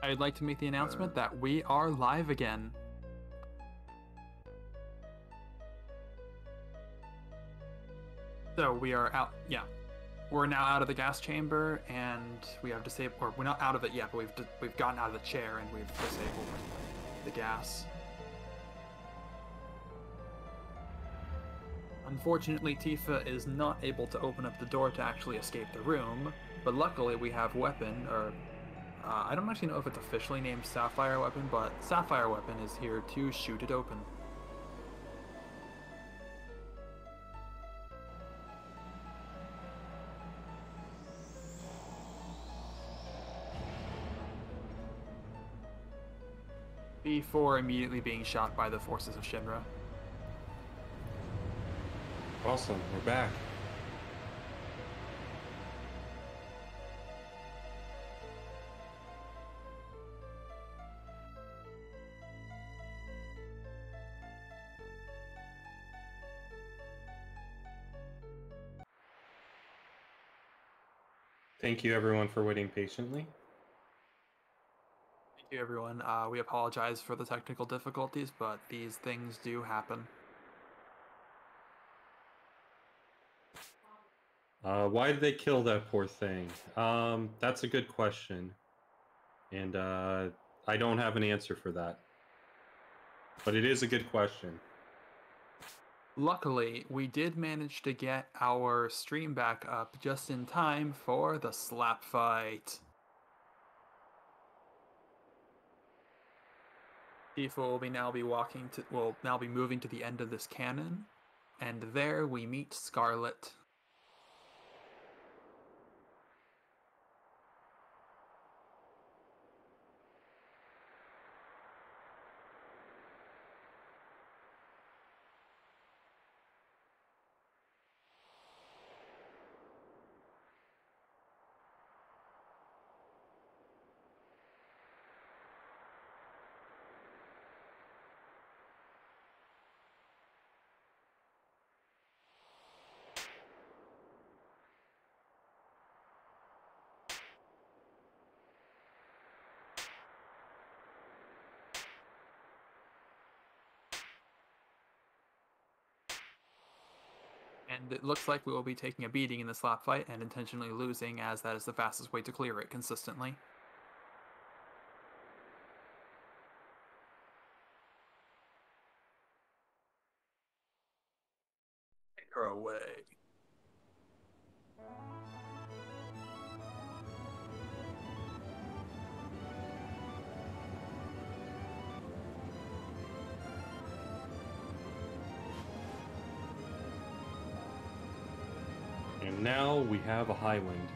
I'd like to make the announcement that we are live again. So we are out, yeah. We're now out of the gas chamber, and we have disabled, or we're not out of it yet, but we've gotten out of the chair and we've disabled the gas. Unfortunately, Tifa is not able to open up the door to actually escape the room, but luckily we have weapon, or I don't actually know if it's officially named Sapphire Weapon, but Sapphire Weapon is here to shoot it open. Before immediately being shot by the forces of Shinra. Awesome, we're back. Thank you everyone for waiting patiently. Thank you, everyone. We apologize for the technical difficulties, but these things do happen. Why did they kill that poor thing? That's a good question. And I don't have an answer for that. But it is a good question. Luckily, we did manage to get our stream back up just in time for the slap fight. Tifa will now be moving to the end of this cannon, and there we meet Scarlet. And it looks like we will be taking a beating in the slap fight and intentionally losing, as that is the fastest way to clear it consistently. Take her away. And now we have a high wind.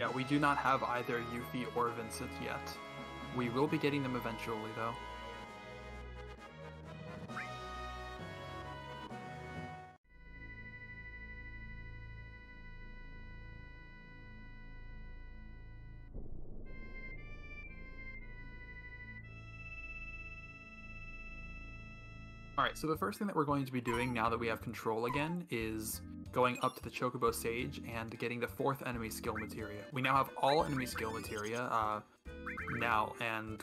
Yeah, we do not have either Yuffie or Vincent yet. We will be getting them eventually, though. Alright, so the first thing that we're going to be doing now that we have control again is going up to the Chocobo Sage and getting the 4th enemy skill materia. We now have all enemy skill materia now, and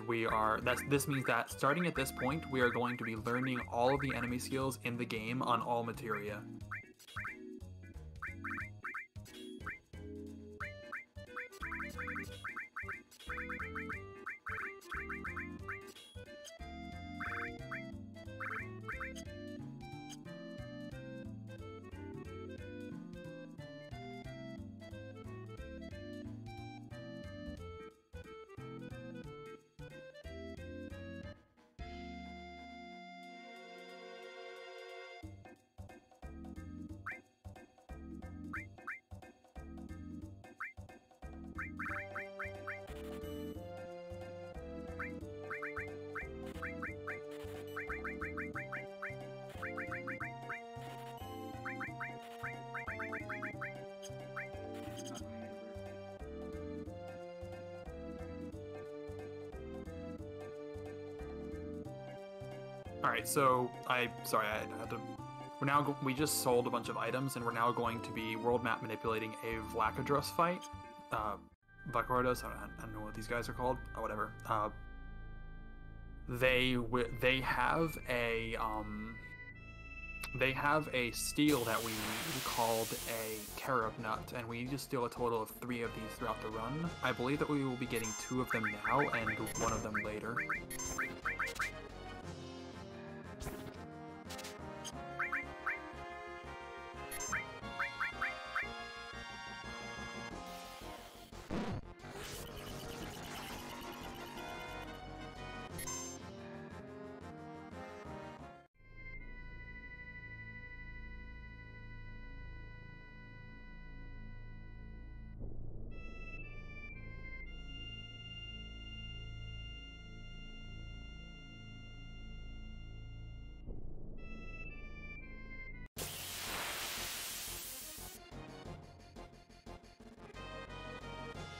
this means that starting at this point, we are going to be learning all of the enemy skills in the game on all materia. Alright, so I had to. We just sold a bunch of items, and we're now going to be world map manipulating a Vlakadros fight. Vlakadros, I don't know what these guys are called. Oh, whatever. They have a steal that we need called a carob nut, and we need to steal a total of 3 of these throughout the run. I believe that we will be getting 2 of them now and 1 of them later.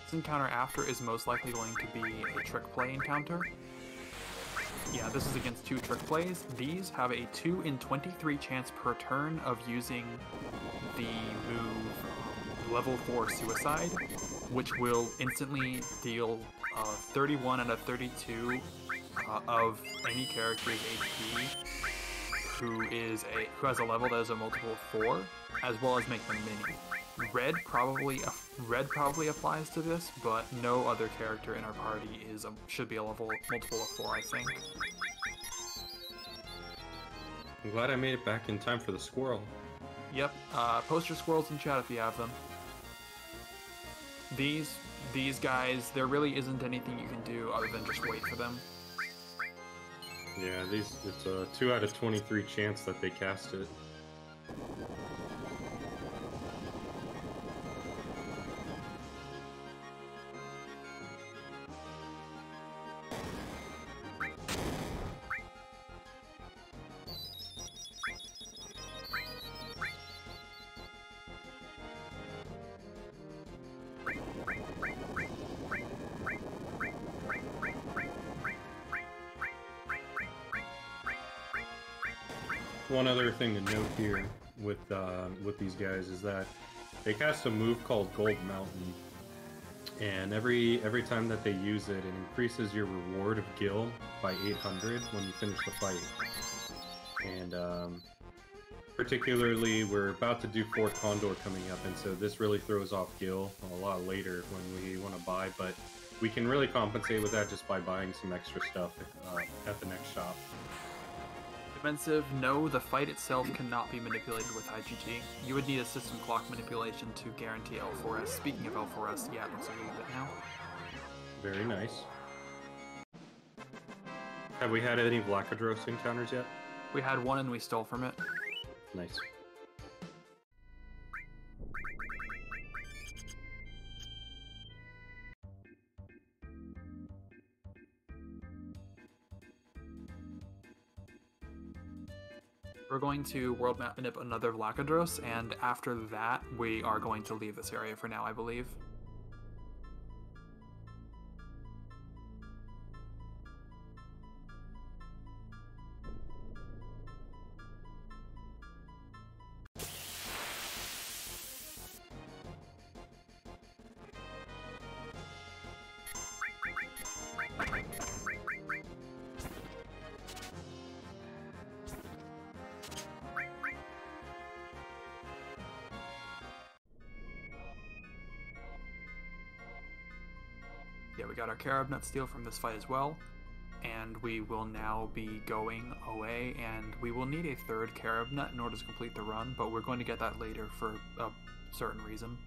This encounter after is most likely going to be a trick play encounter. Yeah, this is against 2 trick plays. These have a 2 in 23 chance per turn of using the move level 4 Suicide, which will instantly deal 31 out of 32 of any character's HP who has a level that is a multiple of 4, as well as make them mini. Red probably applies to this, but no other character in our party should be a level multiple of 4, I think. I'm glad I made it back in time for the squirrel. Yep. Post your squirrels in chat if you have them. These guys, there really isn't anything you can do other than just wait for them. Yeah, it's a 2 out of 23 chance that they cast it. One other thing to note here with these guys is that they cast a move called Gold Mountain, and every time that they use it, it increases your reward of Gil by 800 when you finish the fight. And particularly, we're about to do Fort Condor coming up, and so this really throws off Gil a lot later when we want to buy, but we can really compensate with that just by buying some extra stuff at the next shop. Defensive, no, the fight itself cannot be manipulated with IGT. You would need a system clock manipulation to guarantee L4S. Speaking of L4S, yeah, it looks like we have it now. Very nice. Have we had any Vlakadros encounters yet? We had 1 and we stole from it. Nice. We're going to world map manip another Vlakadros, and after that, we are going to leave this area for now, I believe. Yeah, we got our Carob Nut Steel from this fight as well, and we will now be going away, and we will need a third Carob Nut in order to complete the run, but we're going to get that later for a certain reason.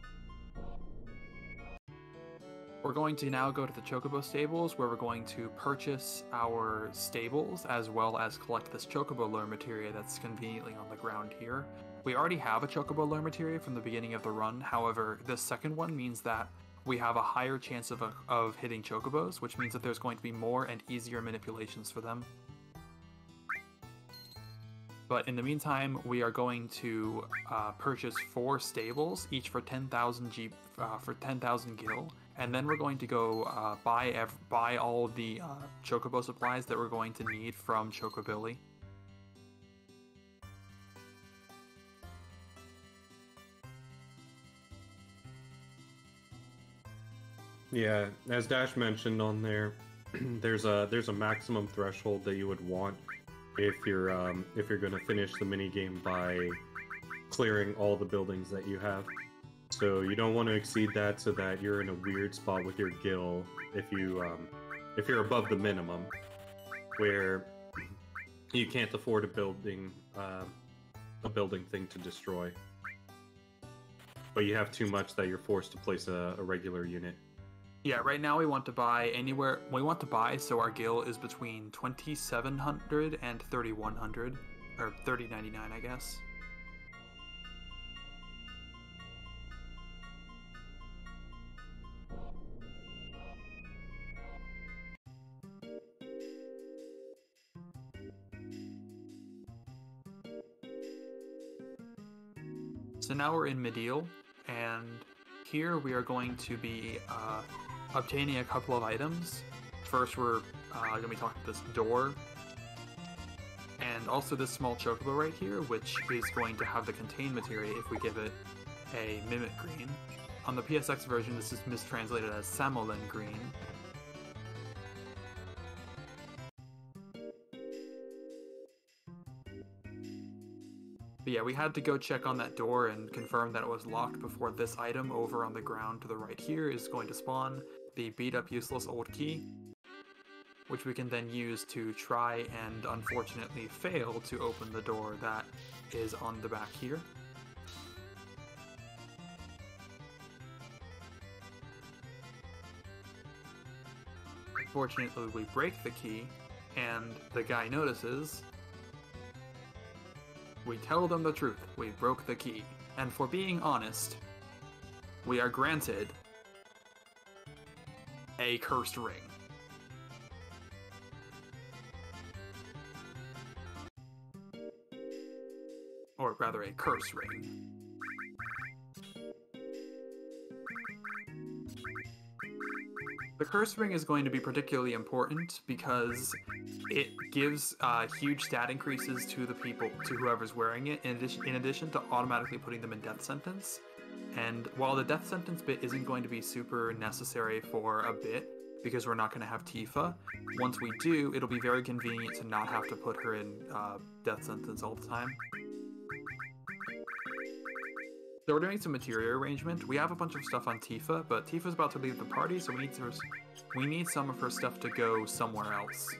We're going to now go to the Chocobo stables, where we're going to purchase our stables, as well as collect this Chocobo lure materia that's conveniently on the ground here. We already have a Chocobo lure materia from the beginning of the run, however, this second one means that we have a higher chance of hitting Chocobos, which means that there's going to be more and easier manipulations for them. But in the meantime, we are going to purchase 4 stables, each for 10,000 for 10,000 gil, and then we're going to go buy all of the Chocobo supplies that we're going to need from Chocobilly. Yeah, as Dash mentioned on there, there's a maximum threshold that you would want if you're going to finish the mini game by clearing all the buildings that you have. So you don't want to exceed that, so that you're in a weird spot with your gil if you're above the minimum, where you can't afford a building thing to destroy, but you have too much that you're forced to place a regular unit. Yeah, right now we want to buy anywhere. We want to buy so our gil is between 2,700 and 3,100, or 3,099, I guess. So now we're in Midil, and here we are going to be obtaining a couple of items. First, we're going to be talking to this door, and also this small chocobo right here, which is going to have the contain materia if we give it a Mimic Green. On the PSX version, this is mistranslated as Samolin Green. But yeah, we had to go check on that door and confirm that it was locked before this item over on the ground to the right here is going to spawn the beat up useless old key, which we can then use to try and unfortunately fail to open the door that is on the back here. Unfortunately, we break the key, and the guy notices. We tell them the truth. We broke the key. And for being honest, we are granted a cursed ring. Or rather, a curse ring. The curse ring is going to be particularly important because it gives huge stat increases to the to whoever's wearing it, in addition to automatically putting them in death sentence. And while the death sentence bit isn't going to be super necessary for a bit, because we're not going to have Tifa, once we do, it'll be very convenient to not have to put her in death sentence all the time. So we're doing some materia arrangement. We have a bunch of stuff on Tifa, but Tifa's about to leave the party, so we need some of her stuff to go somewhere else.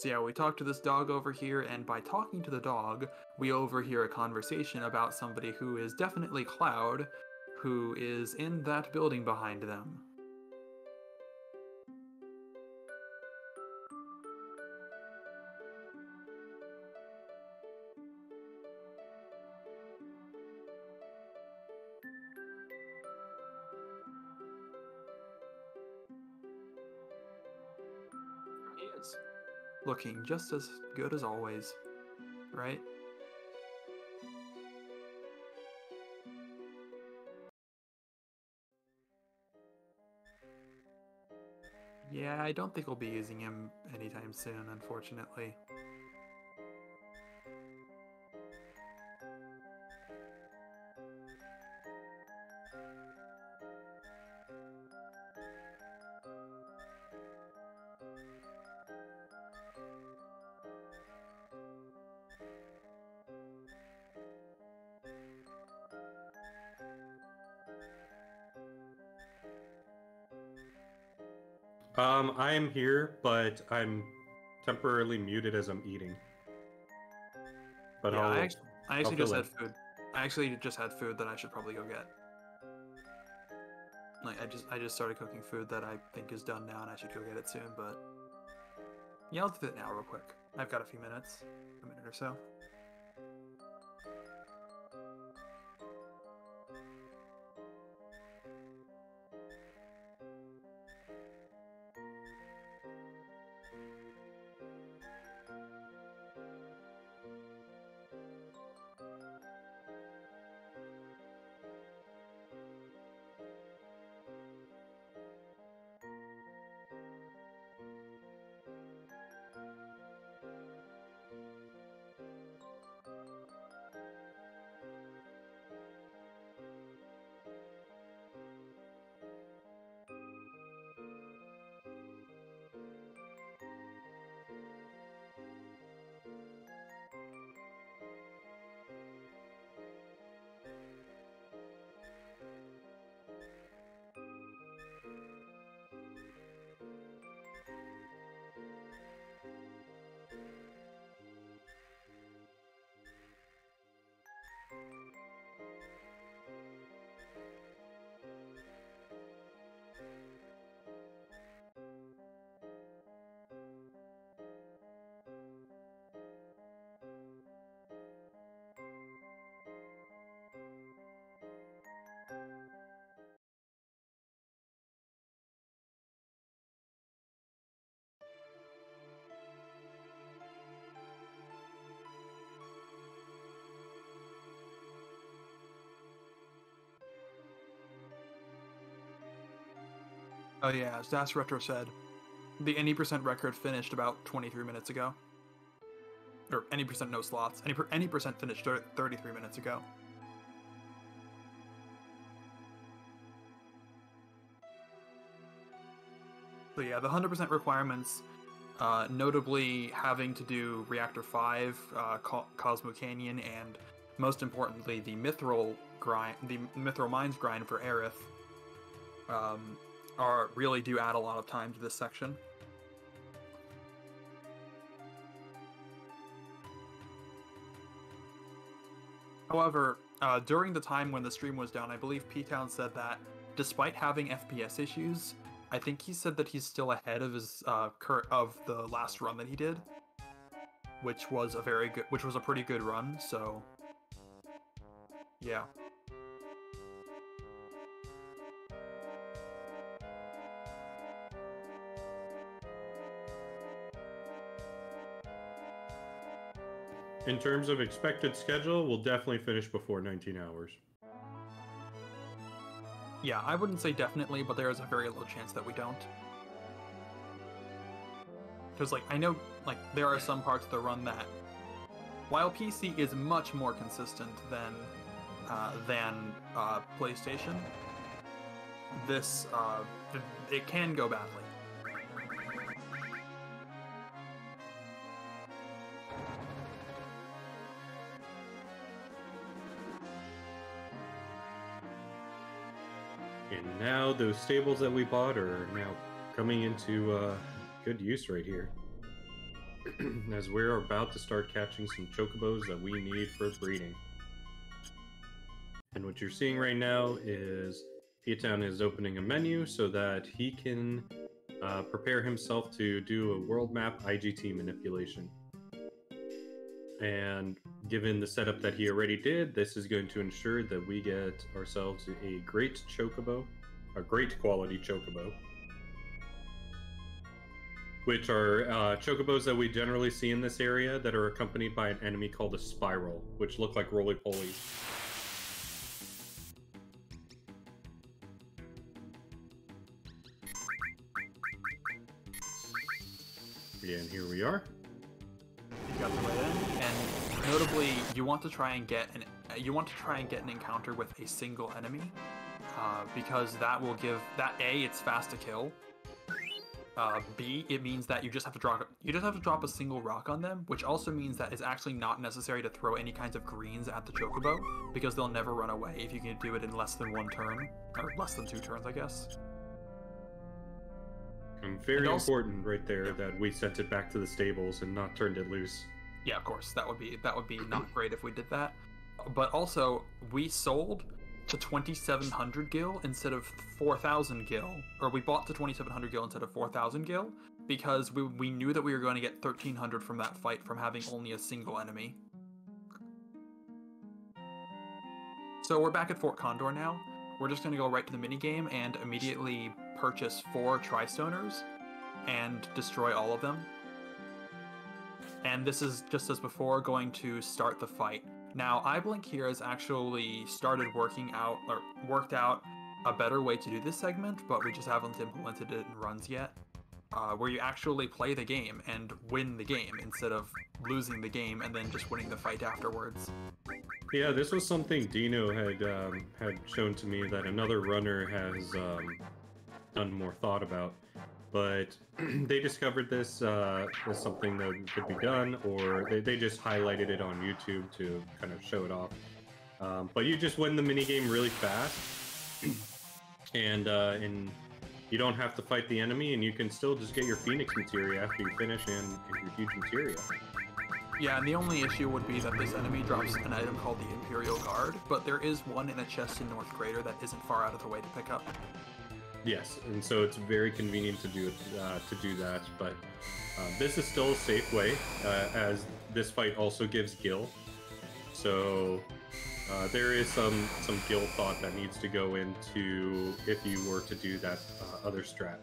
So yeah, we talk to this dog over here, and by talking to the dog, we overhear a conversation about somebody who is definitely Cloud, who is in that building behind them. He is looking just as good as always, right? Yeah, I don't think we'll be using him anytime soon, unfortunately. I am here, but I'm temporarily muted as I'm eating. But Yeah, I actually fill just in. had food. I actually just had food that I should probably go get. Like I just started cooking food that I think is done now, and I should go get it soon. But yeah, I'll do that now real quick. I've got a few minutes, a minute or so. Oh yeah, as Das Retro said, the any percent record finished about 23 minutes ago. Or any percent no slots. Any percent finished 33 minutes ago. So yeah, the 100% requirements, notably having to do Reactor 5, Cosmo Canyon, and most importantly the Mithril Mines grind for Aerith, really do add a lot of time to this section. However, during the time when the stream was down, I believe Ptown said that despite having FPS issues, I think he said that he's still ahead of his of the last run that he did, which was a pretty good run. So, yeah. In terms of expected schedule, we'll definitely finish before 19 hours. Yeah, I wouldn't say definitely, but there is a very low chance that we don't. Because, like, I know, like, there are some parts of the run that, while PC is much more consistent than PlayStation, this, it can go badly. And now those stables that we bought are now coming into good use right here. As we're about to start catching some chocobos that we need for breeding. And what you're seeing right now is Ptown is opening a menu so that he can prepare himself to do a world map IGT manipulation. And given the setup that he already did, this is going to ensure that we get ourselves a great chocobo, a great quality chocobo, which are chocobos that we generally see in this area that are accompanied by an enemy called a spiral, which look like roly-polies. Yeah, and here we are. You got the way in, and notably, you want to try and get an encounter with a single enemy, because that will give that A, it's fast to kill. B, it means that you just have to drop a single rock on them, which also means that it's actually not necessary to throw any kinds of greens at the chocobo, because they'll never run away if you can do it in less than 1 turn, or less than 2 turns, I guess. And very important right there that we sent it back to the stables and not turned it loose. Yeah, of course, that would be not great if we did that. But also, we sold to 2,700 gil instead of 4,000 gil, or we bought to 2,700 gil instead of 4,000 gil because we knew that we were going to get 1,300 from that fight from having only a single enemy. So we're back at Fort Condor now. We're just going to go right to the minigame and immediately purchase 4 Tristoners and destroy all of them. And this is, just as before, going to start the fight. Now, iBlink here has actually started worked out a better way to do this segment, but we just haven't implemented it in runs yet, where you actually play the game and win the game instead of losing the game and then just winning the fight afterwards. Yeah, this was something Dino had shown to me that another runner has done more thought about. But they discovered this as something that could be done, or they just highlighted it on YouTube to kind of show it off. But you just win the minigame really fast, and you don't have to fight the enemy, and you can still just get your Phoenix materia after you finish and your huge materia. Yeah, and the only issue would be that this enemy drops an item called the Imperial Guard, but there is one in a chest in North Crater that isn't far out of the way to pick up. Yes, and so it's very convenient to do that. But this is still a safe way, as this fight also gives gil. So there is some gil thought that needs to go into if you were to do that other strat.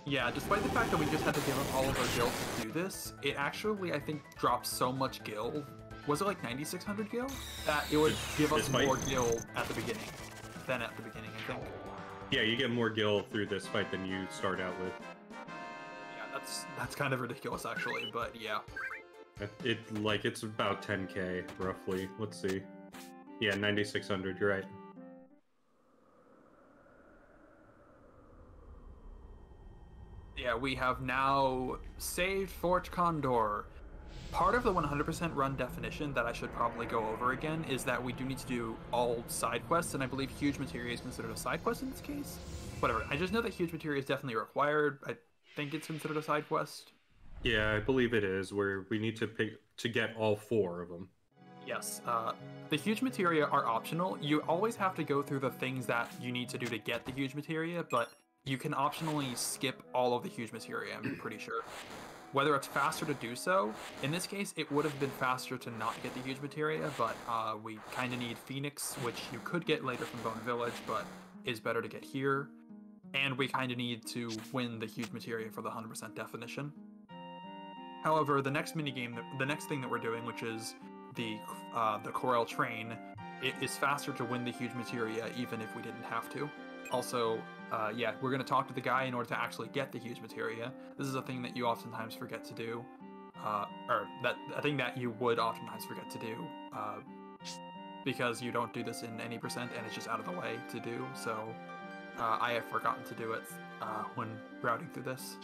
Yeah, despite the fact that we just had to give up all of our gil to do this, it actually, I think, drops so much gil. Was it like 9,600 gil? That it would give us more gil at the beginning than at the beginning, I think. Yeah, you get more gil through this fight than you start out with. Yeah, that's kind of ridiculous, actually, but yeah. It's about 10k, roughly. Let's see. Yeah, 9,600, you're right. Yeah, we have now saved Fort Condor. Part of the 100% run definition that I should probably go over again is that we do need to do all side quests, and I believe Huge Materia is considered a side quest in this case. Whatever, I just know that Huge Materia is definitely required. I think it's considered a side quest. Yeah, I believe it is, where we need to get all 4 of them. Yes, the Huge Materia are optional. You always have to go through the things that you need to do to get the Huge Materia, but you can optionally skip all of the Huge Materia, I'm pretty sure. Whether it's faster to do so, in this case, it would have been faster to not get the Huge Materia, but we kind of need Phoenix, which you could get later from Bone Village, but is better to get here. And we kind of need to win the Huge Materia for the 100% definition. However, the next minigame, the next thing that we're doing, which is the Corel Train, it is faster to win the Huge Materia even if we didn't have to. Also, yeah, we're going to talk to the guy in order to actually get the Huge Materia. This is a thing that you oftentimes forget to do. Or a thing that you would oftentimes forget to do. Because you don't do this in any percent and it's just out of the way to do. So I have forgotten to do it when routing through this.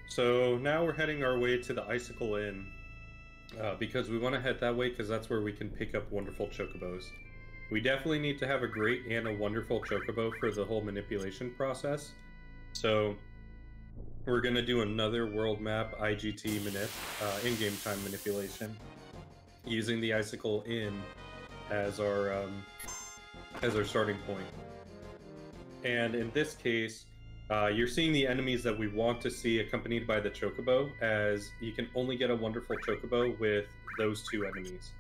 So now we're heading our way to the Icicle Inn because we want to head that way because that's where we can pick up wonderful chocobos. We definitely need to have a great and a wonderful chocobo for the whole manipulation process. So we're going to do another world map IGT in-game time manipulation using the Icicle Inn as our starting point. And in this case, you're seeing the enemies that we want to see accompanied by the chocobo, as you can only get a wonderful chocobo with those two enemies.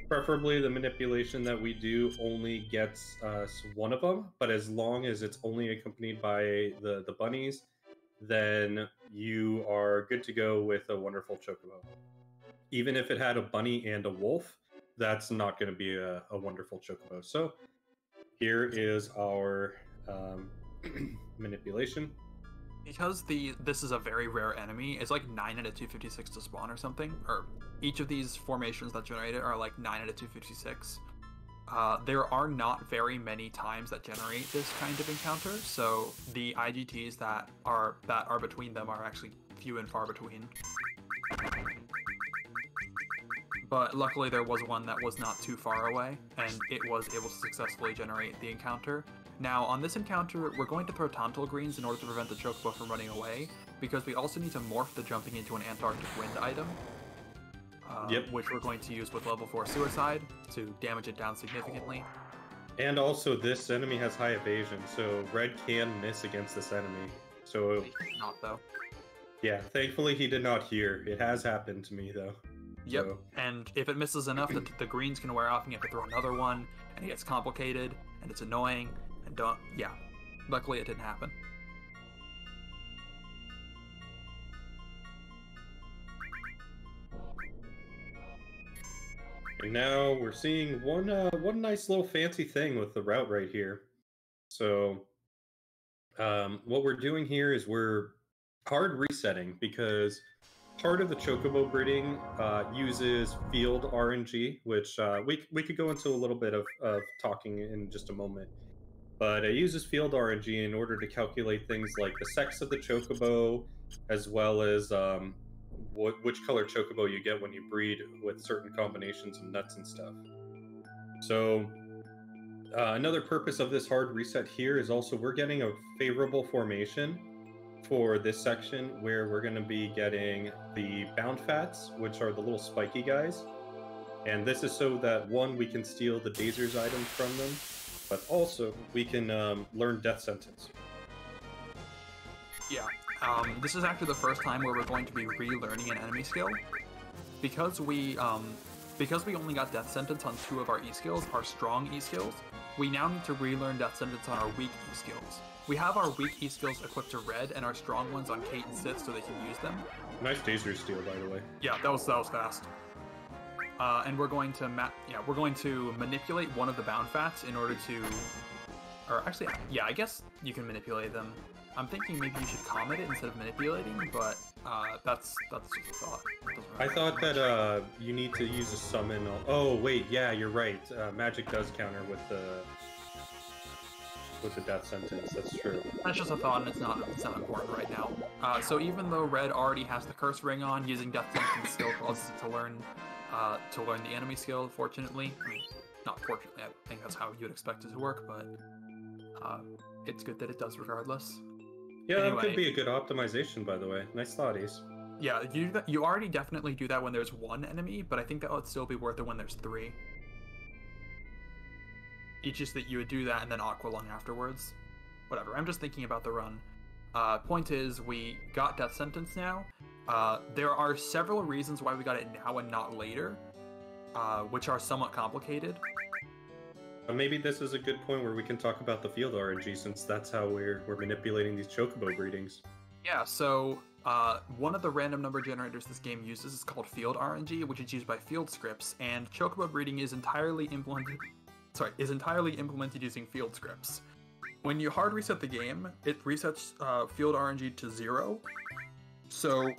Preferably the manipulation that we do only gets us one of them, but as long as it's only accompanied by the bunnies, then you are good to go with a wonderful chocobo. Even if it had a bunny and a wolf, that's not going to be a wonderful chocobo. So here is our manipulation. Because this is a very rare enemy, it's like 9 out of 256 to spawn or something, or each of these formations that generate it are like 9 out of 256. There are not very many times that generate this kind of encounter, so the IGTs that are between them are actually few and far between. But luckily there was one that was not too far away, and it was able to successfully generate the encounter. Now, on this encounter, we're going to throw Tontil Greens in order to prevent the chocobo from running away, because we also need to morph the jumping into an Antarctic Wind item, which we're going to use with level 4 Suicide to damage it down significantly. And also, this enemy has high evasion, so Red can miss against this enemy. So He did not, though. Yeah, thankfully he did not hear. It has happened to me, though. Yep, So, and if it misses enough, the greens can wear off and you have to throw another one, and it gets complicated, and it's annoying, and yeah. Luckily it didn't happen. and now we're seeing one nice little fancy thing with the route right here. So what we're doing here is we're hard resetting because part of the chocobo breeding uses field RNG, which we could go into a little bit of talking in just a moment. But it uses field RNG in order to calculate things like the sex of the chocobo, as well as which color chocobo you get when you breed with certain combinations of nuts and stuff. So another purpose of this hard reset here is also we're getting a favorable formation for this section where we're going to be getting the bound fats, which are the little spiky guys. And this is so that, one, we can steal the Dazer's items from them, but also we can learn Death Sentence. Yeah, this is actually the first time where we're going to be relearning an enemy skill. Because we only got Death Sentence on 2 of our E-skills, our strong E-skills, we now need to relearn Death Sentence on our weak E-skills. We have our weak E-skills equipped to red and our strong ones on Kate and Sith so they can use them. Nice Dazer steal, by the way. Yeah, that was fast. And we're going to manipulate one of the bound fats in order to, or actually, yeah, I guess you can manipulate them. I'm thinking maybe you should comment it instead of manipulating, but that's just a thought. I thought that you need to use a summon. Oh wait, yeah, you're right. Magic does counter with the Death Sentence. That's true. That's just a thought, and it's not important right now. So even though Red already has the Curse Ring on, using Death Sentence still causes it to learn the enemy skill. Fortunately, I mean, not fortunately. I think that's how you'd expect it to work, but it's good that it does regardless. Yeah, anyway, that could be a good optimization, by the way. Nice thought, Ace. Yeah, you already definitely do that when there's 1 enemy, but I think that would still be worth it when there's 3. It's just that you would do that and then Aqua Lung afterwards. Whatever, I'm just thinking about the run. Point is, we got Death Sentence now. There are several reasons why we got it now and not later, which are somewhat complicated. Maybe this is a good point where we can talk about the field RNG, since that's how we're manipulating these chocobo breedings. Yeah, so one of the random number generators this game uses is called field RNG, which is used by field scripts, and chocobo breeding is entirely implemented using field scripts. When you hard reset the game, it resets field RNG to 0, so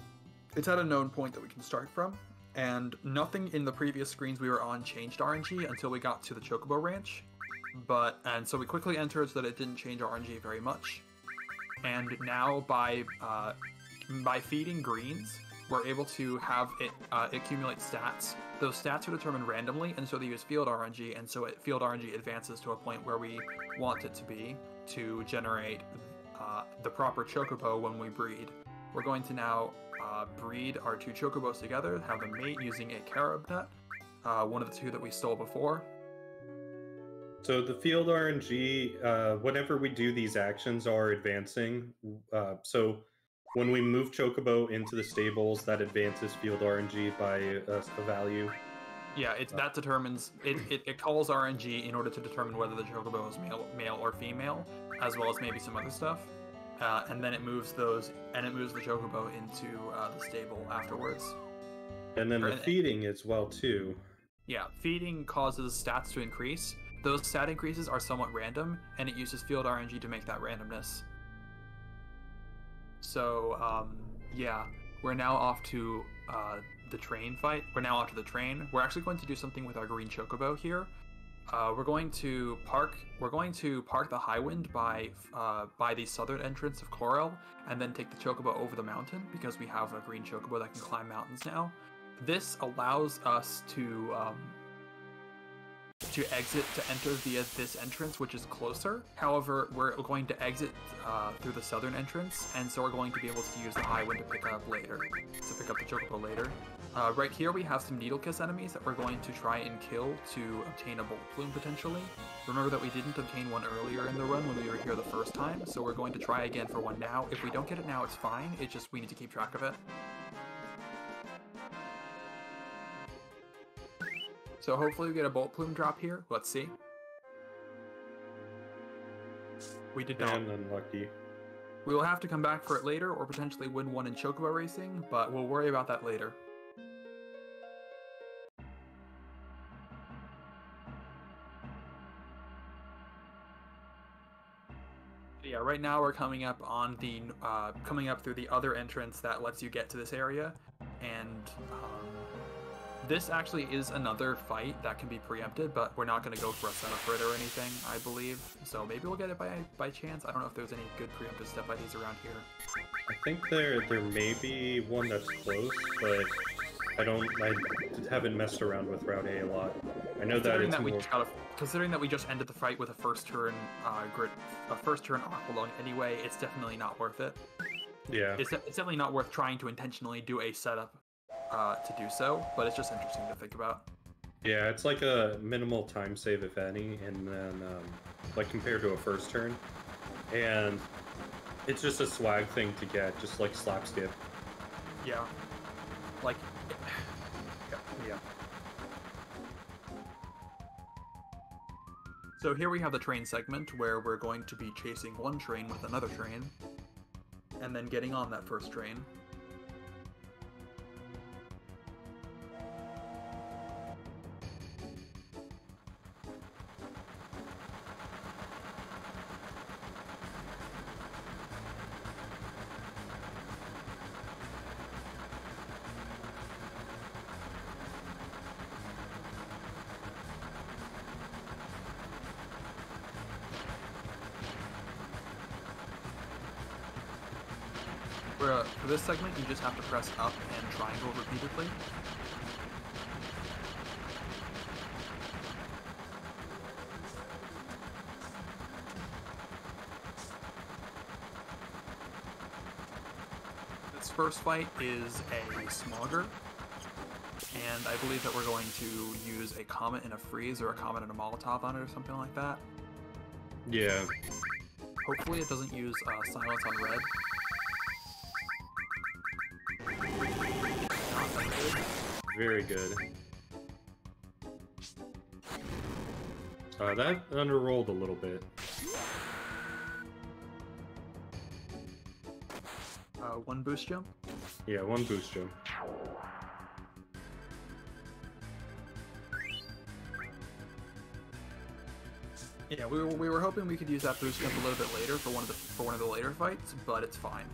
it's at a known point that we can start from, and nothing in the previous screens we were on changed RNG until we got to the Chocobo Ranch, and so we quickly entered so that it didn't change RNG very much. And now by by feeding greens, we're able to have it accumulate stats. Those stats are determined randomly, and so they use field RNG, and so field RNG advances to a point where we want it to be to generate the proper chocobo when we breed. We're going to now breed our 2 chocobos together, have them mate using a carob nut, one of the 2 that we stole before. So the field RNG, whenever we do these actions, are advancing. So when we move chocobo into the stables, that advances field RNG by a value. Yeah, that determines it calls RNG in order to determine whether the chocobo is male or female, as well as maybe some other stuff. And then it moves the chocobo into the stable afterwards. And then the feeding as well too. Yeah, feeding causes stats to increase. Those stat increases are somewhat random, and it uses field RNG to make that randomness. So yeah, we're now off to the train fight. We're now off to the train. We're actually going to do something with our green chocobo here. We're going to park the Highwind by the southern entrance of Corel, and then take the chocobo over the mountain because we have a green chocobo that can climb mountains now. This allows us to enter via this entrance, which is closer. However, we're going to exit through the southern entrance, and so we're going to be able to use the Highwind to pick up the chocobo later. Right here we have some Needle Kiss enemies that we're going to try and kill to obtain a Bolt Plume potentially. Remember that we didn't obtain one earlier in the run when we were here the first time, so we're going to try again for one now. If we don't get it now, it's fine. It's just we need to keep track of it. So hopefully we get a Bolt Plume drop here. Let's see. We did not. And unlucky. We will have to come back for it later, or potentially win one in Chocobo Racing, but we'll worry about that later. Yeah, right now we're coming up on the through the other entrance that lets you get to this area, and this actually is another fight that can be preempted, but we're not going to go for a setup for it or anything, I believe. So maybe we'll get it by chance. I don't know if there's any good preemptive step IDs around here. I think there may be one that's close, but I haven't messed around with Route A a lot. I know that it's considering that we just ended the fight with a first turn Aqualung anyway, it's definitely not worth it. Yeah. It's definitely not worth trying to intentionally do a setup to do so, but it's just interesting to think about. Yeah, it's like a minimal time save, if any, and then like compared to a first turn, and it's just a swag thing to get, just like slap skip. Yeah, like yeah. So here we have the train segment where we're going to be chasing one train with another train, and then getting on that first train. For this segment, you just have to press up and triangle repeatedly. This first fight is a Smogger, and I believe that we're going to use a Comet and a Freeze, or a Comet and a Molotov on it, or something like that. Yeah. Hopefully it doesn't use Silence on Red. Very good. That underrolled a little bit. One boost jump? Yeah, one boost jump. Yeah, we were hoping we could use that boost jump a little bit later for one of the later fights, but it's fine.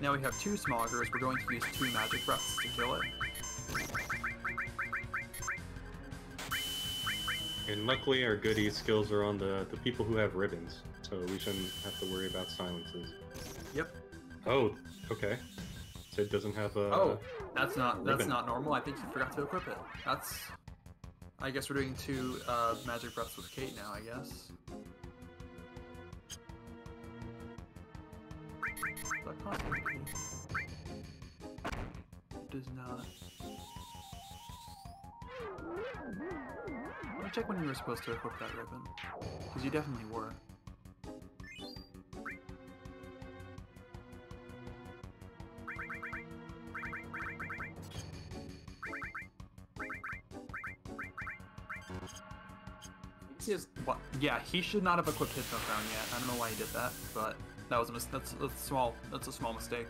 Now we have 2 Smoggers. We're going to use 2 Magic Breaths to kill it. And luckily our goodie skills are on the people who have ribbons, so we shouldn't have to worry about silences. Yep. Oh, okay. So it doesn't have a. Oh, that's not ribbon. normal. I think you forgot to equip it. That's. I guess we're doing 2 magic breaths with Kate now. I guess. That costs me. Does not. Let me check when you were supposed to equip that ribbon, because you definitely were. What? Yeah, he should not have equipped Hypno Crown yet. I don't know why he did that, but that was that's a small mistake.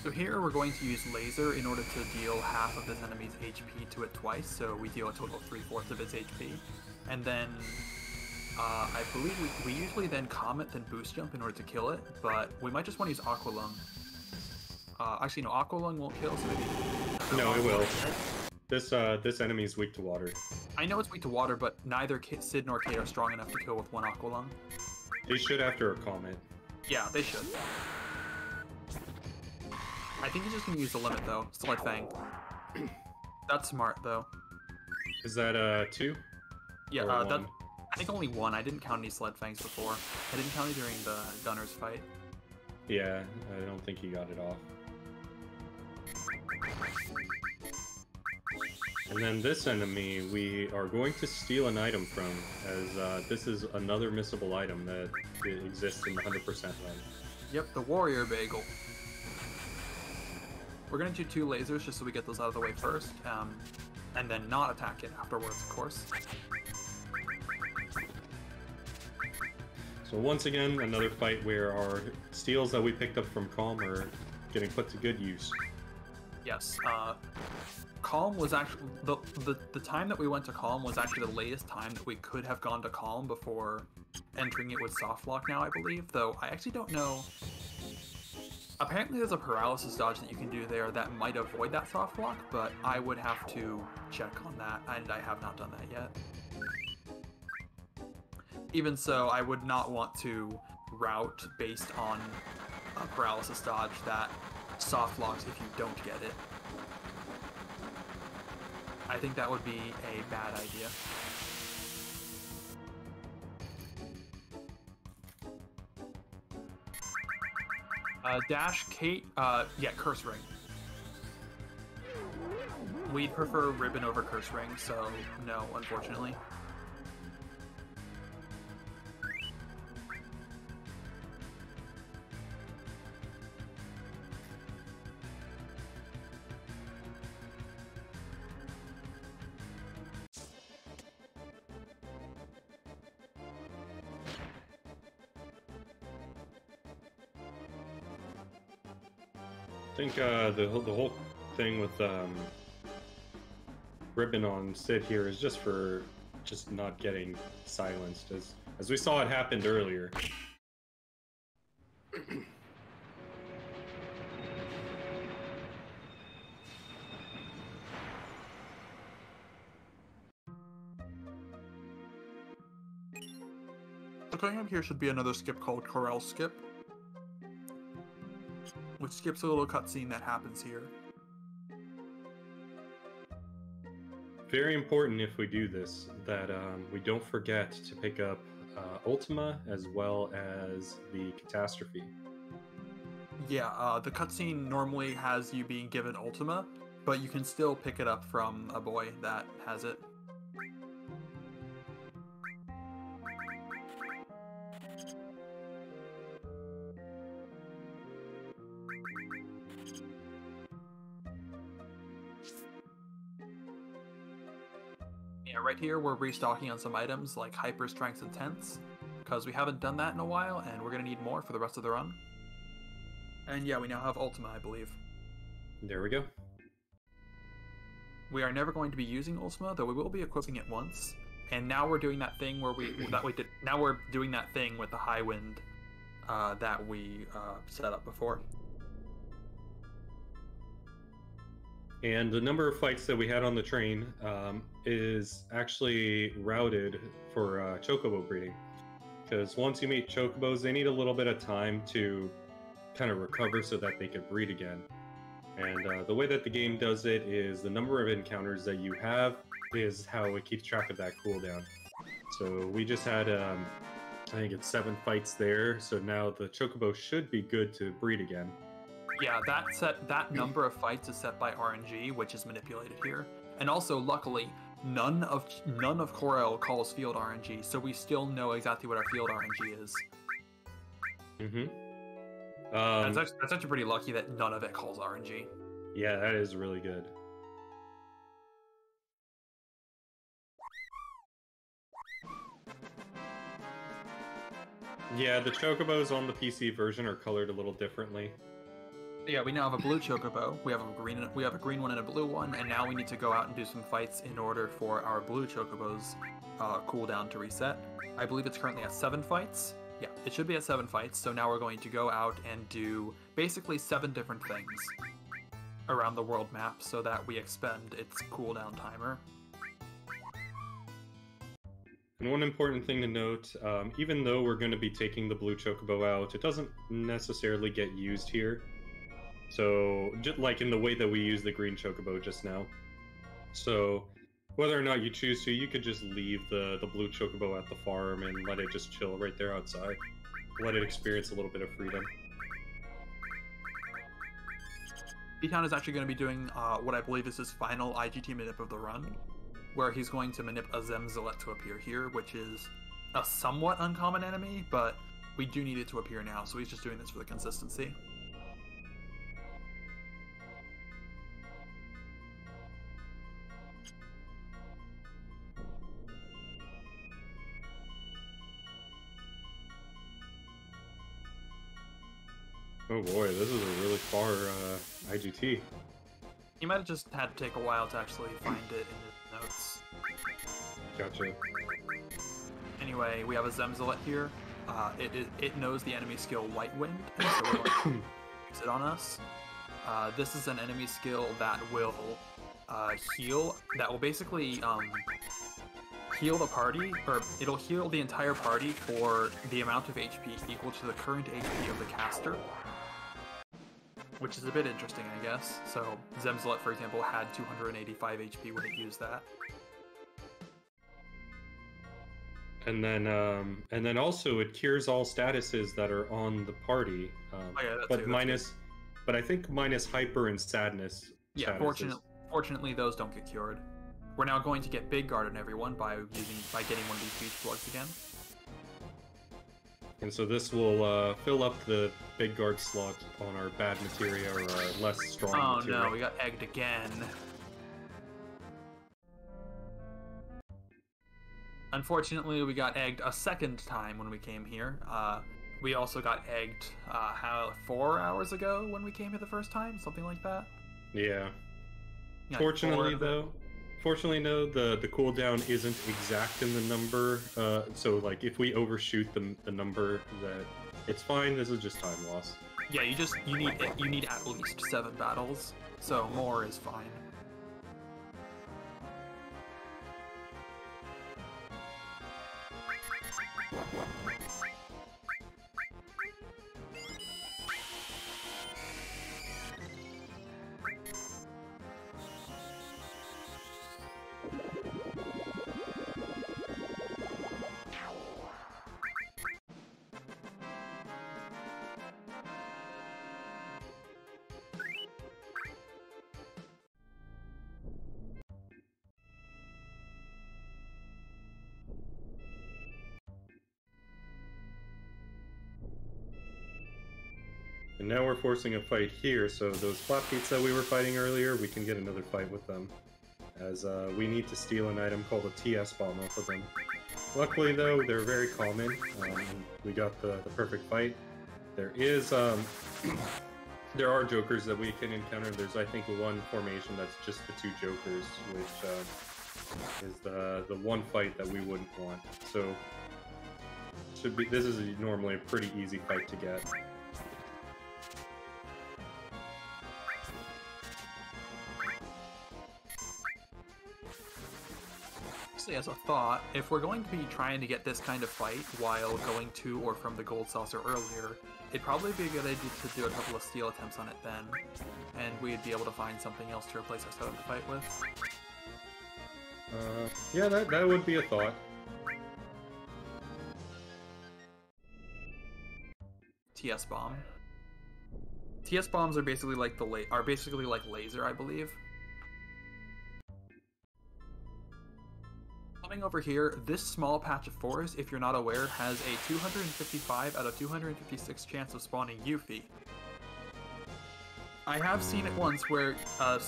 So here we're going to use Laser in order to deal half of this enemy's HP to it twice, so we deal a total of 3/4 of its HP. And then I believe we usually then Comet, then Boost Jump in order to kill it, but we might just want to use Aqua Lung. Actually, no, Aqua Lung won't kill, so maybe... No, it will. This enemy is weak to water. I know it's weak to water, but neither Sid nor Kate are strong enough to kill with 1 Aqua Lung. They should after a Comet. Yeah, they should. I think he's just gonna use the limit though. Sled Fang. That's smart though. Is that 2? Yeah, Or that. 1? I think only 1. I didn't count any Sled Fangs before. I didn't count it during the Gunner's fight. Yeah, I don't think he got it off. And then this enemy we are going to steal an item from, as this is another missable item that exists in the 100% run. Yep, the Warrior Bagel. We're gonna do 2 lasers just so we get those out of the way first, and then not attack it afterwards, of course. So once again, another fight where our steals that we picked up from Calm are getting put to good use. Yes, Calm was actually the time that we went to Calm was actually the latest time that we could have gone to Calm before entering it with soft lock now, I believe, though I actually don't know. Apparently there's a paralysis dodge that you can do there that might avoid that soft lock, but I would have to check on that, and I have not done that yet. Even so, I would not want to route based on a paralysis dodge that soft locks if you don't get it. I think that would be a bad idea. Dash, Kate, yeah, Curse Ring. We'd prefer Ribbon over Curse Ring, so no, unfortunately. I think the whole thing with Ribbon on Sid here is just for not getting silenced, as we saw it happened earlier. So coming up here should be another skip called Corel Skip, which skips a little cutscene that happens here. Very important if we do this, that we don't forget to pick up Ultima as well as the Catastrophe. Yeah, the cutscene normally has you being given Ultima, but you can still pick it up from a boy that has it. Yeah, right here we're restocking on some items like Hyper Strength and Tense, because we haven't done that in a while, and we're going to need more for the rest of the run. And yeah, we now have Ultima, I believe. There we go. We are never going to be using Ultima, though we will be equipping it once. And now we're doing that thing where now we're doing that thing with the high wind that we set up before. And the number of fights that we had on the train is actually routed for chocobo breeding. Because once you meet chocobos, they need a little bit of time to kind of recover so that they can breed again. And the way that the game does it is the number of encounters that you have is how it keeps track of that cooldown. So we just had, I think it's 7 fights there, so now the chocobo should be good to breed again. Yeah, that number of fights is set by RNG, which is manipulated here. And also, luckily, none of Corel calls field RNG, so we still know exactly what our field RNG is. Mm-hmm. That's actually pretty lucky that none of it calls RNG. Yeah, that is really good. Yeah, the chocobos on the PC version are colored a little differently. Yeah, we now have a blue chocobo. We have a green one and a blue one, and now we need to go out and do some fights in order for our blue chocobo's cooldown to reset. I believe it's currently at 7 fights. Yeah, it should be at 7 fights. So now we're going to go out and do basically 7 different things around the world map so that we expend its cooldown timer. And one important thing to note, even though we're going to be taking the blue chocobo out, it doesn't necessarily get used here. So, just like in the way that we use the green chocobo just now. So, whether or not you choose to, you could just leave the blue chocobo at the farm and let it just chill right there outside. Let it experience a little bit of freedom. Ptown is actually going to be doing what I believe is his final IGT manip of the run, where he's going to manip a Zemzalet to appear here, which is a somewhat uncommon enemy, but we do need it to appear now, so he's just doing this for the consistency. Oh boy, this is a really far IGT. He might have just had to take a while to actually find it in his notes. Gotcha. Anyway, we have a Zemzalet here. It knows the enemy skill White Wind, and so we're going to use it on us. This is an enemy skill that will heal. That will basically heal the party, or it'll heal the entire party for the amount of HP equal to the current HP of the caster. Which is a bit interesting, I guess. So, Zemzalet, for example, had 285 HP when it used that. And then also it cures all statuses that are on the party. Oh yeah, but I think minus hyper and sadness. Yeah, fortunately those don't get cured. We're now going to get Big Guard on everyone by getting one of these beach plugs again. And so this will fill up the Big Guard slot on our bad materia or our less strong materia. Oh no, we got egged again. Unfortunately, we got egged a second time when we came here. We also got egged 4 hours ago when we came here the first time, something like that. Yeah. Yeah, Fortunately, the cooldown isn't exact in the number. So like if we overshoot the number, that it's fine. This is just time loss. Yeah, you need at least 7 battles, so more is fine. And now we're forcing a fight here, so those Flapgates that we were fighting earlier, we can get another fight with them. As we need to steal an item called a TS bomb off of them. Luckily though, they're very common, and we got the perfect fight. There is, there are jokers that we can encounter. There's, I think, one formation that's just the 2 jokers, which is the one fight that we wouldn't want. So, this is normally a pretty easy fight to get. Actually, as a thought, if we're going to be trying to get this kind of fight while going to or from the gold saucer earlier, it'd probably be a good idea to do a couple of steal attempts on it then, and we'd be able to find something else to replace our setup to fight with. Yeah, that would be a thought. TS bomb. TS bombs are basically like laser, I believe. Coming over here, this small patch of forest, if you're not aware, has a 255 out of 256 chance of spawning Yuffie. I have seen it once where a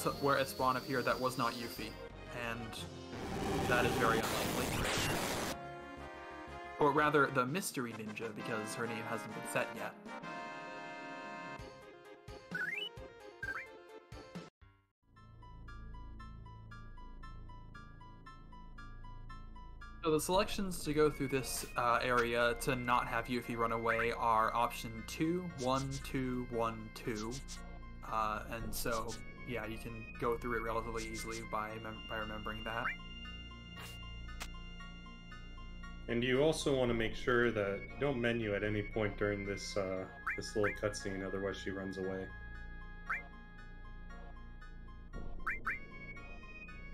spawn appeared that was not Yuffie, and that is very unlikely. Or rather, the mystery ninja, because her name hasn't been set yet. So the selections to go through this area to not have Yuffie run away are option 2, 1, 2, 1, 2. And so, yeah, you can go through it relatively easily by remembering that. And you also want to make sure that you don't menu at any point during this this little cutscene, otherwise she runs away.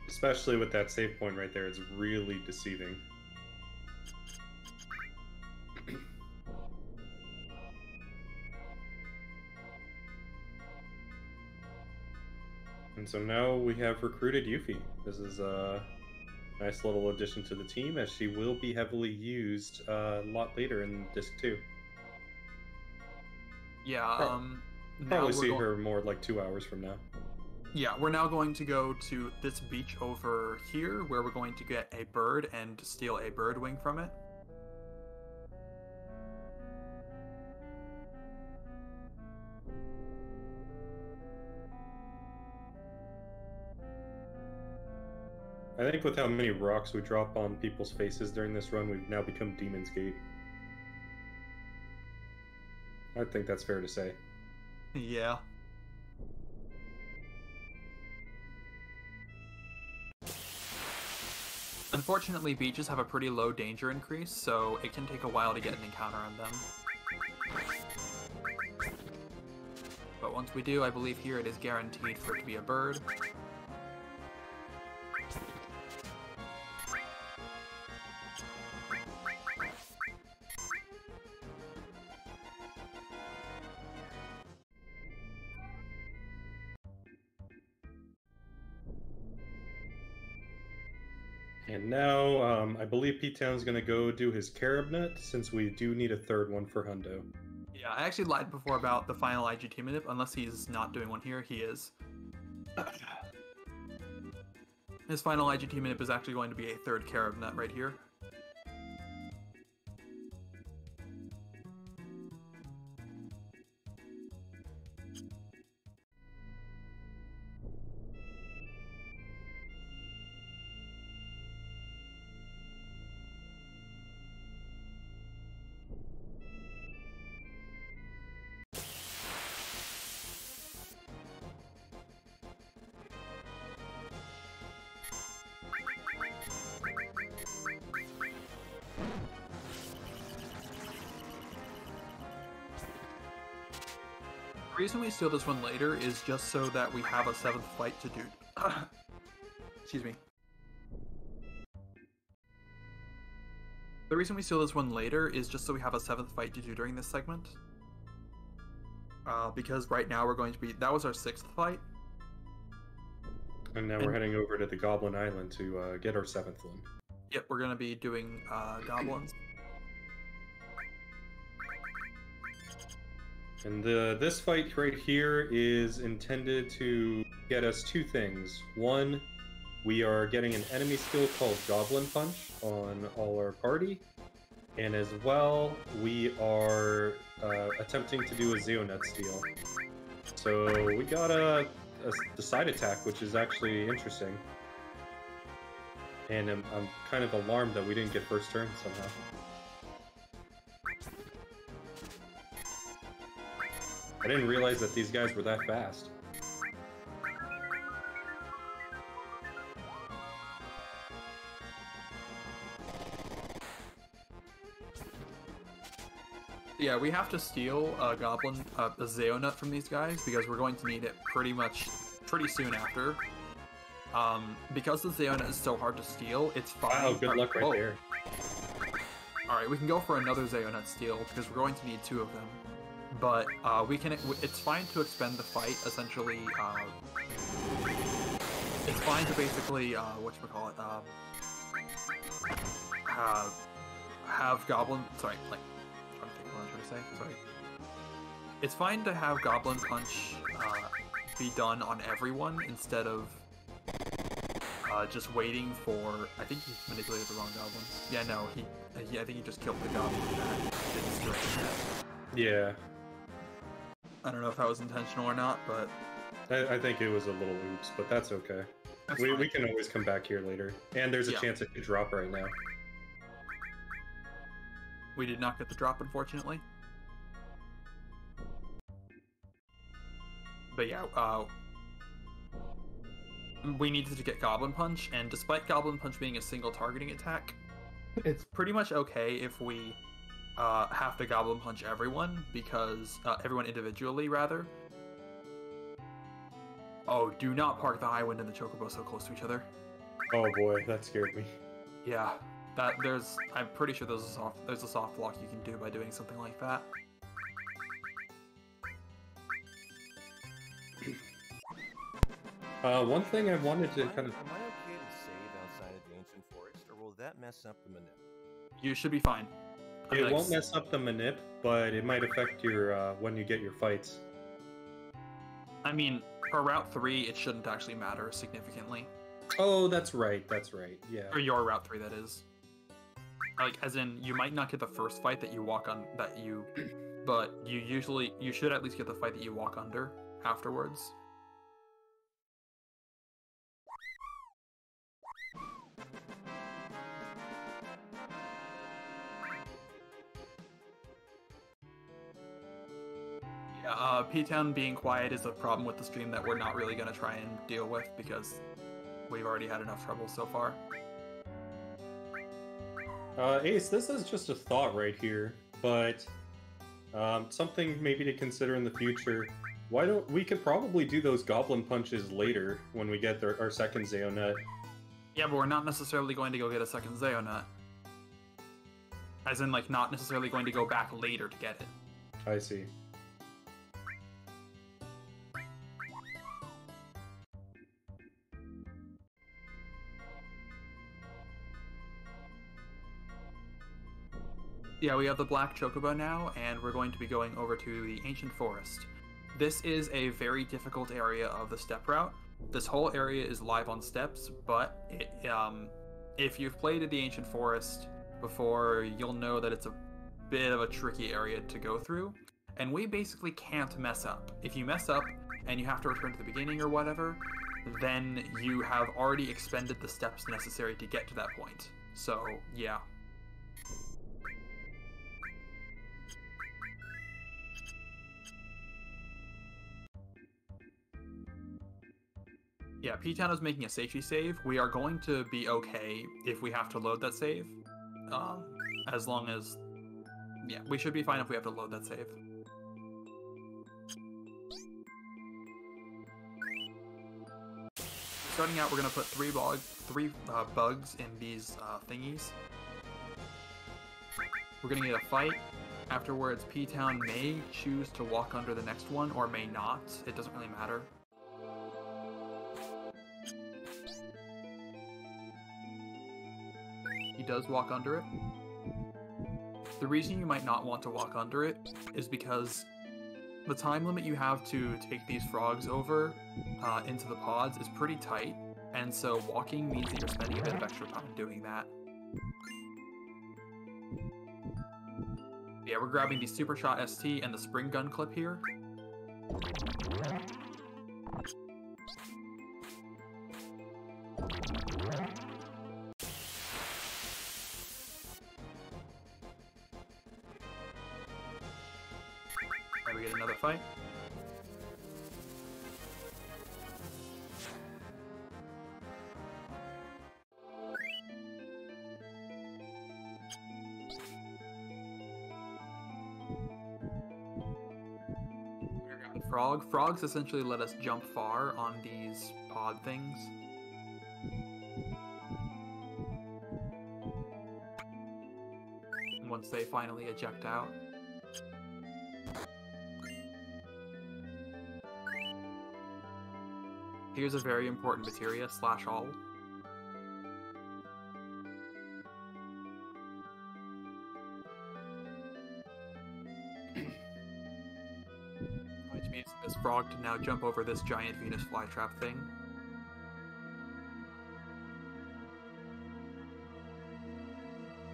Especially with that save point right there, it's really deceiving. And so now we have recruited Yuffie. This is a nice little addition to the team, as she will be heavily used a lot later in Disc 2. Yeah, Probably see her more like 2 hours from now. Yeah, we're now going to go to this beach over here, where we're going to get a bird and steal a bird wing from it. I think with how many rocks we drop on people's faces during this run, we've now become Demon's Gate. I think that's fair to say. Yeah. Unfortunately, beaches have a pretty low danger increase, so it can take a while to get an encounter on them. But once we do, I believe here it is guaranteed for it to be a bird. And now, I believe Ptown's gonna go do his carob nut, since we do need a third one for Hundo. Yeah, I actually lied before about the final IGT manip. Unless he's not doing one here, he is. His final IGT manip is actually going to be a third carob nut right here. The reason we steal this one later is just so that we have a 7th fight to do. Excuse me. The reason we steal this one later is just so we have a 7th fight to do during this segment. Because right now we're going to be... That was our 6th fight. And now we're heading over to the Goblin Island to get our 7th one. Yep, we're going to be doing goblins. And this fight right here is intended to get us two things. One, we are getting an enemy skill called Goblin Punch on all our party. And as well, we are attempting to do a Zeonut steal. So we got the side attack, which is actually interesting. And I'm kind of alarmed that we didn't get first turn somehow. I didn't realize that these guys were that fast. Yeah, we have to steal a goblin, a Zeonut from these guys because we're going to need it pretty soon after. Because the Zeonut is so hard to steal, it's fine. Wow, good luck right there. Alright, we can go for another Zeonut steal because we're going to need 2 of them. But it's fine to expend the fight, essentially. It's fine to basically, have Goblin, sorry, like, I'm thinking what I'm trying to say, sorry. It's fine to have Goblin Punch, be done on everyone instead of, just waiting for, I think he manipulated the wrong goblins. Yeah, no, I think he just killed the goblin that didn't steal his head. Yeah. I don't know if that was intentional or not, but... I think it was a little oops, but that's okay. We can always come back here later. And there's a chance it could drop right now. We did not get the drop, unfortunately. But yeah, we needed to get Goblin Punch, and despite Goblin Punch being a single targeting attack, it's pretty much okay if we have to Goblin Punch everyone, because everyone individually, rather. Oh, do not park the High Wind and the Chocobo so close to each other. Oh boy, that scared me. Yeah, I'm pretty sure there's a soft block you can do by doing something like that. One thing I wanted to kind of... Am I okay to save outside of the ancient forest, or will that mess up the manip? You should be fine. It won't mess up the manip, but it might affect your, when you get your fights. I mean, for Route 3, it shouldn't actually matter significantly. Oh, that's right, yeah. For your Route 3, that is. Like, as in, you might not get the first fight that you walk on, but you should at least get the fight that you walk under afterwards. P-Town being quiet is a problem with the stream that we're not really going to try and deal with because we've already had enough trouble so far. Ace, this is just a thought right here, but something maybe to consider in the future. We could probably do those Goblin Punches later when we get our second Zeonut. Yeah, but we're not necessarily going to go get a second Zeonut. As in, like, not necessarily going to go back later to get it. I see. Yeah, we have the Black Chocobo now, and we're going to be going over to the Ancient Forest. This is a very difficult area of the step route. This whole area is live on steps, but if you've played at the Ancient Forest before, you'll know that it's a bit of a tricky area to go through, and we basically can't mess up. If you mess up and you have to return to the beginning or whatever, then you have already expended the steps necessary to get to that point. So, yeah. Yeah, P-Town is making a safety save. We are going to be okay if we have to load that save. As long as... Yeah, we should be fine if we have to load that save. Starting out, we're going to put three bugs in these thingies. We're going to get a fight. Afterwards, P-Town may choose to walk under the next one, or may not. It doesn't really matter. He does walk under it. The reason you might not want to walk under it is because the time limit you have to take these frogs over into the pods is pretty tight, and so walking means that you're spending a bit of extra time doing that. Yeah, we're grabbing the Super Shot ST and the Spring Gun clip here. We get another fight. frog. Frogs essentially let us jump far on these pod things. Once they finally eject out. Here's a very important materia / all. Which means this frog to now jump over this giant Venus flytrap thing.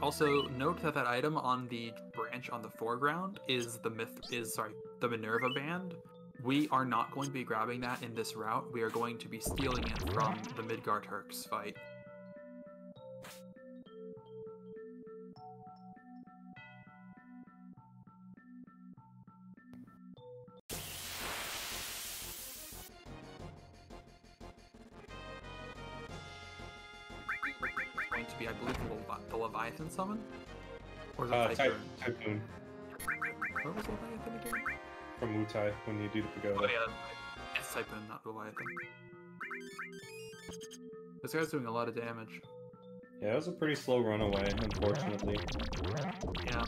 Also, note that that item on the branch on the foreground is the Minerva band. We are not going to be grabbing that in this route. We are going to be stealing it from the Midgard Turks fight. Going to be, I believe, the Leviathan summon? Or is it Typhoon. Where was Leviathan again? From Wutai, when you do the pagoda. Oh yeah, it's Typhoon, not Leviathan. This guy's doing a lot of damage. Yeah, it was a pretty slow runaway, unfortunately. Yeah.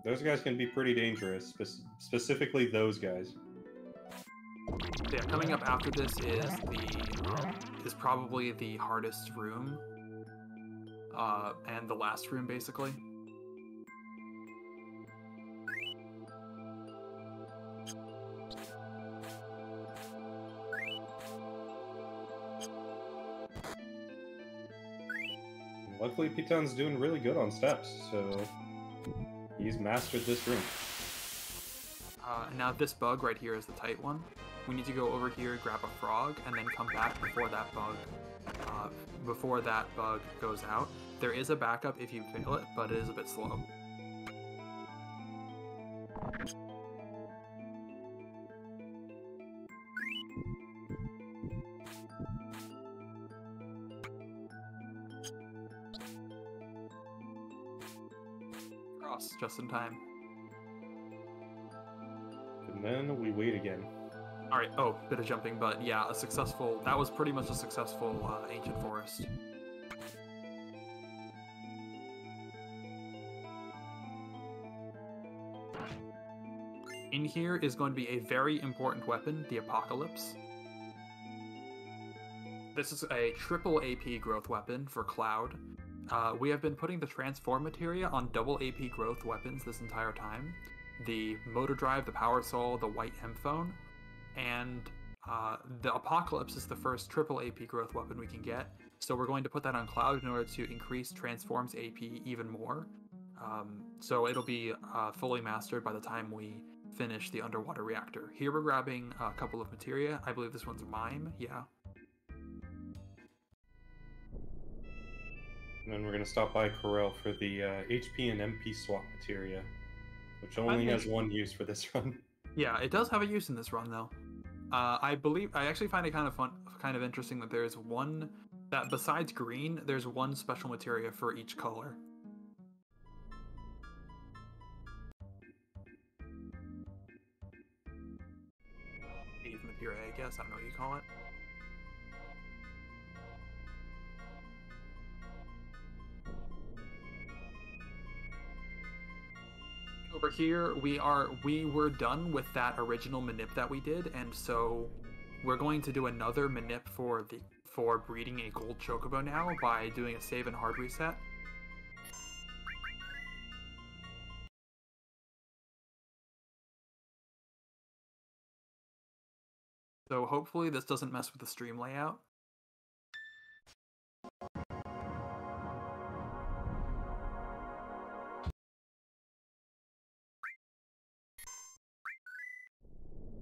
Those guys can be pretty dangerous, specifically those guys. So yeah, coming up after this is probably the hardest room. And the last room, basically. Luckily, Ptown's doing really good on steps, so he's mastered this room. Now this bug right here is the tight one. We need to go over here, grab a frog, and then come back before that bug goes out. There is a backup if you fail it, but it is a bit slow. Cross just in time. And then we wait again. Alright, oh, bit of jumping, but yeah, that was pretty much a successful ancient forest. In here is going to be a very important weapon, the Apocalypse. This is a triple AP growth weapon for Cloud. We have been putting the transform materia on double AP growth weapons this entire time. The Motor Drive, the Power Soul, the White M-Phone, and the Apocalypse is the first triple AP growth weapon we can get. So we're going to put that on Cloud in order to increase Transform's AP even more. So it'll be fully mastered by the time we finish the underwater reactor. Here we're grabbing a couple of materia. I believe this one's Mime, yeah. And then we're going to stop by Corel for the HP and MP swap materia, which only has one use for this run. Yeah, it does have a use in this run, though. I actually find it kind of interesting that there's one, that besides green, there's one special materia for each color. Eighth materia, I guess, I don't know what you call it. Over here, we were done with that original manip that we did, and so we're going to do another manip for breeding a gold chocobo now by doing a save and hard reset. So hopefully this doesn't mess with the stream layout.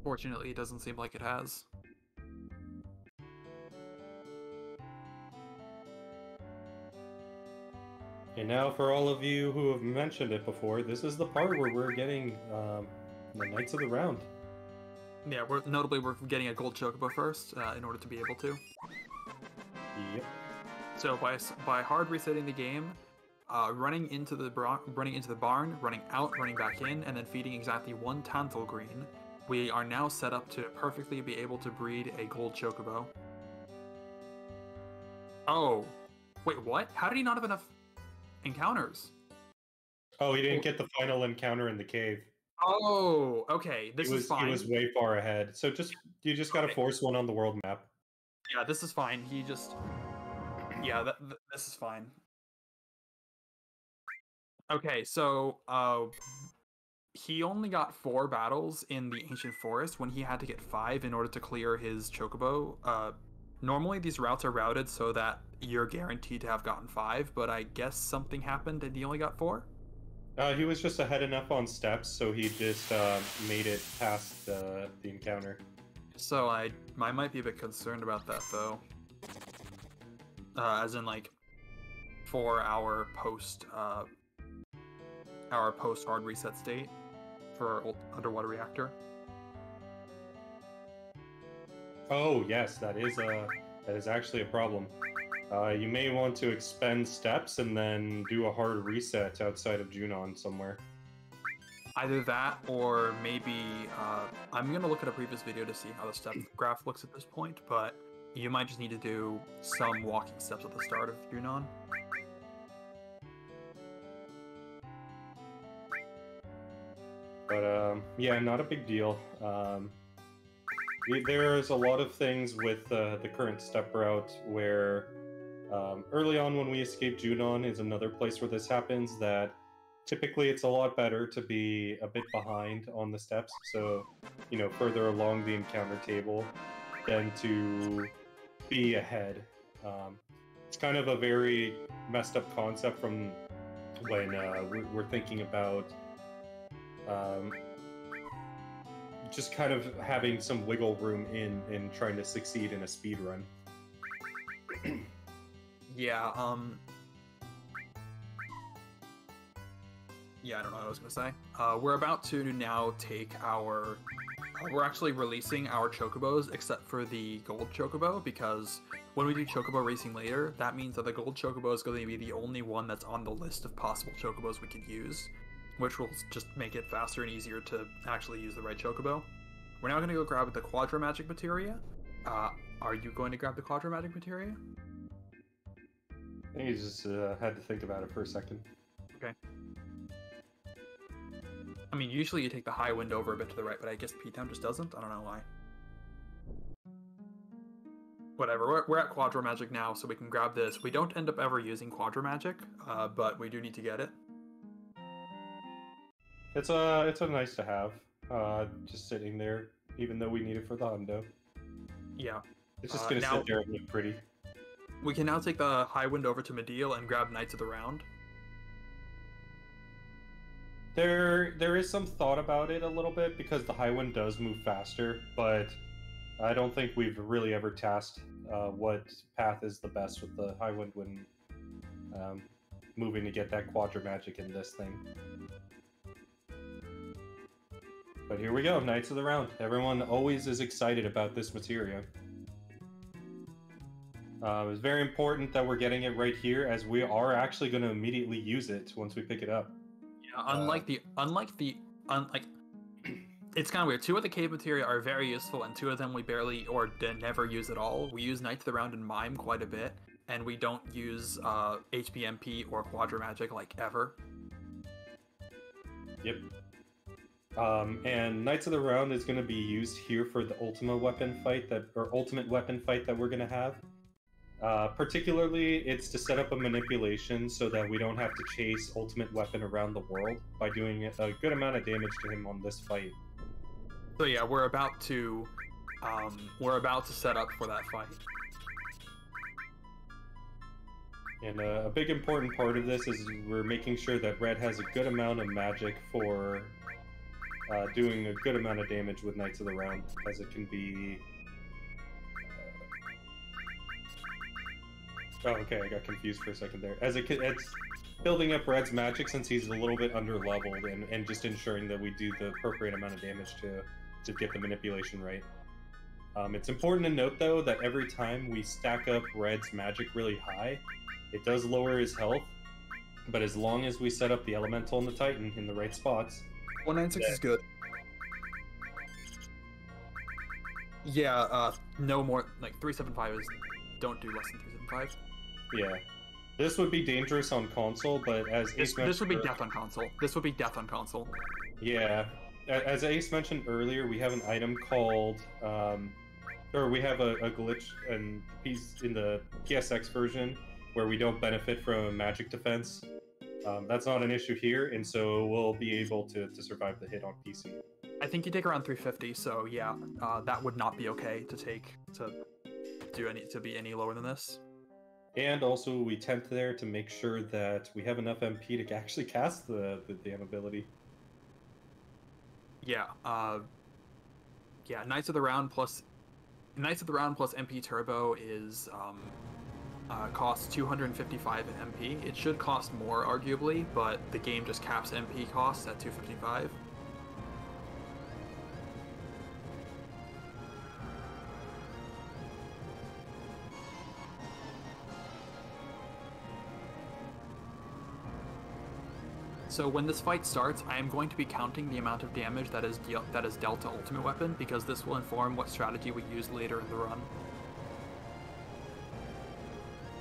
Fortunately, it doesn't seem like it has. And now for all of you who have mentioned it before, this is the part where we're getting the Knights of the Round. Yeah, we're getting a gold chocobo first in order to be able to. Yep. So by hard resetting the game, running into the barn, running out, running back in, and then feeding exactly one Tantal green, we are now set up to perfectly be able to breed a gold chocobo. Oh, wait, what? How did he not have enough encounters? Oh, he didn't get the final encounter in the cave. Oh, okay. This is fine. He was way far ahead. So you just gotta force one on the world map. Yeah, this is fine. He just... Yeah, this is fine. Okay, so he only got 4 battles in the Ancient Forest when he had to get 5 in order to clear his chocobo. Normally these routes are routed so that you're guaranteed to have gotten 5, but I guess something happened and he only got 4? He was just ahead enough on steps, so he just made it past the encounter. So I might be a bit concerned about that, though. As in, like, for our post hard reset state for underwater reactor. Oh yes, that is actually a problem. You may want to expend steps and then do a hard reset outside of Junon somewhere. Either that, or maybe I'm gonna look at a previous video to see how the step graph looks at this point, but you might just need to do some walking steps at the start of Junon. But yeah, not a big deal. There's a lot of things with the current step route where early on when we escape Junon is another place where this happens, that typically it's a lot better to be a bit behind on the steps, so, you know, further along the encounter table than to be ahead. It's kind of a very messed up concept from when we're thinking about just kind of having some wiggle room in trying to succeed in a speed run. Yeah, yeah, I don't know what I was gonna say. We're about to now take our... we're actually releasing our chocobos, except for the gold chocobo, because when we do chocobo racing later, that means that the gold chocobo is going to be the only one that's on the list of possible chocobos we could use, which will just make it faster and easier to actually use the right chocobo. We're now going to go grab the Quadra Magic Materia. Are you going to grab the Quadra Magic Materia? I think you just had to think about it for a second. Okay. I mean, usually you take the high wind over a bit to the right, but I guess Ptown just doesn't? I don't know why. Whatever, we're at Quadra Magic now, so we can grab this. We don't end up ever using Quadra Magic, but we do need to get it. It's a nice to have, just sitting there, even though we need it for the hundo. Yeah. It's just gonna sit there and look pretty. We can now take the high wind over to Mediel and grab Knights of the Round. There is some thought about it a little bit, because the high wind does move faster, but I don't think we've really ever tasked what path is the best with the high wind when moving to get that Quadra Magic in this thing. But here we go, Knights of the Round. Everyone always is excited about this materia. It's very important that we're getting it right here, as we are actually going to immediately use it once we pick it up. Yeah, unlike it's kind of weird. 2 of the cave materia are very useful, and 2 of them we barely or never use at all. We use Knights of the Round and Mime quite a bit, and we don't use HPMP or Quadra Magic like ever. Yep. And Knights of the Round is going to be used here for the ultimate weapon fight that we're going to have. Particularly, it's to set up a manipulation so that we don't have to chase Ultimate Weapon around the world by doing a good amount of damage to him on this fight. So yeah, we're about to set up for that fight. And a big important part of this is we're making sure that Red has a good amount of magic for doing a good amount of damage with Knights of the Round, as it can be... Oh, okay, I got confused for a second there. As it's building up Red's magic since he's a little bit under-leveled, and just ensuring that we do the appropriate amount of damage to get the manipulation right. It's important to note, though, that every time we stack up Red's magic really high, it does lower his health, but as long as we set up the Elemental and the Titan in the right spots... 196 is good. Yeah, no more, like, 375 is, don't do less than 375. Yeah. This would be dangerous on console, but as Ace mentioned... This would be death on console. This would be death on console. Yeah. As Ace mentioned earlier, we have an item called, or we have a glitch in the PSX version where we don't benefit from magic defense. That's not an issue here, and so we'll be able to survive the hit on PC. I think you take around 350, so yeah, that would not be okay to take to be any lower than this. And also, we tempt there to make sure that we have enough MP to actually cast the damn ability. Yeah, yeah, Knights of the Round plus MP Turbo is costs 255 MP. It should cost more, arguably, but the game just caps MP costs at 255. So when this fight starts, I am going to be counting the amount of damage that is dealt to Ultimate Weapon, because this will inform what strategy we use later in the run.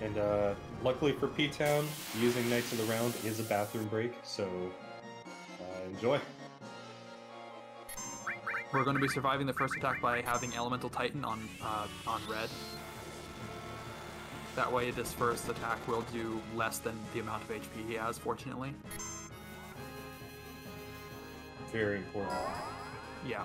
And luckily for P-Town, using Knights of the Round is a bathroom break, so enjoy. We're going to be surviving the first attack by having Elemental Titan on red. That way this first attack will do less than the amount of HP he has, fortunately. Very important. Yeah.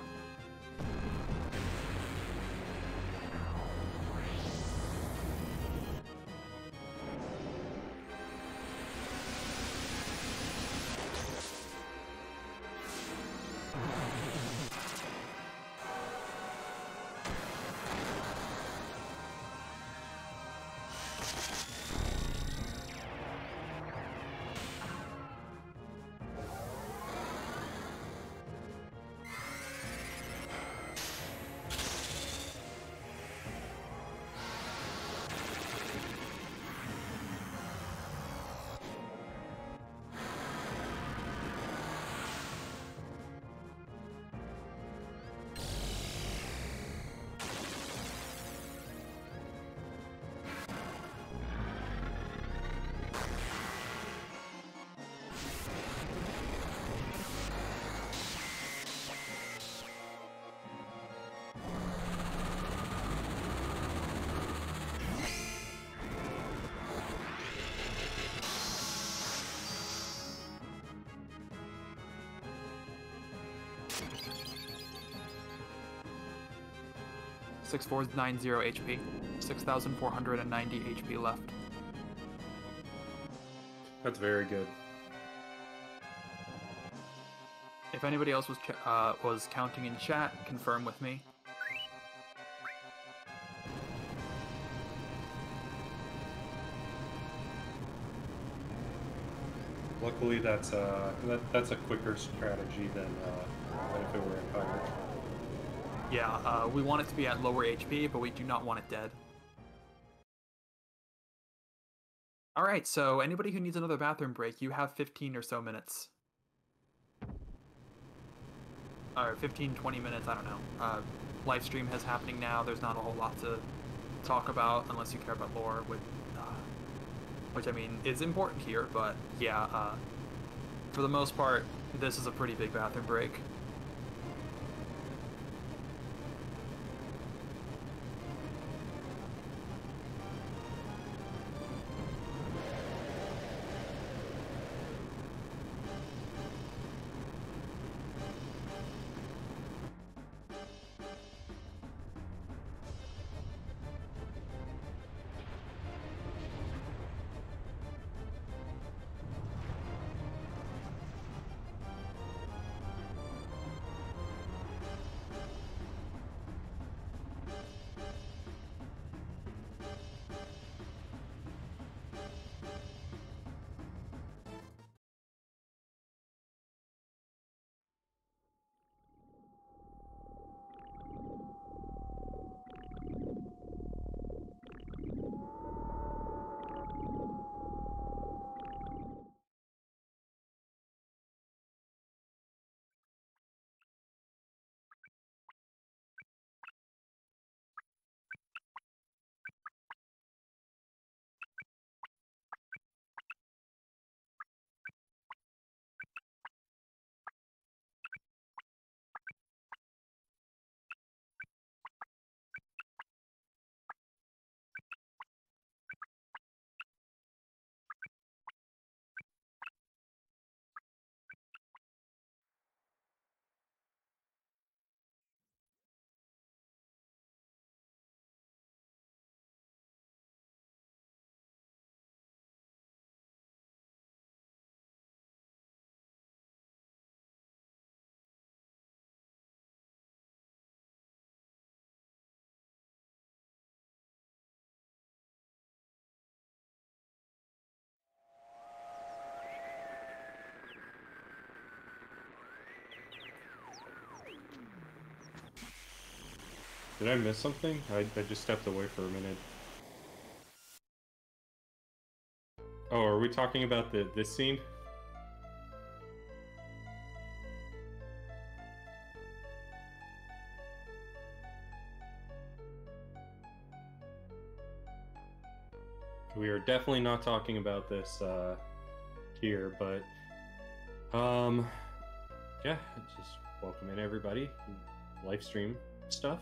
$6,490 HP, 6,490 HP left. That's very good. If anybody else was counting in chat, confirm with me. Luckily, that's a quicker strategy than if it were Empire. Yeah, we want it to be at lower HP, but we do not want it dead. Alright, so anybody who needs another bathroom break, you have 15 or so minutes. Or 15, 20 minutes, I don't know. Live stream is happening now, there's not a whole lot to talk about unless you care about lore, which I mean is important here, but yeah, for the most part, this is a pretty big bathroom break. Did I miss something? I just stepped away for a minute. Oh, are we talking about this scene? We are definitely not talking about this here, but yeah, just welcome in everybody. Live stream stuff.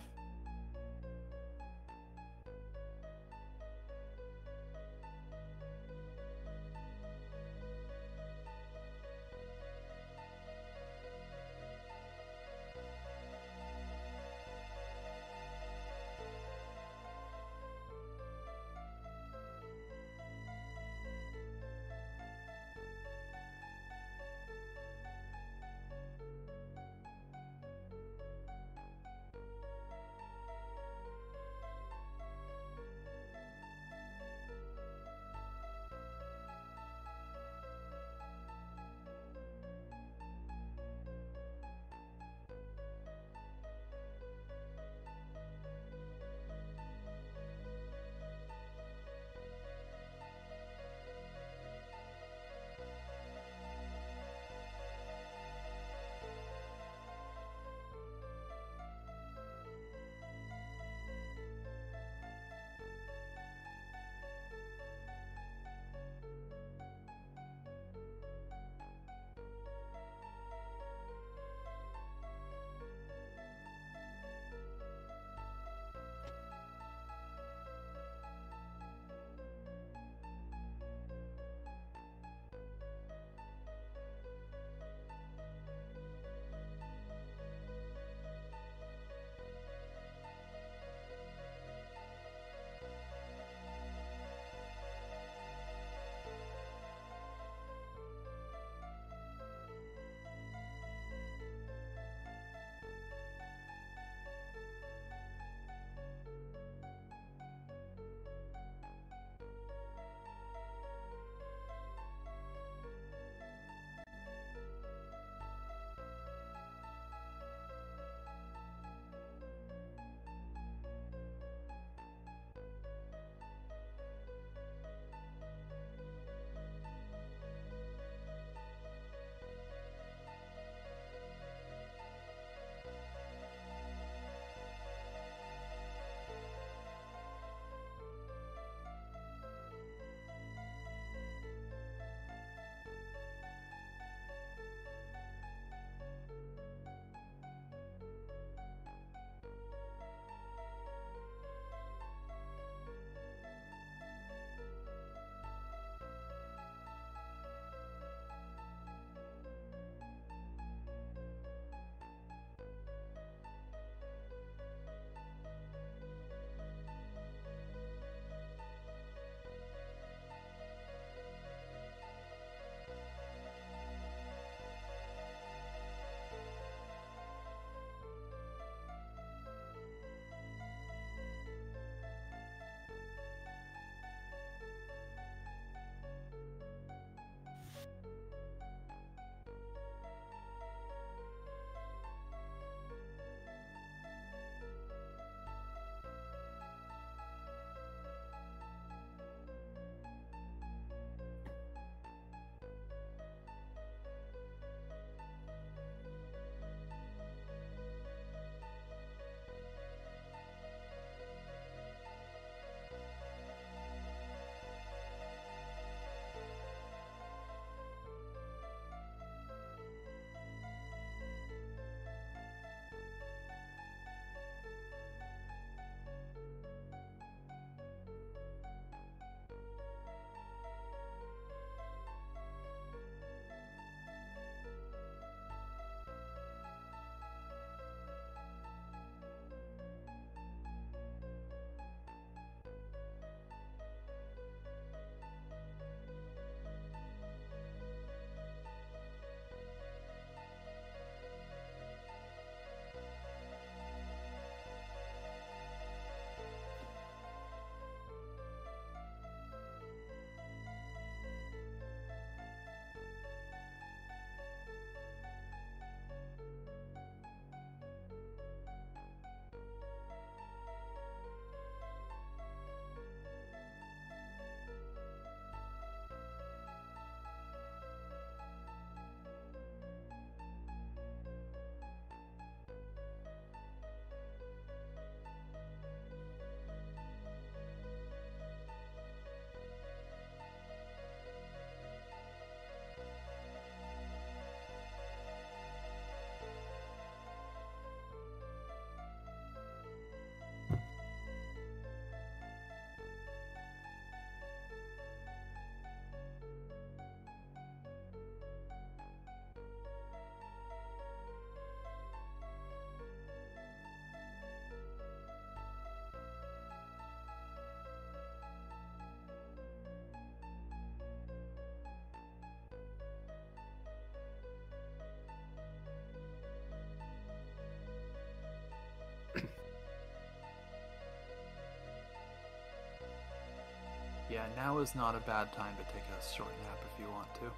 Yeah, now is not a bad time to take a short nap if you want to.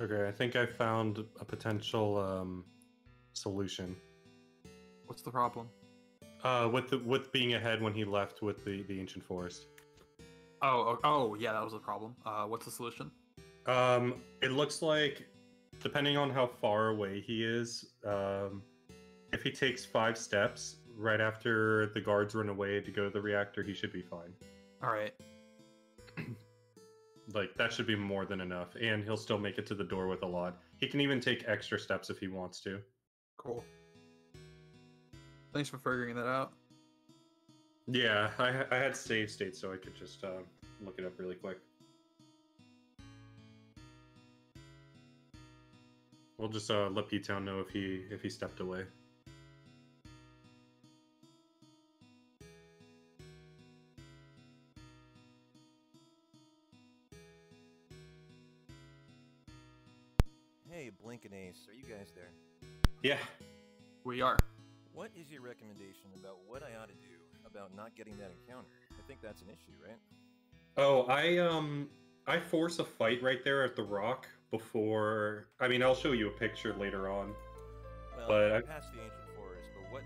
Okay, I think I found a potential solution. What's the problem? With being ahead when he left with the ancient forest. Oh, yeah, that was the problem. What's the solution? It looks like, depending on how far away he is, if he takes 5 steps right after the guards run away to go to the reactor, he should be fine. All right. Like, that should be more than enough, and he'll still make it to the door with a lot. He can even take extra steps if he wants to. Cool. Thanks for figuring that out. Yeah, I had save state, so I could just look it up really quick. We'll just let P-Town know if he stepped away. Hey, Blink and Ace, are you guys there? Yeah. We are. What is your recommendation about what I ought to do about not getting that encounter? I think that's an issue, right? Oh, I force a fight right there at the rock before. I mean, I'll show you a picture later on. Well, But I'm past the ancient forest, but what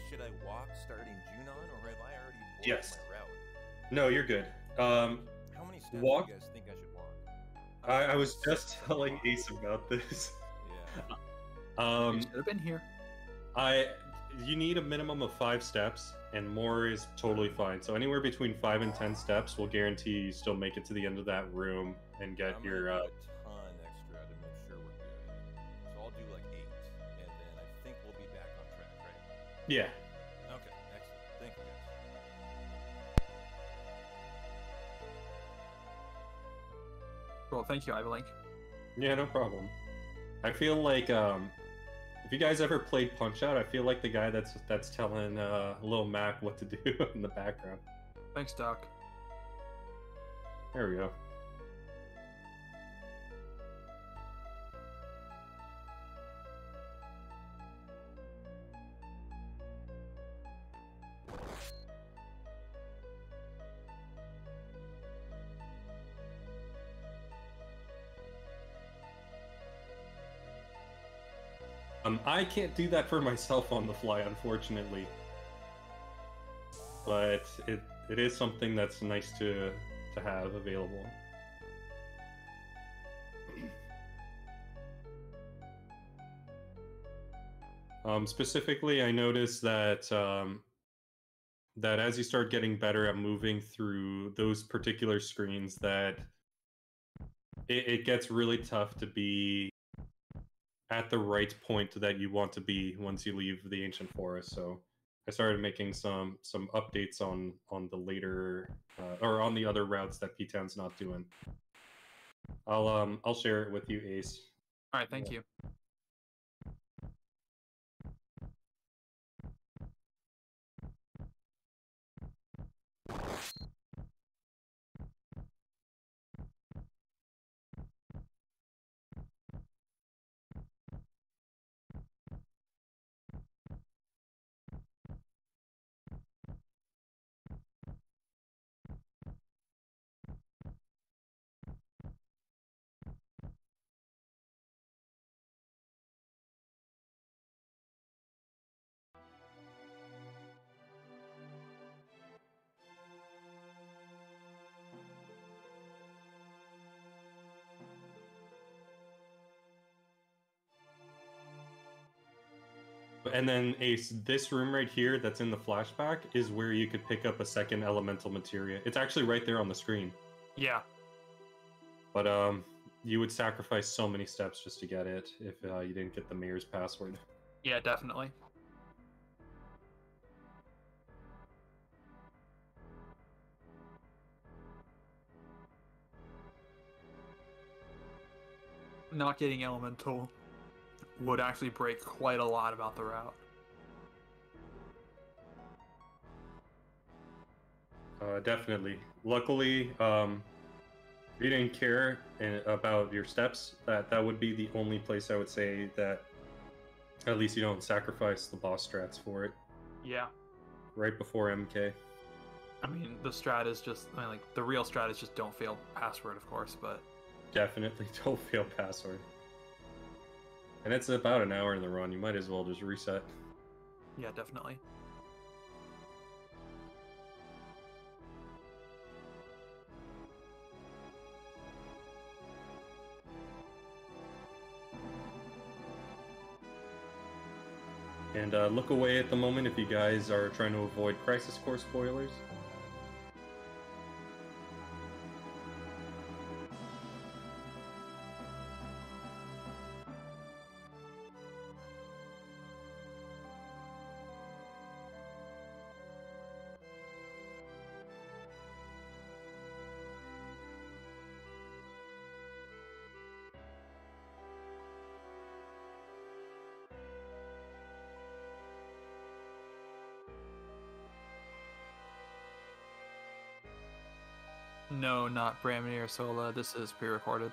should I walk starting Junon, or have I already blocked Yes. my route? No, you're good. How many steps walk- do you guys think I should walk? I was just telling Ace about this. Yeah. You should have been here. You need a minimum of 5 steps, and more is totally fine. So anywhere between 5 and 10 steps will guarantee you still make it to the end of that room and get I'm your. gonna do a ton extra to make sure we're good. So I'll do like 8, and then I think we'll be back on track, right? Yeah. Okay, excellent. Thank you, guys. Cool, thank you, Ivalink. Yeah, no problem. I feel like if you guys ever played Punch Out, I feel like the guy that's telling Lil Mac what to do in the background. Thanks, Doc. There we go. I can't do that for myself on the fly, unfortunately. But it is something that's nice to have available. Specifically, I noticed that that as you start getting better at moving through those particular screens, that it gets really tough to be at the right point that you want to be once you leave the ancient forest. So I started making some updates on the later or on the other routes that P-Town's not doing. I'll share it with you, Ace. All right, thank you. and then this room right here that's in the flashback is where you could pick up a second elemental materia. It's actually right there on the screen. Yeah. But you would sacrifice so many steps just to get it if you didn't get the mayor's password. Yeah, definitely. Not getting elemental would actually break quite a lot about the route. Definitely. Luckily, if you didn't care about your steps, that would be the only place I would say that at least you don't sacrifice the boss strats for it. Yeah. Right before MK. I mean, the strat is just, I mean, like, the real strat is just don't fail password, of course, but... Definitely don't fail password. And it's about an hour in the run, you might as well just reset. Yeah, definitely. And look away at the moment if you guys are trying to avoid Crisis Core spoilers. No, not Brahmini or Sola. This is pre-recorded.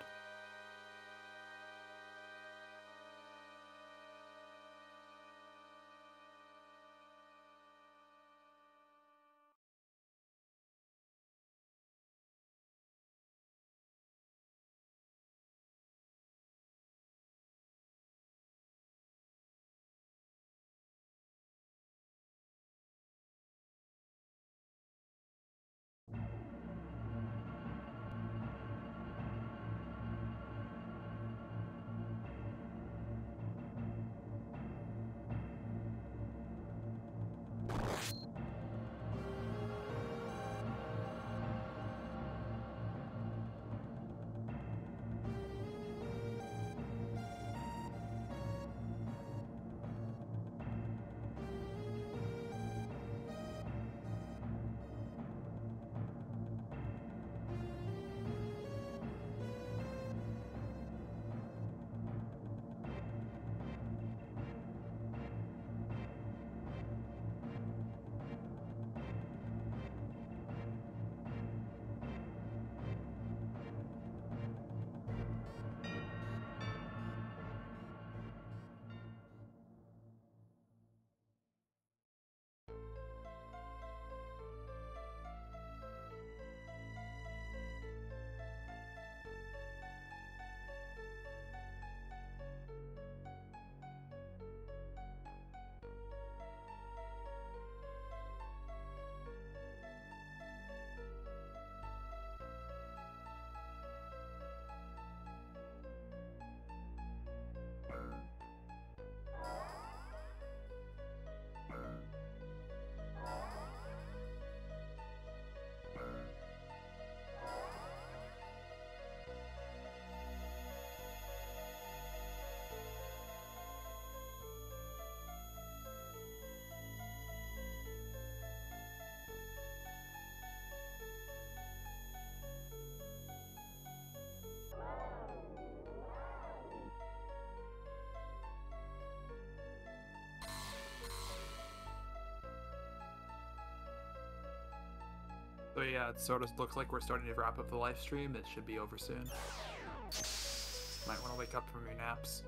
So yeah, it sort of looks like we're starting to wrap up the live stream. It should be over soon. Might want to wake up from your naps.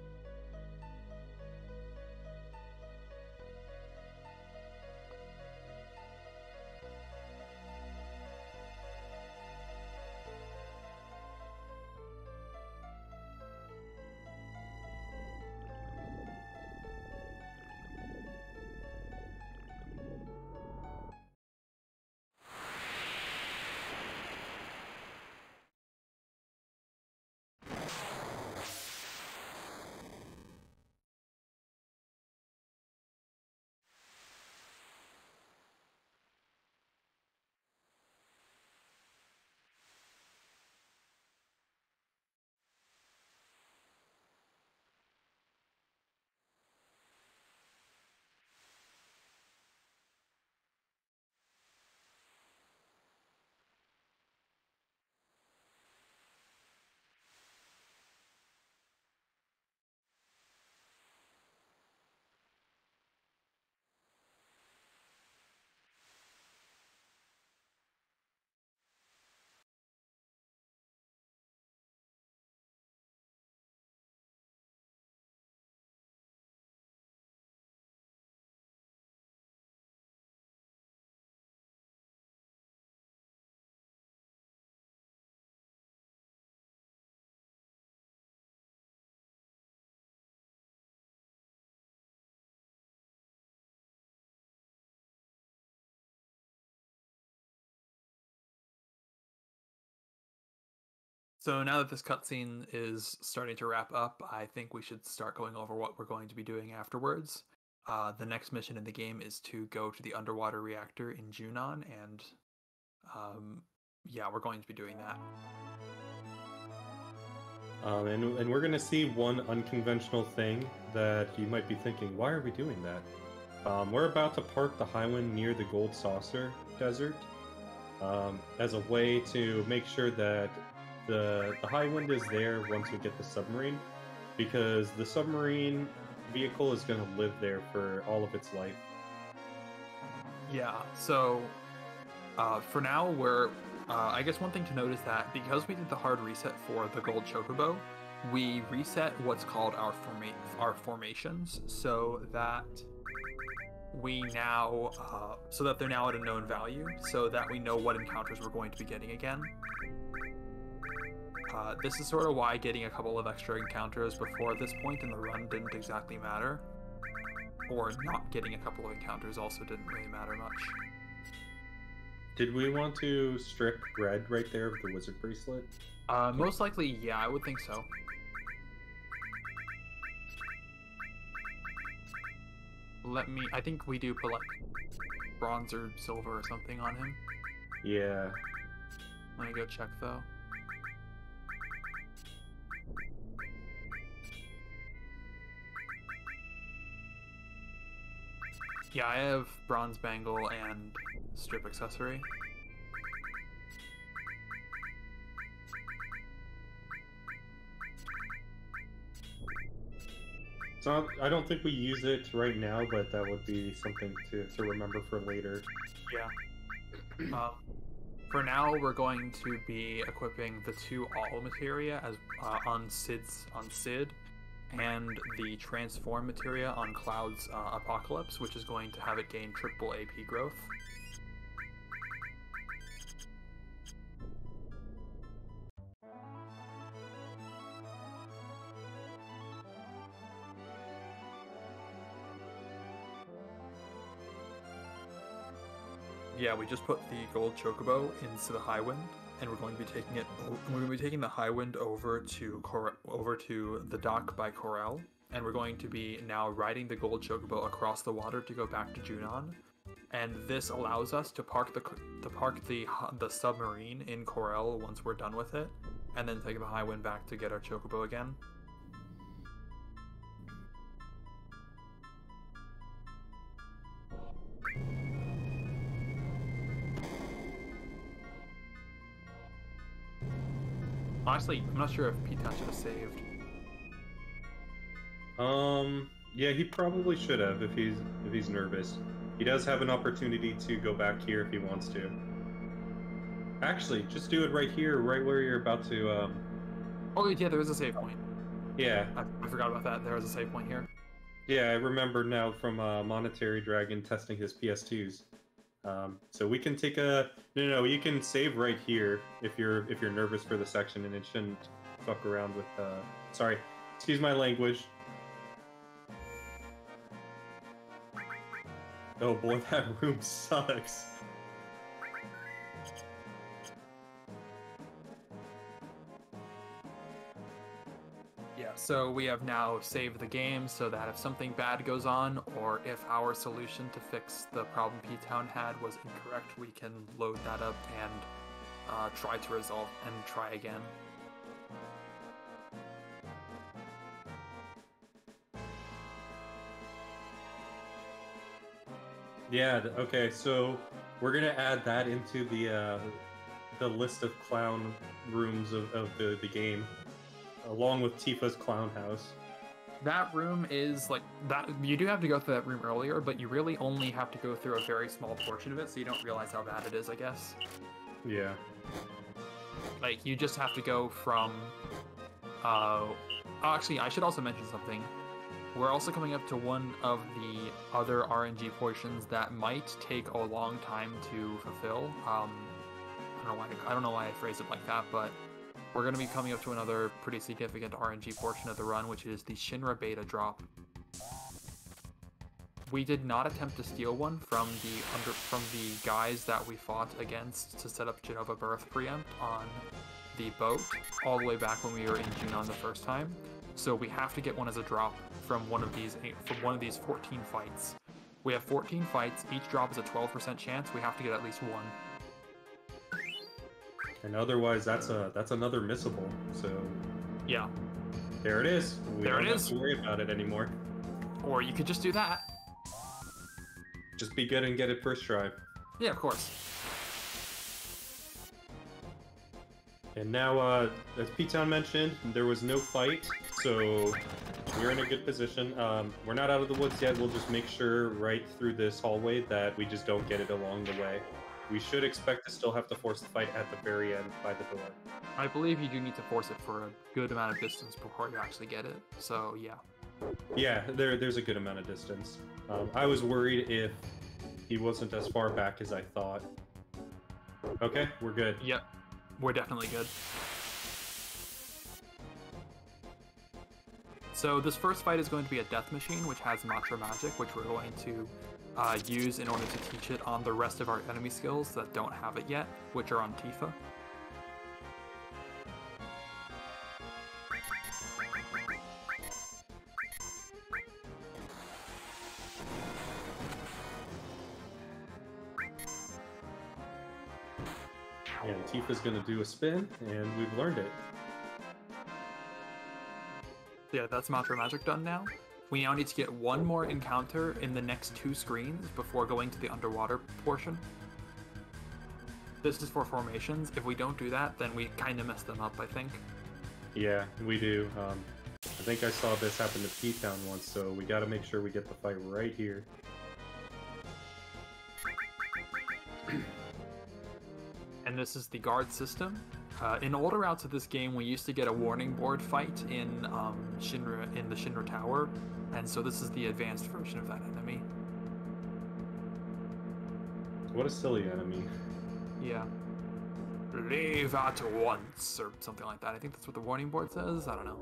So now that this cutscene is starting to wrap up, I think we should start going over what we're going to be doing afterwards. The next mission in the game is to go to the underwater reactor in Junon, and yeah, we're going to be doing that. And we're going to see one unconventional thing that you might be thinking, why are we doing that? We're about to park the Highwind near the Gold Saucer Desert as a way to make sure that the Highwind is there once we get the submarine, because the submarine vehicle is going to live there for all of its life. Yeah, so for now, we're I guess one thing to note is that because we did the hard reset for the Gold Chocobo, we reset what's called our formations, so that we now so that they're now at a known value, so that we know what encounters we're going to be getting again. This is sort of why getting a couple of extra encounters before this point in the run didn't exactly matter, or not getting a couple of encounters also didn't really matter much. Did we want to strip Red right there of the wizard bracelet? Most likely, yeah, I would think so. I think we do put like bronze or silver or something on him. Yeah. Let me go check though. Yeah, I have bronze bangle and strip accessory. So I don't think we use it right now, but that would be something to remember for later. Yeah. For now, we're going to be equipping the 2 all materia as on Sid, and the transform materia on Cloud's Apocalypse, which is going to have it gain triple AP growth. Yeah, we just put the Gold Chocobo into the Highwind, and we're going to be taking it. We're going to be taking the Highwind over to the dock by Corel, and we're going to be now riding the Gold Chocobo across the water to go back to Junon. And this allows us to park the submarine in Corel once we're done with it, and then take the Highwind back to get our Chocobo again. Honestly, I'm not sure if Ptown should have saved. Yeah, he probably should have if he's nervous. He does have an opportunity to go back here if he wants to. Actually, just do it right here, right where you're about to. Oh yeah, there is a save point. Yeah, I forgot about that. There is a save point here. Yeah, I remember now from Monetary Dragon testing his PS2s. So we can take a no. You can save right here if you're nervous for the section, and it shouldn't fuck around with. Sorry, excuse my language. Oh boy, that room sucks. Yeah, so we have now saved the game so that if something bad goes on, or if our solution to fix the problem Ptown had was incorrect, we can load that up and try to resolve and try again. Yeah. Okay. So we're gonna add that into the list of clown rooms of the game, along with Tifa's clown house. That room is like that. You do have to go through that room earlier, but you really only have to go through a very small portion of it, so you don't realize how bad it is, I guess. Yeah. Like, you just have to go from actually, I should also mention something. We're also coming up to one of the other RNG portions that might take a long time to fulfill. I don't know why I phrased it like that, but we're going to be coming up to another pretty significant RNG portion of the run, which is the Shinra beta drop. We did not attempt to steal one from the guys that we fought against to set up Genova Birth preempt on the boat all the way back when we were in Junon the first time. So we have to get one as a drop from one of these 14 fights. We have 14 fights. Each drop is a 12% chance. We have to get at least one. And otherwise, that's another missable. So Yeah. there it is. We There don't it have is. to worry about it anymore. Or you could just do that. Just be good and get it first try. Yeah, of course. And now, as Ptown mentioned, there was no fight, so we're in a good position. We're not out of the woods yet. We'll just make sure right through this hallway that we just don't get it along the way. We should expect to still have to force the fight at the very end by the door. I believe you do need to force it for a good amount of distance before you actually get it. So, yeah. Yeah, there's a good amount of distance. I was worried if he wasn't as far back as I thought. Okay, we're good. Yep. We're definitely good. So this first fight is going to be a death machine, which has Mantra Magic, which we're going to use in order to teach it on the rest of our enemy skills that don't have it yet, which are on Tifa. And Tifa's gonna do a spin, and we've learned it. Yeah, that's Mantra Magic done now. We now need to get one more encounter in the next 2 screens before going to the underwater portion. This is for formations. If we don't do that, then we kind of mess them up, I think. Yeah, we do. I think I saw this happen to Ptown once, so we gotta make sure we get the fight right here. And this is the guard system. In older routes of this game, we used to get a warning board fight in the Shinra Tower, and so this is the advanced version of that enemy. What a silly enemy. Yeah. Leave at once, or something like that. I think that's what the warning board says. I don't know.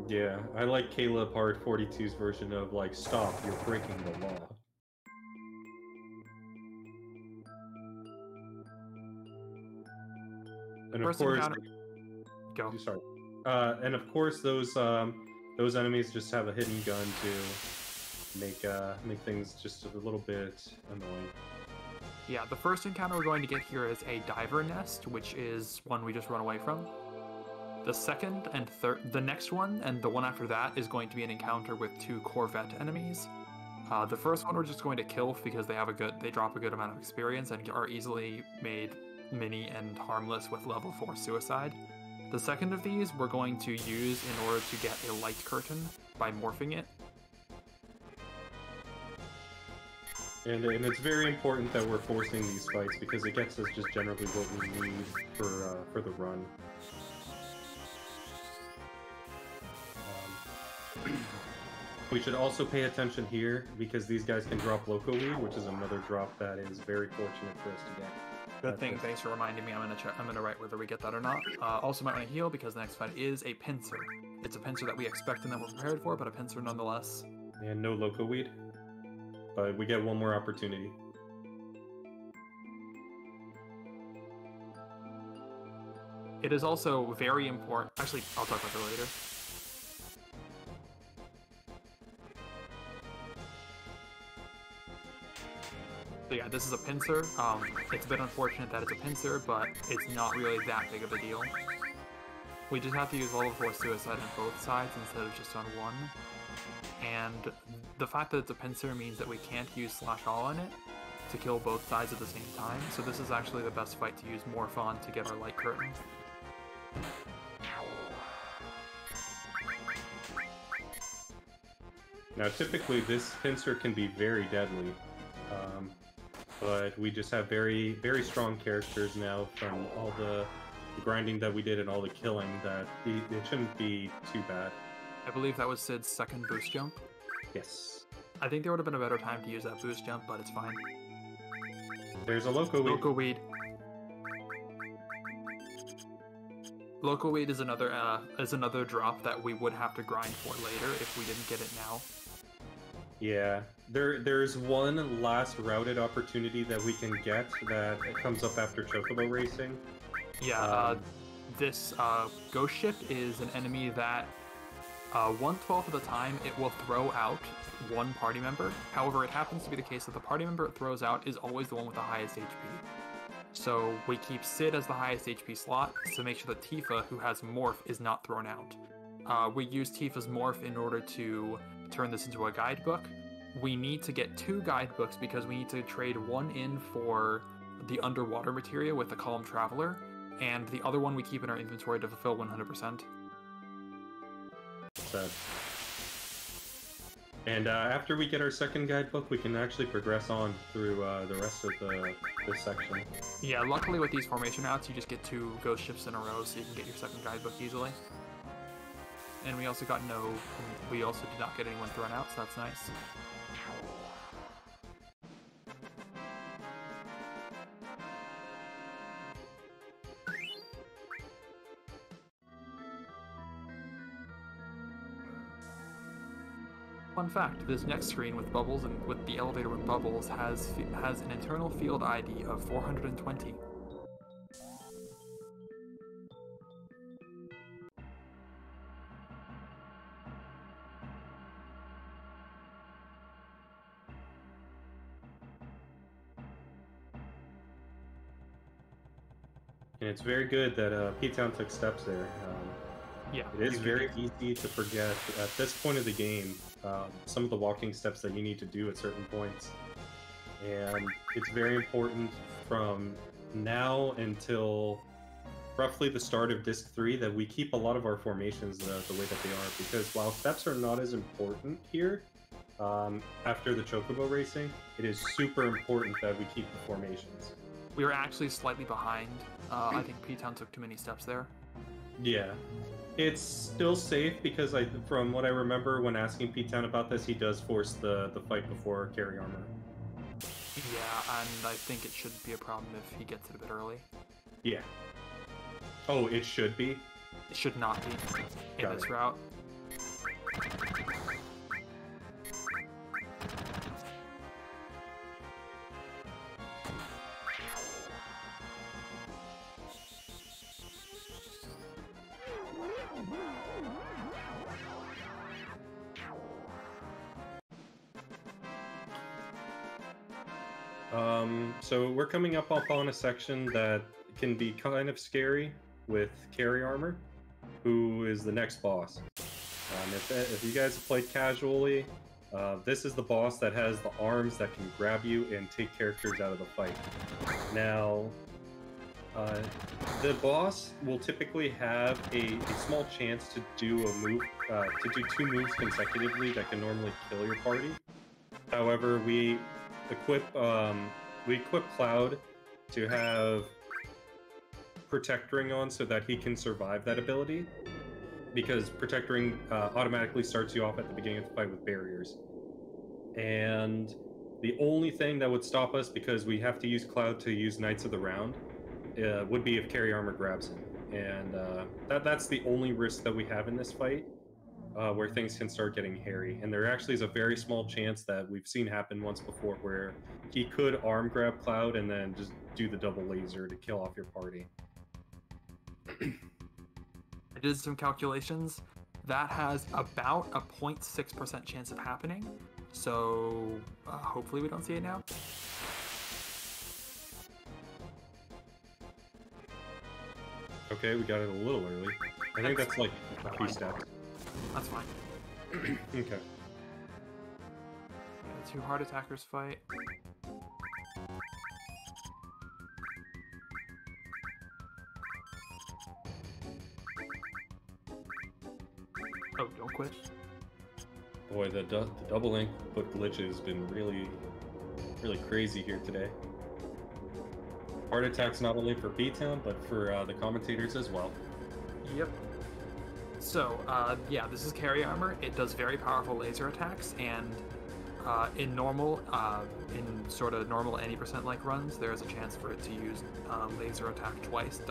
Yeah, I like Caleb Hard 42's version of, like, stop, you're breaking the law. And of First course, encounter. Go. sorry. And of course, those enemies just have a hidden gun to make things just a little bit annoying. Yeah, the first encounter we're going to get here is a diver nest, which is one we just run away from. The second and third, the next one and the one after that is going to be an encounter with 2 Corvette enemies. The first one we're just going to kill because they drop a good amount of experience and are easily made mini and harmless with level 4 suicide. The second of these we're going to use in order to get a light curtain by morphing it. And it's very important that we're forcing these fights because it gets us just generally what we need for the run. We should also pay attention here because these guys can drop Loco Weed, which is another drop that is very fortunate for us to get. Good thing, thanks for reminding me. I'm gonna write whether we get that or not. Also might want to heal because the next fight is a pincer. It's a pincer that we expect and that we're prepared for, but a pincer nonetheless. And no Loco Weed, but we get one more opportunity. It is also very important. Actually, I'll talk about that later. So yeah, this is a pincer. It's a bit unfortunate that it's a pincer, but it's not really that big of a deal. We just have to use level 4 suicide on both sides instead of just on one. And the fact that it's a pincer means that we can't use slash all on it to kill both sides at the same time. So this is actually the best fight to use Morph on to get our light curtain. Now typically this pincer can be very deadly. But we just have very, very strong characters now from all the grinding that we did and all the killing that it shouldn't be too bad. I believe that was Sid's second boost jump. Yes. I think there would have been a better time to use that boost jump, but it's fine. There's a Loco Weed. Loco Weed. Loco Weed is another drop that we would have to grind for later if we didn't get it now. Yeah, there's one last routed opportunity that we can get that comes up after Chocobo racing. Yeah, this ghost ship is an enemy that 1/12 of the time it will throw out one party member. However, it happens to be the case that the party member it throws out is always the one with the highest HP. So we keep Sid as the highest HP slot to make sure that Tifa, who has Morph, is not thrown out. We use Tifa's Morph in order to turn this into a guidebook. We need to get 2 guidebooks because we need to trade one in for the underwater materia with the Column Traveler, and the other one we keep in our inventory to fulfill 100%. Sad. And after we get our second guidebook, we can actually progress on through the rest of this section. Yeah, luckily with these formation routes, you just get 2 ghost ships in a row, so you can get your second guidebook easily. And we also did not get anyone thrown out, so that's nice. Fun fact, this next screen with bubbles and with the elevator with bubbles has an internal field ID of 420. And it's very good that P-Town took steps there. Yeah, it is very easy to forget at this point of the game some of the walking steps that you need to do at certain points. And it's very important from now until roughly the start of Disc 3 that we keep a lot of our formations the way that they are, because while steps are not as important here, after the Chocobo racing, it is super important that we keep the formations. We were actually slightly behind. I think P-Town took too many steps there. Yeah. It's still safe because from what I remember when asking P-Town about this, he does force the fight before carry armor. Yeah, and I think it shouldn't be a problem if he gets it a bit early. Yeah. Oh, it should be? It should not be in this route. So we're coming up on a section that can be kind of scary with carry armor, who is the next boss. If you guys have played casually, this is the boss that has the arms that can grab you and take characters out of the fight. Now, the boss will typically have a small chance to do a move, to do 2 moves consecutively that can normally kill your party. However, we equip Cloud to have Protect Ring on so that he can survive that ability, because Protect Ring automatically starts you off at the beginning of the fight with barriers. And the only thing that would stop us, because we have to use Cloud to use Knights of the Round, would be if carry armor grabs him. And that's the only risk that we have in this fight, where things can start getting hairy. And there actually is a very small chance that we've seen happen once before where he could arm grab Cloud and then just do the double laser to kill off your party. I did some calculations. That has about a 0.6% chance of happening. So hopefully we don't see it now. Okay, we got it a little early. I think that's like a few steps. That's fine. Okay. Yeah, the 2 hard attackers fight. Oh, don't quit. Boy, the double input glitch has been really crazy here today. Heart attacks not only for B-Town, but for the commentators as well. Yep. So, yeah, this is carry armor. It does very powerful laser attacks, and in normal, in sort of normal any percent like runs, there's a chance for it to use laser attack twice,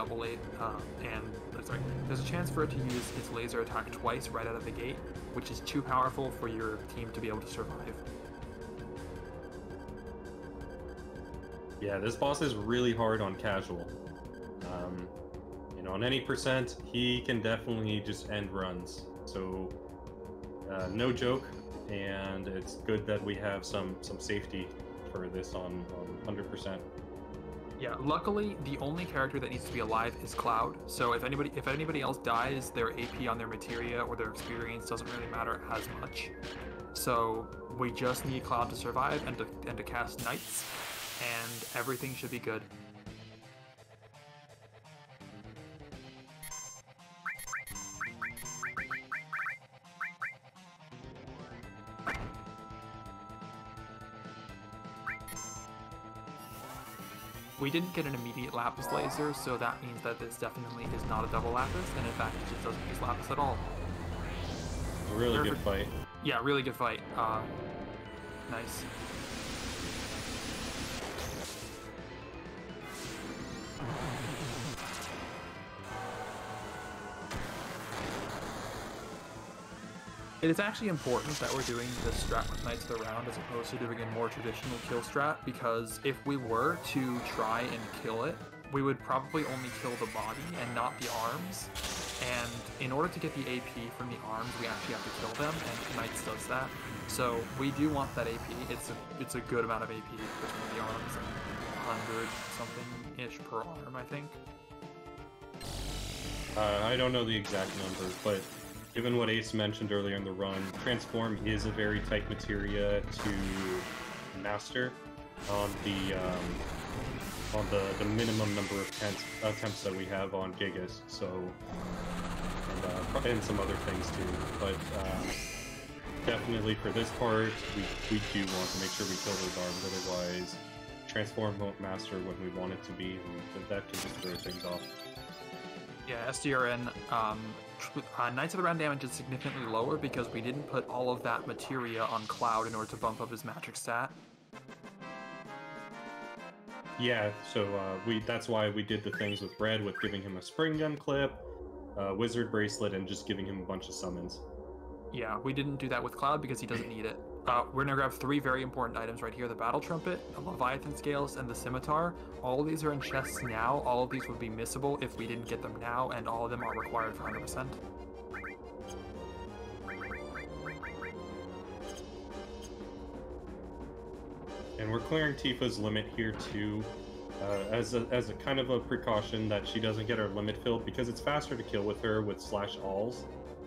there's a chance for it to use its laser attack twice right out of the gate, which is too powerful for your team to be able to survive. Yeah, this boss is really hard on casual. And on any percent, he can definitely just end runs. So no joke, and it's good that we have some safety for this on 100%. Yeah, luckily the only character that needs to be alive is Cloud. So if anybody else dies, their AP on their materia or their experience doesn't really matter as much. So we just need Cloud to survive and to cast Knights, and everything should be good. We didn't get an immediate Lapis laser, so that means that this definitely is not a double Lapis, and in fact it just doesn't use Lapis at all. A really good fight. Yeah, really good fight. Nice. It is actually important that we're doing this strat with Knights of the Round as opposed to doing a more traditional kill strat, because if we were to try and kill it, we would probably only kill the body and not the arms. And in order to get the AP from the arms, we actually have to kill them, and Knights does that. So we do want that AP. It's a good amount of AP between the arms, and 100 something-ish per arm, I think. I don't know the exact number, but given what Ace mentioned earlier in the run, Transform is a very tight materia to master on the minimum number of attempts that we have on Gigas. So, and some other things too. But definitely for this part, we do want to make sure we kill those arms. Otherwise, Transform won't master when we want it to be, and that can just throw things off. Yeah, SDRN, Knights of the Round damage is significantly lower because we didn't put all of that materia on Cloud in order to bump up his magic stat. Yeah, so that's why we did the things with Red, with giving him a Spring Gun clip, Wizard Bracelet, and just giving him a bunch of summons. Yeah, we didn't do that with Cloud because he doesn't need it. We're gonna grab 3 very important items right here: the Battle Trumpet, the Leviathan Scales, and the Scimitar. All of these are in chests now. All of these would be missable if we didn't get them now, and all of them are required for 100%. And we're clearing Tifa's limit here too, as a kind of a precaution that she doesn't get her limit filled, because it's faster to kill with her with /alls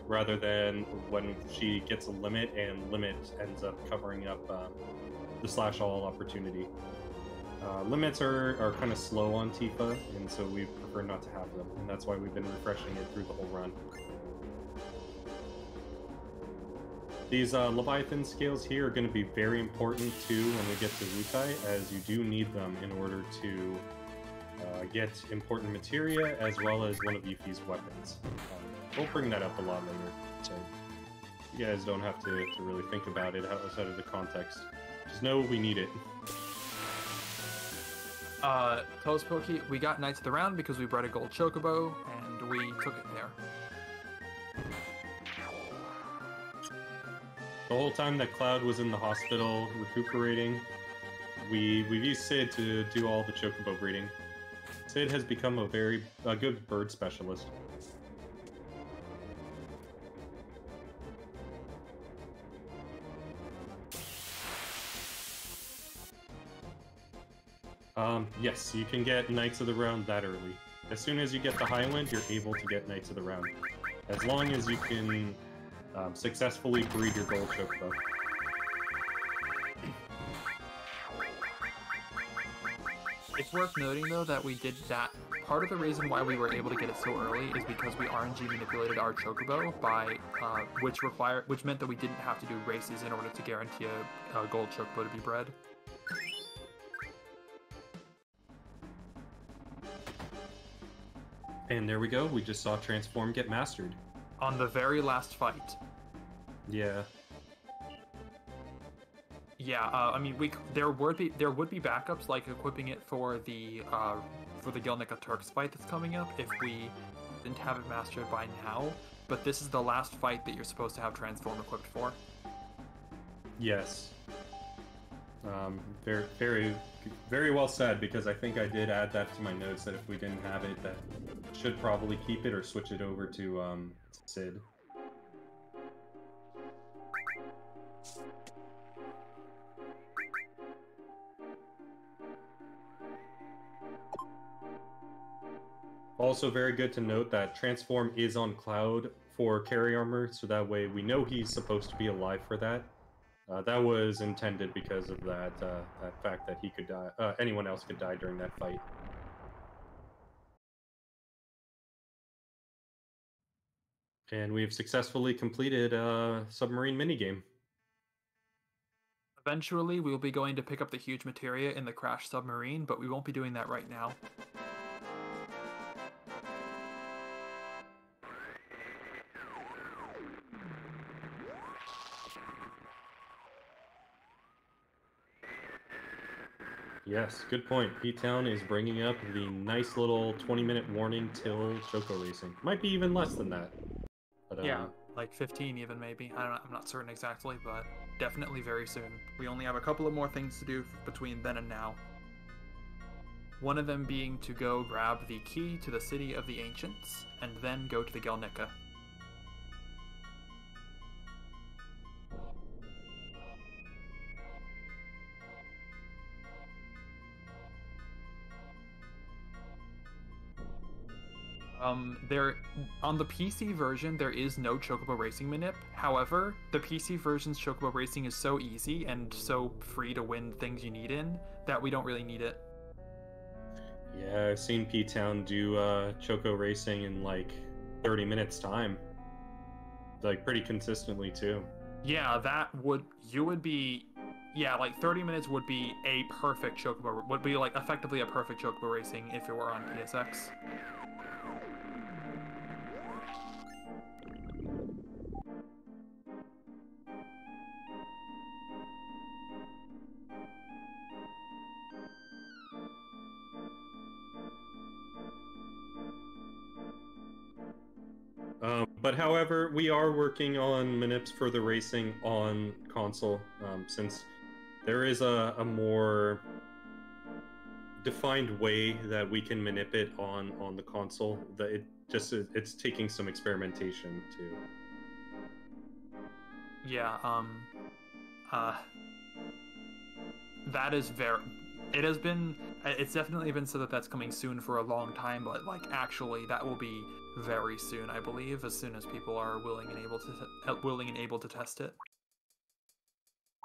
rather than when she gets a limit and limit ends up covering up the /all opportunity. Limits are kind of slow on Tifa, and so we prefer not to have them, and that's why we've been refreshing it through the whole run. These Leviathan Scales here are going to be very important too when we get to Wutai, as you do need them in order to get important materia as well as one of Yuffie's weapons. We'll bring that up a lot later, so you guys don't have to really think about it outside of the context. Just know we need it. Toast Pokey, we got Knights of the Round because we bred a gold chocobo, and we took it there. The whole time that Cloud was in the hospital recuperating, we've used Sid to do all the chocobo breeding. Sid has become a good bird specialist. Yes, you can get Knights of the Round that early. As soon as you get the Highland, you're able to get Knights of the Round. As long as you can successfully breed your gold chocobo. It's worth noting though that we did that. Part of the reason why we were able to get it so early is because we RNG manipulated our chocobo by which meant that we didn't have to do races in order to guarantee a gold chocobo to be bred. And there we go, we just saw Transform get mastered. On the very last fight. Yeah. Yeah, I mean, there would be backups, like equipping it for the Gilnica Turks fight that's coming up if we didn't have it mastered by now. But this is the last fight that you're supposed to have Transform equipped for. Yes. Very, very, very well said, because I think I did add that to my notes that if we didn't have it, that should probably keep it or switch it over to Sid. Also very good to note that Transform is on Cloud for carry armor, so that way we know he's supposed to be alive for that. That was intended because of that fact that he could die. Anyone else could die during that fight. And we've successfully completed a submarine minigame. Eventually, we will be going to pick up the huge materia in the crashed submarine, but we won't be doing that right now. Yes, good point. P-Town is bringing up the nice little 20-minute warning till Choco Racing. Might be even less than that. But, yeah, like 15 even maybe. I'm not certain exactly, but definitely very soon. We only have a couple of more things to do between then and now. One of them being to go grab the key to the City of the Ancients, and then go to the Gelnica. There on the PC version there is no Chocobo Racing manip. However, the PC version's Chocobo Racing is so easy and so free to win things you need in that we don't really need it. yeah, I've seen P-Town do Choco Racing in like 30 minutes time. Like pretty consistently too. Yeah, like 30 minutes would be a perfect Chocobo, would be like effectively a perfect Chocobo Racing if it were on PSX. But however, we are working on manips for the racing on console, since there is a more defined way that we can manip it on the console. That it's taking some experimentation too. Yeah, that is it's definitely been said that that's coming soon for a long time, but like actually that will be very soon, I believe, as soon as people are willing and able to test it.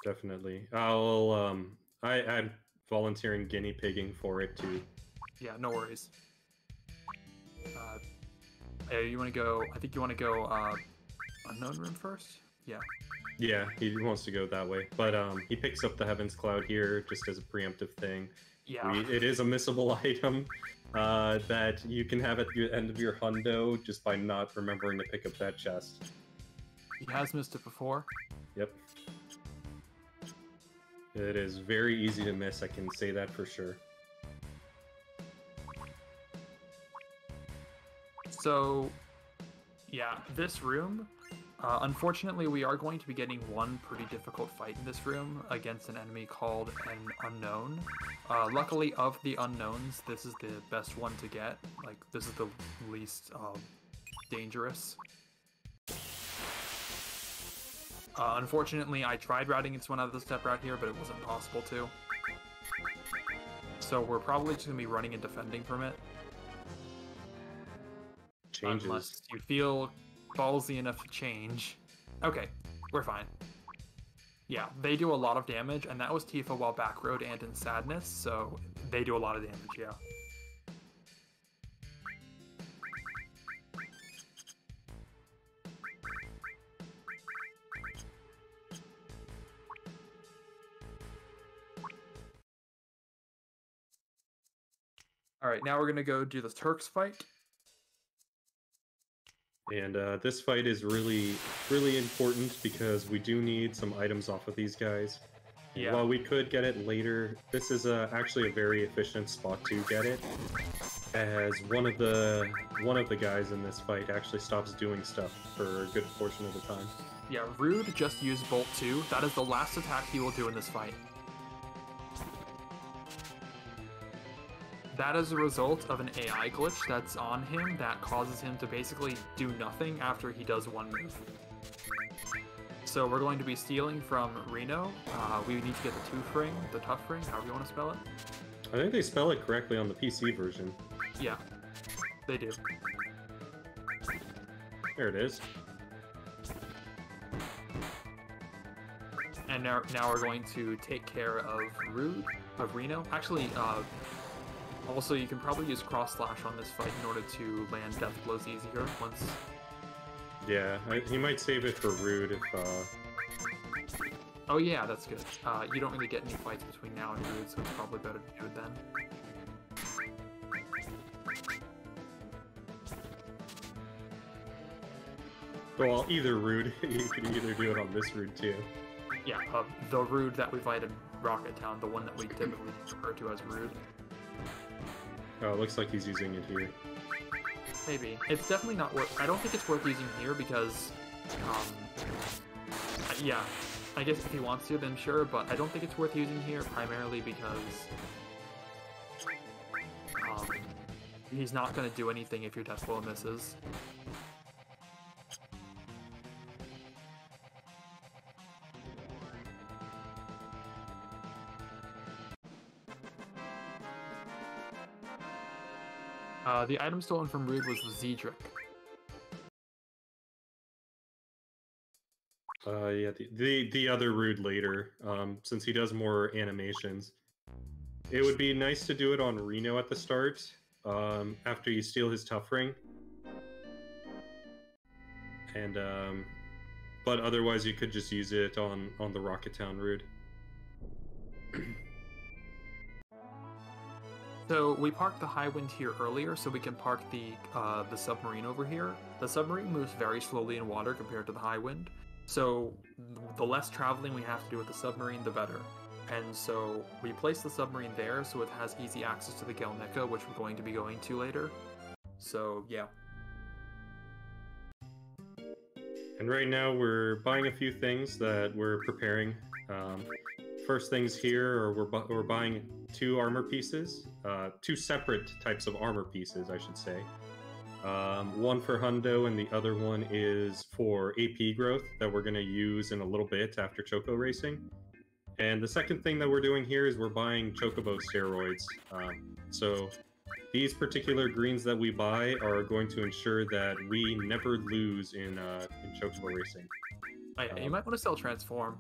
Definitely. I'm volunteering guinea pigging for it too. Yeah, no worries. You want to go? I think you want to go unknown room first. Yeah. Yeah, he wants to go that way, but he picks up the Heavens Cloud here just as a preemptive thing. Yeah. It is a missable item that you can have at the end of your hundo just by not remembering to pick up that chest. He has missed it before. Yep. It is very easy to miss, I can say that for sure. So, yeah, this room, unfortunately we are going to be getting one pretty difficult fight in this room against an enemy called an Unknown. Luckily, of the Unknowns, this is the best one to get. Like, this is the least dangerous. Unfortunately, I tried routing this one out of the step route here, but it wasn't possible to. So we're probably just going to be running and defending from it. Changes. Unless you feel ballsy enough to change. Okay, we're fine. Yeah, they do a lot of damage, and that was Tifa while Backroad and in Sadness, so they do a lot of damage, yeah. Alright, now we're going to go do the Turks fight. And this fight is really, really important because we do need some items off of these guys. Yeah. While we could get it later, this is actually a very efficient spot to get it, as one of the guys in this fight actually stops doing stuff for a good portion of the time. Yeah, Rude just used Bolt 2. That is the last attack he will do in this fight. That is a result of an AI glitch that's on him that causes him to basically do nothing after he does one move. So we're going to be stealing from Reno. We need to get the tooth ring, the tough ring, however you want to spell it. I think they spell it correctly on the PC version. Yeah, they do. There it is. And now we're going to take care of Reno. Actually, also you can probably use cross slash on this fight in order to land death blows easier once. Yeah, he might save it for Rude if. Oh yeah, that's good. You don't really get any fights between now and Rude, so it's probably better to do it then. Well, either Rude. You could either do it on this Rude too. Yeah, the Rude that we fight in Rocket Town, the one that we typically refer to as Rude. Oh, it looks like he's using it here. Maybe. It's definitely not worth... I don't think it's worth using here because... yeah, I guess if he wants to, then sure, but I don't think it's worth using here, primarily because... he's not going to do anything if your death blow misses. The item stolen from Rude was the Z-Trick. Yeah, the other Rude later, since he does more animations. It would be nice to do it on Reno at the start, after you steal his tough ring. And, but otherwise you could just use it on the Rocket Town Rude. So we parked the high wind here earlier, so we can park the submarine over here. The submarine moves very slowly in water compared to the high wind, so the less traveling we have to do with the submarine, the better. And so we place the submarine there, so it has easy access to the Gelnica, which we're going to be going to later. So yeah. And right now we're buying a few things that we're preparing. First things here are we're buying 2 armor pieces, 2 separate types of armor pieces, I should say. One for Hundo and the other one is for AP growth that we're going to use in a little bit after Choco racing. And the second thing that we're doing here is we're buying Chocobo steroids. So these particular greens that we buy are going to ensure that we never lose in Chocobo racing. Oh, yeah, you might want to sell Transform.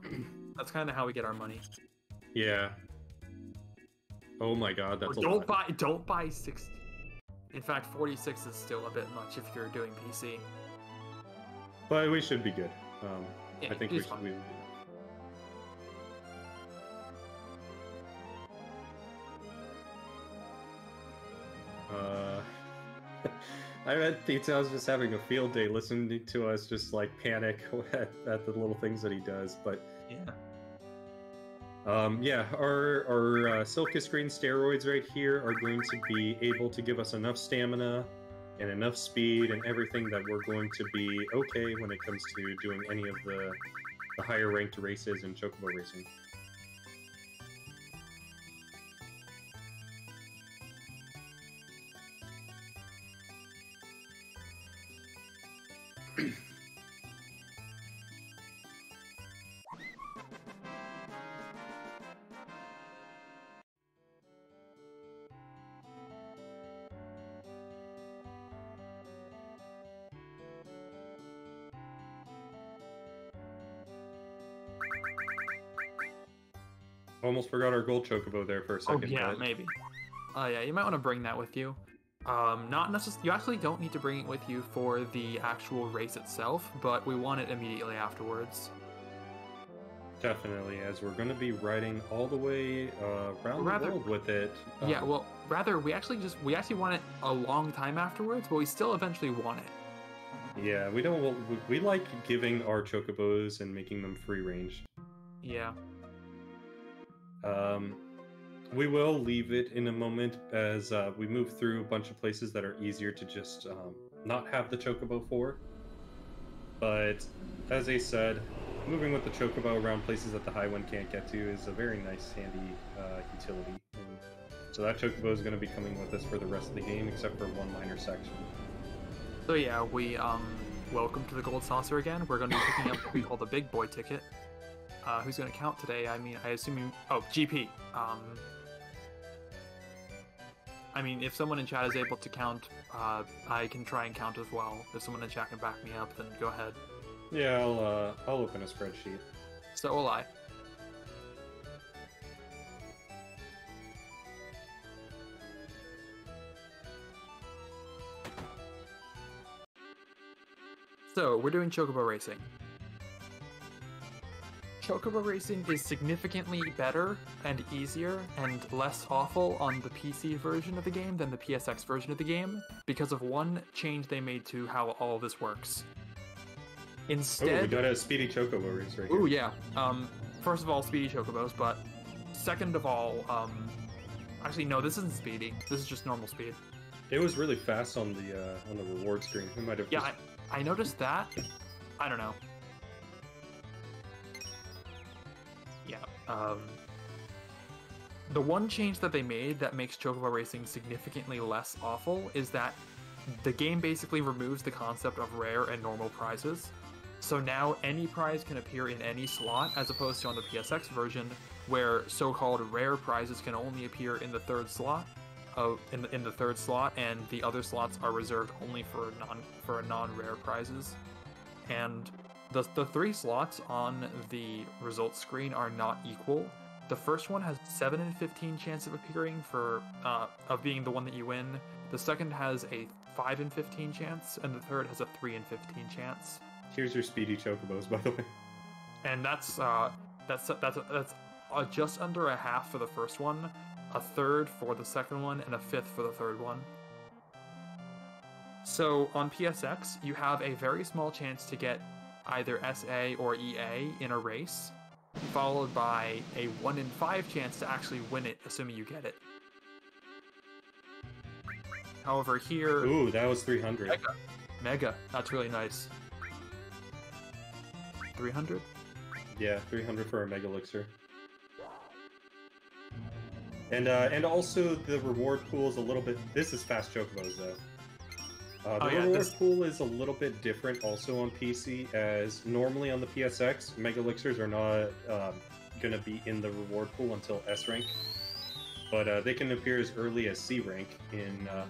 That's kind of how we get our money. Yeah. Oh my god, that's a lot. Don't buy 60. In fact, 46 is still a bit much if you're doing PC. But we should be good. Yeah, I think we should be. I bet Tito's just having a field day listening to us just like panic at the little things that he does, but yeah. Yeah, our Silkus Green steroids right here are going to be able to give us enough stamina and enough speed and everything that we're going to be okay when it comes to doing any of the higher ranked races in Chocobo racing. Almost forgot our gold chocobo there for a second. Oh yeah, but... maybe. Oh yeah, you might want to bring that with you. Not necessarily. You actually don't need to bring it with you for the actual race itself, but we want it immediately afterwards. Definitely, as we're going to be riding all the way around the world with it. Yeah, well, rather we actually want it a long time afterwards, but we still eventually want it. Yeah, we like giving our chocobos and making them free range. Yeah. We will leave it in a moment as we move through a bunch of places that are easier to just not have the chocobo for. But as I said, moving with the chocobo around places that the high one can't get to is a very nice, handy utility in So that chocobo is going to be coming with us for the rest of the game, except for one minor section. So yeah, we welcome to the Gold Saucer again. We're going to be picking up what we call the big boy ticket. Who's going to count today? I mean, I assume you... Oh, GP. I mean, if someone in chat is able to count, I can try and count as well. If someone in chat can back me up, then go ahead. Yeah, I'll open a spreadsheet. So will I. So, we're doing Chocobo Racing. Chocobo Racing is significantly better and easier and less awful on the PC version of the game than the PSX version of the game because of one change they made to how all of this works. Instead... Oh, we got a speedy chocobo race right here. Ooh, yeah. First of all, speedy chocobos, but second of all, actually, no, this isn't speedy. This is just normal speed. It was really fast on the reward screen. We might have Yeah, I noticed that. I don't know. Yeah. The one change that they made that makes Chocobo Racing significantly less awful is that the game basically removes the concept of rare and normal prizes. So now any prize can appear in any slot, as opposed to on the PSX version, where so-called rare prizes can only appear in the third slot. In the third slot, and the other slots are reserved only for non-rare prizes. And the three slots on the results screen are not equal. The first one has 7 in 15 chance of appearing of being the one that you win. The second has a 5 in 15 chance, and the third has a 3 in 15 chance. Here's your speedy chocobos, by the way. And that's just under a half for the first one, a third for the second one, and a fifth for the third one. So on PSX, you have a very small chance to get either SA or EA in a race, followed by a 1 in 5 chance to actually win it, assuming you get it. However, here... Ooh, that was 300. Mega. That's really nice. 300? Yeah, 300 for a Mega Elixir. And also the reward pool is a little bit... This is fast chocobos, though. The reward pool is a little bit different also on PC, as normally on the PSX, Mega Elixirs are not going to be in the reward pool until S rank. But they can appear as early as C rank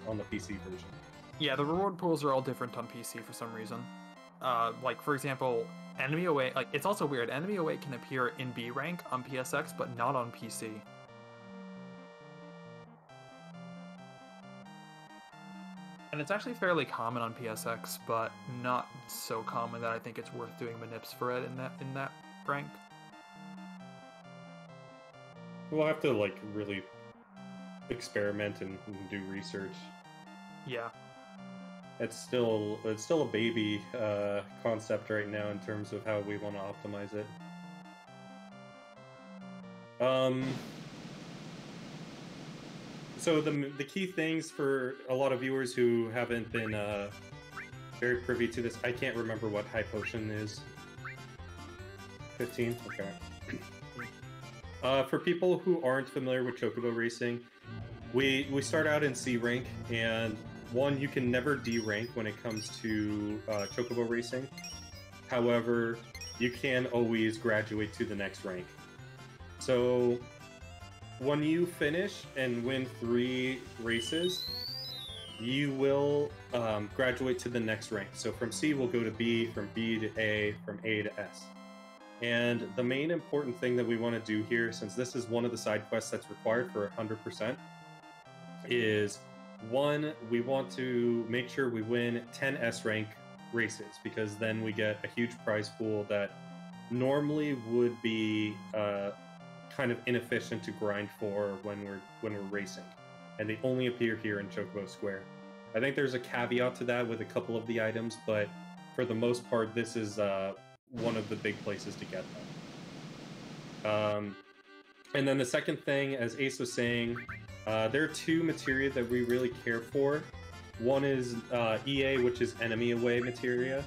on the PC version. Yeah, the reward pools are all different on PC for some reason. Like, for example, Enemy Away... Like, it's also weird. Enemy Away can appear in B rank on PSX, but not on PC. And it's actually fairly common on PSX, but not so common that I think it's worth doing manips for it in that rank. We'll have to, like, really experiment and do research. Yeah. It's still a baby concept right now in terms of how we want to optimize it. So the key things for a lot of viewers who haven't been very privy to this, I can't remember what high potion is. 15? Okay. For people who aren't familiar with Chocobo Racing, we start out in C rank, and one, you can never D rank when it comes to Chocobo Racing. However, you can always graduate to the next rank. So when you finish and win 3 races, you will graduate to the next rank. So from C, we'll go to B, from B to A, from A to S. And the main important thing that we want to do here, since this is one of the side quests that's required for 100%, is 1, we want to make sure we win 10 S rank races, because then we get a huge prize pool that normally would be kind of inefficient to grind for when we're racing, and they only appear here in Chocobo Square. I think there's a caveat to that with a couple of the items, but for the most part, this is one of the big places to get them. And then the second thing, as Ace was saying, there are 2 materia that we really care for. One is EA, which is Enemy Away materia,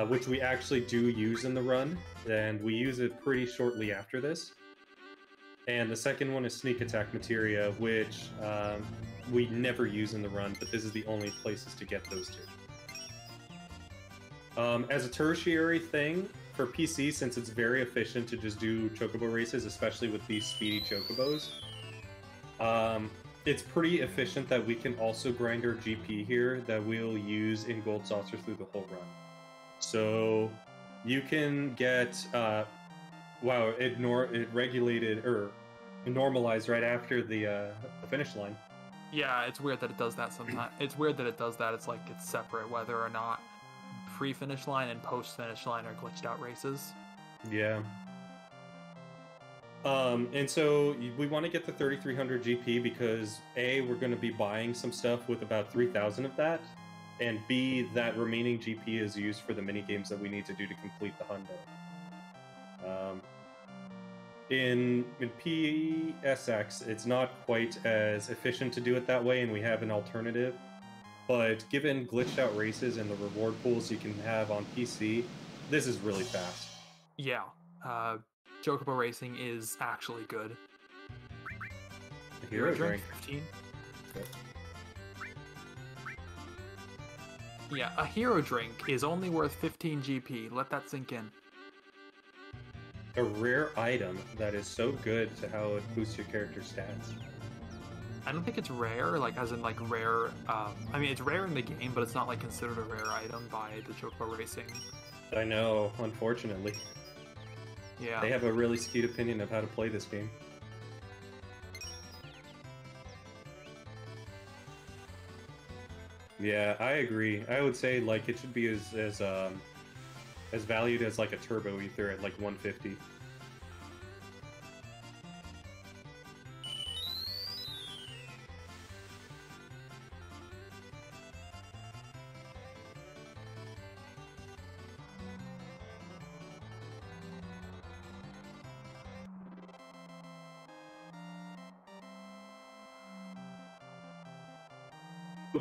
which we actually do use in the run, and we use it pretty shortly after this. And the second one is Sneak Attack Materia, which we never use in the run, but this is the only places to get those two. As a tertiary thing, for PC, since it's very efficient to just do chocobo races, especially with these speedy chocobos, it's pretty efficient that we can also grind our GP here that we'll use in Gold Saucer through the whole run. So you can get, wow, it regulated, or normalized right after the finish line. Yeah, it's weird that it does that sometimes. It's weird that it does that. It's like it's separate whether or not pre-finish line and post-finish line are glitched out races. Yeah. And so we want to get the 3300 GP because A, we're going to be buying some stuff with about 3,000 of that, and B, that remaining GP is used for the mini games that we need to do to complete the hundo. In PSX, it's not quite as efficient to do it that way, and we have an alternative. But given glitched out races and the reward pools you can have on PC, this is really fast. Yeah, Chocobo Racing is actually good. Hero drink 15. Okay. Yeah, a hero drink is only worth 15 GP. Let that sink in. A rare item that is so good to how it boosts your character's stats. I don't think it's rare, like as in like rare. I mean, it's rare in the game, but it's not like considered a rare item by the Chocobo Racing. I know, unfortunately. Yeah. They have a really skewed opinion of how to play this game. Yeah, I agree. I would say like it should be as valued as like a turbo ether at like 150.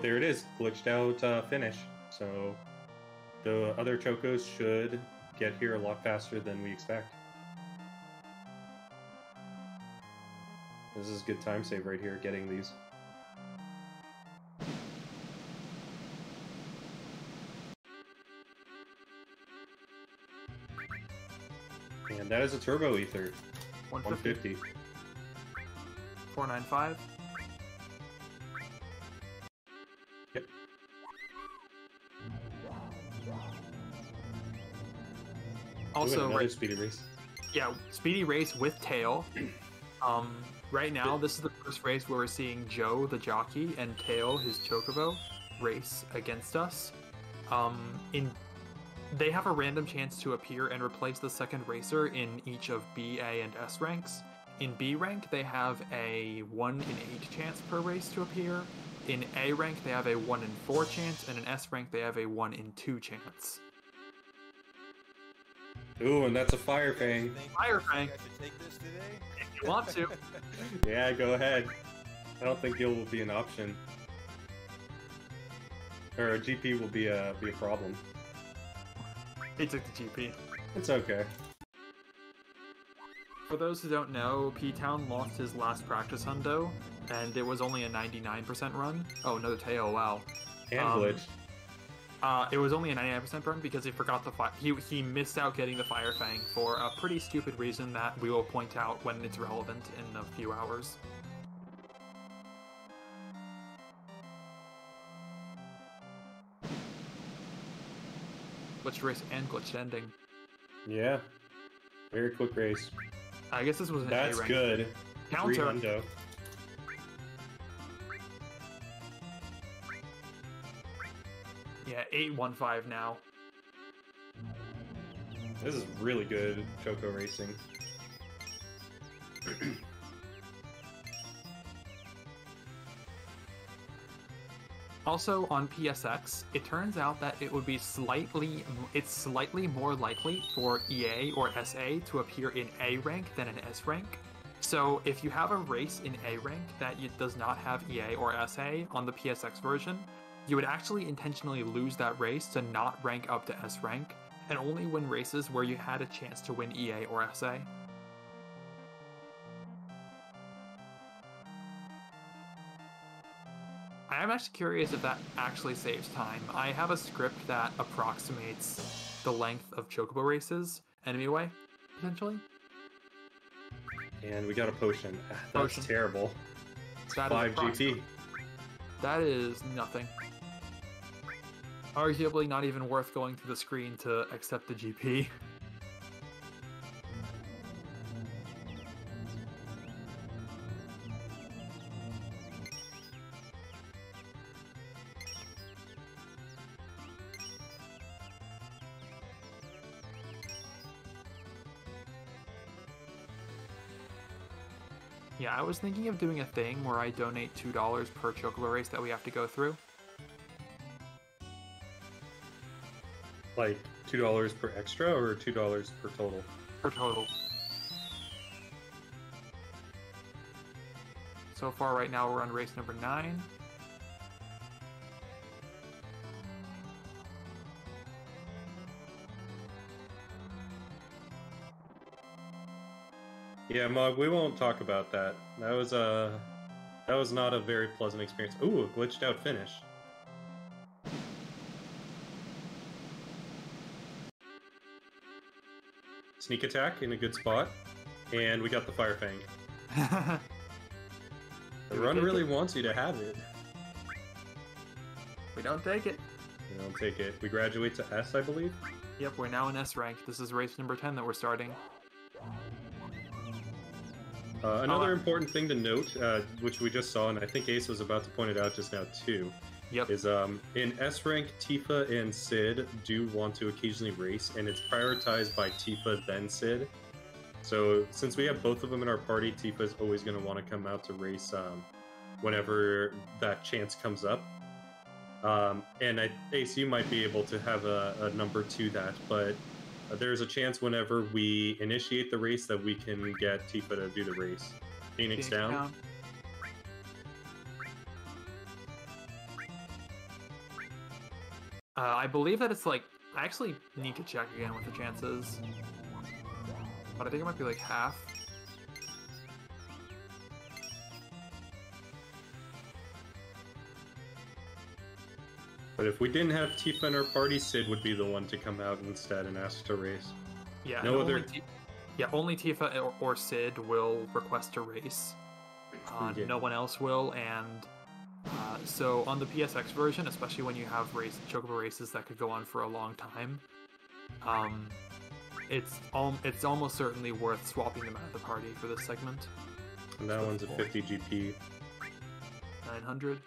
There it is, glitched out finish. So the other chocos should get here a lot faster than we expect. This is a good time save right here, getting these. And that is a turbo ether. 150. 495. Yep. Also, another speedy race. Yeah, speedy race with tail. Right now, this is the first race where we're seeing Joe, the jockey, and Tail, his chocobo, race against us. They have a random chance to appear and replace the second racer in each of B, A, and S ranks. In B rank, they have a 1 in 8 chance per race to appear. In A rank, they have a 1 in 4 chance, and in S rank, they have a 1 in 2 chance. Ooh, and that's a Fire Fang. Fire Fang. I should take this today? If you want to. Yeah, go ahead. I don't think he'll be an option. Or a GP will be a problem. He took the GP. It's okay. For those who don't know, P-Town lost his last practice hundo, and it was only a 99% run. Oh, another tail, wow. And glitch. It was only a 99% run because he forgot the he missed out getting the Fire Fang for a pretty stupid reason that we will point out when it's relevant in a few hours. Glitched race and glitched ending. Yeah. Very quick race. I guess this was an That's A rank. good. Counter. 3 hundo. Yeah, 815 now. This is really good Choco racing. Also on PSX, it turns out that it would be slightly more likely for EA or SA to appear in A rank than in S rank. So if you have a race in A rank that does not have EA or SA on the PSX version, you would actually intentionally lose that race to not rank up to S rank, and only win races where you had a chance to win EA or SA. I'm actually curious if that actually saves time. I have a script that approximates the length of chocobo races, enemy-way, potentially. And we got a potion. That's Potion. terrible. That 5 is GP. That is nothing. Arguably not even worth going to the screen to accept the GP. Yeah, I was thinking of doing a thing where I donate $2 per chocobo race that we have to go through. Like $2 per extra or $2 per total? Per total. So far right now we're on race number 9. Yeah, Mog, we won't talk about that. That was not a very pleasant experience. Ooh, a glitched out finish. Sneak attack in a good spot, and we got the Fire Fang. The run really wants you to have it. We don't take it. We don't take it. We graduate to S, I believe? Yep, we're now in S rank. This is race number 10 that we're starting. Another important thing to note, which we just saw, and I think Ace was about to point it out just now too, Yep. is in S rank, Tifa and Sid do want to occasionally race, and it's prioritized by Tifa then Sid. So since we have both of them in our party, Tifa is always going to want to come out to race whenever that chance comes up. And Ace, you might be able to have a number to that, but there's a chance whenever we initiate the race that we can get Tifa to do the race. Phoenix down. I believe that it's like, I actually need to check again what the chances, but I think it might be like half. But if we didn't have Tifa in our party, Sid would be the one to come out instead and ask to race. Yeah, no other. Only Tifa or Sid will request to race. Yeah. No one else will, and so on the PSX version, especially when you have chocobo races that could go on for a long time, it's almost certainly worth swapping them out of the party for this segment. And that one's a 50 GP. 900.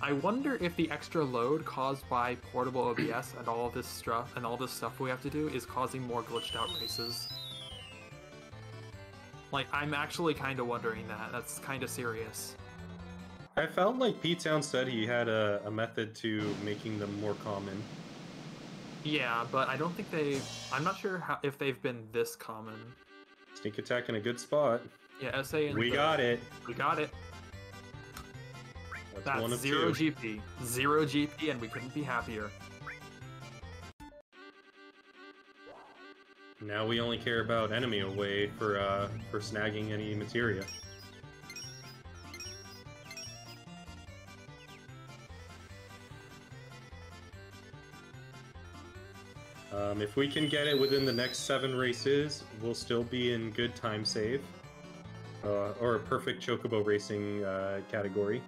I wonder if the extra load caused by portable OBS and all this stuff we have to do is causing more glitched out races. Like, I'm actually kind of wondering that. That's kind of serious. I felt like Ptown said he had a method to making them more common. Yeah, but I don't think I'm not sure if they've been this common. Sneak attack in a good spot. Yeah, SA and we got it. We got it. That's one of 0 two. GP. 0 GP, and we couldn't be happier. Now we only care about enemy away for snagging any materia. If we can get it within the next 7 races, we'll still be in good time save. Or a perfect chocobo racing category.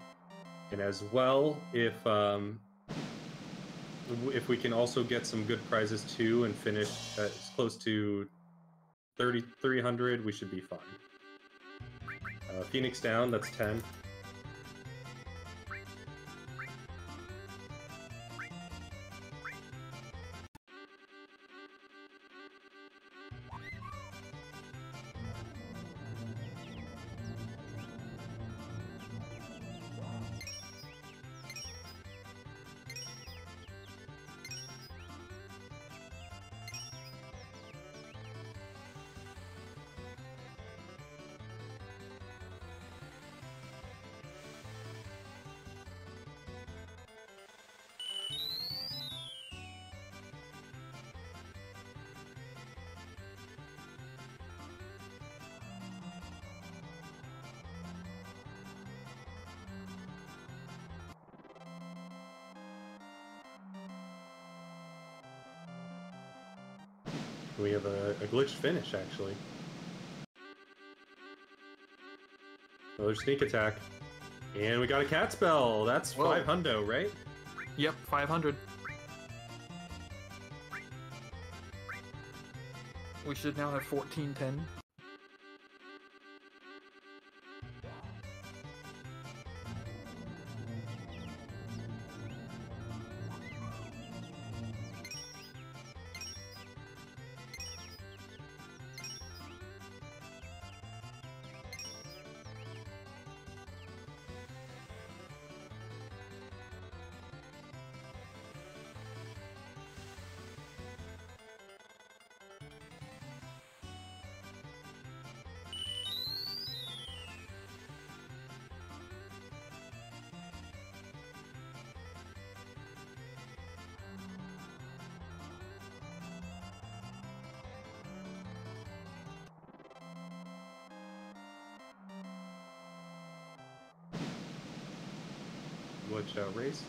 And as well, if we can also get some good prizes too and finish as close to 3,300, we should be fine. Phoenix down, that's 10. We have a glitched finish, actually. Another sneak attack. And we got a cat spell! That's Whoa. 5 hundo, right? Yep, 500. We should now have 1410. Watch out, race.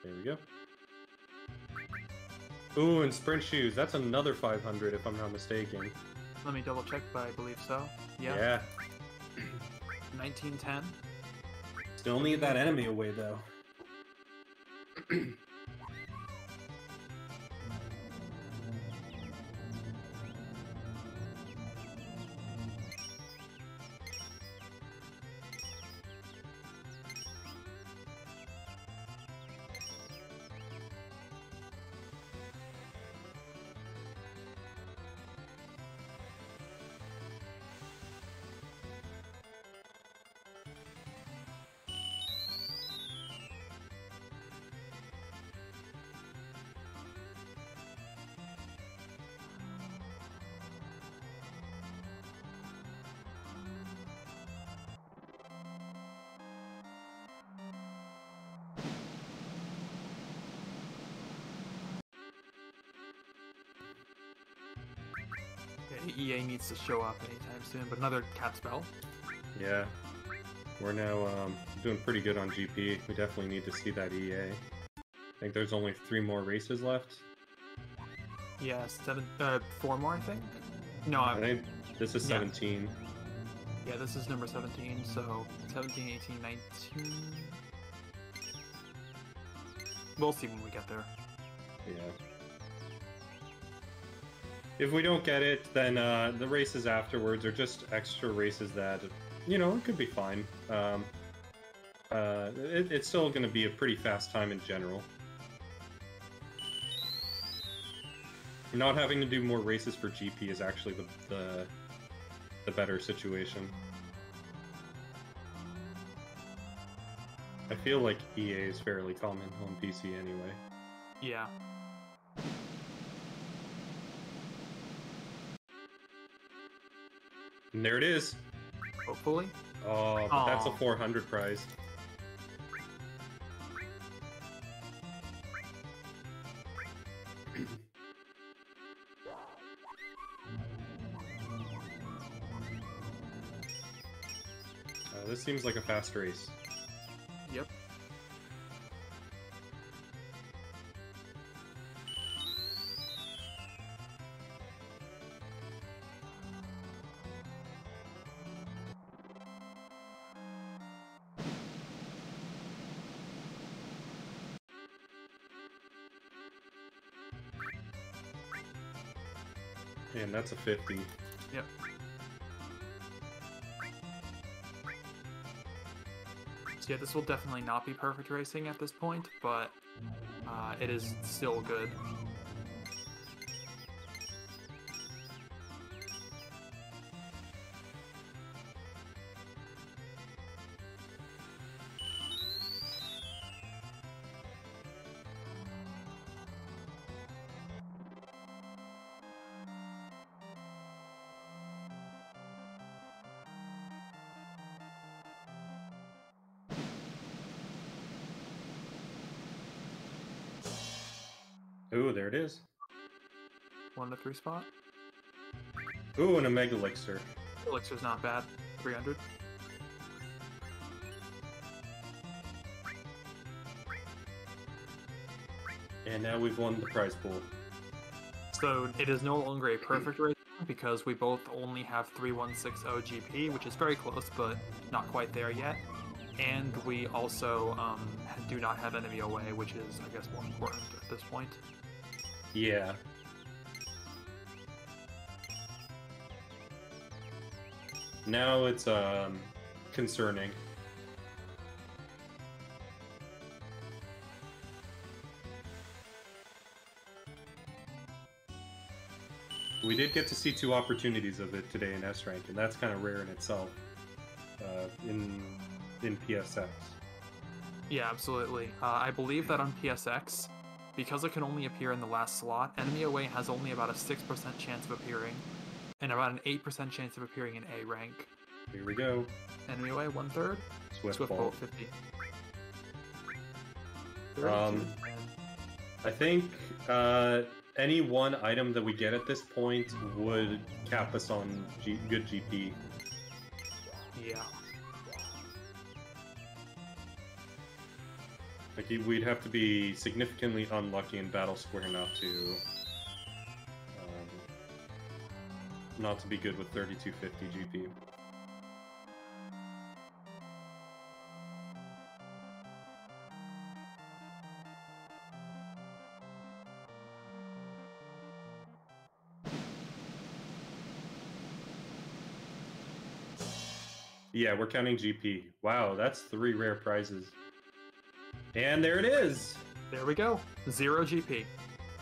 There we go. Ooh, and sprint shoes. That's another 500 if I'm not mistaken. Let me double check, but I believe so. Yeah. Yeah. 1910. Still need that enemy away, though. EA needs to show up anytime soon, but another cat spell. Yeah. We're now doing pretty good on GP. We definitely need to see that EA. I think there's only 3 more races left. Yeah, 4 more, I think? No, I think this is yeah. 17. Yeah, this is number 17, so 17, 18, 19... We'll see when we get there. Yeah. If we don't get it, then the races afterwards are just extra races that, you know, it could be fine. It's still going to be a pretty fast time in general. Not having to do more races for GP is actually the better situation. I feel like EA is fairly common on PC anyway. Yeah. And there it is. Hopefully. Oh, but that's a 400 prize. This seems like a fast race. Yep. And that's a 50. Yep. So yeah, this will definitely not be perfect racing at this point, but it is still good. Ooh, there it is. 1 to 3 spot. Ooh, and a Mega Elixir. Elixir's not bad. 300. And now we've won the prize pool. So it is no longer a perfect race because we both only have 3160 GP, which is very close, but not quite there yet. And we also do not have enemy away, which is, I guess, more important at this point. Yeah. Now it's concerning. We did get to see 2 opportunities of it today in S rank, and that's kind of rare in itself. In PSX. Yeah, absolutely. I believe that on PSX, because it can only appear in the last slot, enemy away has only about a 6% chance of appearing, and about an 8% chance of appearing in A rank. Here we go. Enemy away, 1/3. Swift Ball, ball. 50. I think any one item that we get at this point would cap us on good GP. Yeah. Like, we'd have to be significantly unlucky in Battle Square not to be good with 3250 GP. Yeah, we're counting GP. Wow, that's 3 rare prizes. And there it is! There we go. 0 GP.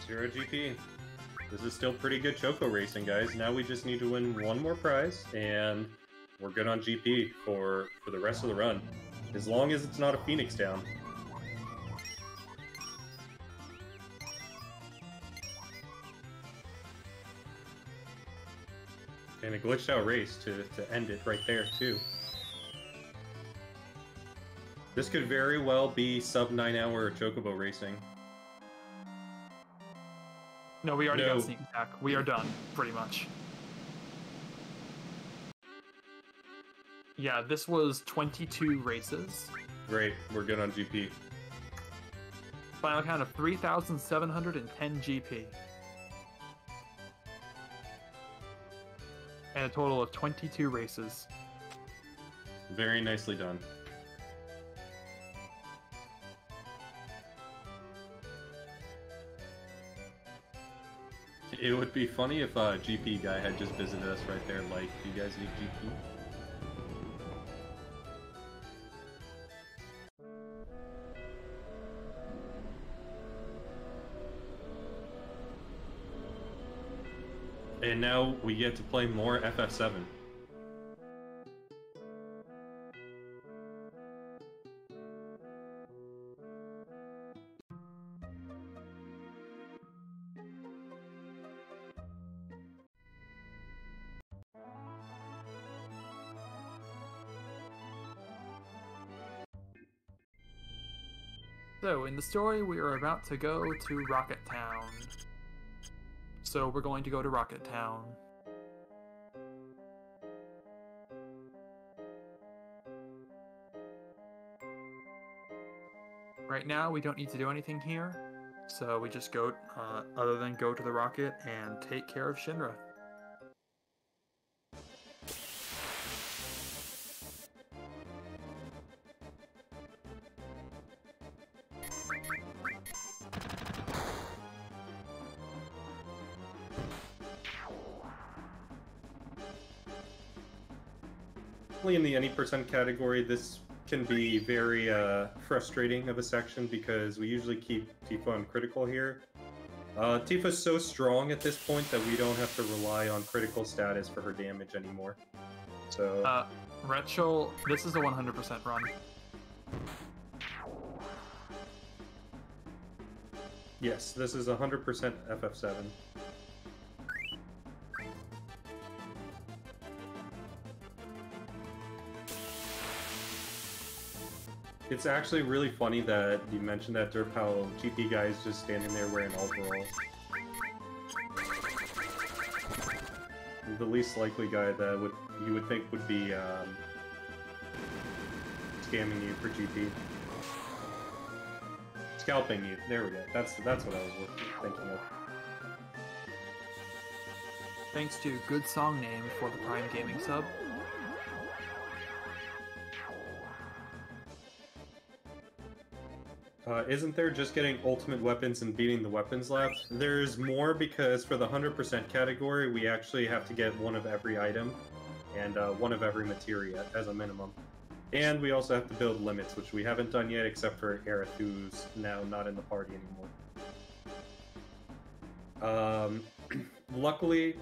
0 GP. This is still pretty good Choco racing, guys. Now we just need to win 1 more prize, and we're good on GP for the rest of the run. As long as it's not a Phoenix down. And a glitched out race to end it right there, too. This could very well be sub 9-hour Chocobo racing. No, we already got sneak attack. We are done, pretty much. Yeah, this was 22 races. Great, we're good on GP. Final count of 3,710 GP. And a total of 22 races. Very nicely done. It would be funny if GP guy had just visited us right there, like, do you guys need GP? And now we get to play more FF7. So, in the story, we are about to go to Rocket Town. So, we're going to go to Rocket Town. Right now, we don't need to do anything here, so we just go, other than go to the rocket and take care of Shinra. In the any percent category, this can be very frustrating of a section because we usually keep Tifa on critical here. Tifa's so strong at this point that we don't have to rely on critical status for her damage anymore. So Rachel, this is a 100% run. Yes, this is 100% FF7. It's actually really funny that you mentioned that, Derp, how GP guy is just standing there wearing overalls. The least likely guy that you would think would be scamming you for GP. Scalping you. There we go. That's what I was thinking of. Thanks to Good Song Name for the Prime Gaming sub. Isn't there just getting ultimate weapons and beating the weapons lab? There's more because for the 100% category, we actually have to get one of every item and one of every materia as a minimum. And we also have to build limits, which we haven't done yet except for Aerith, who's now not in the party anymore. Luckily,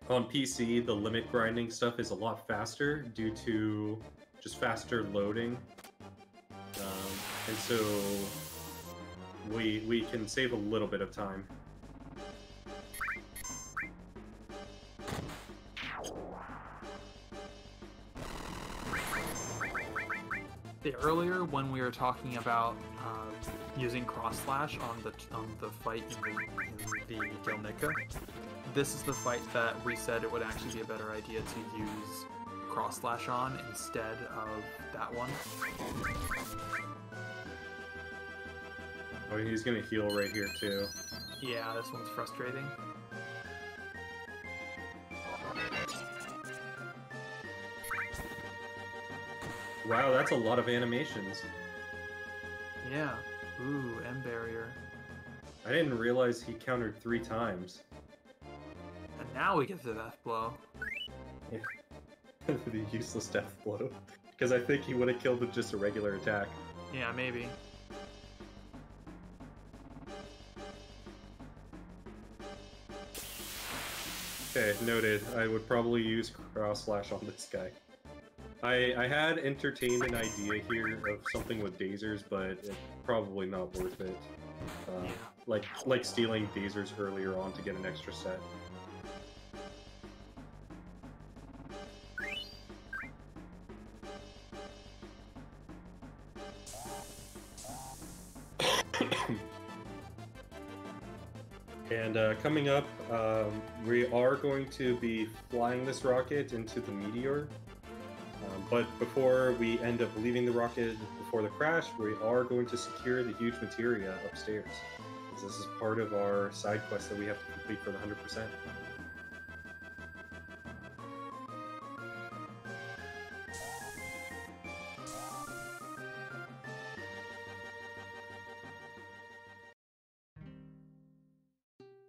on PC, the limit grinding stuff is a lot faster due to just faster loading. And so we can save a little bit of time. Earlier, when we were talking about using cross slash on the fight in the Gilnica, this is the fight that we said it would actually be a better idea to use cross slash on instead of that one. Oh, he's gonna heal right here too. Yeah, this one's frustrating. Wow, that's a lot of animations. Yeah. Ooh, M barrier. I didn't realize he countered 3 times. And now we get the death blow. Yeah. The useless death blow. Because I think he would have killed with just a regular attack. Yeah, maybe. Okay, noted. I would probably use cross slash on this guy. I had entertained an idea here of something with dazers, but it's probably not worth it. Like stealing dazers earlier on to get an extra set. And coming up, we are going to be flying this rocket into the meteor. But before we end up leaving the rocket before the crash, we are going to secure the huge materia upstairs. Because this is part of our side quest that we have to complete for the 100%.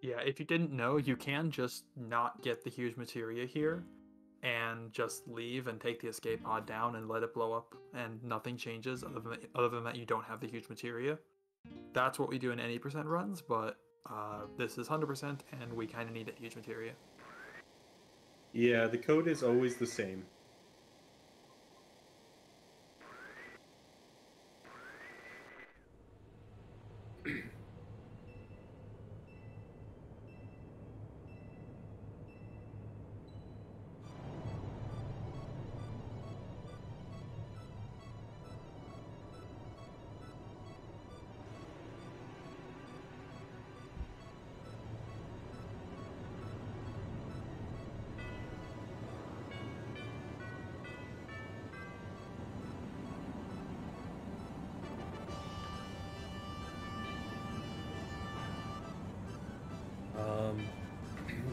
Yeah, if you didn't know, you can just not get the huge materia here and just leave and take the escape pod down and let it blow up and nothing changes other than that you don't have the huge materia. That's what we do in any percent runs, but this is 100% and we kind of need that huge materia. Yeah, the code is always the same.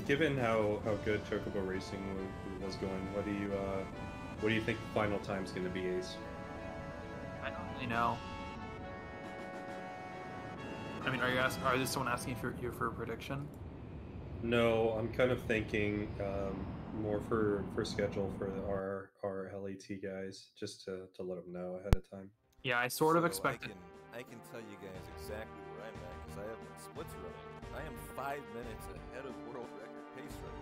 Given how good Chocobo Racing was going, what do you think the final time's going to be, Ace? I don't really know. I mean, are this someone asking for you for a prediction? No, I'm kind of thinking more for schedule for our RRLAT guys, just to let them know ahead of time. Yeah, I sort of expected. I can tell you guys exactly where I'm at because I have my splits running. I am 5 minutes ahead of world record pace right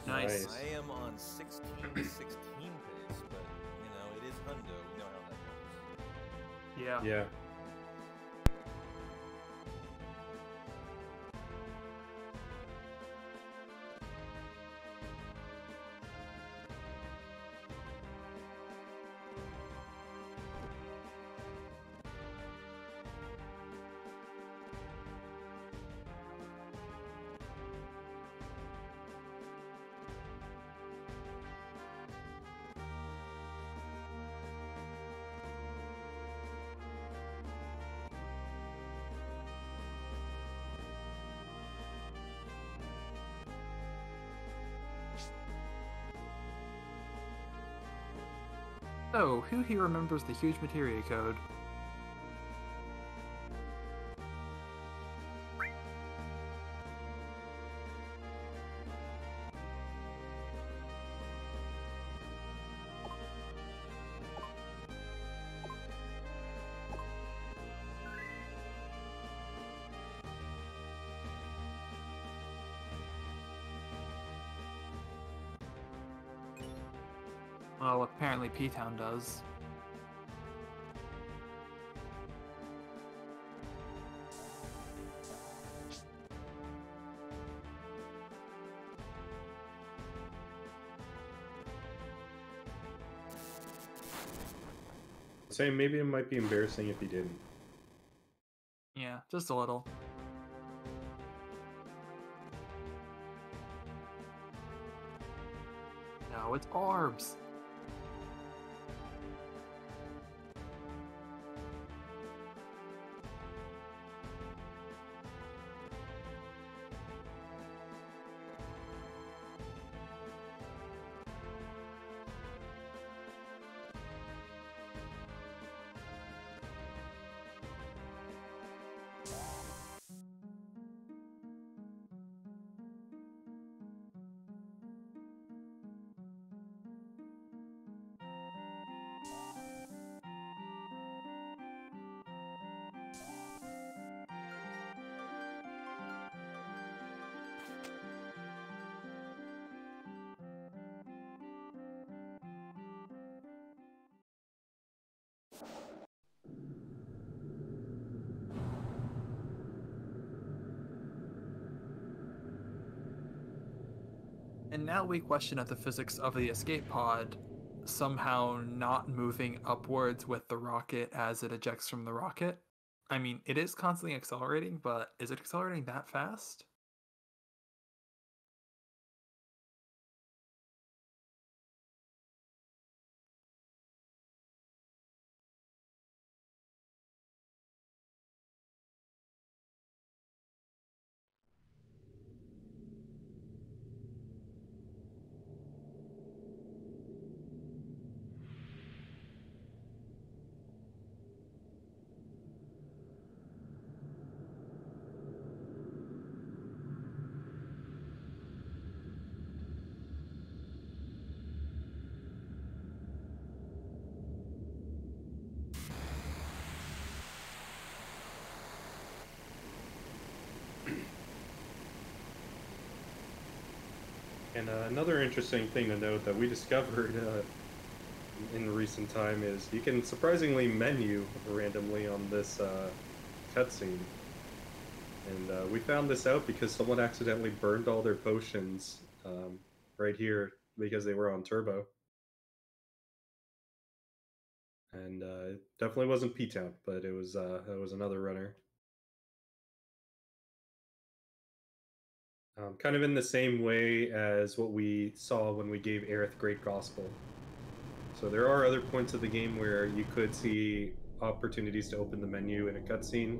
now. Nice. So I am on 16 to 16 pace, but you know it is hundo. We know how that goes. Yeah. Yeah. So, who here remembers the huge materia code? Well, apparently P-Town does. Saying maybe it might be embarrassing if he didn't. Yeah, just a little. No, it's orbs. And now we question if the physics of the escape pod somehow not moving upwards with the rocket as it ejects from the rocket. I mean, it is constantly accelerating, but is it accelerating that fast? And another interesting thing to note that we discovered in recent time is you can surprisingly menu randomly on this cutscene. And we found this out because someone accidentally burned all their potions right here because they were on turbo. And it definitely wasn't P-Town, but it was another runner. Kind of in the same way as what we saw when we gave Aerith Great Gospel. So there are other points of the game where you could see opportunities to open the menu in a cutscene,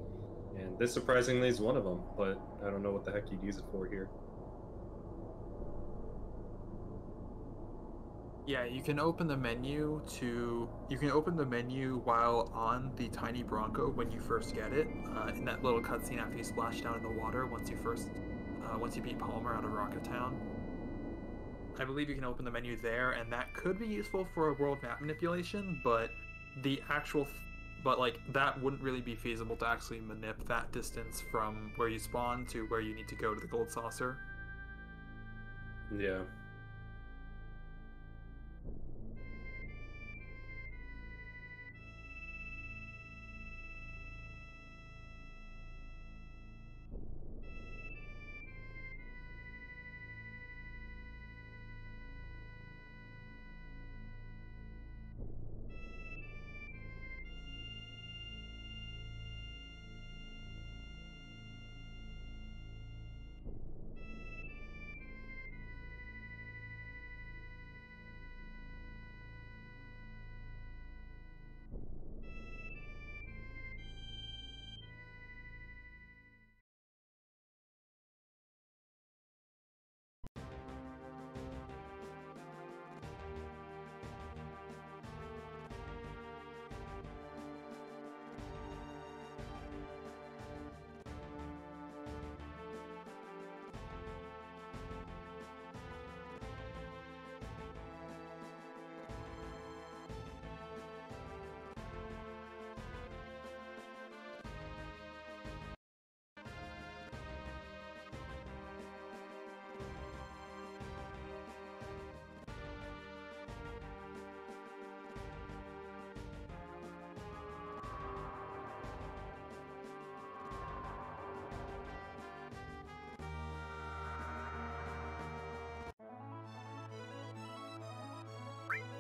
and this surprisingly is one of them, but I don't know what the heck you'd use it for here. Yeah, you can open the menu while on the tiny Bronco when you first get it, in that little cutscene after you splash down in the water once you beat Palmer out of Rocket Town. I believe you can open the menu there, and that could be useful for a world map manipulation, but that wouldn't really be feasible to actually manip that distance from where you spawn to where you need to go to the gold saucer. Yeah.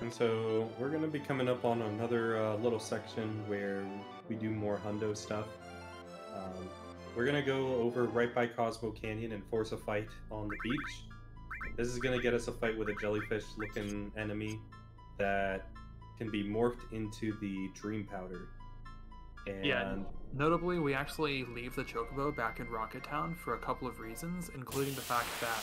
And so we're going to be coming up on another little section where we do more hundo stuff. We're going to go over right by Cosmo Canyon and force a fight on the beach. This is going to get us a fight with a jellyfish-looking enemy that can be morphed into the Dream Powder. And Yeah, notably, we actually leave the Chocobo back in Rocket Town for a couple of reasons, including the fact that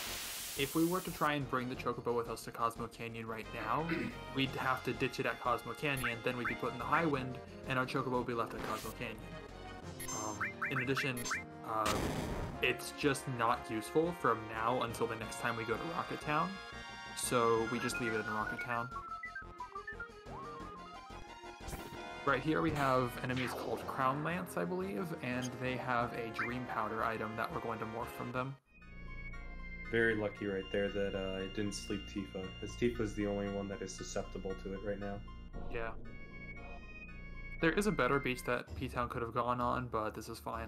if we were to try and bring the Chocobo with us to Cosmo Canyon right now, we'd have to ditch it at Cosmo Canyon, then we'd be put in the high wind, and our Chocobo would be left at Cosmo Canyon. In addition, it's just not useful from now until the next time we go to Rocket Town, so we just leave it in Rocket Town. Right here we have enemies called Crown Lance, I believe, and they have a Dream Powder item that we're going to morph from them. very lucky right there that I didn't sleep Tifa, because Tifa's the only one that is susceptible to it right now. Yeah. There is a better beach that P-Town could have gone on, but this is fine.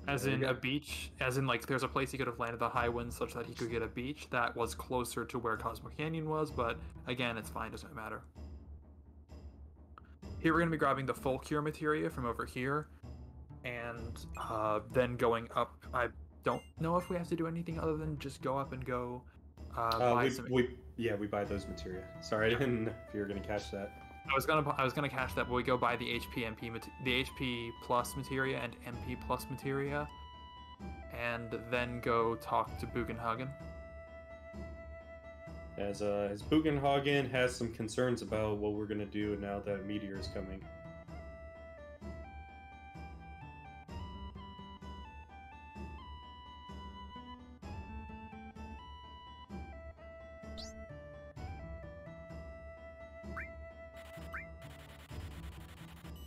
As There we in go. a beach, as in like there's a place he could have landed the high wind such that he could get a beach that was closer to where Cosmo Canyon was, but again, it's fine, doesn't matter. Here we're going to be grabbing the full cure materia from over here, and then going up. I don't know if we have to do anything other than just go up and go buy some. We buy those materia. Sorry, I didn't know if you were gonna catch that. I was gonna catch that, but we go buy the the HP plus materia and MP plus materia, and then go talk to Bugenhagen. As Bugenhagen has some concerns about what we're gonna do now that Meteor is coming.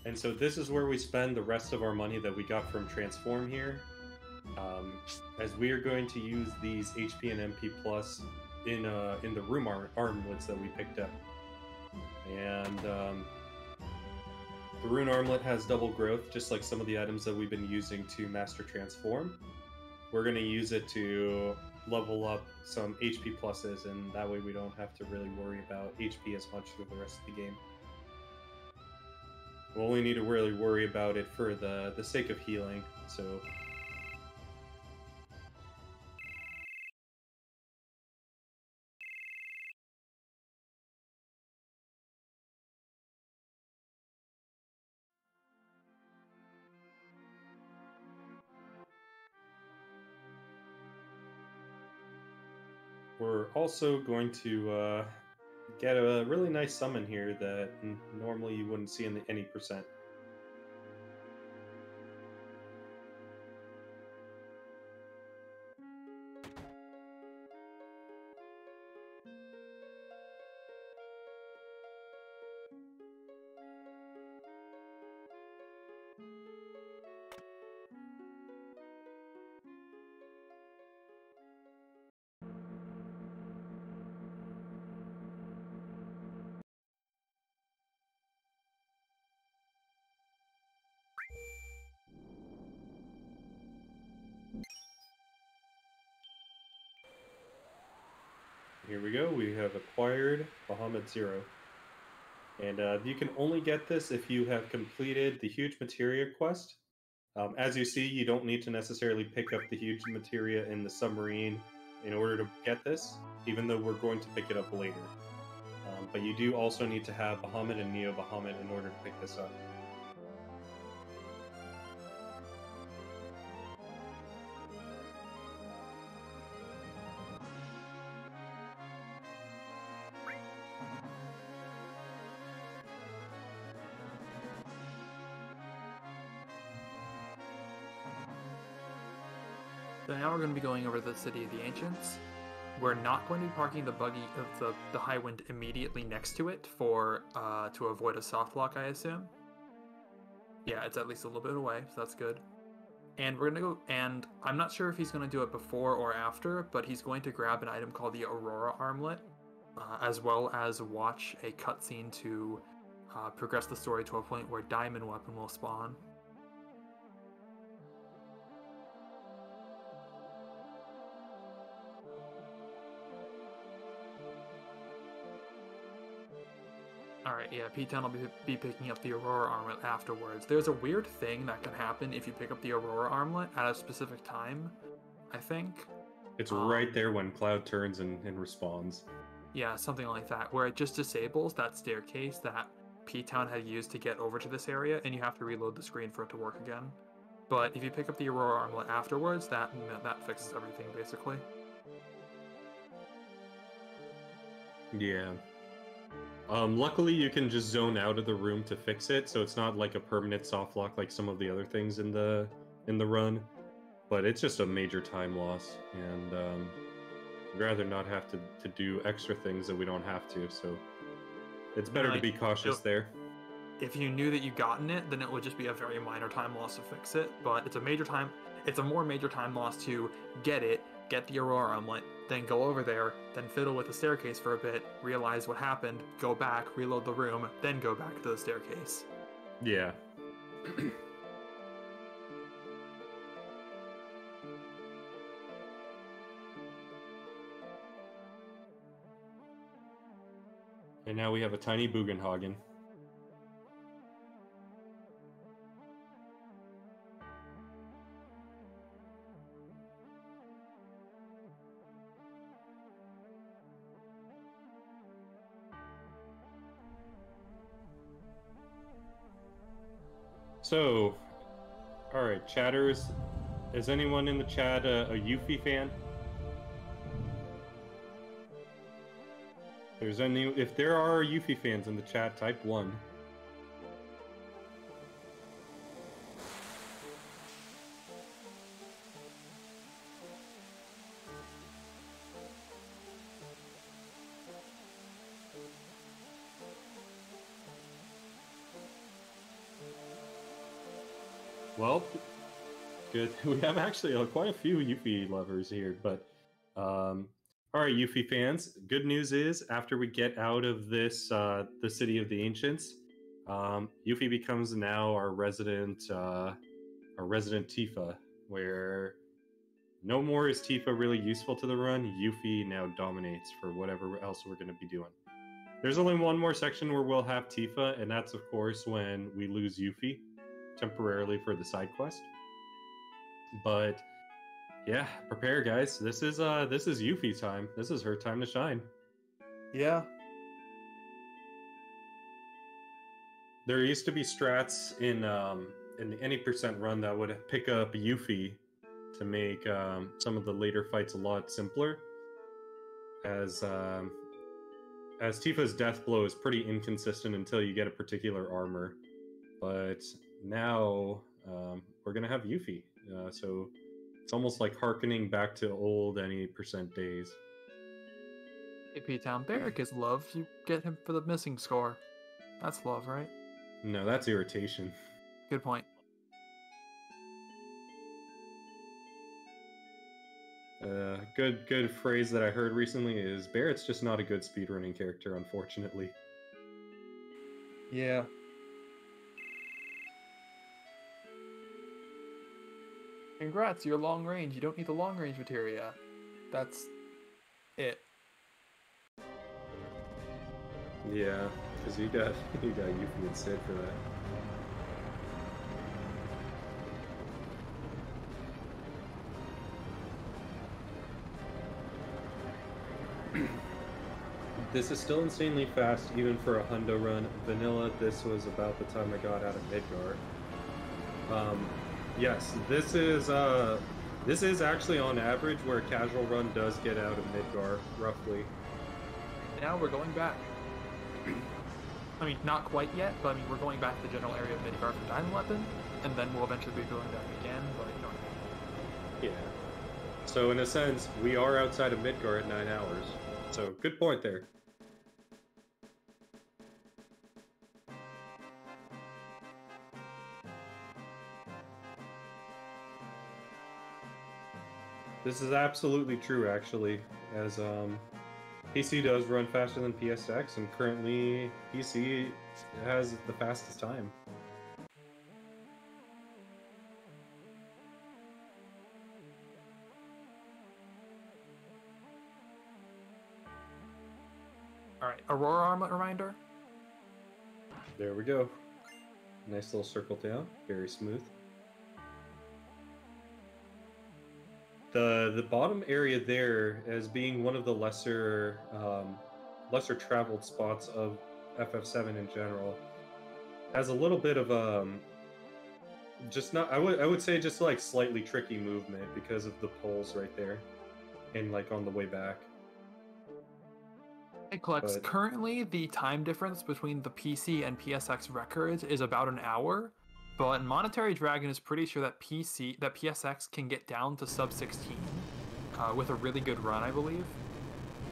And so this is where we spend the rest of our money that we got from Transform here, as we are going to use these HP and MP plus in the room armlets that we picked up. And the rune armlet has double growth, just like some of the items that we've been using to master Transform. We're going to use it to level up some HP pluses, and that way we don't have to really worry about HP as much for the rest of the game. We'll only need to really worry about it for the sake of healing, so... We're also going to get a really nice summon here that normally you wouldn't see in any percent. Here we go, we have acquired Bahamut Zero. And you can only get this if you have completed the Huge Materia quest. As you see, you don't need to necessarily pick up the Huge Materia in the submarine in order to get this, even though we're going to pick it up later. But you do also need to have Bahamut and Neo Bahamut in order to pick this up. So now we're going to be going over to the City of the Ancients. We're not going to be parking the buggy of the high wind immediately next to it for to avoid a soft lock, I assume. Yeah, it's at least a little bit away, so that's good. And we're gonna go, and I'm not sure if he's gonna do it before or after, but he's going to grab an item called the Aurora Armlet, as well as watch a cutscene to progress the story to a point where Diamond Weapon will spawn. Alright, yeah, P-Town will be picking up the Aurora Armlet afterwards. There's a weird thing that can happen if you pick up the Aurora Armlet at a specific time, I think. It's right there when Cloud turns and responds. Yeah, something like that, where it just disables that staircase that P-Town had used to get over to this area, and you have to reload the screen for it to work again. But if you pick up the Aurora Armlet afterwards, that fixes everything, basically. Yeah. Luckily, you can just zone out of the room to fix it, so it's not like a permanent soft lock like some of the other things in the run. But it's just a major time loss, and I'd rather not have to do extra things that we don't have to. So it's better to be cautious there. If you knew that you'd gotten it, then it would just be a very minor time loss to fix it. But it's a more major time loss to get it, get the Aurora Armlet, then go over there, then fiddle with the staircase for a bit, realize what happened, go back, reload the room, then go back to the staircase. Yeah. And now we have a tiny Bugenhagen. So, alright, chatters, is anyone in the chat a Yuffie fan? If there are Yuffie fans in the chat, type 1. Well, good. We have actually quite a few Yuffie lovers here, but all right, Yuffie fans. Good news is, after we get out of this, the City of the Ancients, Yuffie becomes now our resident Tifa, where no more is Tifa really useful to the run. Yuffie now dominates for whatever else we're going to be doing. There's only one more section where we'll have Tifa, and that's of course when we lose Yuffie temporarily for the side quest. But yeah, prepare, guys. This is Yuffie's time. This is her time to shine. Yeah. There used to be strats in the any percent run that would pick up Yuffie to make some of the later fights a lot simpler. As Tifa's death blow is pretty inconsistent until you get a particular armor, but now we're gonna have Yuffie, so it's almost like harkening back to old any percent days. AP Town Barrack is love. You get him for the missing score. That's love, right? No, that's irritation. Good point. Good phrase that I heard recently is Barrett's just not a good speedrunning character, unfortunately. Yeah. Congrats, you're long range. You don't need the long range materia. That's it. Yeah, because you got Yuffie and Sid for that. This is still insanely fast, even for a hundo run. Vanilla, this was about the time I got out of Midgar. Yes, this is actually on average where a casual run does get out of Midgar, roughly. Now we're going back. I mean, not quite yet, but I mean, we're going back to the general area of Midgar for Diamond Weapon, and then we'll eventually be going back again, but you know what I mean. Yeah. So in a sense, we are outside of Midgar at 9 hours. So good point there. This is absolutely true, actually, as PC does run faster than PSX, and currently PC has the fastest time. Alright, Aurora Armlet reminder. There we go. Nice little circle down, very smooth. The bottom area there, as being one of the lesser traveled spots of FF7 in general, has a little bit of just not, I would say just like slightly tricky movement because of the poles right there, and like on the way back. Hey Klex, But- currently the time difference between the PC and PSX records is about an hour, but Monetary Dragon is pretty sure that PSX can get down to sub 16 with a really good run, I believe.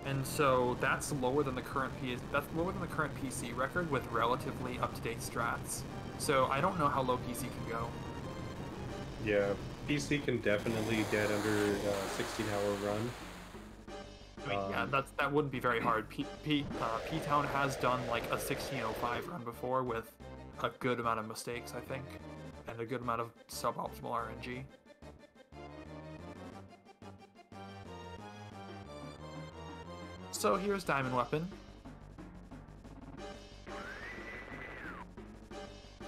And so that's lower than the current PC record with relatively up-to-date strats. So I don't know how low PC can go. Yeah, PC can definitely get under 16-hour run. I mean, yeah, that wouldn't be very hard. P-Town has done like a 1605 run before with a good amount of mistakes, I think, and a good amount of suboptimal RNG. So here's Diamond Weapon.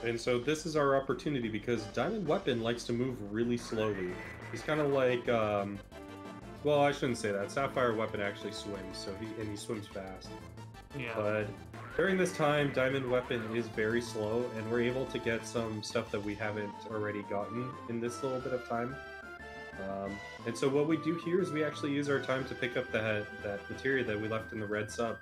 And so this is our opportunity because Diamond Weapon likes to move really slowly. He's kind of like, well, I shouldn't say that. Sapphire Weapon actually swims, so he swims fast. Yeah. But during this time, Diamond Weapon is very slow, and we're able to get some stuff that we haven't already gotten in this little bit of time. And so what we do here is we actually use our time to pick up that materia that we left in the red sub.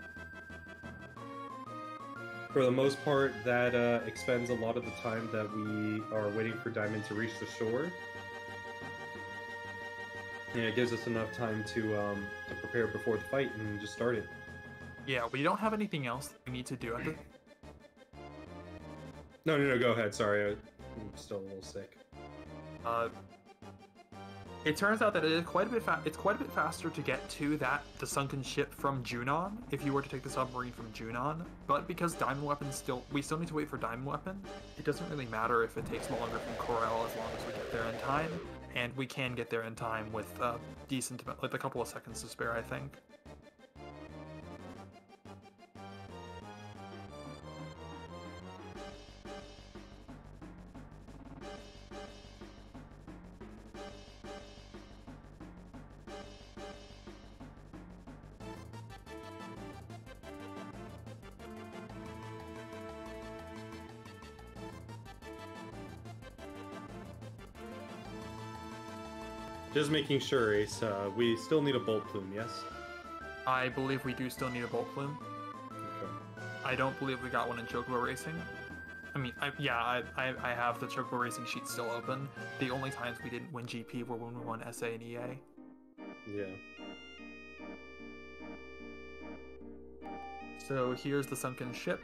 For the most part, that expends a lot of the time that we are waiting for Diamond to reach the shore. And it gives us enough time to prepare before the fight and just start it. Yeah, we don't have anything else we need to do at the... No, go ahead. Sorry, I'm still a little sick. It turns out that it is it's quite a bit faster to get to the sunken ship from Junon if you were to take the submarine from Junon. But because Diamond Weapon we still need to wait for Diamond Weapon, it doesn't really matter if it takes longer from Corel as long as we get there in time. And we can get there in time with like a couple of seconds to spare, I think. Just making sure, Ace, we still need a bolt plume, yes? I believe we do still need a bolt plume. Okay. I don't believe we got one in Chocobo Racing. I mean, I have the Chocobo Racing sheet still open. The only times we didn't win GP were when we won SA and EA. Yeah. So here's the sunken ship,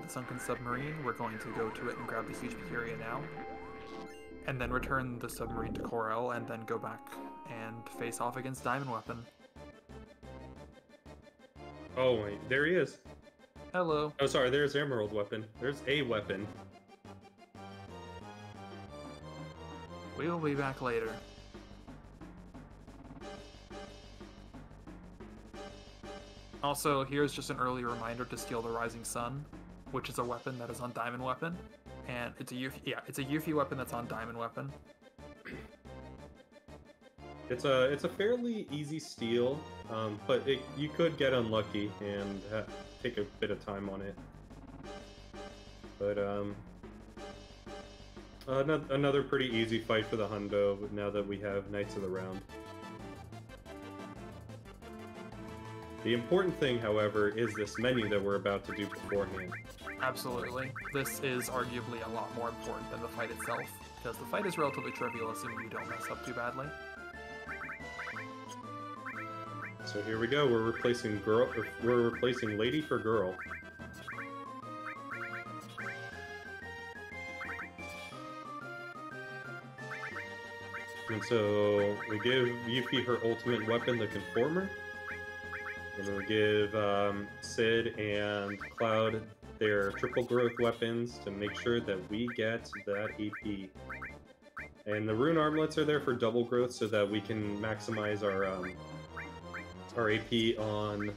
the sunken submarine. We're going to go to it and grab the huge materia now. And then return the submarine to Corel, and then go back and face off against Diamond Weapon. Oh, wait, there he is. Hello. Oh, sorry, there's Emerald Weapon. There's a weapon. We'll be back later. Also, here's just an early reminder to steal the Rising Sun, which is a weapon that is on Diamond Weapon. And it's a Yuffie weapon that's on Diamond Weapon. It's a fairly easy steal, but you could get unlucky and take a bit of time on it. But another pretty easy fight for the Hundo now that we have Knights of the Round. The important thing, however, is this menu that we're about to do beforehand. Absolutely. This is arguably a lot more important than the fight itself, because the fight is relatively trivial assuming you don't mess up too badly. So here we go. We're replacing lady for girl. And so we give Yuffie her ultimate weapon, the Conformer. And we give Sid and Cloud their triple growth weapons to make sure that we get that AP. And the rune armlets are there for double growth so that we can maximize our AP on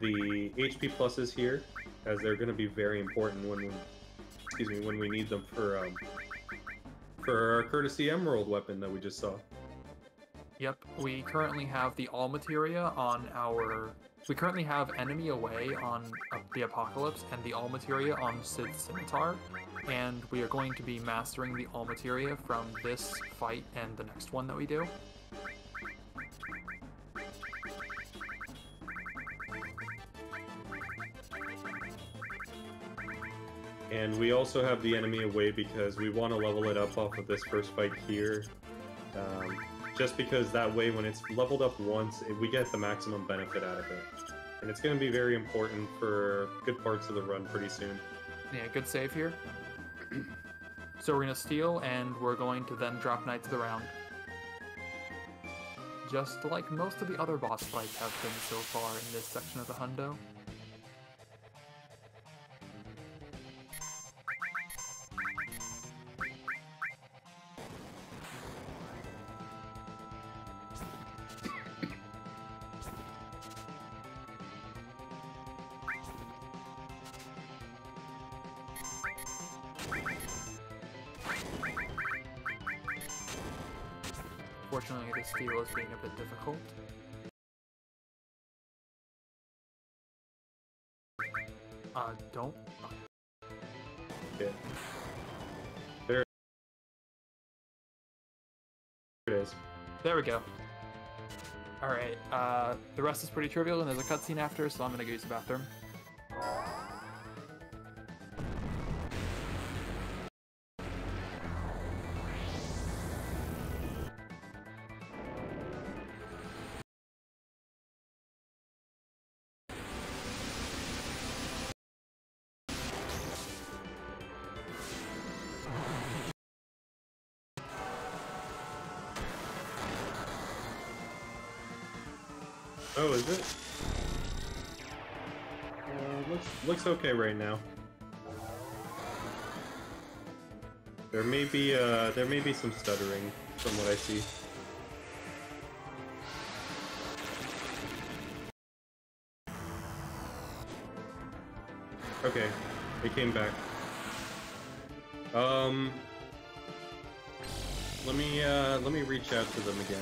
the HP pluses here, as they're going to be very important when excuse me, when we need them for our courtesy emerald weapon that we just saw. Yep, we currently have the all materia on our. We currently have enemy away on the Apocalypse and the all materia on Sid's Scimitar, and we are going to be mastering the all materia from this fight and the next one that we do. And we also have the enemy away because we want to level it up off of this first fight here. Just because that way, when it's leveled up once, we get the maximum benefit out of it. And it's going to be very important for good parts of the run pretty soon. Yeah, good save here. So we're going to steal, and we're going to then drop Knights of the Round. Just like most of the other boss fights have been so far in this section of the Hundo. Fortunately, this steal is being a bit difficult. Don't. Okay. There it is. There we go. Alright, the rest is pretty trivial, and there's a cutscene after, so I'm gonna go use the bathroom. Oh, is it? Looks okay right now. There may be some stuttering from what I see. Okay, it came back. Let me reach out to them again.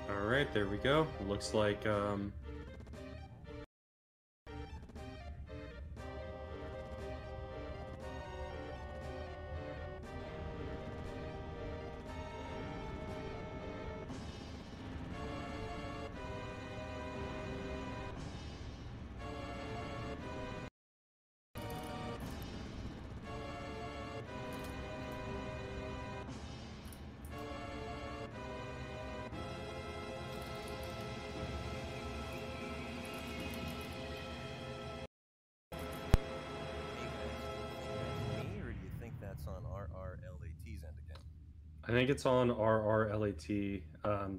Alright, there we go. Looks like, Me, or do you think that's on RRLAT's end again? I think it's on RRLAT.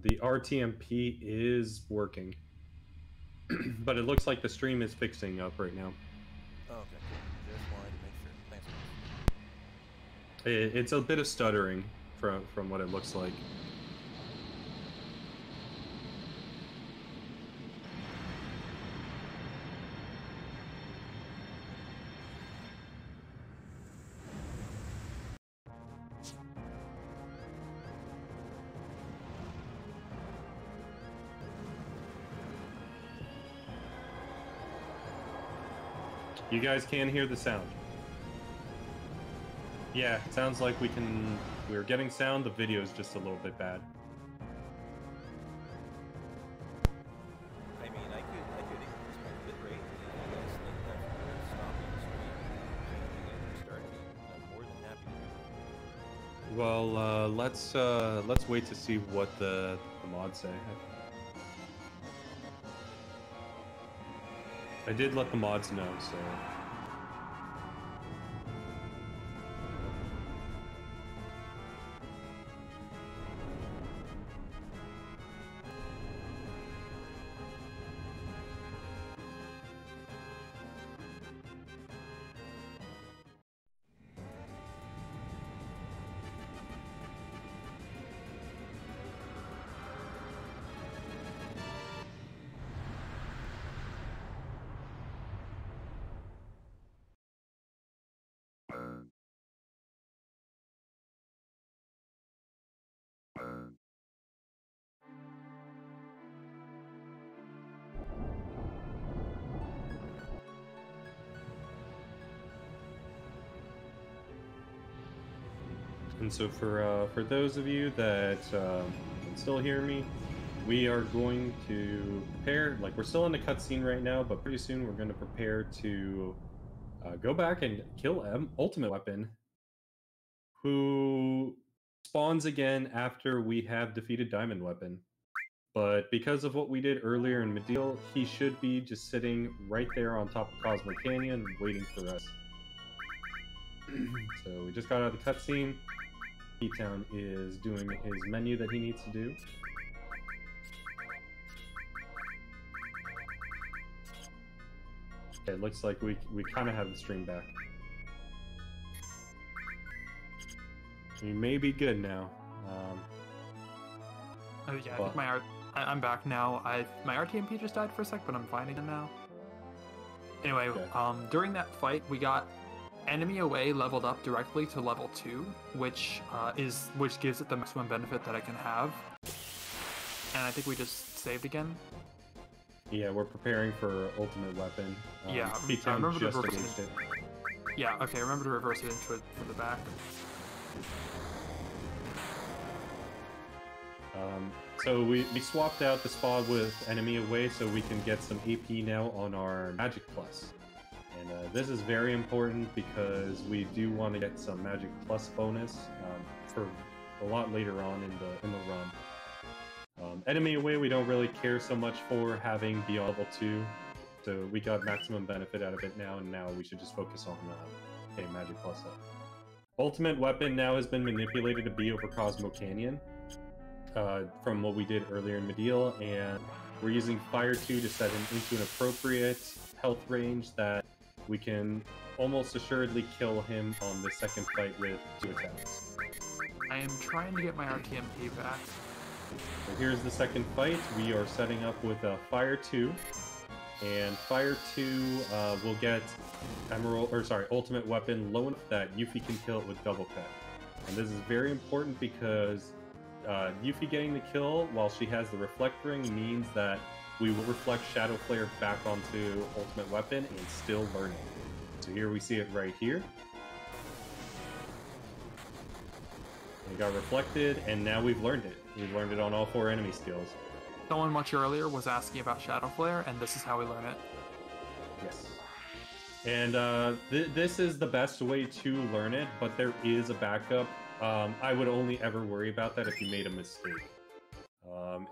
The RTMP is working. But it looks like the stream is fixing up right now. It's a bit of stuttering from what it looks like. You guys can hear the sound. Yeah, it sounds like we're getting sound. The video is just a little bit bad. I mean, I could increase my bit rate and you guys think that's stopping the stream, changing it and starting it. I'm more than happy to do Well, let's wait to see what the mods say. I did let the mods know, so. And so for those of you that can still hear me, we are going to prepare. Like, we're still in the cutscene right now, but pretty soon we're going to prepare to go back and kill Ultimate Weapon, who spawns again after we have defeated Diamond Weapon. But because of what we did earlier in Medial, he should be just sitting right there on top of Cosmo Canyon waiting for us. So we just got out of the cutscene. Ptown is doing his menu that he needs to do. Okay, it looks like we kind of have the stream back. We may be good now. Oh yeah, I think I'm back now. My RTMP just died for a sec, but I'm fine again now. Anyway, okay. During that fight, we got enemy away leveled up directly to level 2, which gives it the maximum benefit that it can have. And I think we just saved again. Yeah, we're preparing for Ultimate Weapon. Yeah, I remember to reverse it. Yeah, okay, remember to reverse it into it from the back. So we swapped out the spot with enemy away so we can get some AP now on our Magic Plus. And this is very important because we do want to get some Magic Plus bonus for a lot later on in the run. Enemy away we don't really care so much for having beyond level 2, so we got maximum benefit out of it now, and now we should just focus on getting Magic Plus up. Ultimate Weapon now has been manipulated to be over Cosmo Canyon from what we did earlier in Medial, and we're using Fire 2 to set him into an appropriate health range that we can almost assuredly kill him on the second fight with 2 attacks. I am trying to get my RTMP back. So here's the second fight. We are setting up with Fire 2, and Fire 2 will get Ultimate Weapon low enough that Yuffie can kill it with double cut. And this is very important because Yuffie getting the kill while she has the Reflect Ring means that we will reflect Shadow Flare back onto Ultimate Weapon and still learn it. So here we see it right here. It got reflected, and now we've learned it. We've learned it on all 4 enemy skills. Someone much earlier was asking about Shadow Flare, and this is how we learn it. Yes. And this is the best way to learn it, but there is a backup. I would only ever worry about that if you made a mistake.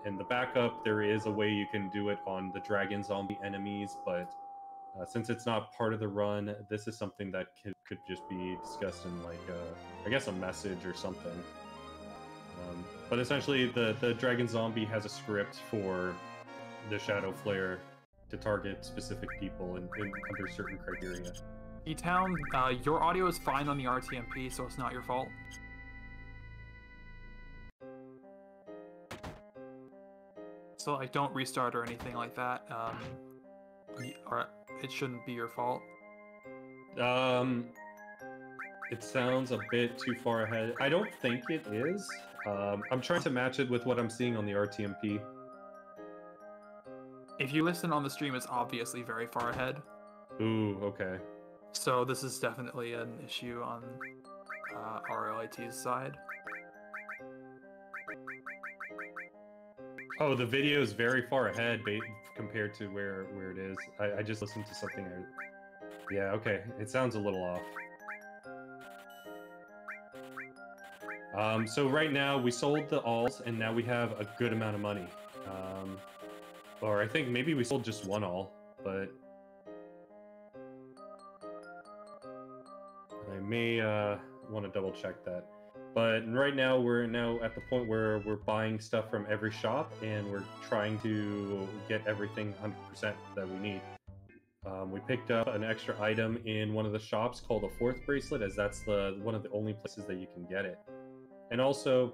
In the backup, there is a way you can do it on the Dragon Zombie enemies, but since it's not part of the run, this is something that could just be discussed in, like, I guess a message or something. But essentially, the Dragon Zombie has a script for the Shadow Flare to target specific people under certain criteria. E-Town, your audio is fine on the RTMP, so it's not your fault. So, like, don't restart or anything like that. Or it shouldn't be your fault. It sounds a bit too far ahead. I don't think it is. I'm trying to match it with what I'm seeing on the RTMP. If you listen on the stream, it's obviously very far ahead. Ooh, okay. So this is definitely an issue on RRLAT's side. Oh, the video is very far ahead compared to where it is. I just listened to something. Yeah, okay. It sounds a little off. So right now we sold the alls, and now we have a good amount of money. Or I think maybe we sold just one all, but I may want to double check that. But right now we're at the point where we're buying stuff from every shop, and we're trying to get everything 100% that we need. We picked up an extra item in one of the shops called a fourth bracelet, as that's one of the only places that you can get it. And also,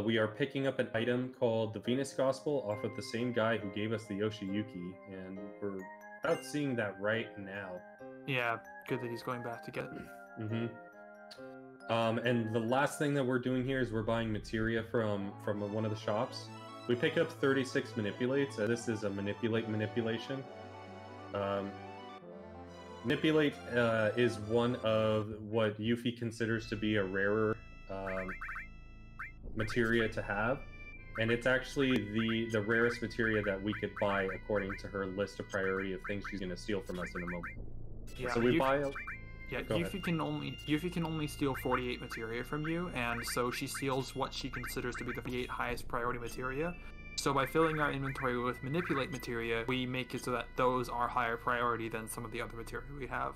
we are picking up an item called the Venus Gospel off of the same guy who gave us the Yoshiyuki, and we're about seeing that right now. Yeah, good that he's going back to get it. Mm-hmm. And the last thing that we're doing here is we're buying materia from one of the shops. We pick up 36 manipulates. This is a manipulation. Manipulate is one of what Yuffie considers to be a rarer materia to have, and it's actually the rarest materia that we could buy according to her list of priority of things she's going to steal from us in a moment. Yeah, so we buy. Yeah, Yuffie can only steal 48 materia from you, and so she steals what she considers to be the 48 highest priority materia. So by filling our inventory with manipulate materia, we make it so that those are higher priority than some of the other materia we have.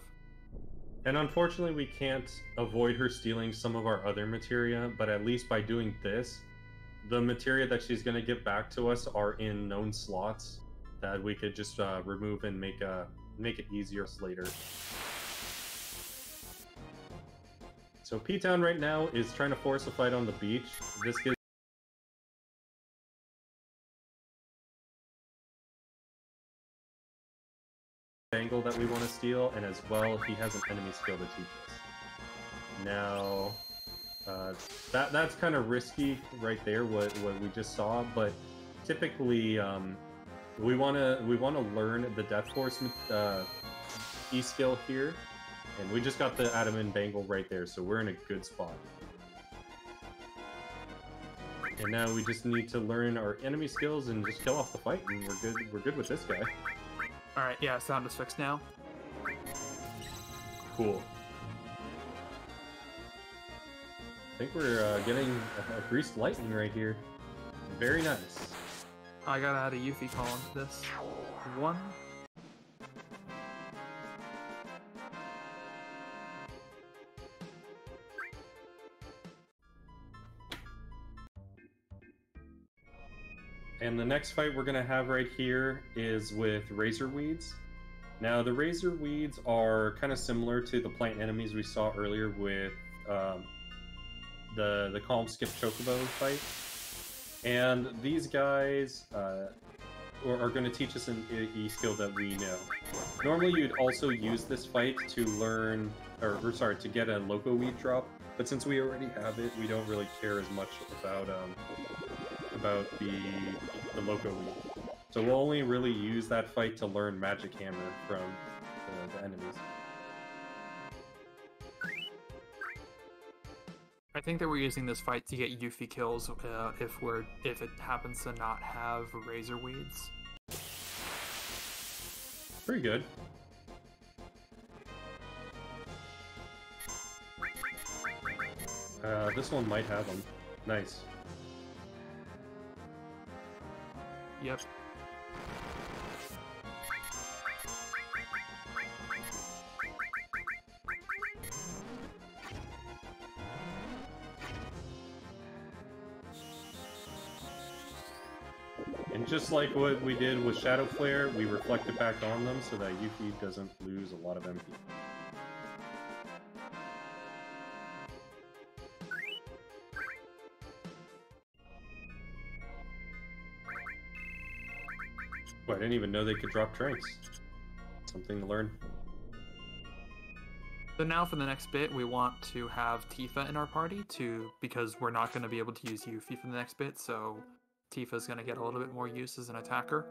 And unfortunately, we can't avoid her stealing some of our other materia, but at least by doing this, the materia that she's going to give back to us are in known slots that we could just remove and make it easier later. So P-Town right now is trying to force a fight on the beach. This gives angle that we want to steal, and as well, he has an enemy skill to teach us. Now, that's kind of risky right there, what we just saw. But typically, we want to learn the Death Force E skill here, and we just got the Adaman Bangle right there, so we're in a good spot. And now we just need to learn our enemy skills and just kill off the fight, and we're good. We're good with this guy. Alright, yeah, sound is fixed now. Cool. I think we're getting a greased lightning right here. Very nice. I gotta add a Yuffie call into this. One. And the next fight we're going to have right here is with Razor Weeds. Now, the Razor Weeds are kind of similar to the plant enemies we saw earlier with the Calm Skip Chocobo fight. And these guys are going to teach us an E skill that we know. Normally, you'd also use this fight to learn, to get a Loco Weed drop. But since we already have it, we don't really care as much about the Loco Weed. So we'll only really use that fight to learn Magic Hammer from the enemies. I think that we're using this fight to get Yuffie kills if it happens to not have Razor Weeds. Pretty good. This one might have them. Nice. Yep. And just like what we did with Shadow Flare, we reflect it back on them so that Yuffie doesn't lose a lot of MP. Oh, I didn't even know they could drop tranks. Something to learn. So now for the next bit, we want to have Tifa in our party because we're not going to be able to use Yuffie for the next bit, so Tifa's going to get a little bit more use as an attacker.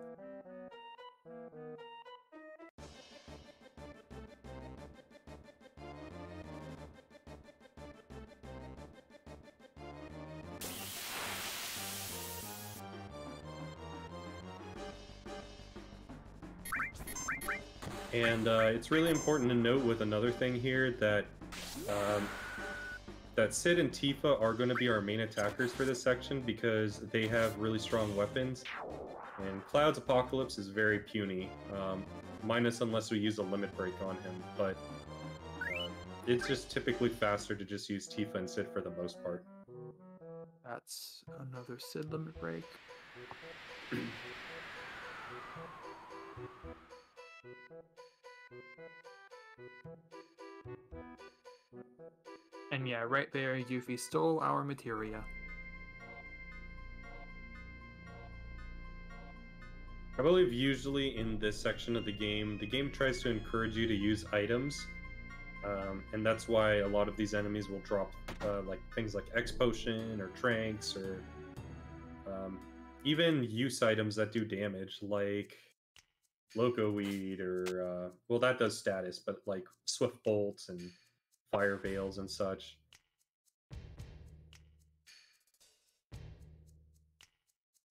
And it's really important to note with another thing here that that Sid and Tifa are going to be our main attackers for this section because they have really strong weapons. And Cloud's Apocalypse is very puny, minus unless we use a limit break on him. But it's just typically faster to just use Tifa and Sid for the most part. That's another Sid limit break. And yeah, right there, Yuffie stole our materia. I believe usually in this section of the game tries to encourage you to use items. And that's why a lot of these enemies will drop like things like X Potion or Tranks or even use items that do damage, like Loco Weed or, well, that does status, but like Swift Bolts and Fire Veils and such.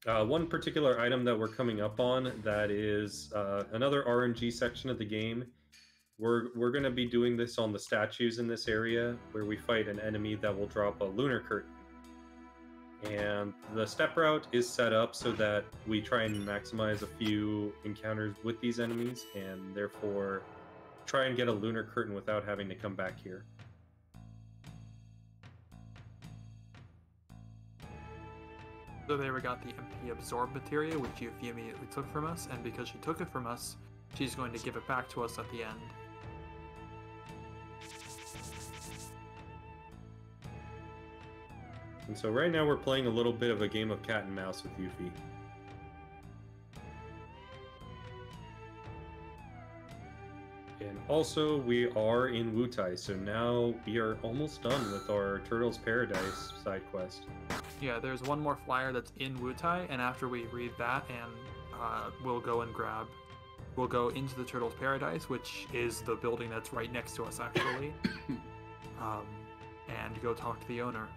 One particular item that we're coming up on that is another RNG section of the game. We're going to be doing this on the statues in this area where we fight an enemy that will drop a lunar curtain. And the step route is set up so that we try and maximize a few encounters with these enemies and therefore try and get a lunar curtain without having to come back here. So there we got the MP Absorb materia, which Yuffie immediately took from us, and because she took it from us, she's going to give it back to us at the end. And so right now we're playing a little bit of a game of cat and mouse with Yuffie. And also we are in Wutai, so now we are almost done with our Turtles Paradise side quest. Yeah, there's one more flyer that's in Wutai, and after we read that, and we'll go into the Turtles Paradise, which is the building that's right next to us, actually, and go talk to the owner.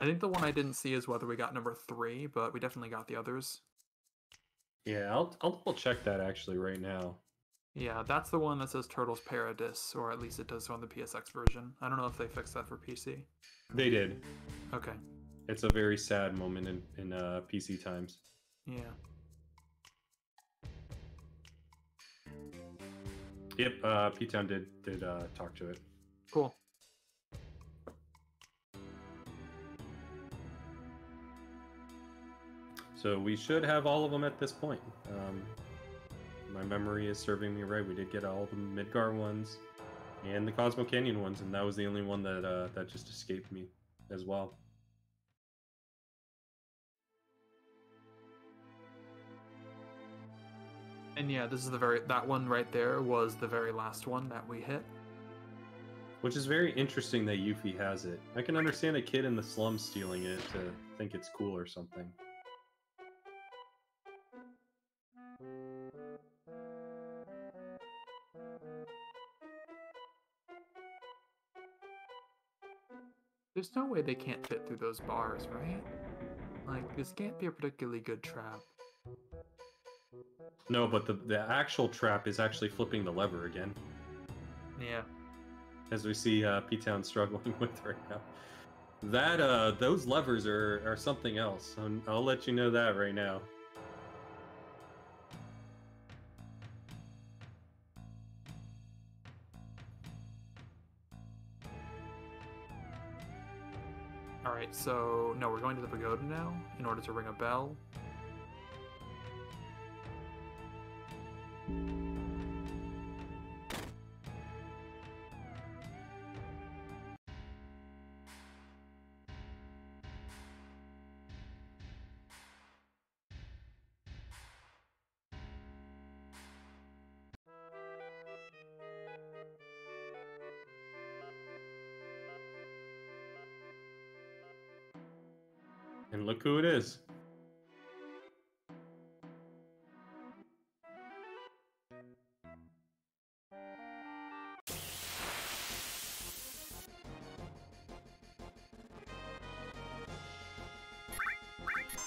I think the one I didn't see is whether we got number 3, but we definitely got the others. Yeah, I'll double check that actually right now. Yeah, that's the one that says Turtles Paradise, or at least it does so on the PSX version. I don't know if they fixed that for PC. They did. Okay. It's a very sad moment in PC times. Yeah. Yep, P-Town did talk to it. Cool. So we should have all of them at this point. My memory is serving me right. We did get all the Midgar ones and the Cosmo Canyon ones, and that was the only one that that just escaped me as well. And yeah, this is that one right there was the very last one that we hit. Which is very interesting that Yuffie has it. I can understand a kid in the slums stealing it to think it's cool or something. There's no way they can't fit through those bars, right? Like, this can't be a particularly good trap. No, but the actual trap is actually flipping the lever again. Yeah. As we see P-Town struggling with right now. That, those levers are something else. I'll let you know that right now. Alright, so, no, we're going to the pagoda now in order to ring a bell. And look who it is.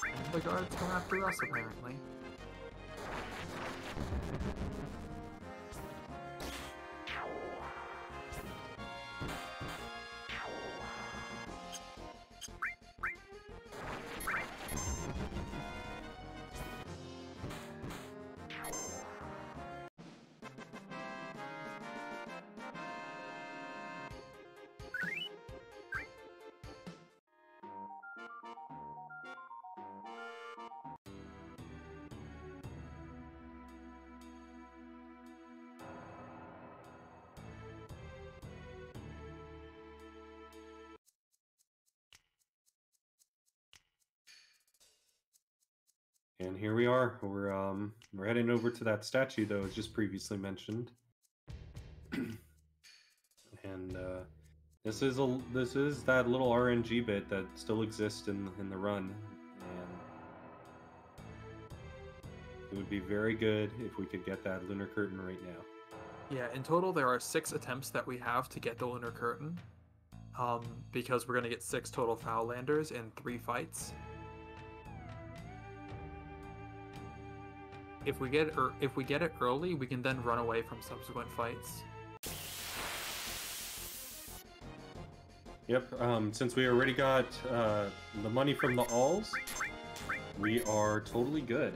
And the guards come after us, apparently. And here we are. We're heading over to that statue that was just previously mentioned. And this is that little RNG bit that still exists in the run, and it would be very good if we could get that lunar curtain right now. Yeah, in total there are 6 attempts that we have to get the lunar curtain, because we're gonna get 6 total foul landers in 3 fights. If we get it early, we can then run away from subsequent fights. Yep. Since we already got the money from the alls, we are totally good.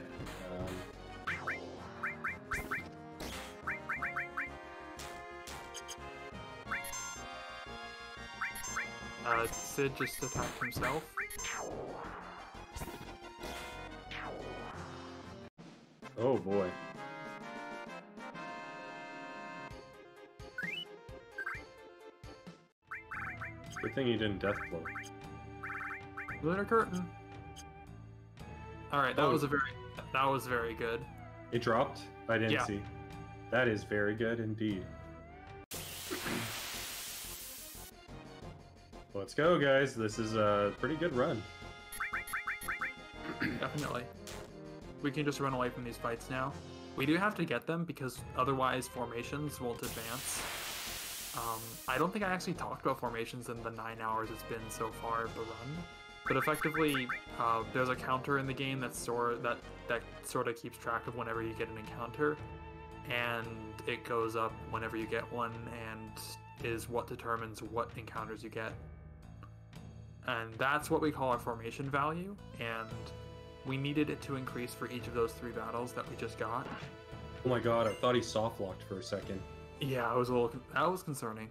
Sid just attacked himself. Oh boy. Good thing you didn't death blow. Lunar curtain. All right, that was very good. It dropped? I didn't Yeah. see. That is very good indeed. Let's go, guys. This is a pretty good run. Definitely. We can just run away from these fights now. We do have to get them because otherwise formations won't advance. I don't think I actually talked about formations in the 9 hours it's been so far of the run. But effectively, there's a counter in the game that sort of keeps track of whenever you get an encounter, and it goes up whenever you get one, and is what determines what encounters you get. And that's what we call our formation value, and we needed it to increase for each of those 3 battles that we just got. Oh my god, I thought he soft locked for a second. Yeah, that was concerning.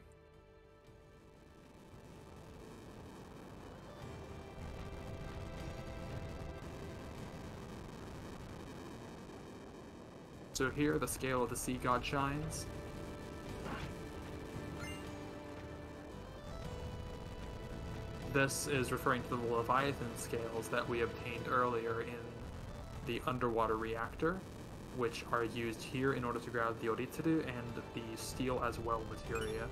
So here, the scale of the sea god shines. This is referring to the Leviathan scales that we obtained earlier in the underwater reactor, which are used here in order to grab the Oritsuru and the steel as well materia.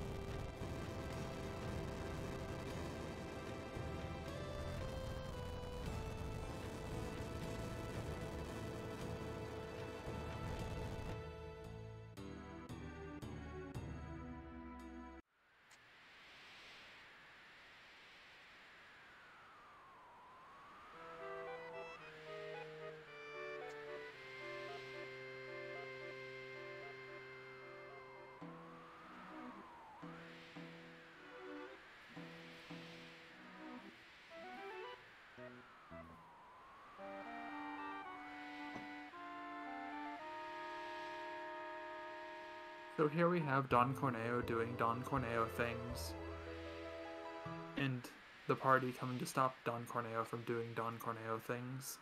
So here we have Don Corneo doing Don Corneo things, and the party coming to stop Don Corneo from doing Don Corneo things.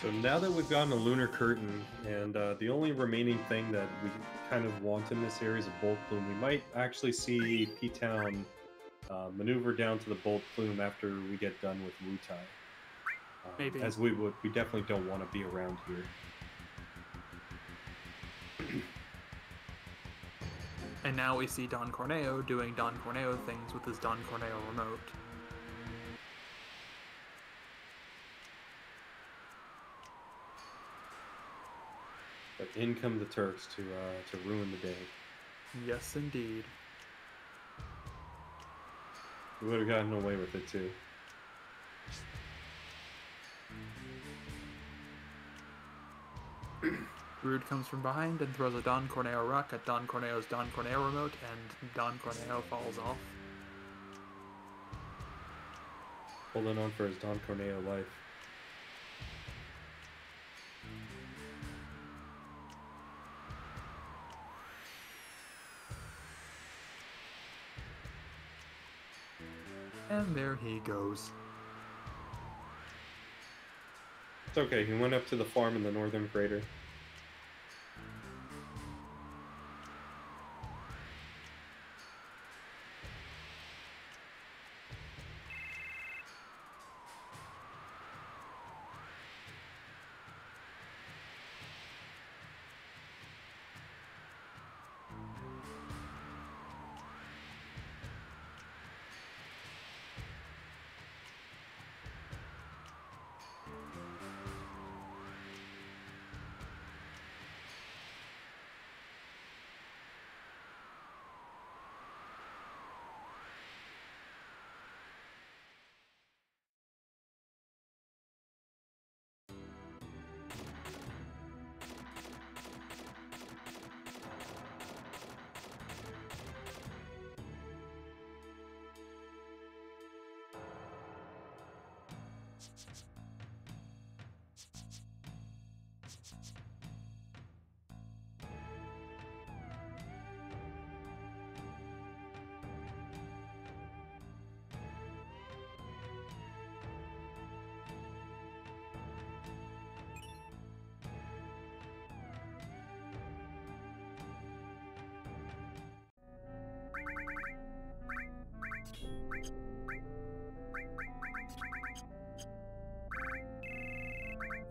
So now that we've gotten a lunar curtain, and the only remaining thing that we kind of want in this area is a bolt plume, we might actually see P-Town maneuver down to the bolt plume after we get done with Wutai. Maybe. As we definitely don't want to be around here. And now we see Don Corneo doing Don Corneo things with his Don Corneo remote. But in come the Turks to ruin the day. Yes, indeed. We would have gotten away with it too. Rude comes from behind and throws a Don Corneo ruck at Don Corneo's Don Corneo remote, and Don Corneo falls off. Holding on for his Don Corneo life. And there he goes. It's okay, he went up to the farm in the northern crater.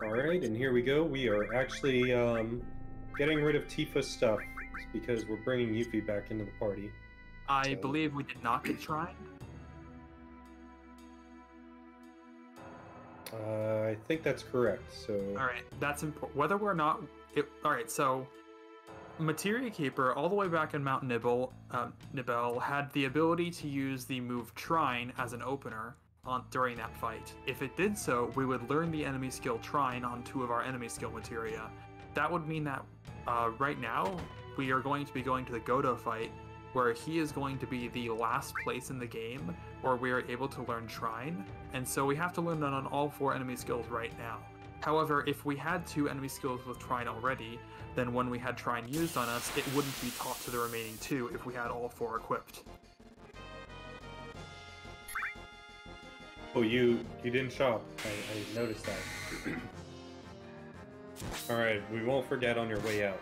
Alright, and here we go. We are actually getting rid of Tifa's stuff because we're bringing Yuffie back into the party. I believe we did not get Shrine. I think that's correct, so... Alright, that's important. Whether we're not... Alright, so... Materia Keeper, all the way back in Mount Nibel, had the ability to use the move Trine as an opener during that fight. If it did so, we would learn the enemy skill Trine on 2 of our enemy skill materia. That would mean that right now, we are going to be going to the Godo fight, where he is going to be the last place in the game where we are able to learn Trine, and so we have to learn that on all 4 enemy skills right now. However, if we had 2 enemy skills with Trine already, then when we had Trine used on us, it wouldn't be taught to the remaining 2 if we had all 4 equipped. Oh, you didn't shop. I noticed that. Alright, we won't forget on your way out.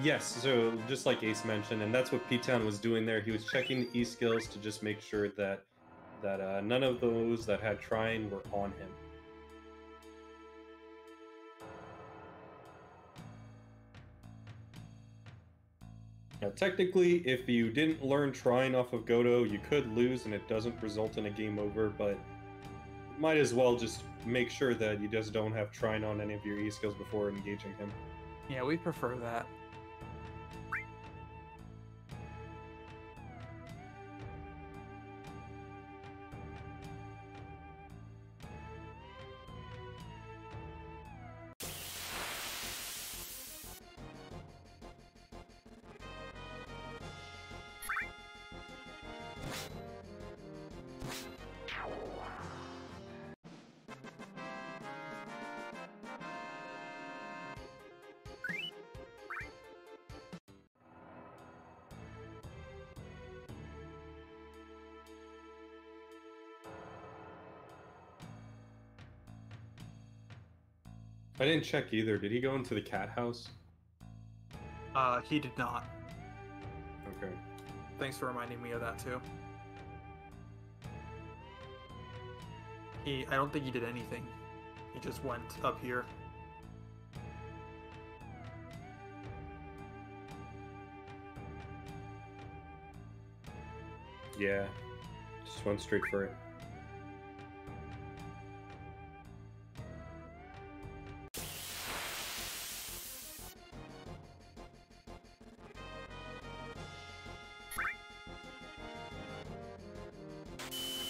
Yes, so just like Ace mentioned, and that's what P-Town was doing there, he was checking the E-skills to just make sure that none of those that had Trine were on him. Now, technically, if you didn't learn Trine off of Godo, you could lose and it doesn't result in a game over, but might as well just make sure that you just don't have Trine on any of your E-skills before engaging him. Yeah, we prefer that. I didn't check either. Did he go into the cat house? He did not. Okay. Thanks for reminding me of that too. I don't think he did anything. He just went up here. Yeah. Just went straight for it.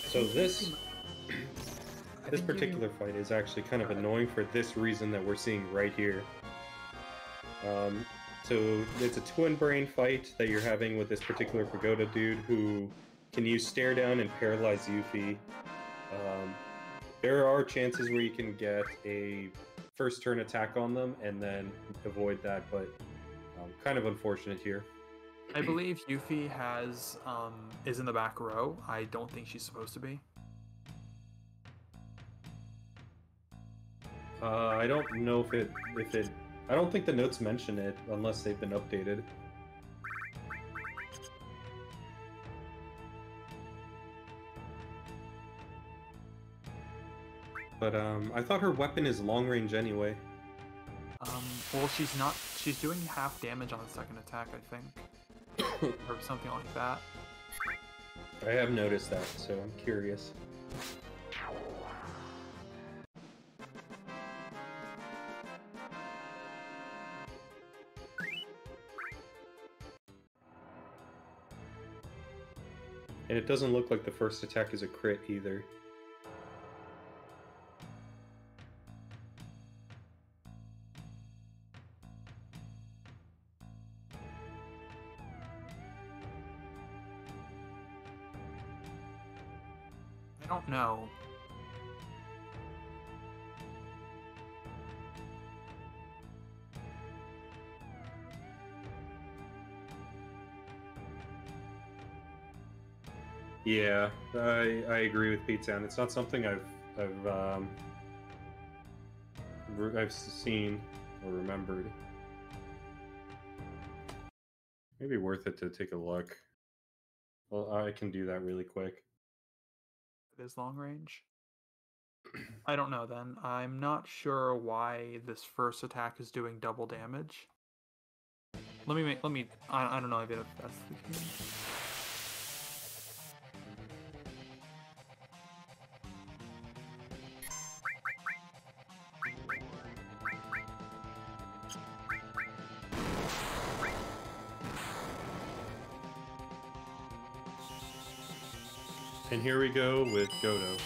So this particular fight is actually kind of annoying for this reason that we're seeing right here. So it's a twin brain fight that you're having with this particular pagoda dude who can use stare down and paralyze Yuffie. There are chances where you can get a first turn attack on them and then avoid that, but kind of unfortunate here. I believe Yuffie is in the back row. I don't think she's supposed to be. I don't know if it. I don't think the notes mention it unless they've been updated. But I thought her weapon is long range anyway. Well, she's not. She's doing half damage on the second attack, I think, or something like that. I have noticed that, so I'm curious. And it doesn't look like the first attack is a crit either. I don't know. Yeah, I agree with Ptown. It's not something I've seen or remembered. Maybe worth it to take a look. Well, I can do that really quick. It is long range. I don't know then. I'm not sure why this first attack is doing double damage. I don't know if that's the case. And here we go with Godo.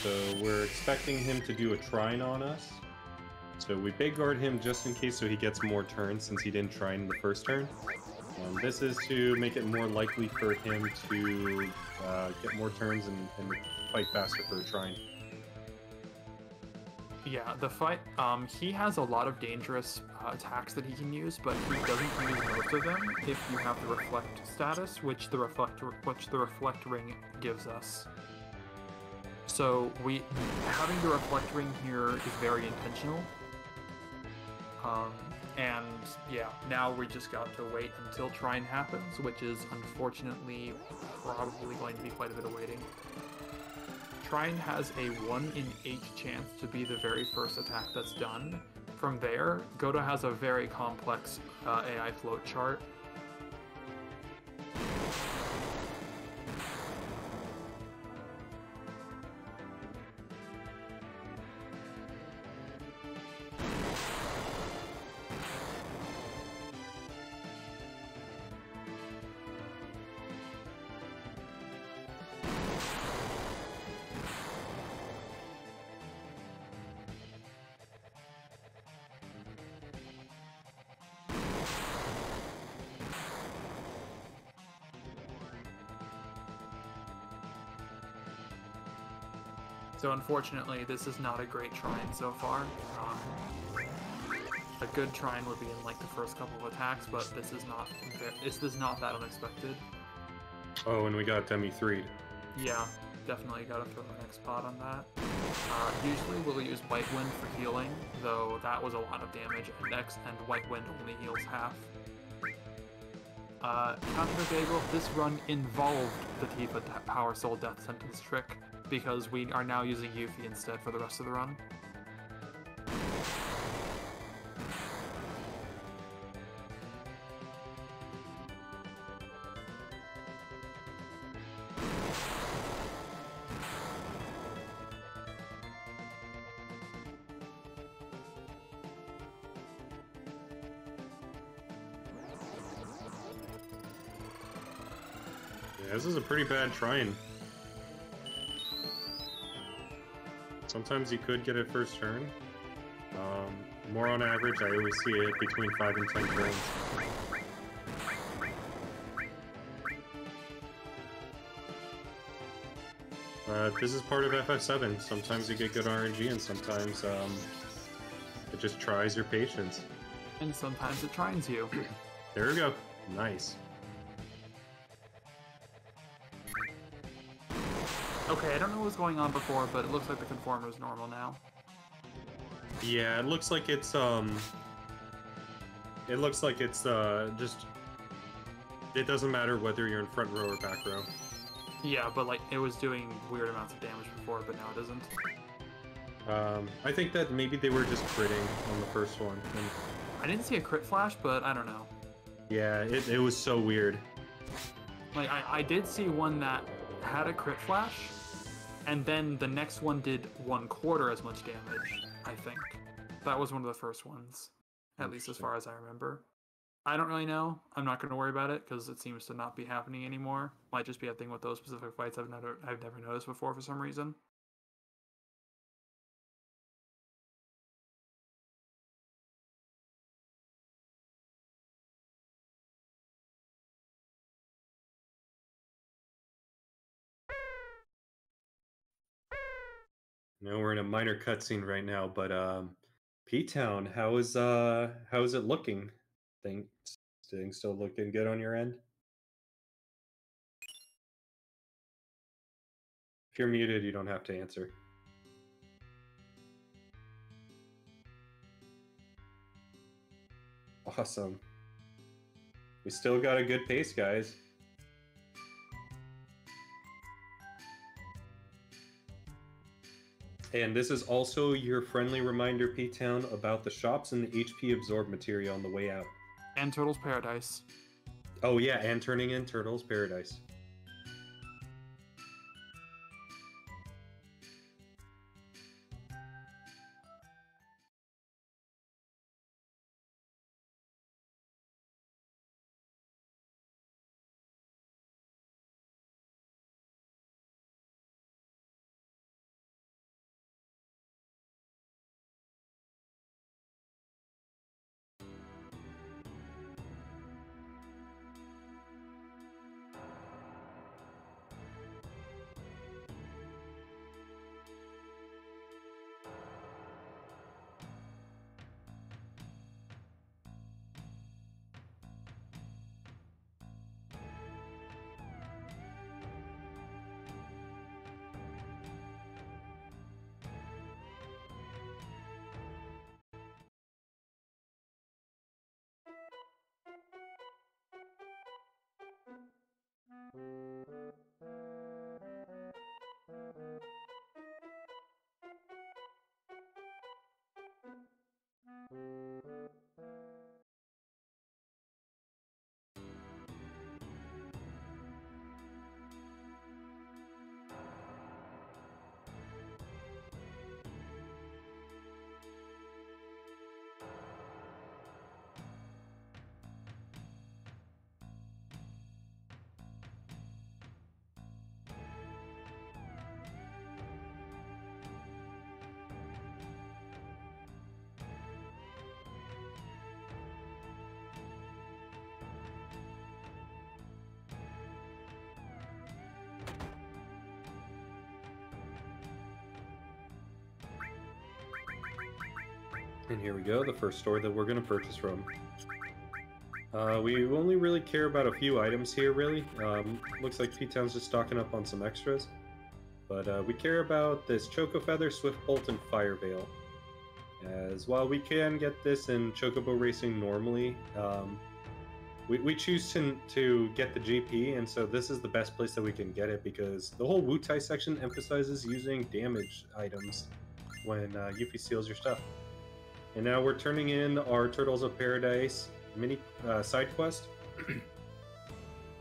So we're expecting him to do a trine on us. So we big guard him just in case so he gets more turns since he didn't trine in the first turn. This is to make it more likely for him to get more turns and fight faster for a trine. Yeah, the fight, he has a lot of dangerous attacks that he can use, but he doesn't use most of them if you have the reflect status, which the reflect ring gives us. So having the reflect ring here is very intentional. And yeah, now we just got to wait until trine happens, which is unfortunately probably going to be quite a bit of waiting. Trine has a 1 in 8 chance to be the very first attack that's done. From there, Godo has a very complex AI float chart. So unfortunately, this is not a great trine so far. A good trine would be in like the first couple of attacks, but this is not that unexpected. Oh, and we got Demi 3'd. Yeah, definitely gotta throw an X pot on that. Usually we'll use White Wind for healing, though that was a lot of damage, and White Wind only heals half. Counter Bagel, this run involved the Tifa Power Soul Death Sentence trick, because we are now using Yuffie instead for the rest of the run. Yeah, this is a pretty bad Trine. Sometimes you could get it first turn. More on average, I always see it between 5 and 10 turns. This is part of FF7. Sometimes you get good RNG, and sometimes it just tries your patience. And sometimes it trines you. There we go. Nice. Okay, I don't know what was going on before, but it looks like the conformer is normal now. Yeah, it looks like it's just, it doesn't matter whether you're in front row or back row. Yeah, but like it was doing weird amounts of damage before, but now it isn't. I think that maybe they were just critting on the first one. And I didn't see a crit flash, but I don't know. yeah, it was so weird. Like I did see one that had a crit flash, and then the next one did 1/4 as much damage, I think. That was one of the first ones, at least as far as I remember. I don't really know. I'm not going to worry about it because it seems to not be happening anymore. Might just be a thing with those specific fights I've never noticed before for some reason. No, we're in a minor cutscene right now, but P-Town, how is it looking? Things still looking good on your end? If you're muted, you don't have to answer. Awesome. We still got a good pace, guys. And this is also your friendly reminder, P-Town, about the shops and the HP absorb material on the way out. And Turtle's Paradise. Oh yeah, and turning in Turtle's Paradise. And here we go, the first store that we're going to purchase from. We only really care about a few items here, really. Looks like P-Town's just stocking up on some extras. But we care about this Choco Feather, Swift Bolt, and Fire Veil. As while we can get this in Chocobo Racing normally, we choose to get the GP, and so this is the best place that we can get it because the whole Wutai section emphasizes using damage items when Yuffie steals your stuff. And now we're turning in our Turtles of Paradise mini side quest.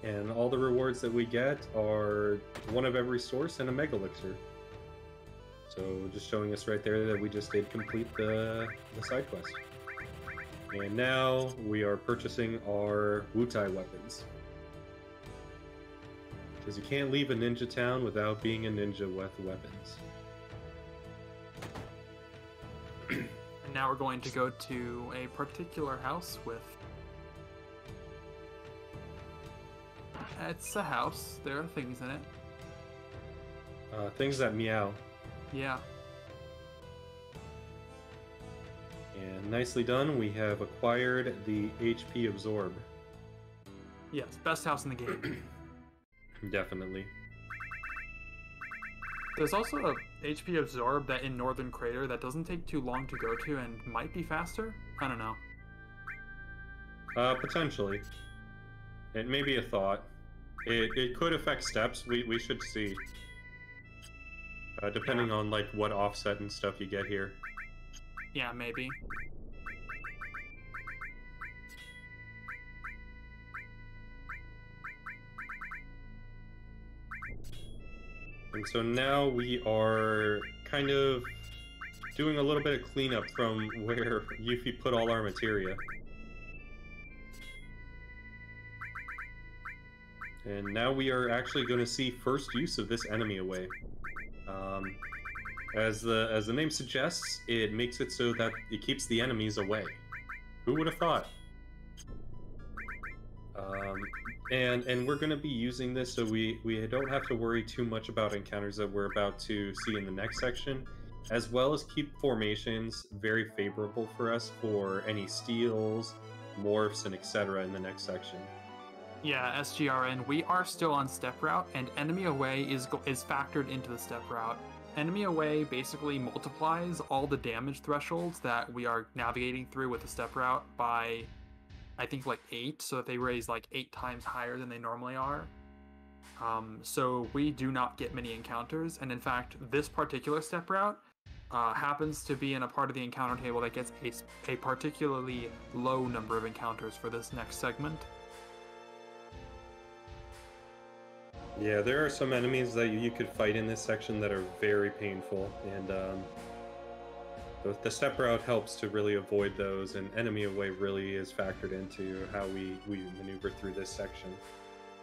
And all the rewards that we get are one of every source and a Mega Elixir. So just showing us right there that we just did complete the side quest. And now we are purchasing our Wutai weapons. Because you can't leave a ninja town without being a ninja with weapons. And now we're going to go to a particular house with... It's a house. There are things in it. Things that meow. Yeah. And nicely done, we have acquired the HP Absorb. Yes, best house in the game. Definitely. There's also a HP Absorb that in Northern Crater that doesn't take too long to go to and might be faster? I don't know. Potentially. It may be a thought. It could affect steps. We should see. Depending on like what offset and stuff you get here. Yeah, maybe. And so now we are kind of doing a little bit of cleanup from where Yuffie put all our materia. And now we are actually going to see first use of this enemy away. As the name suggests, it makes it so that it keeps the enemies away. Who would have thought? And we're going to be using this so we don't have to worry too much about encounters that we're about to see in the next section, as well as keep formations very favorable for us for any steals, morphs, and etc. in the next section. Yeah, SGRN, we are still on step route, and enemy away is factored into the step route. Enemy away basically multiplies all the damage thresholds that we are navigating through with the step route by, I think, like 8, so that they raise like 8 times higher than they normally are. So we do not get many encounters, and in fact, this particular step route happens to be in a part of the encounter table that gets a particularly low number of encounters for this next segment. Yeah, there are some enemies that you could fight in this section that are very painful, and the step route helps to really avoid those, and enemy away really is factored into how we maneuver through this section.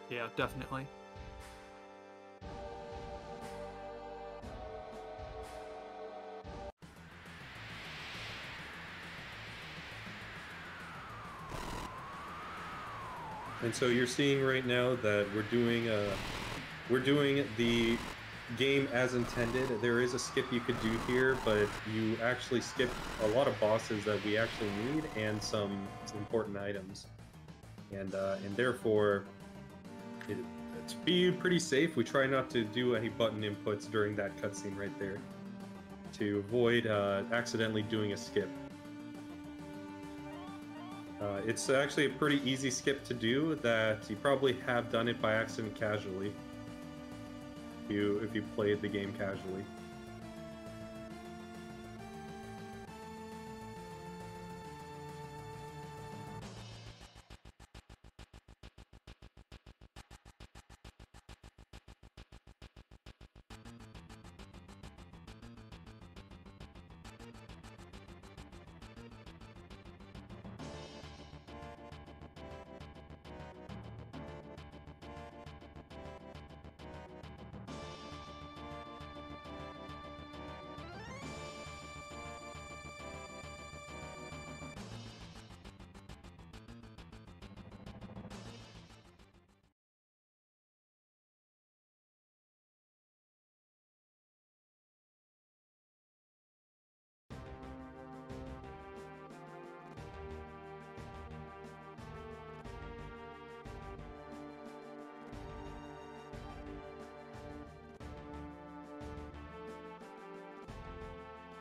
Yeah, definitely. And so you're seeing right now that we're doing the game as intended. There is a skip you could do here, but you actually skip a lot of bosses that we actually need and some important items. And therefore, to be pretty safe, we try not to do any button inputs during that cutscene right there to avoid accidentally doing a skip. It's actually a pretty easy skip to do that you probably have done it by accident casually. If you played the game casually.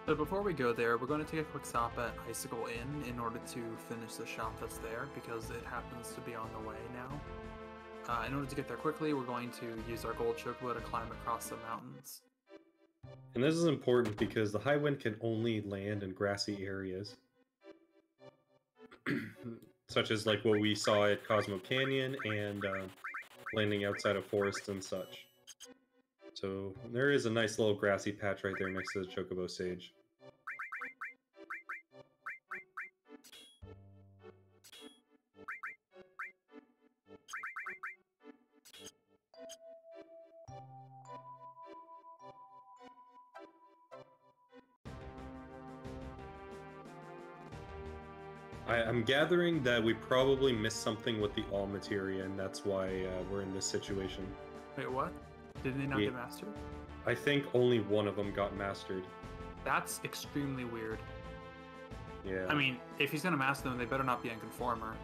So before we go there, we're going to take a quick stop at Icicle Inn in order to finish the shop that's there, because it happens to be on the way now. In order to get there quickly, we're going to use our gold chocobo to climb across the mountains. And this is important because the high wind can only land in grassy areas. Such as like what we saw at Cosmo Canyon and landing outside of forests and such. So there is a nice little grassy patch right there next to the Chocobo Sage. I'm gathering that we probably missed something with the all materia, and that's why we're in this situation. Wait, what? Did they not get mastered? I think only one of them got mastered. That's extremely weird. Yeah. I mean, if he's gonna master them, they better not be in Conformer.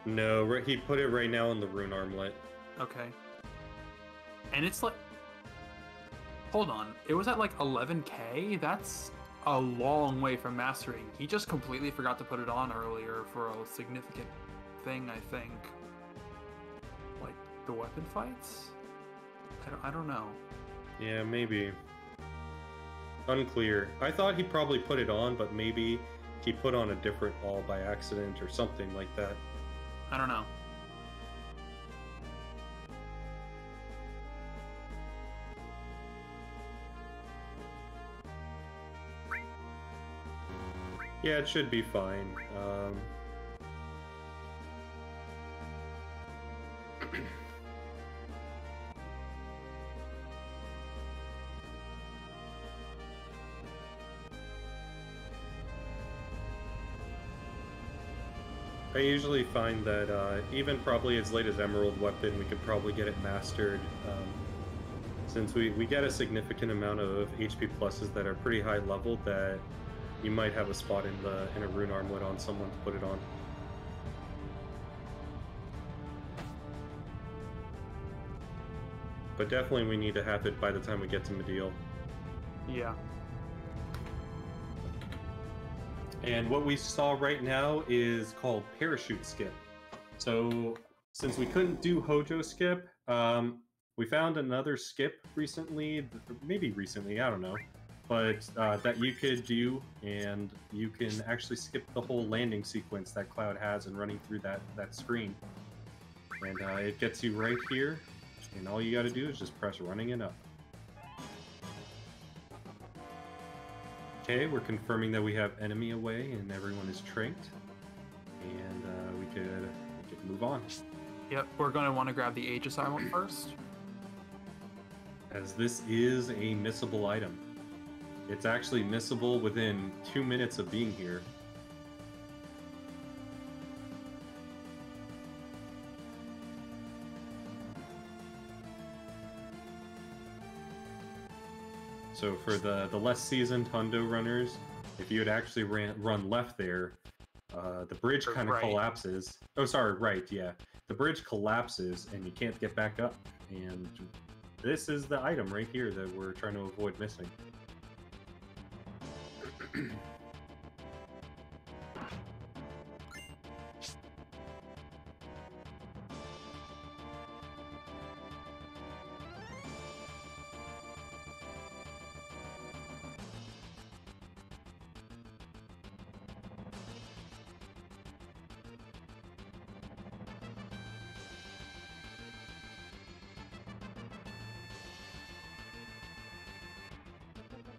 No, he put it right now in the Rune Armlet. Okay. And it's like... Hold on. It was at like 11k? That's a long way from mastering. He just completely forgot to put it on earlier for a significant thing, I think. Like, the weapon fights? I don't know. Yeah, maybe. Unclear. I thought he probably put it on, but maybe he put on a different all by accident or something like that. I don't know. Yeah, it should be fine. I usually find that even probably as late as Emerald Weapon, we could probably get it mastered. Since we get a significant amount of HP pluses that are pretty high level, that you might have a spot in a Rune Armlet on someone to put it on. But definitely we need to have it by the time we get to Mediel. Yeah. And what we saw right now is called Parachute Skip. So since we couldn't do Hojo Skip, we found another skip recently, maybe recently, I don't know, but that you could do, and you can actually skip the whole landing sequence that Cloud has and running through that screen. And it gets you right here, and all you gotta do is just press running and up. Okay, we're confirming that we have enemy away and everyone is trinked, and we could move on. Yep, we're going to want to grab the Aegis Armlet first. As this is a missable item. It's actually missable within 2 minutes of being here. So for the less seasoned Hundo runners, if you had actually run left there, the bridge kind of right. collapses. Oh, sorry, right, yeah. The bridge collapses and you can't get back up. And this is the item right here that we're trying to avoid missing.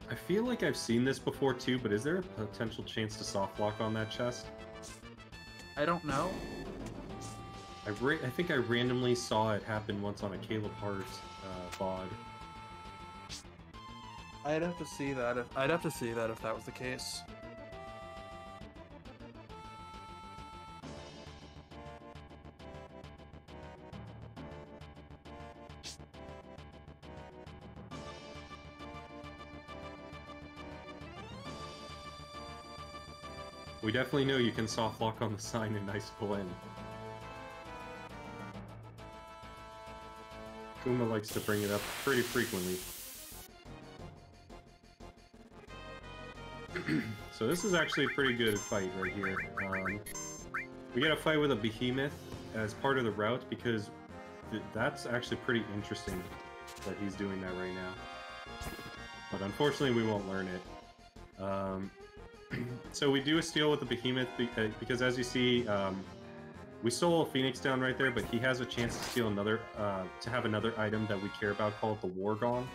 I feel like I've seen this before too, but is there a potential chance to soft lock on that chest? I don't know. I think I randomly saw it happen once on a Caleb Hart VOD. I'd have to see that if that was the case. We definitely know you can soft lock on the sign in Icicle Inn. Kuma likes to bring it up pretty frequently. So this is actually a pretty good fight right here. We got to fight with a behemoth as part of the route because that's actually pretty interesting that he's doing that right now. But unfortunately, we won't learn it. So we do a steal with the behemoth because, as you see, we stole a phoenix down right there, but he has a chance to steal another, to have another item that we care about called the war gong.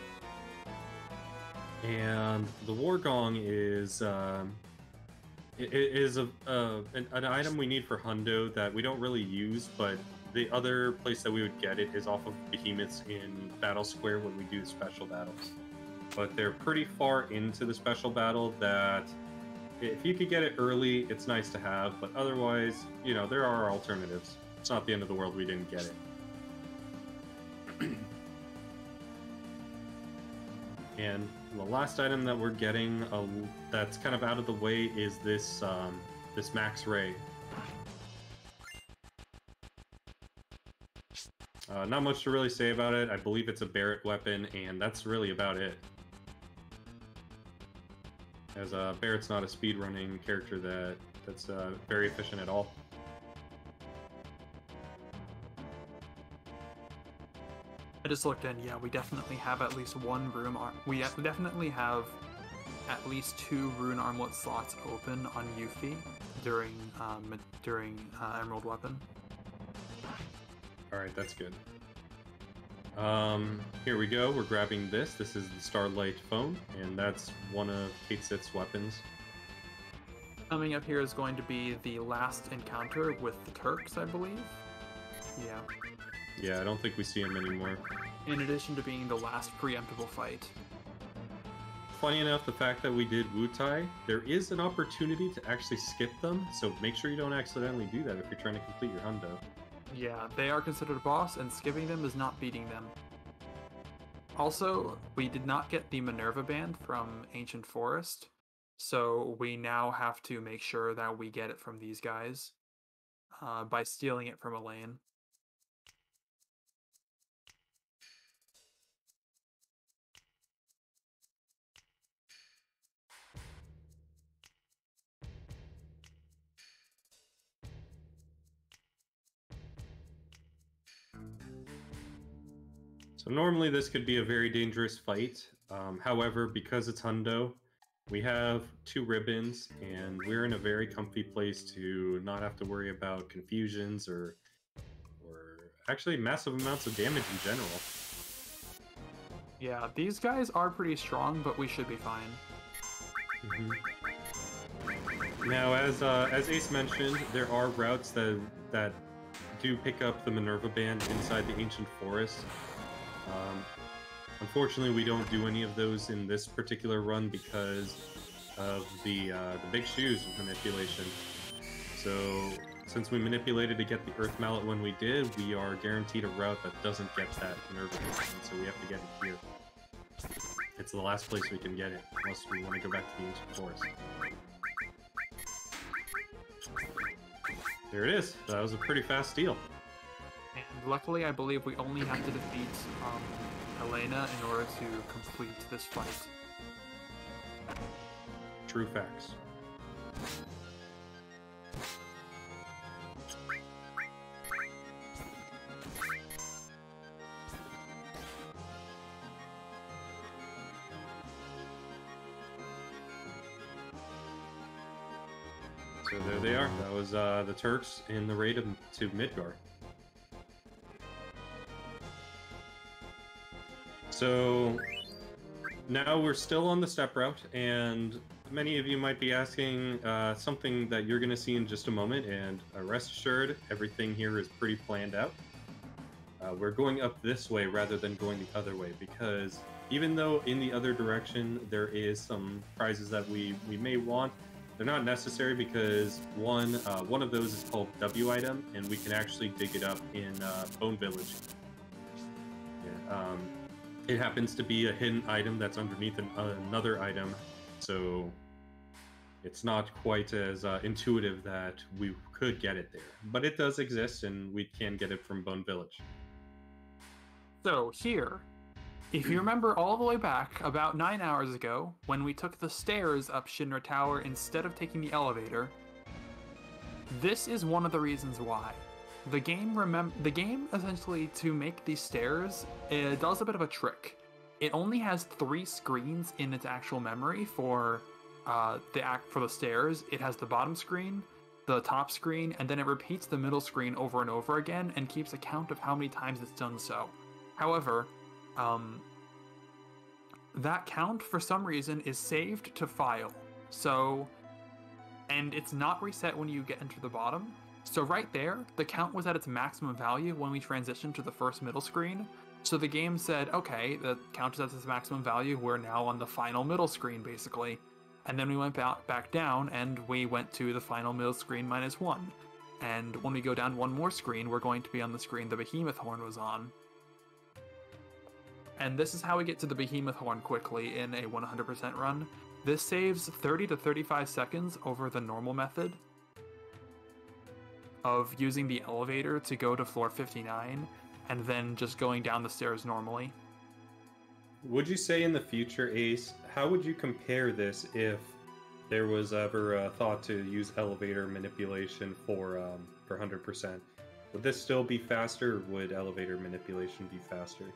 And the war gong is an item we need for Hundo that we don't really use, but the other place that we would get it is off of behemoths in Battle Square when we do special battles. But they're pretty far into the special battle that if you could get it early, it's nice to have, but otherwise, you know, there are alternatives. It's not the end of the world we didn't get it. And the last item that we're getting that's kind of out of the way is this this Max Ray. Not much to really say about it. I believe it's a Barrett weapon, and that's really about it. As Barrett's not a speedrunning character that's very efficient at all. I just looked in. Yeah, we definitely have at least one room. We definitely have at least 2 rune armlet slots open on Yuffie during Emerald Weapon. All right, that's good. Here we go. We're grabbing this. This is the Starlight phone, and that's one of Kate Sith's weapons. Coming up here is going to be the last encounter with the Turks, I believe. Yeah. Yeah, I don't think we see him anymore. In addition to being the last preemptible fight. Funny enough, the fact that we did Wutai, there is an opportunity to actually skip them, so make sure you don't accidentally do that if you're trying to complete your hundo. Yeah, they are considered a boss, and skipping them is not beating them. Also, we did not get the Minerva band from Ancient Forest, so we now have to make sure that we get it from these guys by stealing it from Elaine. So normally this could be a very dangerous fight. However, because it's Hundo, we have 2 ribbons, and we're in a very comfy place to not have to worry about confusions or actually massive amounts of damage in general. Yeah, these guys are pretty strong, but we should be fine. Now, as Ace mentioned, there are routes that do pick up the Minerva band inside the Ancient Forest. Unfortunately, we don't do any of those in this particular run because of the big shoes manipulation. So, since we manipulated to get the Earth Mallet when we did, we are guaranteed a route that doesn't get that Minerva band, so we have to get it here. It's the last place we can get it, unless we want to go back to the Ancient Forest. There it is. That was a pretty fast steal. And luckily, I believe we only have to defeat Elena in order to complete this fight. True facts. So there they are. That was the Turks in the raid to Midgar. So now we're still on the step route, and many of you might be asking something that you're going to see in just a moment, and rest assured, everything here is pretty planned out. We're going up this way rather than going the other way, because even though in the other direction there is some prizes that we may want, they're not necessary because one of those is called W item, and we can actually dig it up in Bone Village. Yeah, it happens to be a hidden item that's underneath another item, so it's not quite as intuitive that we could get it there. But it does exist, and we can get it from Bone Village. So here, If you remember all the way back, about 9 hours ago, when we took the stairs up Shinra Tower instead of taking the elevator, this is one of the reasons why. The game essentially, to make these stairs, it does a bit of a trick. It only has 3 screens in its actual memory for the stairs. It has the bottom screen, the top screen, and then it repeats the middle screen over and over again and keeps a count of how many times it's done so. However, that count for some reason is saved to file. So, and it's not reset when you get into the bottom. So right there, the count was at its maximum value when we transitioned to the first middle screen. So the game said, okay, the count is at its maximum value, we're now on the final middle screen, basically. And then we went back down, and we went to the final middle screen -1. And when we go down one more screen, we're going to be on the screen the Behemoth Horn was on. And this is how we get to the Behemoth Horn quickly in a 100% run. This saves 30 to 35 seconds over the normal method of using the elevator to go to floor 59, and then just going down the stairs normally. Would you say in the future, Ace, how would you compare this if there was ever a thought to use elevator manipulation for 100%? Would this still be faster, or would elevator manipulation be faster?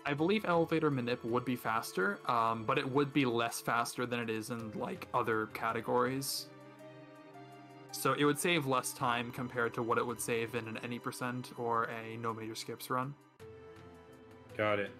I believe elevator manip would be faster, but it would be less faster than it is in like other categories. So it would save less time compared to what it would save in an any % or a no major skips run. Got it.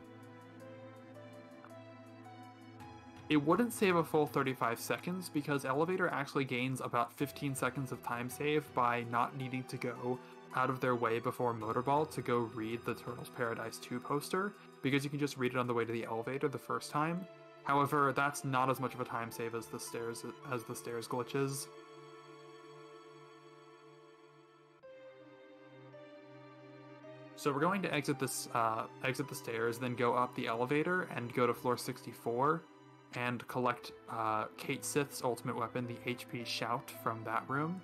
It wouldn't save a full 35 seconds because elevator actually gains about 15 seconds of time save by not needing to go out of their way before Motorball to go read the Turtles Paradise 2 poster, because you can just read it on the way to the elevator the first time. However, that's not as much of a time save as the stairs glitches. So we're going to exit the stairs, then go up the elevator and go to floor 64 and collect Kate Sith's ultimate weapon, the HP Shout, from that room.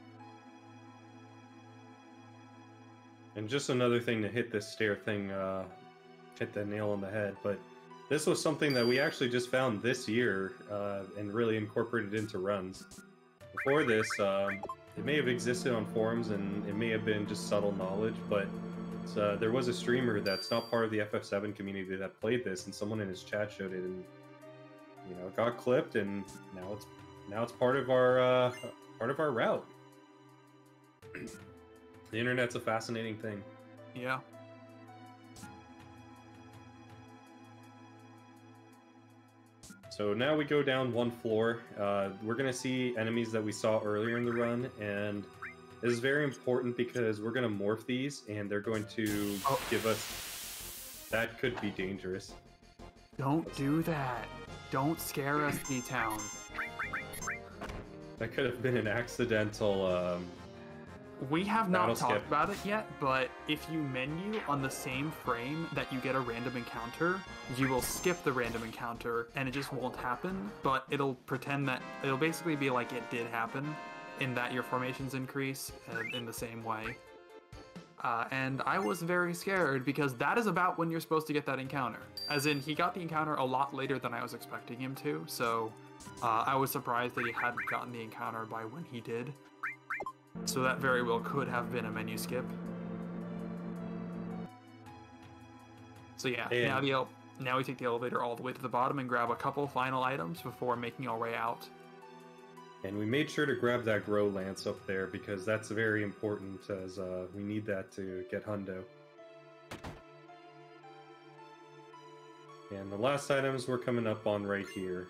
And just another thing to hit this stair thing, hit the nail on the head, but this was something that we actually just found this year and really incorporated into runs. Before this, it may have existed on forums and it may have been just subtle knowledge, but there was a streamer that's not part of the FF7 community that played this, and someone in his chat showed it, and you know, it got clipped, and now it's part of our route. The internet's a fascinating thing. Yeah. So now we go down one floor. We're going to see enemies that we saw earlier in the run, and this is very important because we're going to morph these, and they're going to give us... That could be dangerous. Don't do that. Don't scare us, D-Town. That could have been an accidental... We have not talked about it yet, but if you menu on the same frame that you get a random encounter, you will skip the random encounter, and it just won't happen, but it'll pretend that... It'll basically be like it did happen, in that your formations increase in the same way. And I was very scared, because that is about when you're supposed to get that encounter. As in, he got the encounter a lot later than I was expecting him to, so I was surprised that he hadn't gotten the encounter by when he did. So that very well could have been a menu skip. So yeah, now we take the elevator all the way to the bottom and grab a couple final items before making our way out. And we made sure to grab that Grow Lance up there because that's very important, as we need that to get Hundo. And the last items we're coming up on right here.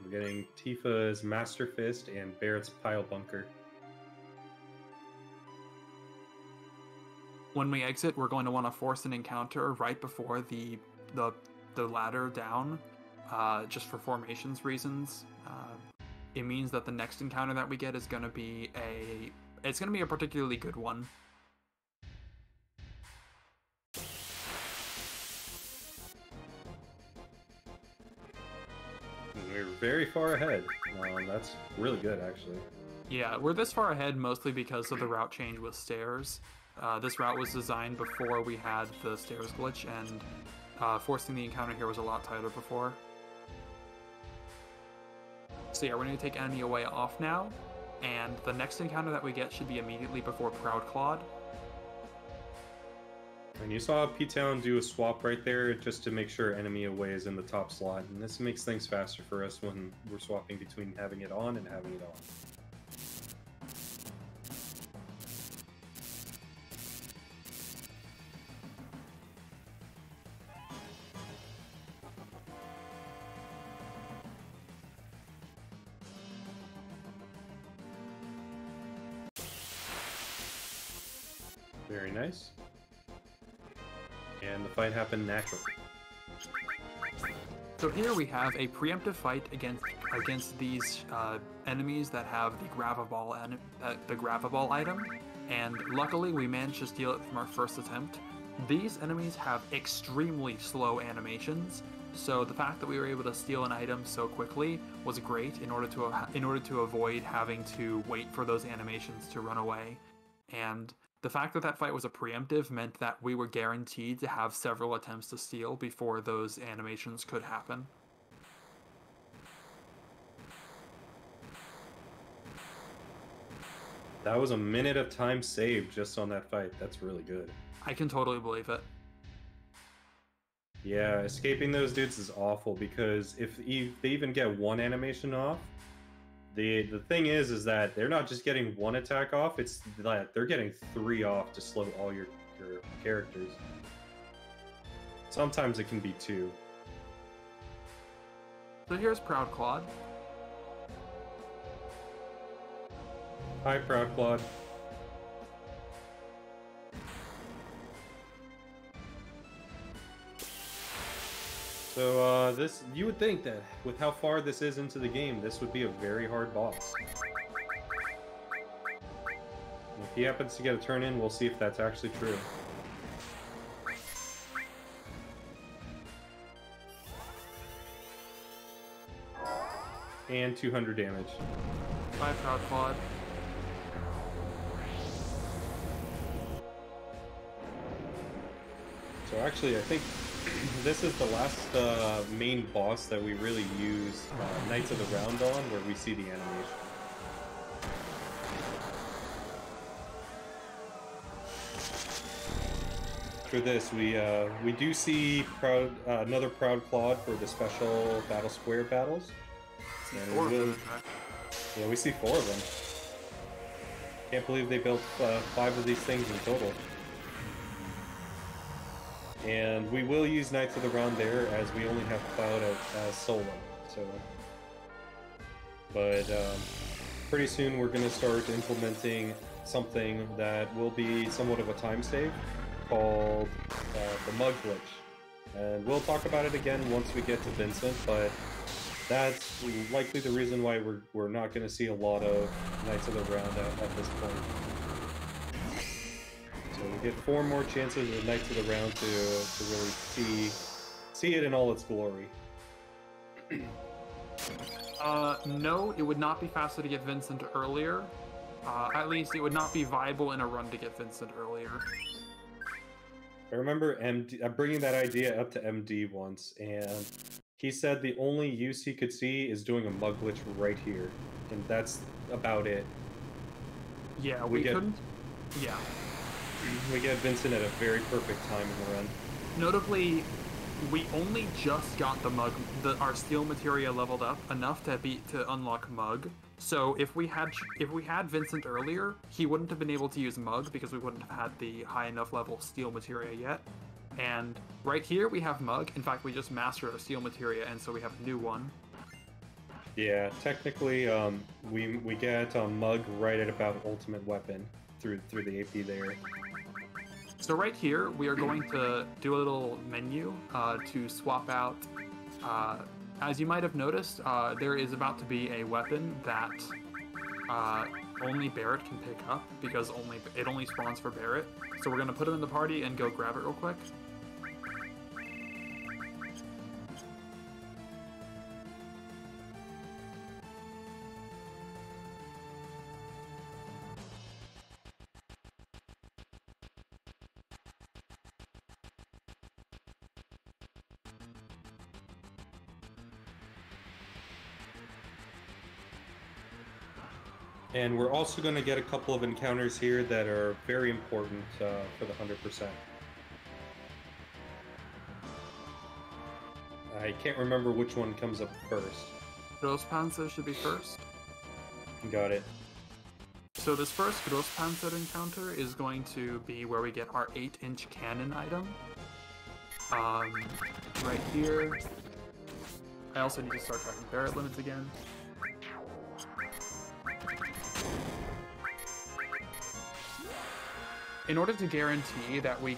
We're getting Tifa's Master Fist and Barrett's Pile Bunker. When we exit, we're going to want to force an encounter right before the ladder down, just for formations reasons. It means that the next encounter that we get is going to be a particularly good one. We're very far ahead. That's really good, actually. Yeah, we're this far ahead mostly because of the route change with stairs. This route was designed before we had the stairs glitch, and forcing the encounter here was a lot tighter before. So yeah, we're going to take enemy away off now, and the next encounter that we get should be immediately before Proud Claude. And you saw Ptown do a swap right there just to make sure enemy away is in the top slot, and this makes things faster for us when we're swapping between having it on and having it on. Very nice. And the fight happened naturally. So here we have a preemptive fight against these enemies that have the Gravaball item, and luckily we managed to steal it from our first attempt. These enemies have extremely slow animations, so the fact that we were able to steal an item so quickly was great in order to avoid having to wait for those animations to run away. And the fact that that fight was a preemptive meant that we were guaranteed to have several attempts to steal before those animations could happen. That was a minute of time saved just on that fight. That's really good. I can totally believe it. Yeah, escaping those dudes is awful because if they even get one animation off, the thing is that they're not just getting one attack off, it's that they're getting 3 off to slow all your characters. Sometimes it can be 2. So here's Proud Claude. Hi, Proud Claude. So this, you would think that with how far this is into the game, this would be a very hard boss. And if he happens to get a turn in, we'll see if that's actually true. And 200 damage. Bye, Proud Claude. So actually, I think this is the last main boss that we really use Knights of the Round on, where we see the animation. After this, we do see another Proud Claude for the special Battle Square battles. And yeah, we see 4 of them. Can't believe they built 5 of these things in total. And we will use Knights of the Round there, as we only have Cloud as solo. So, but pretty soon we're going to start implementing something that will be somewhat of a time save, called the Mug Glitch. And we'll talk about it again once we get to Vincent, but that's likely the reason why we're not going to see a lot of Knights of the Round at this point. So we get 4 more chances of Knights of the Round to really see it in all its glory. No, it would not be faster to get Vincent earlier. At least it would not be viable in a run to get Vincent earlier. I remember bringing that idea up to MD once, and he said the only use he could see is doing a Mug Glitch right here, and that's about it. Yeah, we couldn't. Yeah. We get Vincent at a very perfect time in the run. Notably, we only just got our steel materia leveled up enough to unlock Mug. So if we had Vincent earlier, he wouldn't have been able to use Mug because we wouldn't have had the high enough level steel materia yet. And right here we have Mug. In fact, we just mastered our steel materia, and so we have a new one. Yeah, technically, we get Mug right at about ultimate weapon through the AP there. So right here, we are going to do a little menu to swap out. As you might have noticed, there is about to be a weapon that only Barrett can pick up, because it only spawns for Barrett. So we're going to put him in the party and go grab it real quick. And we're also going to get a couple of encounters here that are very important for the 100%. I can't remember which one comes up first. Grosspanzer should be first. Got it. So this first Grosspanzer encounter is going to be where we get our 8-inch cannon item. Right here. I also need to start tracking Barrett limits again. In order to guarantee that we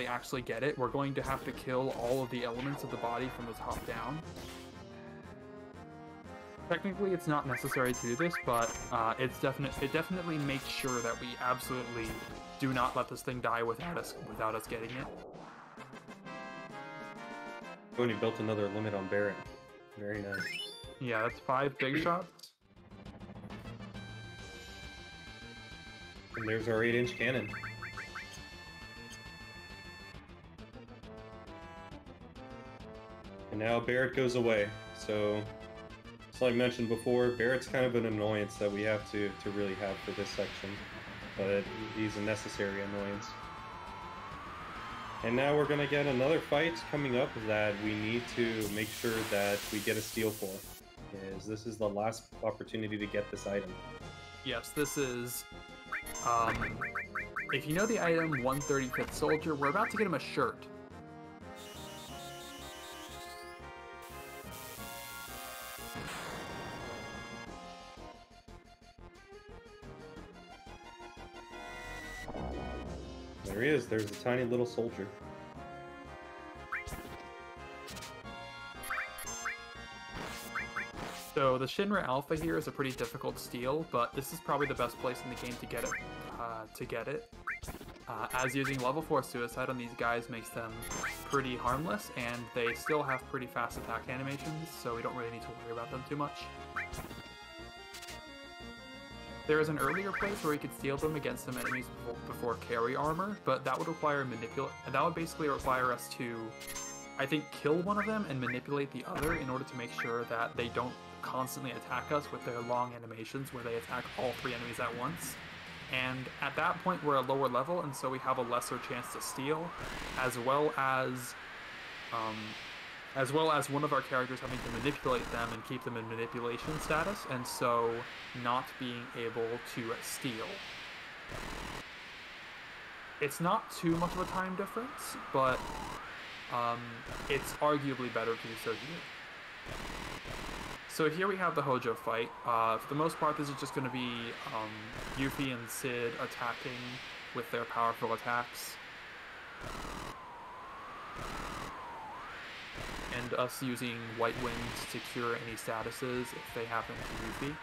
actually get it, we're going to have to kill all of the elements of the body from the top down. Technically, it's not necessary to do this, but it definitely makes sure that we absolutely do not let this thing die without us getting it. Oh, and he built another limit on Barrett. Very nice. Yeah, that's 5 big shots. And there's our 8-inch cannon. And now Barrett goes away. So, like I mentioned before, Barrett's kind of an annoyance that we have to really have for this section. But he's a necessary annoyance. And now we're going to get another fight coming up that we need to make sure that we get a steal for. This is the last opportunity to get this item. Yes, this is... if you know the item 135th Soldier, we're about to get him a shirt. There he is, there's a tiny little soldier. So the Shinra Alpha here is a pretty difficult steal, but this is probably the best place in the game to get it. As using level 4 suicide on these guys makes them pretty harmless, and they still have pretty fast attack animations, so we don't really need to worry about them too much. There is an earlier place where we could steal them against some enemies before carry armor, but that would require that would basically require us to, I think, kill one of them and manipulate the other in order to make sure that they don't constantly attack us with their long animations where they attack all 3 enemies at once. And at that point we're a lower level, and so we have a lesser chance to steal, as well as one of our characters having to manipulate them and keep them in manipulation status, and so not being able to steal. It's not too much of a time difference, but it's arguably better to do so here. So here we have the Hojo fight. For the most part, this is just going to be Yuffie and Sid attacking with their powerful attacks. And us using White Wind to cure any statuses if they happen to Yuffie.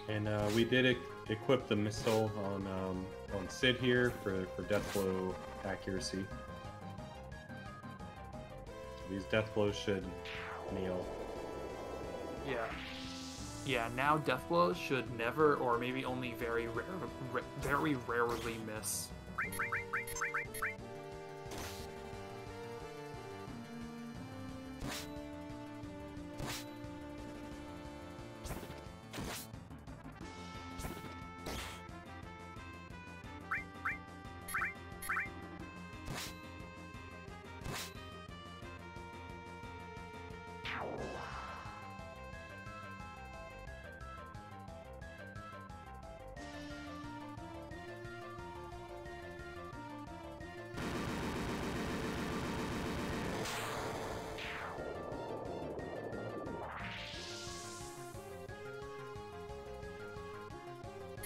And we did equip the missile on Sid here for death blow accuracy. These death blows should kneel. Yeah, now death blows should never, or maybe only very rarely miss.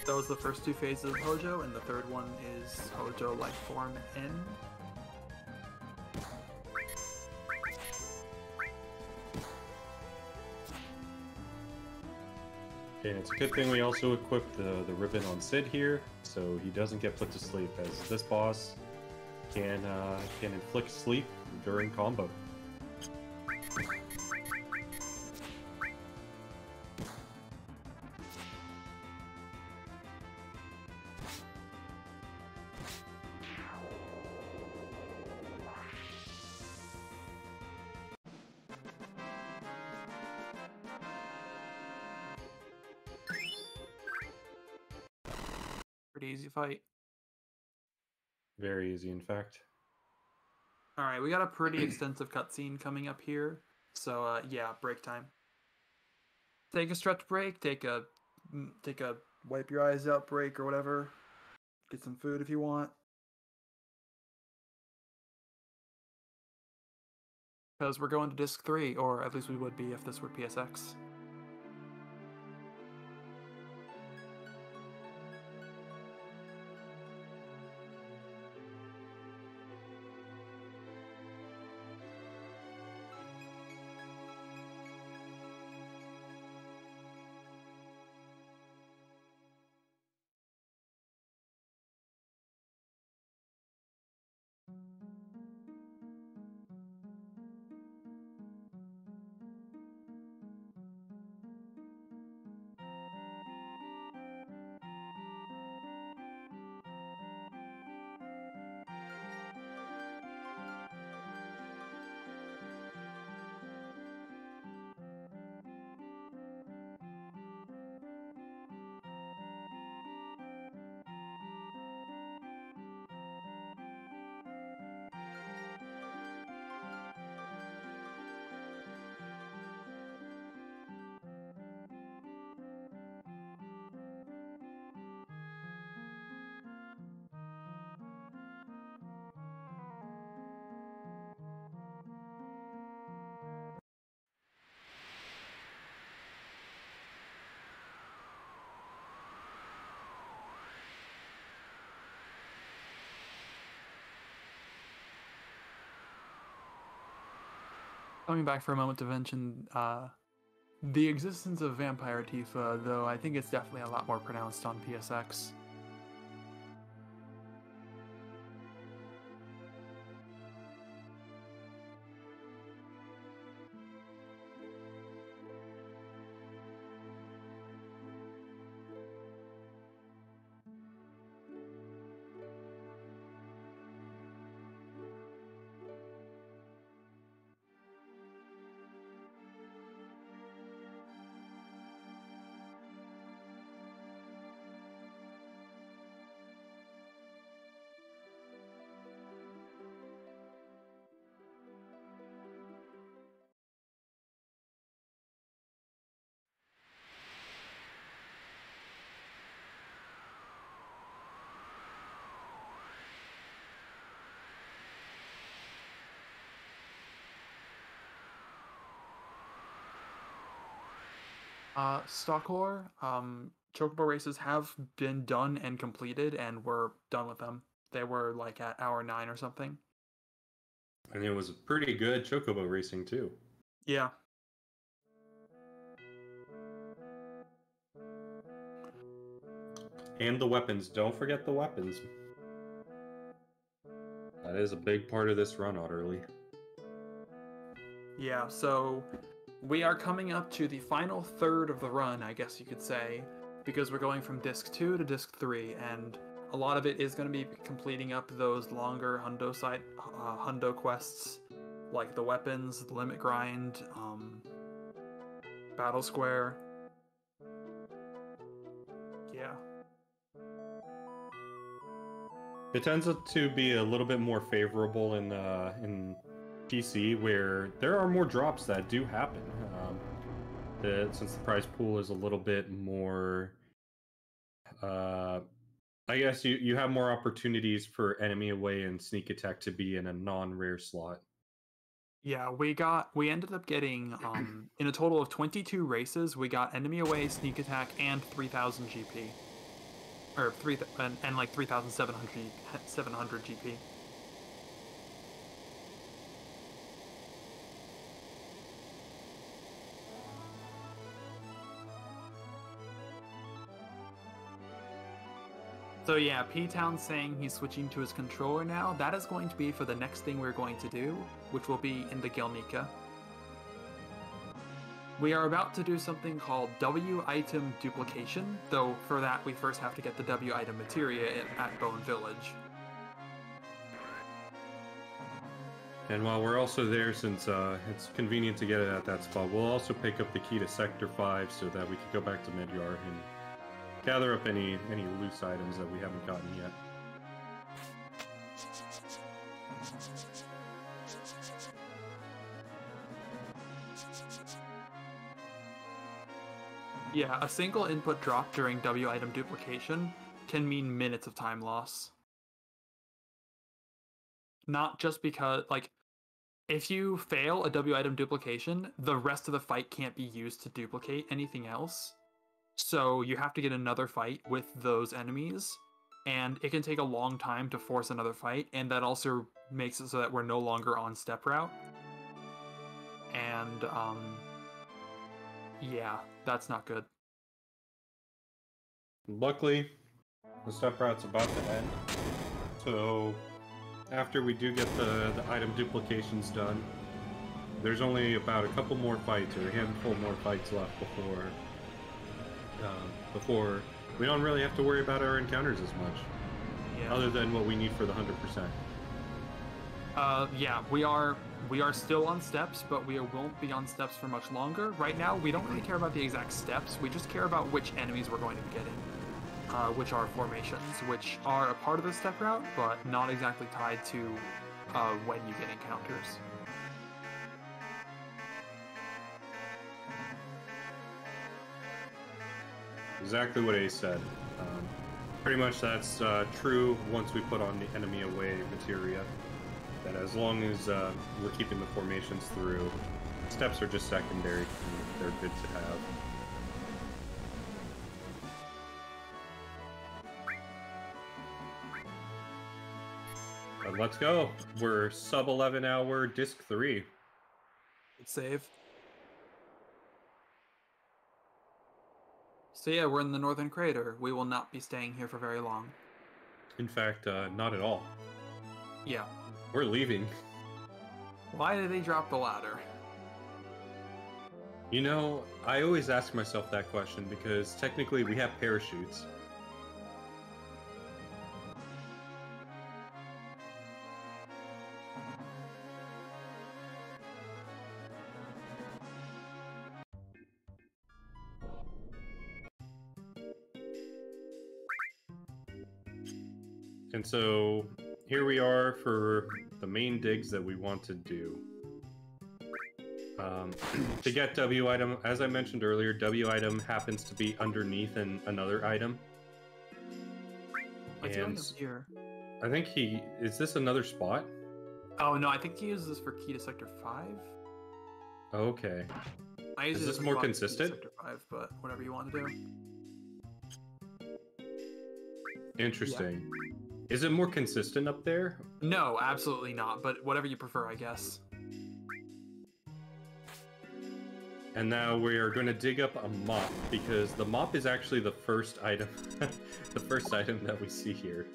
That was the first 2 phases of Hojo, and the third one is Hojo Life Form N. And it's a good thing we also equipped the ribbon on Sid here, so he doesn't get put to sleep, as this boss can inflict sleep during combo. Pretty easy fight. Very easy, in fact. All right, we got a pretty extensive cutscene coming up here, so yeah, break time. Take a stretch break. Take a wipe your eyes out break or whatever. Get some food if you want. Because we're going to disc 3, or at least we would be if this were PSX. Coming back for a moment to mention the existence of Vampire Tifa, though I think it's definitely a lot more pronounced on PSX. Stalkor, Chocobo races have been done and completed, and we're done with them. They were like at hour 9 or something. And it was pretty good chocobo racing too. Yeah. And the weapons. Don't forget the weapons. That is a big part of this run, utterly. Yeah, so we are coming up to the final third of the run, I guess you could say, because we're going from disc 2 to disc 3, and a lot of it is going to be completing up those longer hundo quests, like the weapons, the limit grind, battle square. Yeah. It tends to be a little bit more favorable in PC, where there are more drops that do happen. Since the prize pool is a little bit more, I guess you have more opportunities for enemy away and sneak attack to be in a non-rare slot. Yeah, we ended up getting in a total of 22 races, we got enemy away, sneak attack, and 3,000 GP. Or and like 3,700 GP. So yeah, P-Town's saying he's switching to his controller now. That is going to be for the next thing we're going to do, which will be in the Gilnika. We are about to do something called W item duplication, though for that we first have to get the W item materia at Bone Village. And while we're also there, since it's convenient to get it at that spot, we'll also pick up the key to Sector 5 so that we can go back to Midyar and gather up any loose items that we haven't gotten yet. Yeah, a single input drop during W item duplication can mean minutes of time loss. Not just because, like, if you fail a W item duplication, the rest of the fight can't be used to duplicate anything else. So you have to get another fight with those enemies, and it can take a long time to force another fight, and that also makes it so that we're no longer on step route. And, yeah, that's not good. Luckily, the step route's about to end, so after we do get the item duplications done, there's only about a couple more fights, or a handful more fights left before we don't really have to worry about our encounters as much, other than what we need for the 100%. Yeah, we are still on steps, but we won't be on steps for much longer. Right now, we don't really care about the exact steps. We just care about which enemies we're going to be getting, which are formations, which are a part of the step route, but not exactly tied to when you get encounters. Exactly what Ace said. Pretty much that's true once we put on the enemy away materia. That as long as we're keeping the formations through, steps are just secondary. They're good to have. But let's go. We're sub 11 hour disc 3. Save. So yeah, we're in the Northern Crater. We will not be staying here for very long. In fact, not at all. Yeah. We're leaving. Why did they drop the ladder? You know, I always ask myself that question because technically we have parachutes. And so here we are for the main digs that we want to do. To get W item, as I mentioned earlier, W item happens to be underneath another item. And here. I think is this another spot? Oh no, I think he uses this for key to Sector 5. Okay. Is this more consistent? Sector 5, but whatever you want to do. Interesting. Yeah. Is it more consistent up there? No, absolutely not, but whatever you prefer, I guess. And now we are going to dig up a mop, because the mop is actually the first item, the first item that we see here.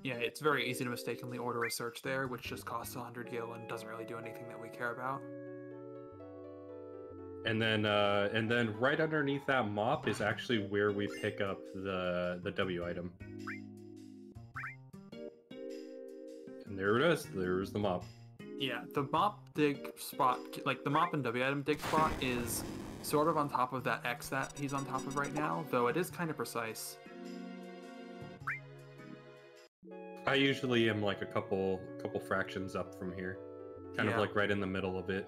Yeah, it's very easy to mistakenly order a search there, which just costs 100 gil and doesn't really do anything that we care about. And then right underneath that mop is actually where we pick up the W item. And there it is. There's the mop. Yeah, the mop dig spot, like the mop and W item dig spot, is sort of on top of that X that he's on top of right now, though it is kind of precise. I usually am like a couple fractions up from here, kind of like right in the middle of it.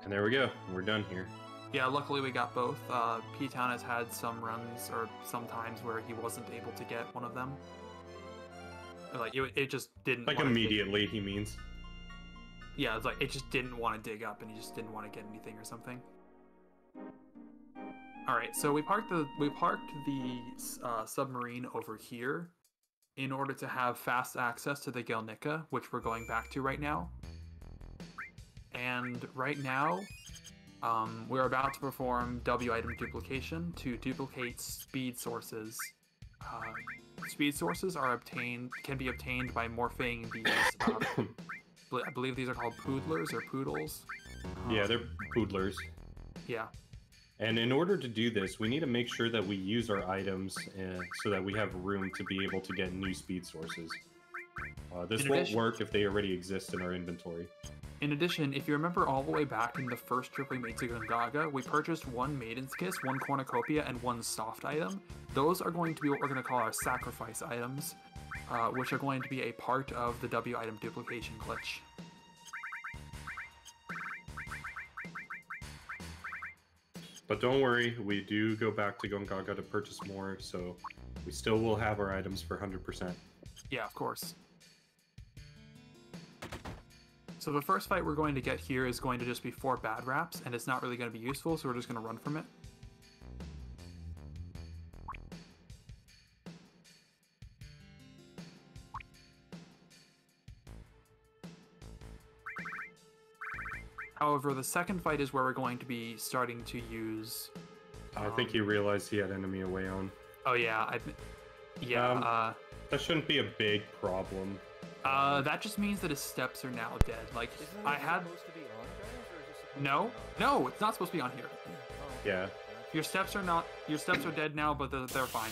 And there we go. We're done here. Yeah, luckily we got both. P-Town has had some runs, or some times where he wasn't able to get one of them. Like, it just didn't... Like, immediately, he means. Yeah, it's like, it just didn't want to dig up, and he just didn't want to get anything or something. Alright, so we parked the submarine over here in order to have fast access to the Gilnika, which we're going back to right now. And right now, We're about to perform W item duplication to duplicate speed sources. Speed sources can be obtained by morphing these. I believe these are called poodlers or poodles. Yeah, they're poodlers. Yeah. And in order to do this, we need to make sure that we use our items so that we have room to be able to get new speed sources. This won't work if they already exist in our inventory. In addition, if you remember all the way back in the first trip we made to Gongaga, we purchased 1 Maiden's Kiss, 1 Cornucopia, and 1 soft item. Those are going to be what we're going to call our sacrifice items, which are going to be a part of the W item duplication glitch. But don't worry, we do go back to Gongaga to purchase more, so we still will have our items for 100%. Yeah, of course. So the first fight we're going to get here is going to just be 4 bad raps, and it's not really going to be useful, so we're just going to run from it. However, the second fight is where we're going to be starting to use... I think he realized he had enemy away on. Oh yeah, that shouldn't be a big problem. That just means that his steps are now dead. Like, Isn't I that had... supposed to be on, guys, or is this supposed No, it's not supposed to be on here. Yeah. Your steps are dead now, but they're fine.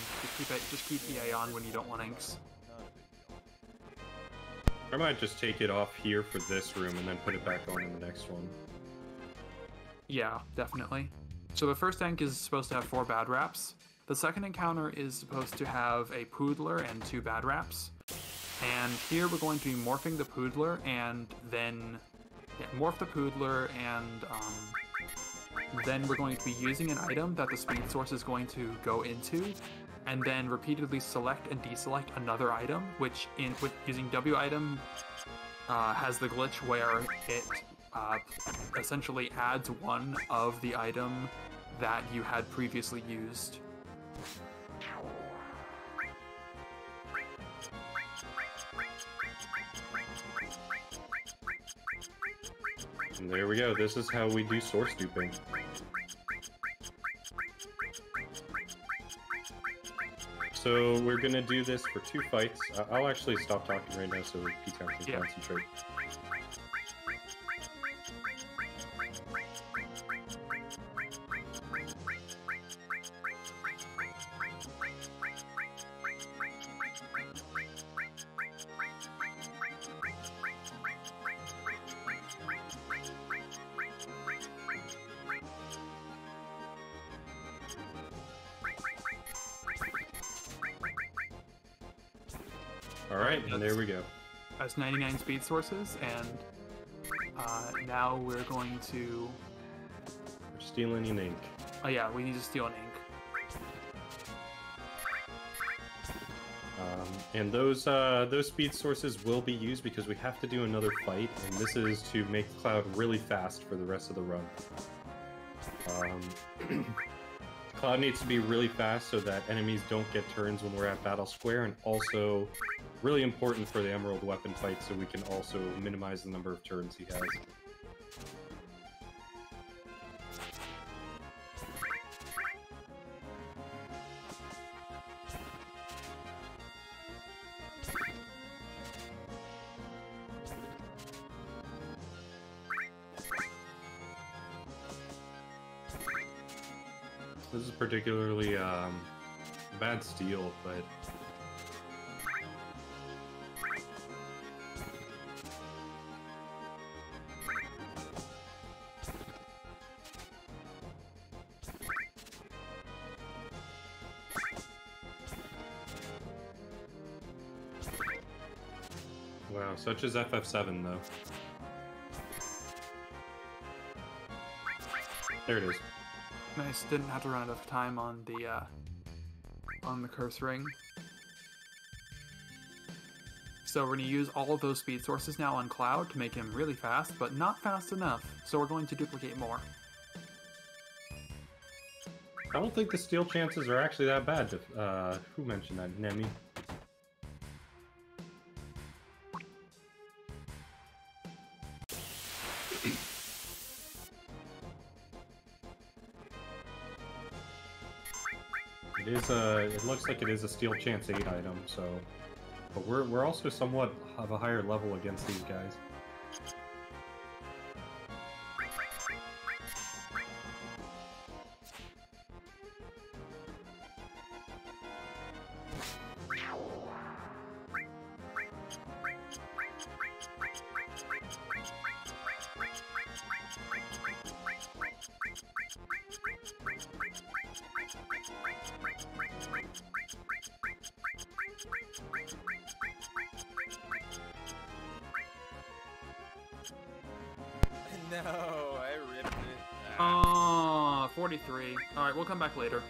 Just keep EA on when you don't want inks. Not a big deal. I might just take it off here for this room and then put it back on in the next one. Yeah, definitely. So the first ink is supposed to have 4 bad raps. The second encounter is supposed to have a poodler and 2 bad raps. And here we're going to be morphing the poodler and then morph the poodler, and then we're going to be using an item that the speed source is going to go into, and then repeatedly select and deselect another item, which with using W item has the glitch where it essentially adds one of the item that you had previously used. And there we go. This is how we do source duping. So we're gonna do this for 2 fights. I'll actually stop talking right now so Ptown can concentrate. Alright, and there we go. That's 99 speed sources, and now we're going to... We're stealing an ink. Oh yeah, we need to steal an ink. And those speed sources will be used because we have to do another fight, and this is to make Cloud really fast for the rest of the run. Cloud needs to be really fast so that enemies don't get turns when we're at Battle Square, and also really important for the Emerald Weapon fight so we can also minimize the number of turns he has. This is particularly bad steal, but wow, such as FF7 though. There it is. Nice, didn't have to run out of time on the curse ring. So we're going to use all of those speed sources now on Cloud to make him really fast, but not fast enough, so we're going to duplicate more. I don't think the steal chances are actually that bad. Who mentioned that? Nemi? It is a. It looks like it is a Steel Chance 8 item. So, but we're also somewhat of a higher level against these guys. No, I ripped it. Oh, 43. Alright, we'll come back later.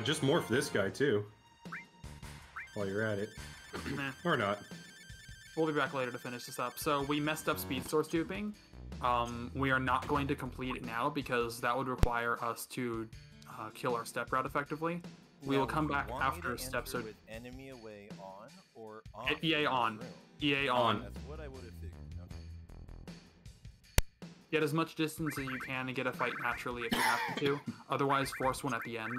Just morph this guy too. While you're at it. Nah. Or not. We'll be back later to finish this up. So we messed up speed source duping. We are not going to complete it now because that would require us to kill our step route effectively. We will come back after steps are... With enemy away on or off? EA on. EA on. That's what I would have figured. Okay. Get as much distance as you can to get a fight naturally if you have to. Otherwise, force one at the end.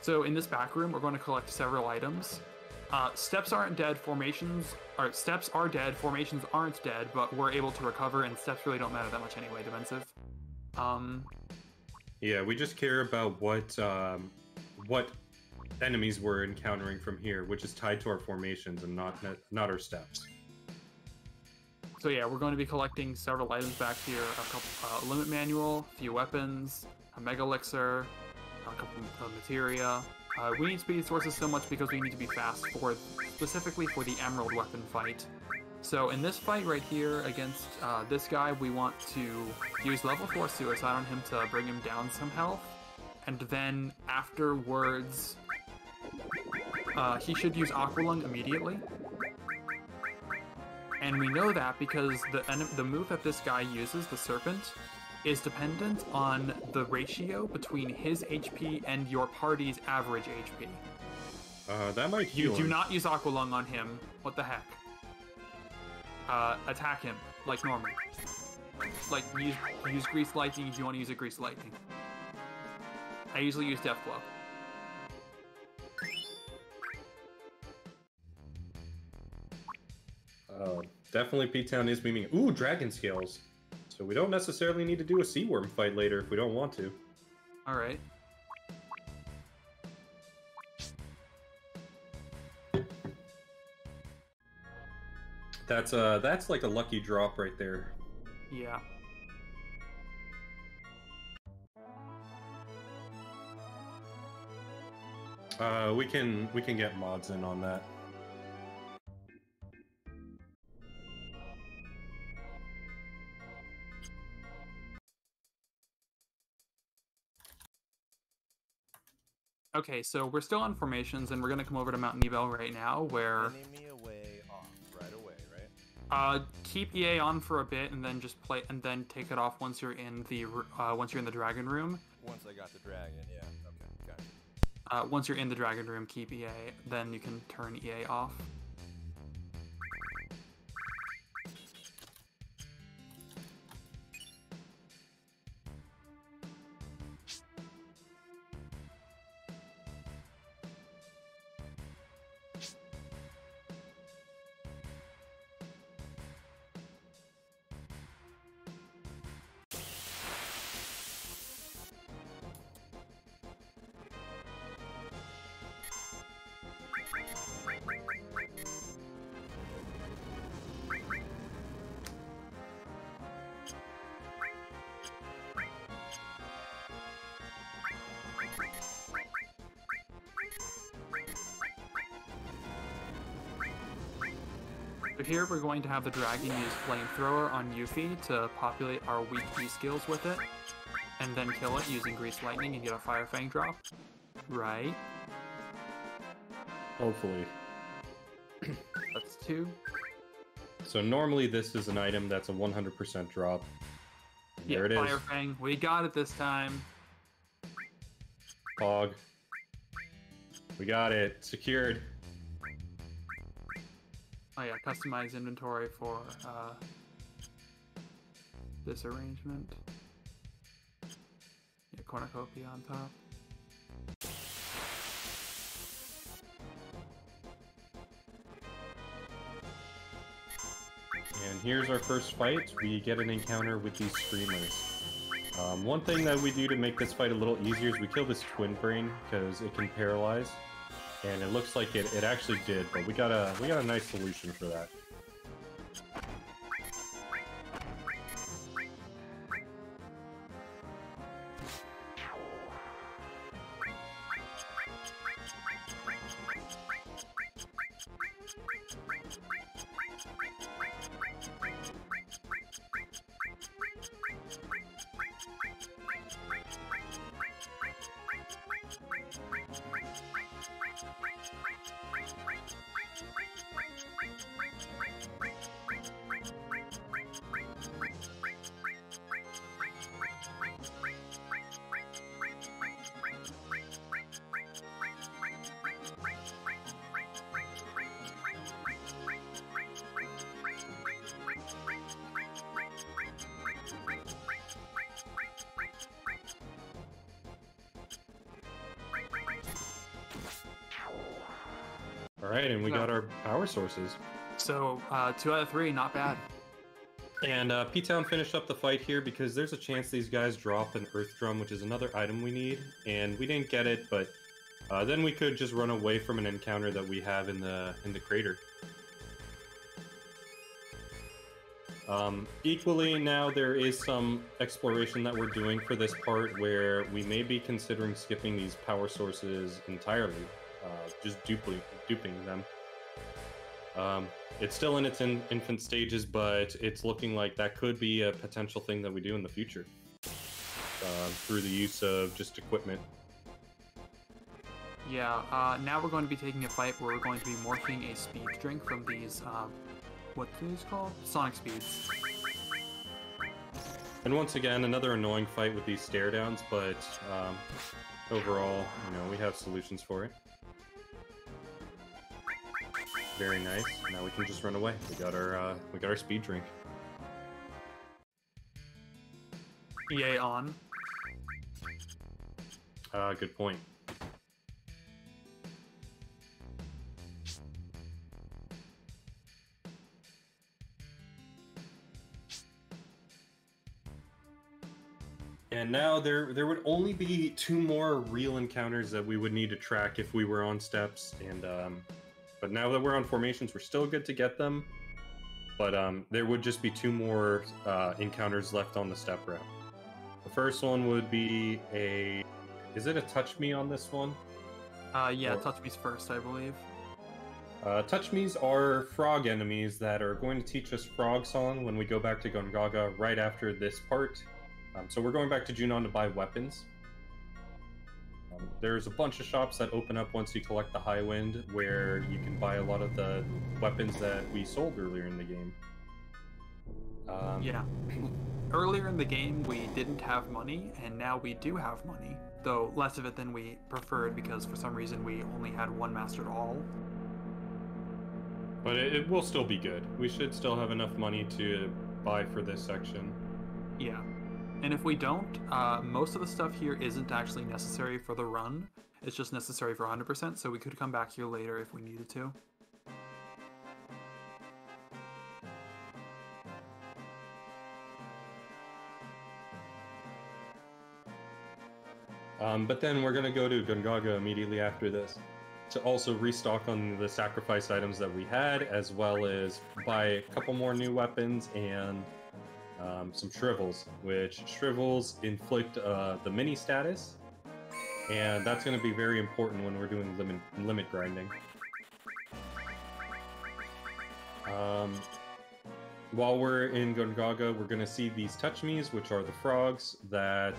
So in this back room, we're going to collect several items. Steps aren't dead, steps are dead, formations aren't dead, but we're able to recover, and steps really don't matter that much anyway, defensive. Yeah, we just care about what enemies we're encountering from here, which is tied to our formations and not our steps. So yeah, we're going to be collecting several items back here, a couple limit manual, a few weapons, a mega elixir, a couple of materia. We need speed sources so much because we need to be fast specifically for the emerald weapon fight. So in this fight right here against this guy, we want to use level 4 suicide on him to bring him down some health, and then afterwards he should use Aqua Lung immediately. And we know that because the move that this guy uses, the Serpent, is dependent on the ratio between his HP and your party's average HP. That might heal You do him. not use Aqua Lung on him. What the heck? Attack him, like normal. Like, use Grease Lightning if you want to use a Grease Lightning. I usually use Death Blow. Definitely P-Town is beaming. Ooh, Dragon Scales. So we don't necessarily need to do a Sea Worm fight later if we don't want to. Alright. That's like a lucky drop right there. Yeah. We can get mods in on that. Okay, so we're still on formations, and we're gonna come over to Mount Nebel right now, where Enemy away off right away, right? keep EA on for a bit, and then just play, and then take it off once you're in the dragon room. Once I got the dragon, yeah. Okay, got it. Once you're in the dragon room, keep EA. Then you can turn EA off. So here we're going to have the dragon use Flamethrower on Yuffie to populate our weak E skills with it, and then kill it using Grease Lightning and get a Fire Fang drop. Right? Hopefully. That's 2. So normally this is an item that's a 100% drop. Yeah, There it is. Fire Fang. We got it this time. Pog. We got it. Secured. Oh yeah, customize inventory for this arrangement. Yeah, cornucopia on top. And here's our first fight. We get an encounter with these screamers. One thing that we do to make this fight a little easier is we kill this twin brain because it can paralyze. And it looks like it actually did, but we got a nice solution for that. Alright, and we got our power sources. So, 2 out of 3, not bad. And P-Town finished up the fight here because there's a chance these guys drop an Earth Drum, which is another item we need. And we didn't get it, but then we could just run away from an encounter that we have in the crater. Equally, now there is some exploration that we're doing for this part where we may be considering skipping these power sources entirely, just duping them. It's still in its infant stages, but it's looking like that could be a potential thing that we do in the future through the use of just equipment. Yeah, now we're going to be taking a fight where we're going to be morphing a speed drink from these, what are these called? Sonic Speeds. And once again, another annoying fight with these stare downs, but overall, you know, we have solutions for it. Very nice. Now we can just run away. We got our speed drink. EA on. Good point. And now there would only be 2 more real encounters that we would need to track if we were on steps, and but now that we're on formations, we're still good to get them. But there would just be 2 more encounters left on the step route. The first one would be is it a touch me on this one? Yeah, touch me's first, I believe. Touch me's are frog enemies that are going to teach us frog song when we go back to Gongaga right after this part. So we're going back to Junon to buy weapons. There's a bunch of shops that open up once you collect the High Wind, where you can buy a lot of the weapons that we sold earlier in the game. Yeah. Earlier in the game, we didn't have money, and now we do have money. Though less of it than we preferred, because for some reason we only had 1 Mastered All. But it will still be good. We should still have enough money to buy for this section. Yeah. And if we don't, most of the stuff here isn't actually necessary for the run. It's just necessary for 100%, so we could come back here later if we needed to. But then we're going to go to Gongaga immediately after this to also restock on the sacrifice items that we had, as well as buy a couple more new weapons and some shrivels, which shrivels inflict the mini status, and that's going to be very important when we're doing limit grinding. While we're in Gongaga, we're going to see these touch me's, which are the frogs that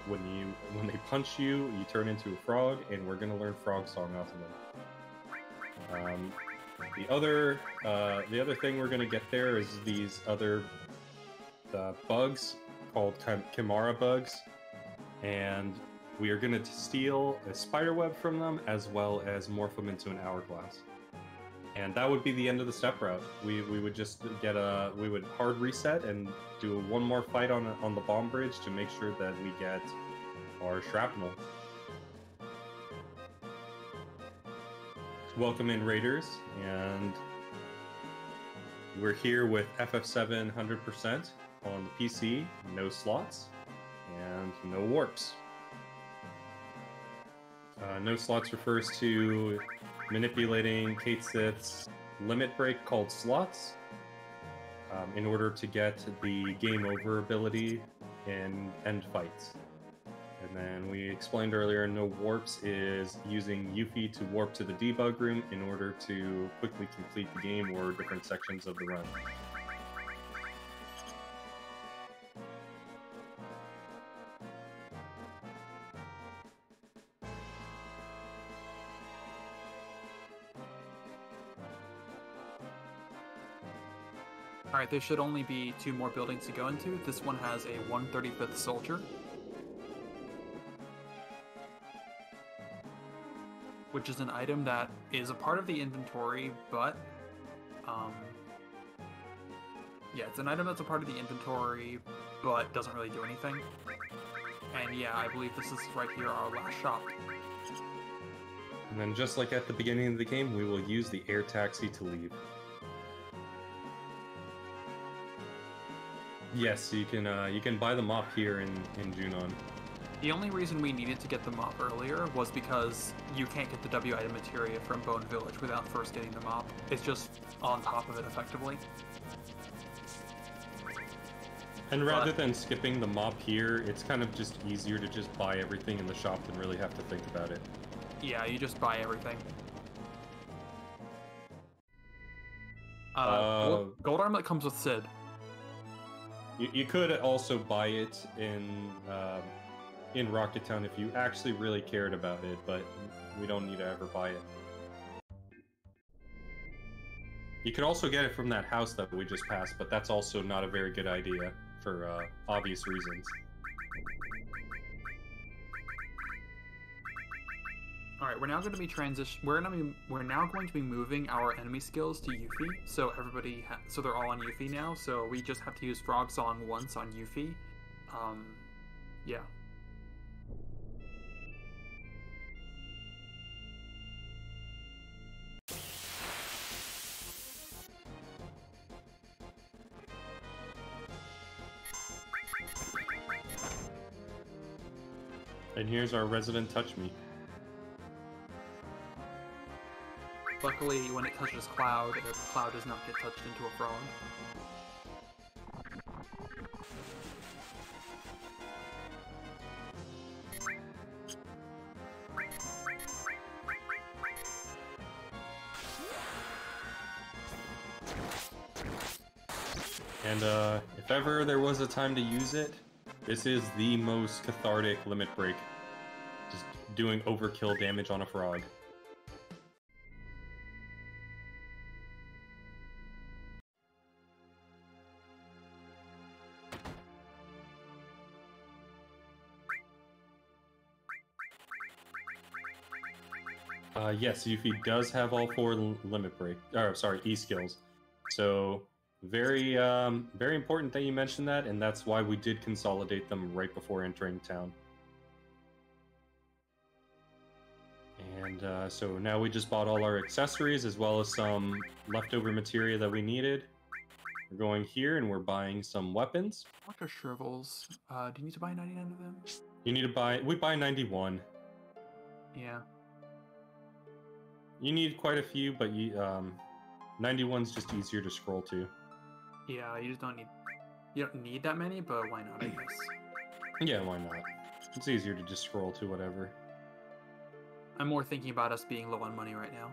when they punch you, you turn into a frog, and we're going to learn frog song off of them. The other thing we're going to get there is these other bugs called Chimera bugs, and we are going to steal a spider web from them as well as morph them into an hourglass. And that would be the end of the step route. We would just get we would hard reset and do one more fight on the bomb bridge to make sure that we get our shrapnel. Welcome in, Raiders, and we're here with FF7 100% on the PC, no slots, and no warps. No slots refers to manipulating Kate Sith's limit break called slots in order to get the game over ability in end fights. And then we explained earlier, no warps is using Yuffie to warp to the debug room in order to quickly complete the game or different sections of the run. Alright, there should only be 2 more buildings to go into. This one has a 135th soldier, which is an item that is a part of the inventory, but yeah, it's an item that's a part of the inventory, but doesn't really do anything. And yeah, I believe this is right here, our last shop. And then just like at the beginning of the game, we will use the air taxi to leave. Yes, you can buy the mop here in Junon. The only reason we needed to get the mop earlier was because you can't get the W item materia from Bone Village without first getting the mop. It's just on top of it effectively. And rather than skipping the mop here, it's kind of just easier to just buy everything in the shop than really have to think about it. Yeah, you just buy everything. Gold armlet comes with Sid. You could also buy it in Rocket Town if you actually really cared about it, but we don't need to ever buy it. You could also get it from that house that we just passed, but that's also not a very good idea for obvious reasons. All right, we're now going to be We're now going to be moving our enemy skills to Yuffie, so so they're all on Yuffie now. So we just have to use Frog Song once on Yuffie. Yeah. And here's our resident Touch Me. Luckily, when it touches Cloud, the Cloud does not get touched into a frog. And if ever there was a time to use it, this is the most cathartic limit break. Just doing overkill damage on a frog. Yes, Yuffie does have all 4 limit break, or sorry, E skills. So very important that you mentioned that, and that's why we did consolidate them right before entering town. And so now we just bought all our accessories as well as some leftover materia that we needed. We're going here and we're buying some weapons. What are shrivels? Do you need to buy 99 of them? You need to buy. We buy 91. Yeah. You need quite a few, but 91's just easier to scroll to. Yeah, you don't need that many, but why not, I guess. Yeah, why not? It's easier to just scroll to whatever. I'm more thinking about us being low on money right now.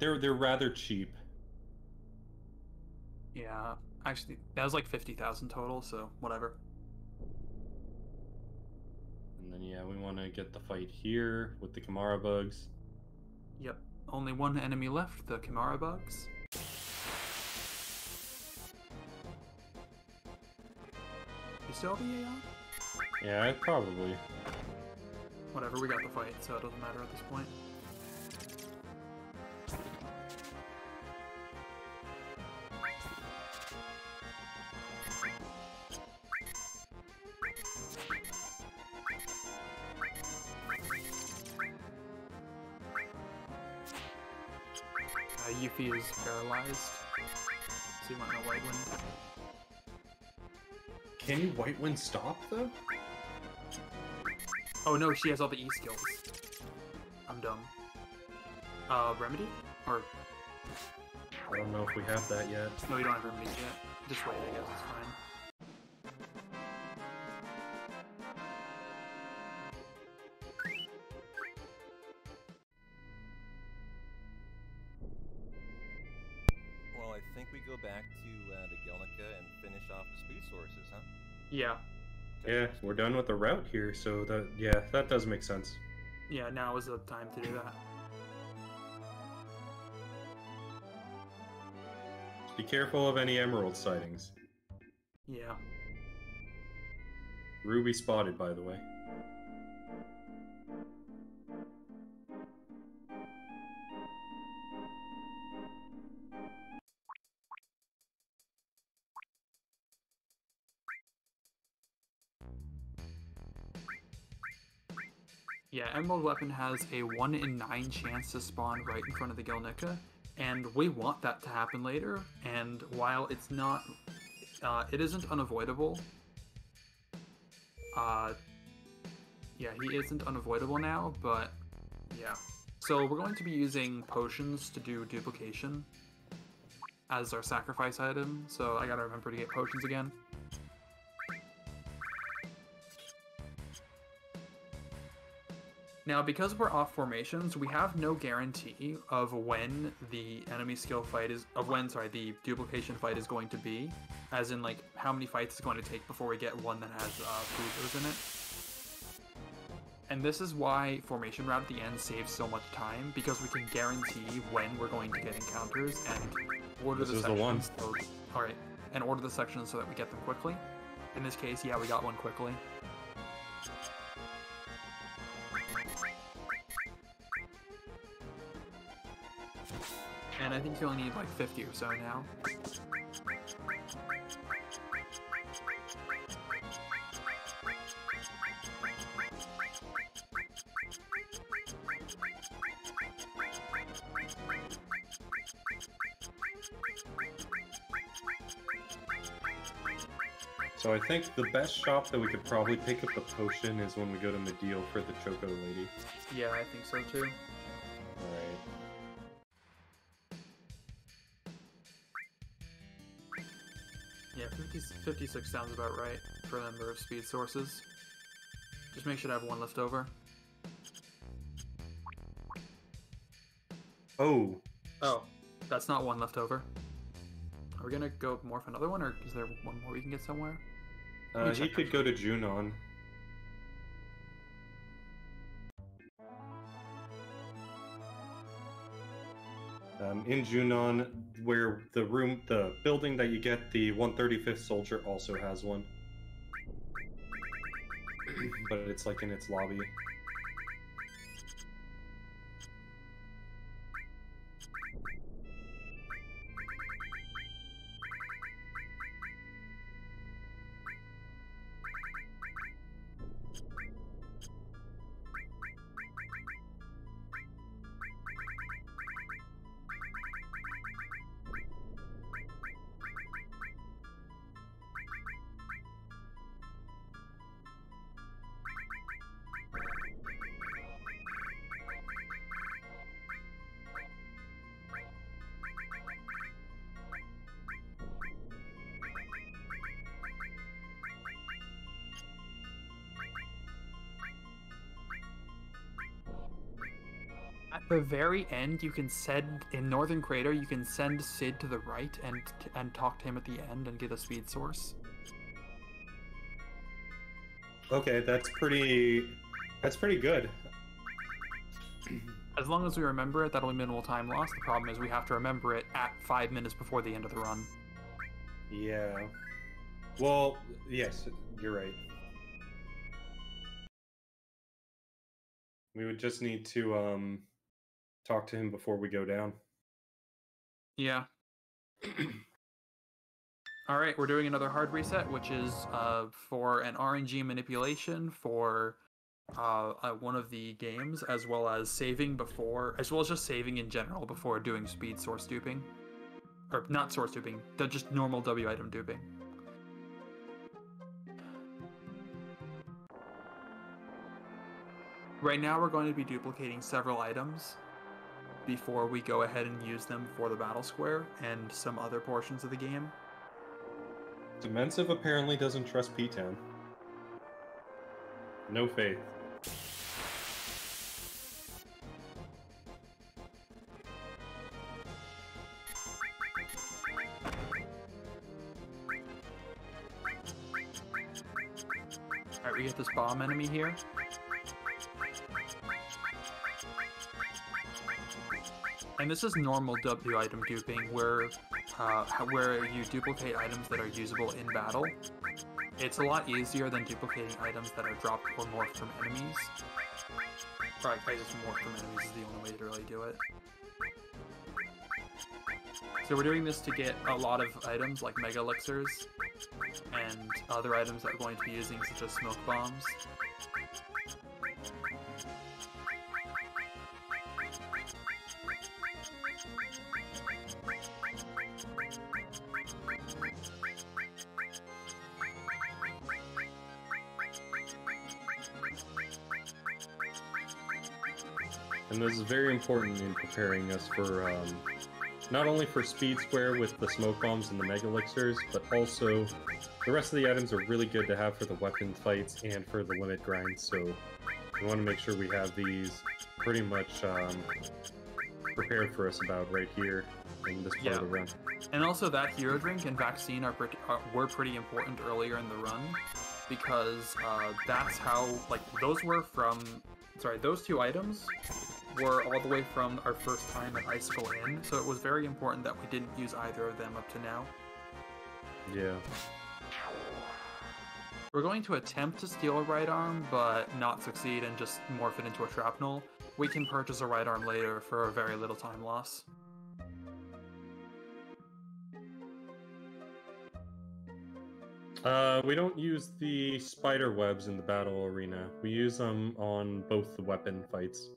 They're rather cheap. Yeah, actually, that was like 50,000 total, so whatever. And then yeah, we want to get the fight here with the Kamara bugs. Yep, only one enemy left, the Kamara bugs. You still have the A on? Yeah, probably. Whatever, we got the fight, so it doesn't matter at this point. Yuffie is paralyzed, so you might know White Wind. Can you White Wind stop, though? Oh no, she has all the E skills. I'm dumb. Remedy? Or... I don't know if we have that yet. No, we don't have Remedy yet. Just wait, I guess it's fine. Well, I think we go back to the Gelnica and finish off the speed sources, huh? Yeah. Yeah, we're done with the route here, so that does make sense. Yeah, now is the time to do that. Be careful of any emerald sightings. Yeah. Ruby spotted, by the way. Yeah, Emerald Weapon has a 1 in 9 chance to spawn right in front of the Gelnica, and we want that to happen later, and while it's not... it isn't unavoidable. Yeah, he isn't unavoidable now, but yeah. So we're going to be using potions to do duplication as our sacrifice item, so I gotta remember to get potions again. Now, because we're off formations, we have no guarantee of when the enemy skill fight is, the duplication fight is going to be, as in, like, how many fights it's going to take before we get one that has boozers in it. And this is why formation route at the end saves so much time, because we can guarantee when we're going to get encounters and order the sections. Alright, and order the sections so that we get them quickly. In this case, yeah, we got one quickly. And I think you only need like 50 or so now. So I think the best shop that we could probably pick up the potion is when we go to Medeal for the Choco Lady. Yeah, I think so too. Alright. Yeah, 56 sounds about right for the number of speed sources. Just make sure to have one left over. Oh. Oh, that's not one left over. Are we gonna go morph another one, or is there one more we can get somewhere? He could go to Junon. In Junon, where the building that you get the 135th soldier also has one. But it's like in its lobby. At the very end, you can send, in Northern Crater, you can send Sid to the right and talk to him at the end and get a speed source. Okay, that's pretty good. As long as we remember it, that'll be minimal time loss. The problem is we have to remember it at 5 minutes before the end of the run. Yeah. Well, yes, you're right. We would just need to talk to him before we go down. Yeah. All right, we're doing another hard reset, which is for an RNG manipulation for one of the games, as well as just saving in general before doing speed source duping. Or not source duping, just normal W item duping. Right now we're going to be duplicating several items before we go ahead and use them for the battle square and some other portions of the game. Dimensive apparently doesn't trust P-Town. No faith. Alright, we get this bomb enemy here. And this is normal W item duping, where you duplicate items that are usable in battle. It's a lot easier than duplicating items that are dropped or morphed from enemies. Right, just morphed from enemies is the only way to really do it. So we're doing this to get a lot of items like Mega Elixirs and other items that we're going to be using, such as smoke bombs. And this is very important in preparing us for, not only for Speed Square with the smoke bombs and the Mega Elixirs, but also the rest of the items are really good to have for the weapon fights and for the limit grind, so we want to make sure we have these pretty much prepared for us about right here in this part of the run. And also that hero drink and vaccine were pretty important earlier in the run, because that's how, like, those two items were all the way from our first time at Icicle Inn, so it was very important that we didn't use either of them up to now. Yeah. We're going to attempt to steal a right arm, but not succeed and just morph it into a shrapnel. We can purchase a right arm later for a very little time loss. We don't use the spider webs in the battle arena. We use them on both the weapon fights.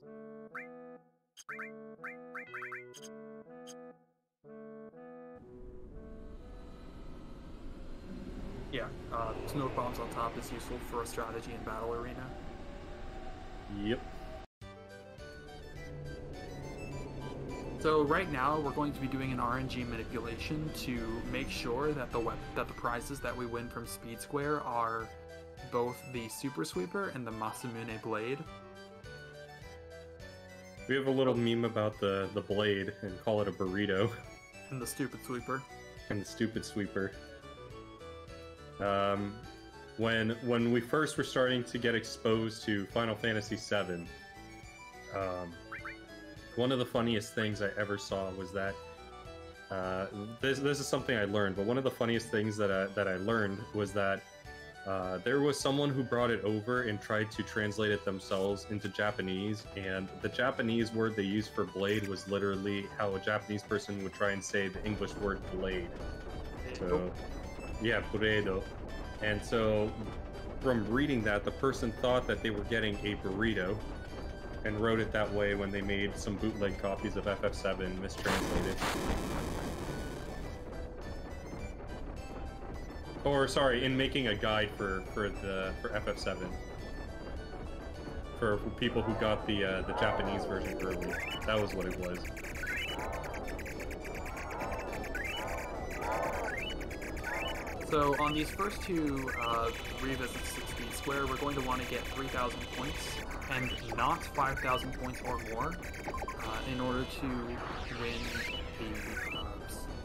Yeah, smoke bombs on top is useful for a strategy in battle arena. Yep. So right now we're going to be doing an RNG manipulation to make sure that the prizes that we win from Speed Square are both the Super Sweeper and the Masamune Blade. We have a little meme about the blade and call it a burrito. And the Stupid Sweeper. And the Stupid Sweeper. When we first were starting to get exposed to Final Fantasy VII, one of the funniest things I ever saw was that this is something I learned, but one of the funniest things that I learned was that there was someone who brought it over and tried to translate it themselves into Japanese, and the Japanese word they used for blade was literally how a Japanese person would try and say the English word blade. So, yeah, burrito. And so, from reading that, the person thought that they were getting a burrito, and wrote it that way when they made some bootleg copies of FF7 mistranslated. Or, sorry, in making a guide for FF7. For people who got the Japanese version early. That was what it was. So on these first two revisits to Speed Square, we're going to want to get 3,000 points, and not 5,000 points or more, in order to win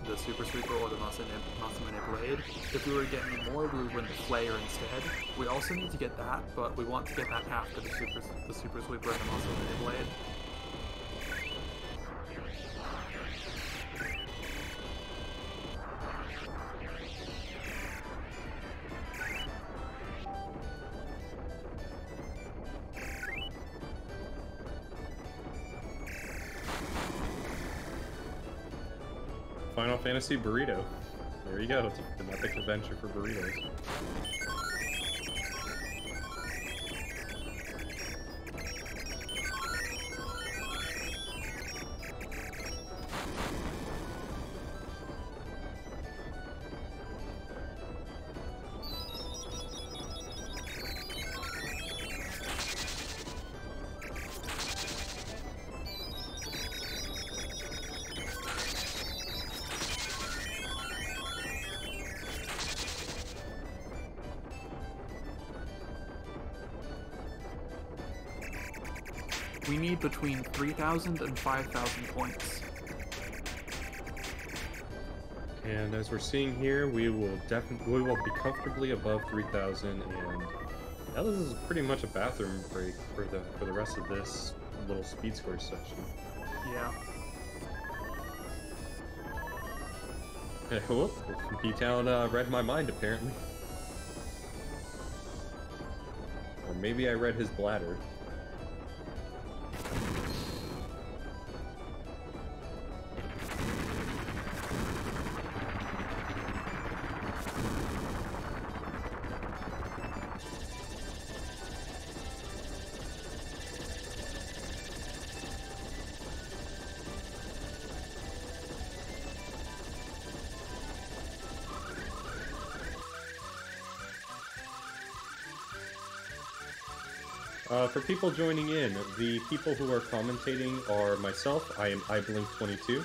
the Super Sweeper or the Masamune Blade. If we were to get any more, we would win the Flayer instead. We also need to get that, but we want to get that after the Super Sweeper and the Masamune Blade. Final Fantasy burrito. There you go. It's an epic adventure for burritos. We need between 3,000 and 5,000 points. And as we're seeing here, we will be comfortably above 3,000, and now this is pretty much a bathroom break for the rest of this little speed score section. Yeah. Hey, whoop! P-Town read my mind apparently, or maybe I read his bladder. For people joining in, the people who are commentating are myself, I am iBlink22.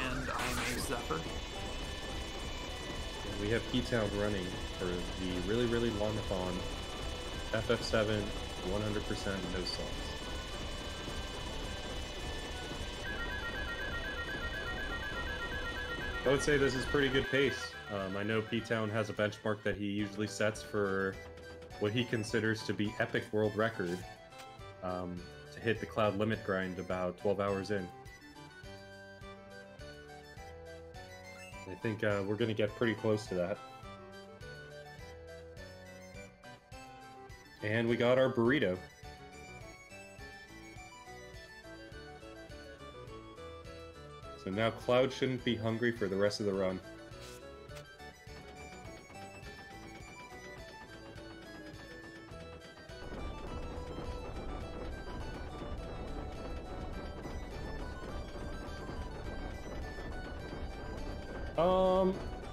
And I'm a Zephyr. And we have P-Town running for the really, really long-a-thon FF7 100% no sauce. I would say this is pretty good pace. I know P-Town has a benchmark that he usually sets for what he considers to be epic world record, to hit the cloud limit grind about 12 hours in. I think we're going to get pretty close to that. And we got our burrito. So now Cloud shouldn't be hungry for the rest of the run.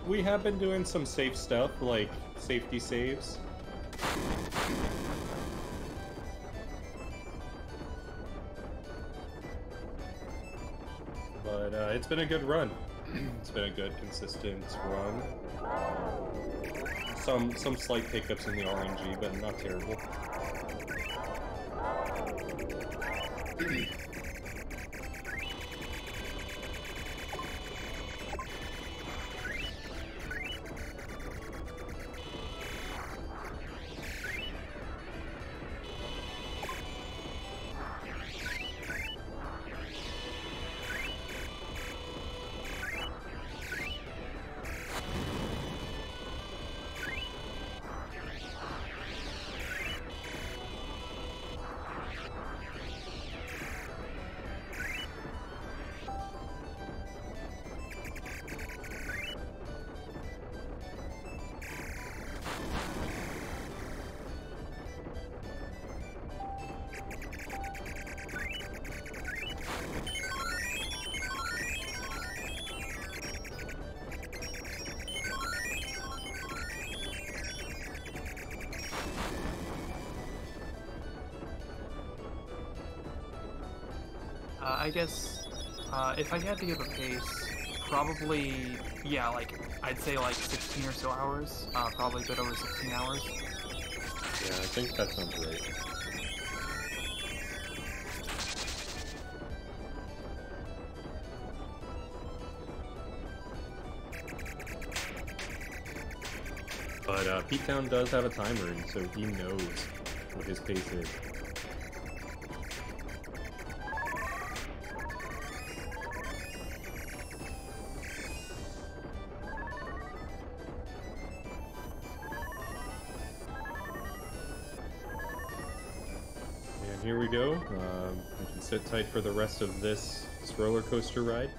We have been doing some safe stuff, like safety saves. But it's been a good run. It's been a good, consistent run. Some slight hiccups in the RNG, but not terrible. I guess, if I had to give a pace, probably, yeah, like, I'd say like 16 or so hours, probably a bit over 16 hours. Yeah, I think that sounds right. But P-Town does have a timer, and so he knows what his pace is. And here we go. We can sit tight for the rest of this roller coaster ride.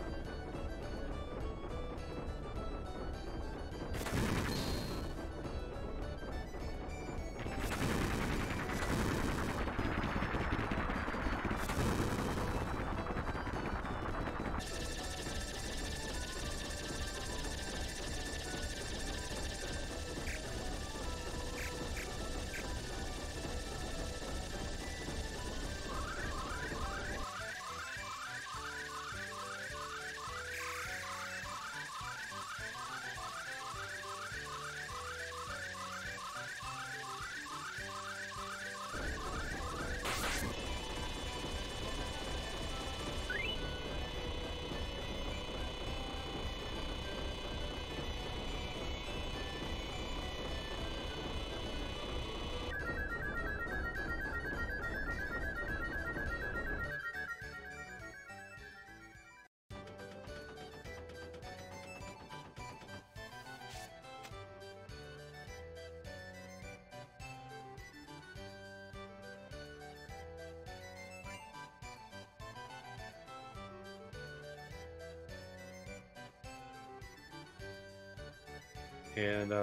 And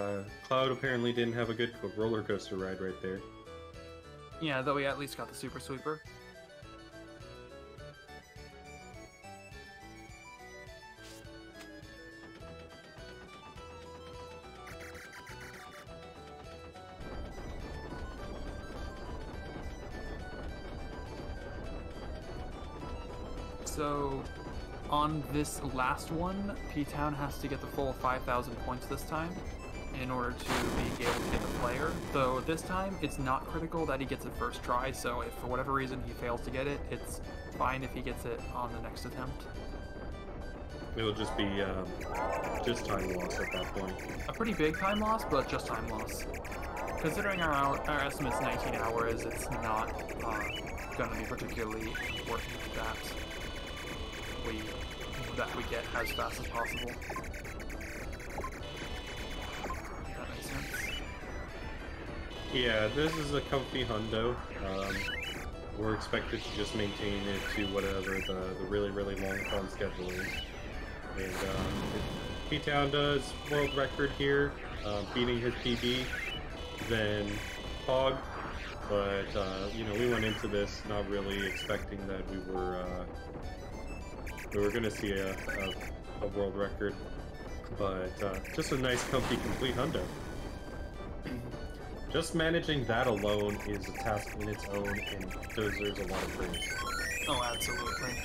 Cloud apparently didn't have a good roller coaster ride right there. Yeah, though we at least got the Super Sweeper. So, on this last one, P-Town has to get the full 5,000 points this time in order to be able to get the player. Though this time, it's not critical that he gets it first try, so if for whatever reason he fails to get it, it's fine if he gets it on the next attempt. It'll just be just time loss at that point. A pretty big time loss, but just time loss. Considering our estimate's 19 hours, it's not going to be particularly important that we get as fast as possible. If that makes sense. Yeah, this is a comfy hundo. We're expected to just maintain it to whatever the really, really long con schedule is. And if P-Town does world record here, beating his PB, then Hog. But, you know, we went into this not really expecting that we were going to see a world record. But just a nice, comfy, complete hundo. Just managing that alone is a task in its own and deserves a lot of praise. Oh, absolutely.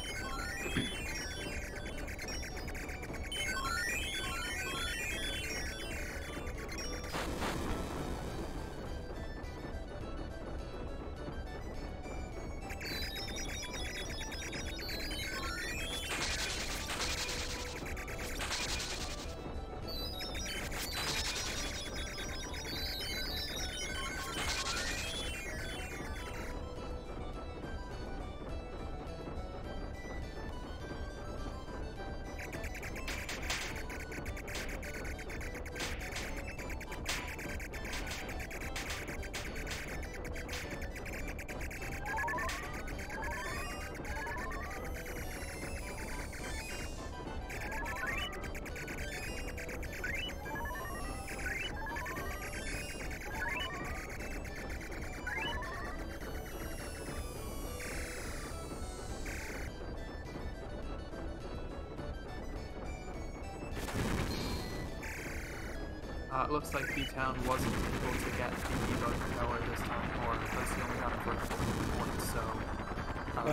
It looks like B-Town wasn't able to get the Evo Tower this time, or because he only got it for 50 points, so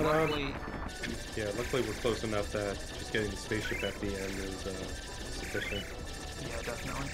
luckily... Yeah, luckily we're close enough that just getting the spaceship at the end is sufficient. Yeah, definitely.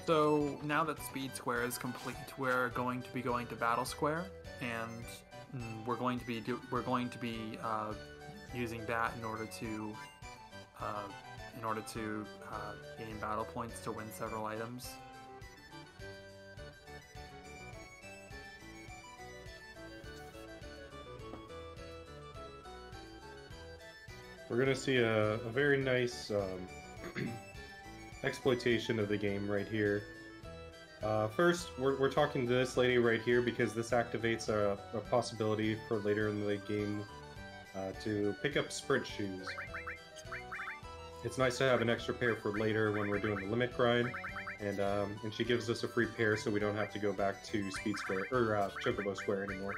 So now that Speed Square is complete, we're going to be going to Battle Square, and we're going to be using that in order to gain battle points to win several items. We're gonna see a very nice exploitation of the game right here. First, we're talking to this lady right here because this activates a possibility for later in the game to pick up sprint shoes. It's nice to have an extra pair for later when we're doing the limit grind, and she gives us a free pair so we don't have to go back to Speed Square or Chocobo Square anymore.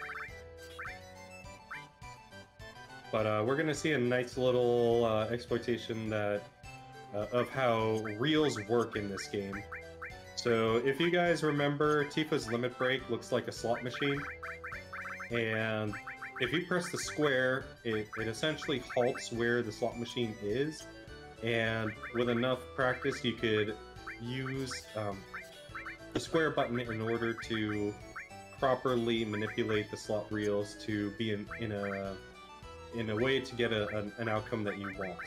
But we're gonna see a nice little exploitation that of how reels work in this game. So if you guys remember, Tifa's limit break looks like a slot machine, and if you press the square, it essentially halts where the slot machine is, and with enough practice you could use the square button in order to properly manipulate the slot reels to be in a way to get an outcome that you want.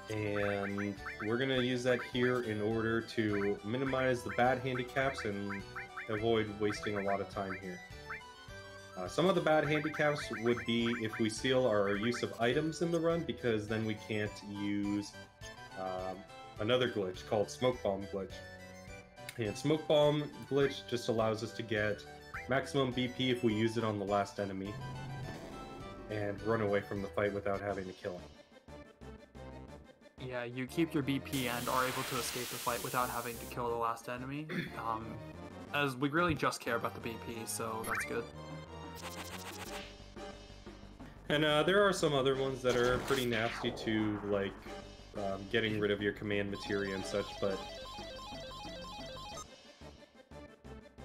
And we're gonna use that here in order to minimize the bad handicaps and avoid wasting a lot of time here. Some of the bad handicaps would be if we seal our use of items in the run, because then we can't use another glitch called Smoke Bomb glitch. And Smoke Bomb glitch just allows us to get maximum BP if we use it on the last enemy and run away from the fight without having to kill him. Yeah, you keep your BP and are able to escape the fight without having to kill the last enemy. As we really just care about the BP, so that's good. And there are some other ones that are pretty nasty too, like getting rid of your command materia and such, but...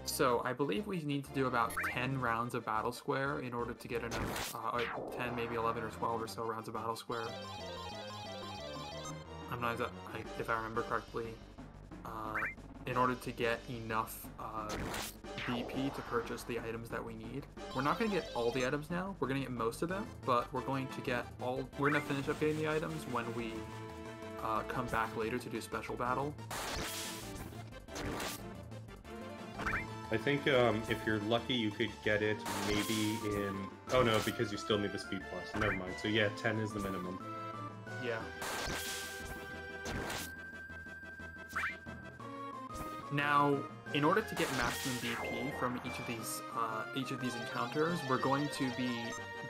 So, I believe we need to do about 10 rounds of Battle Square in order to get enough, 10, maybe 11 or 12 or so rounds of Battle Square. I'm not exactly, if I remember correctly, in order to get enough BP to purchase the items that we need. We're not going to get all the items now, we're going to get most of them, but we're going to get we're going to finish up getting the items when we come back later to do Special Battle. I think if you're lucky, you could get it maybe in... Oh no, because you still need the speed plus. Never mind. So yeah, 10 is the minimum. Yeah. Now, in order to get maximum BP from each of these encounters, we're going to be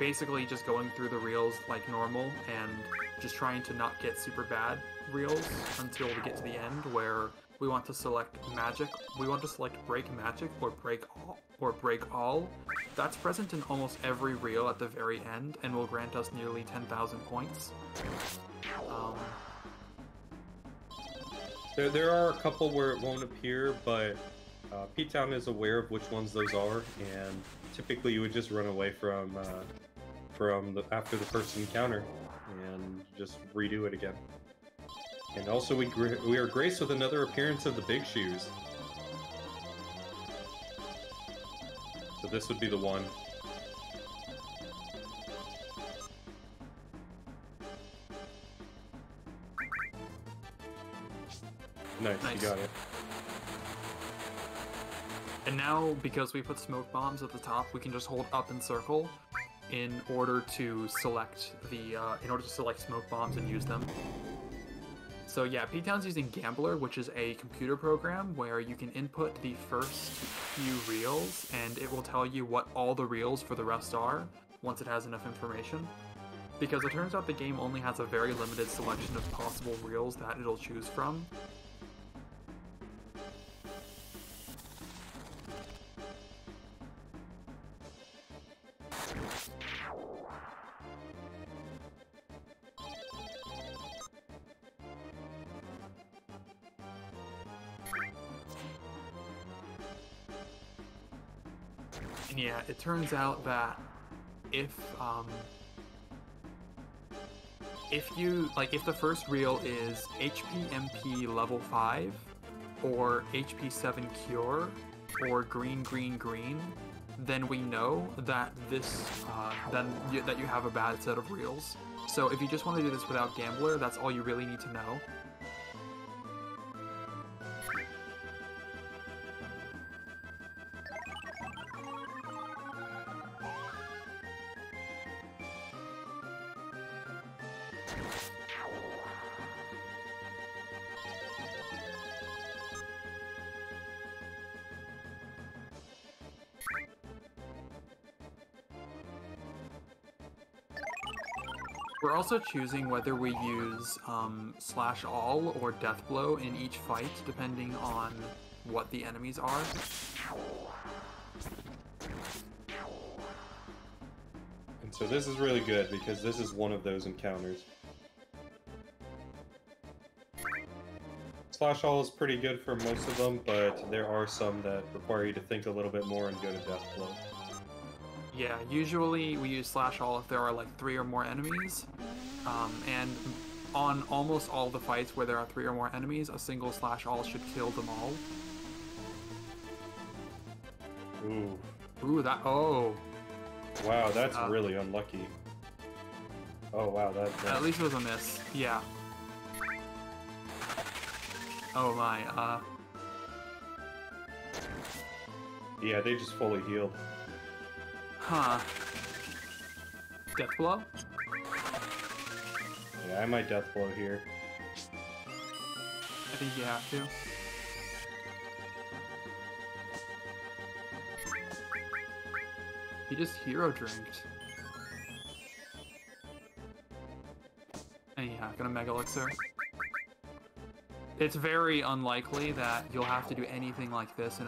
basically just going through the reels like normal and just trying to not get super bad reels until we get to the end where we want to select magic. We want to select break magic or break all. That's present in almost every reel at the very end and will grant us nearly 10,000 points. There are a couple where it won't appear, but Ptown is aware of which ones those are, and typically you would just run away from after the first encounter and just redo it again. And also we are graced with another appearance of the Big Shoes. So this would be the one. Nice, you got it. And now, because we put smoke bombs at the top, we can just hold up and circle in order to select smoke bombs and use them. So yeah, Ptown's using Gambler, which is a computer program where you can input the first few reels, and it will tell you what all the reels for the rest are once it has enough information. Because it turns out the game only has a very limited selection of possible reels that it'll choose from. And yeah, it turns out that if the first reel is HP MP level 5 or HP 7 cure or green green green, then we know that that you have a bad set of reels. So if you just want to do this without Gambler, that's all you really need to know. We're also choosing whether we use slash all or death blow in each fight, depending on what the enemies are. And so this is really good because this is one of those encounters. Slash all is pretty good for most of them, but there are some that require you to think a little bit more and go to death blow. Yeah, usually we use slash all if there are like 3 or more enemies, and on almost all the fights where there are 3 or more enemies, a single slash all should kill them all. Ooh. Ooh, that. Oh. Wow, that's really unlucky. Oh wow, that. At least it was a miss. Yeah. Oh my. Yeah, they just fully healed. Huh. Death blow? Yeah, I might death blow here. I think you have to. He just hero drinked. And yeah, gonna Mega Elixir. It's very unlikely that you'll have to do anything like this in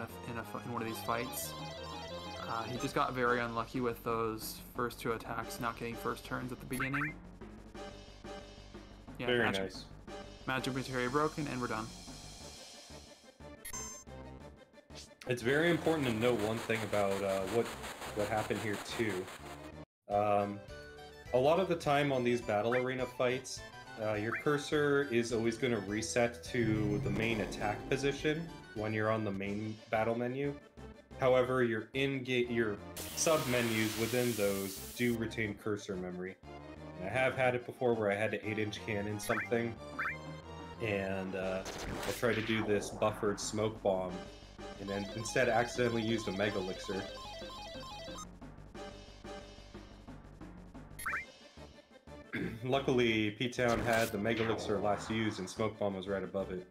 one of these fights. He just got very unlucky with those first two attacks not getting first turns at the beginning. Yeah, Very nice. Magic Materia broken, and we're done. It's very important to know one thing about what happened here too. A lot of the time on these battle arena fights, your cursor is always going to reset to the main attack position when you're on the main battle menu. However, your sub-menus within those do retain cursor memory. And I have had it before where I had to 8-inch cannon something, and I tried to do this buffered smoke bomb, and then instead accidentally used a Mega Elixir. Luckily, P-Town had the Mega Elixir last used, and Smoke Bomb was right above it.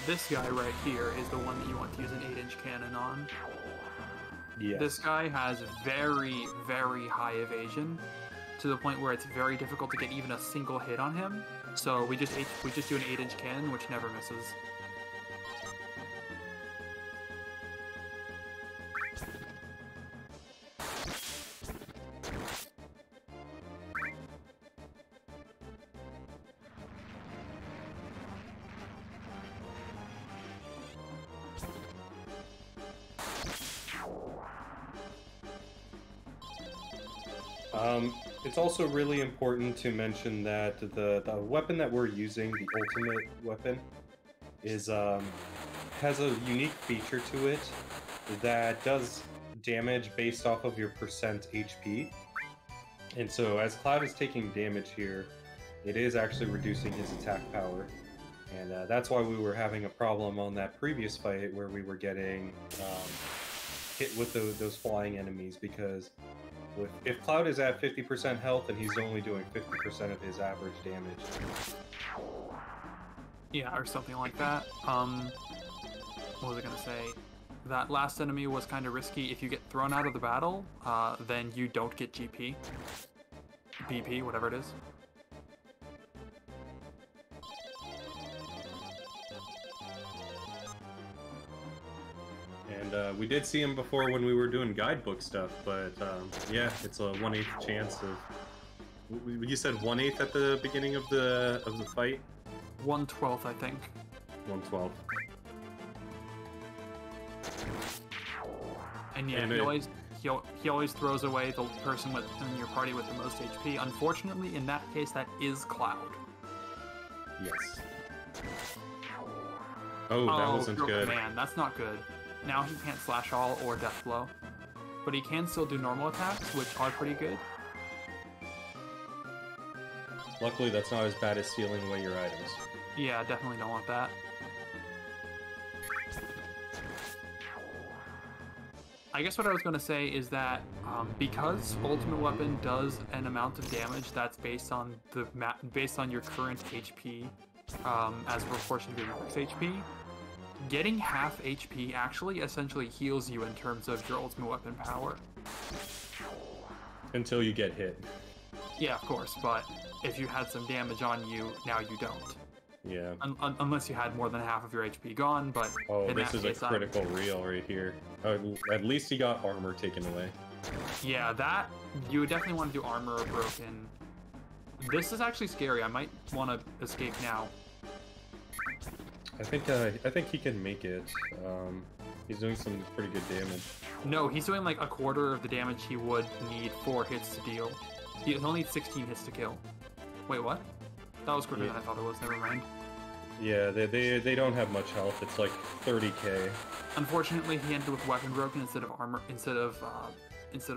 This guy right here is the one that you want to use an 8-inch cannon on. Yes. This guy has very, very high evasion, to the point where it's very difficult to get even a single hit on him. So we just do an 8-inch cannon, which never misses. It's also really important to mention that the weapon that we're using, the ultimate weapon, is has a unique feature to it that does damage based off of your percent HP. And so as Cloud is taking damage here, it is actually reducing his attack power. And that's why we were having a problem on that previous fight where we were getting hit with those flying enemies, because if Cloud is at 50% health and he's only doing 50% of his average damage. Yeah, or something like that. What was I gonna say? That last enemy was kind of risky. If you get thrown out of the battle, then you don't get GP. BP, whatever it is. And we did see him before when we were doing guidebook stuff, but yeah, it's a 1/8 chance of. You said 1/8 at the beginning of the fight. 1/12, I think. 1/12. And yeah, And he always throws away the person in your party with the most HP. Unfortunately, in that case, that is Cloud. Yes. Oh, that wasn't good. Man, that's not good. Now he can't slash all or death blow, but he can still do normal attacks, which are pretty good. Luckily, that's not as bad as stealing away your items. Yeah, definitely don't want that. I guess what I was going to say is that because Ultimate Weapon does an amount of damage that's based on your current HP as a proportion of your max HP, getting half HP actually essentially heals you in terms of your Ultimate Weapon power. Until you get hit. Yeah, of course, but if you had some damage on you, now you don't. Yeah. Unless you had more than half of your HP gone, but Oh, in this that is a case, critical reel right here. At least he got armor taken away. Yeah, that you would definitely want to do armor or broken. This is actually scary. I might want to escape now. I think he can make it. He's doing some pretty good damage. No, he's doing like a quarter of the damage he would need 4 hits to deal. He only needs 16 hits to kill. Wait, what? That was quicker than I thought it was. Never mind. Yeah, they don't have much health. It's like 30k. Unfortunately, he ended with weapon broken instead of armor, instead of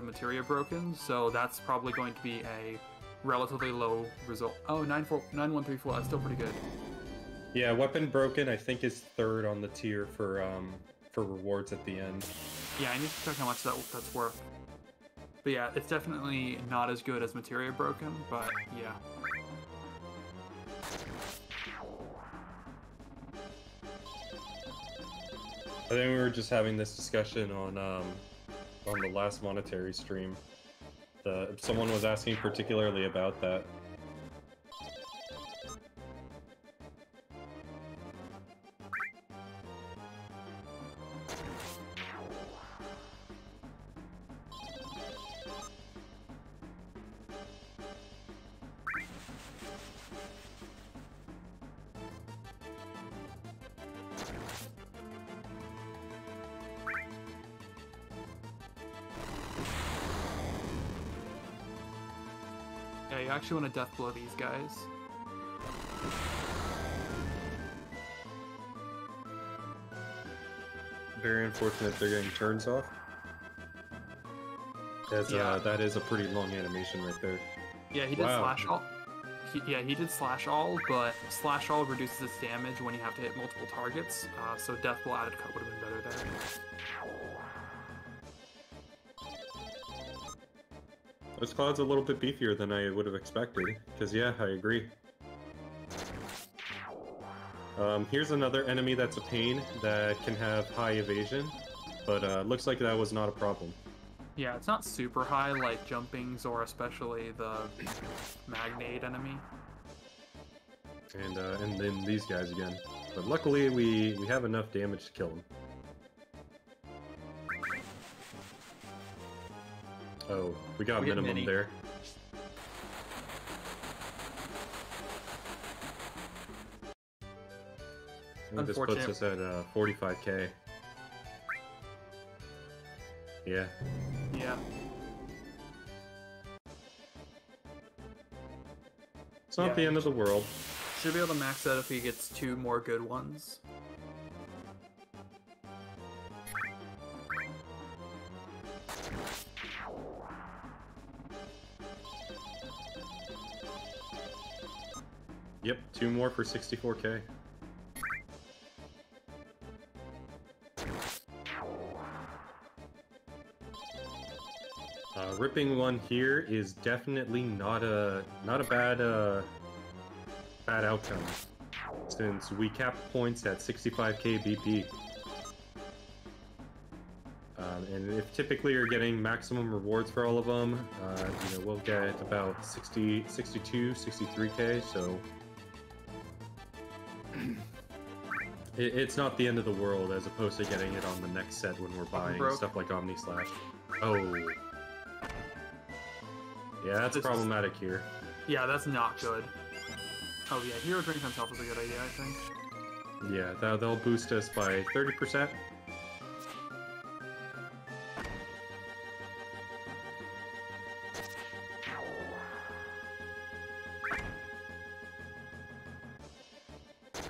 materia broken. So that's probably going to be a relatively low result. Oh, 9134. That's still pretty good. Yeah, weapon broken I think is 3rd on the tier for rewards at the end. Yeah, I need to check how much that's worth. But yeah, it's definitely not as good as materia broken. But yeah. I think we were just having this discussion on the last monetary stream. Someone was asking particularly about that. Yeah, you actually want to death blow these guys. Very unfortunate they're getting turns off. As, Yeah. that is a pretty long animation right there. Yeah, he did Wow. slash all. He did slash all, but slash all reduces its damage when you have to hit multiple targets. So death blow added cut would have been better there. This cloud's a little bit beefier than I would have expected, because yeah, I agree. Here's another enemy that's a pain that can have high evasion, but looks like that was not a problem. Yeah, it's not super high like jumpings or especially the magnate enemy. And then these guys again. But luckily we have enough damage to kill them. Oh, we got We get minimum mini. there. I think this puts Unfortunate. us at 45k. Yeah. Yeah. It's not Yeah. the end of the world. Should be able to max out if he gets 2 more good ones. Yep, 2 more for 64k. Ripping one here is definitely not a bad outcome, since we cap points at 65k BP. And if typically you're getting maximum rewards for all of them, you know, we'll get about 60, 62, 63k, so it's not the end of the world as opposed to getting it on the next set when we're buying broke. stuff like Omni Slash. Oh. Yeah, that's This is- problematic here. Yeah, that's not good. Oh yeah, hero drink on top is a good idea, I think. Yeah, they'll boost us by 30%.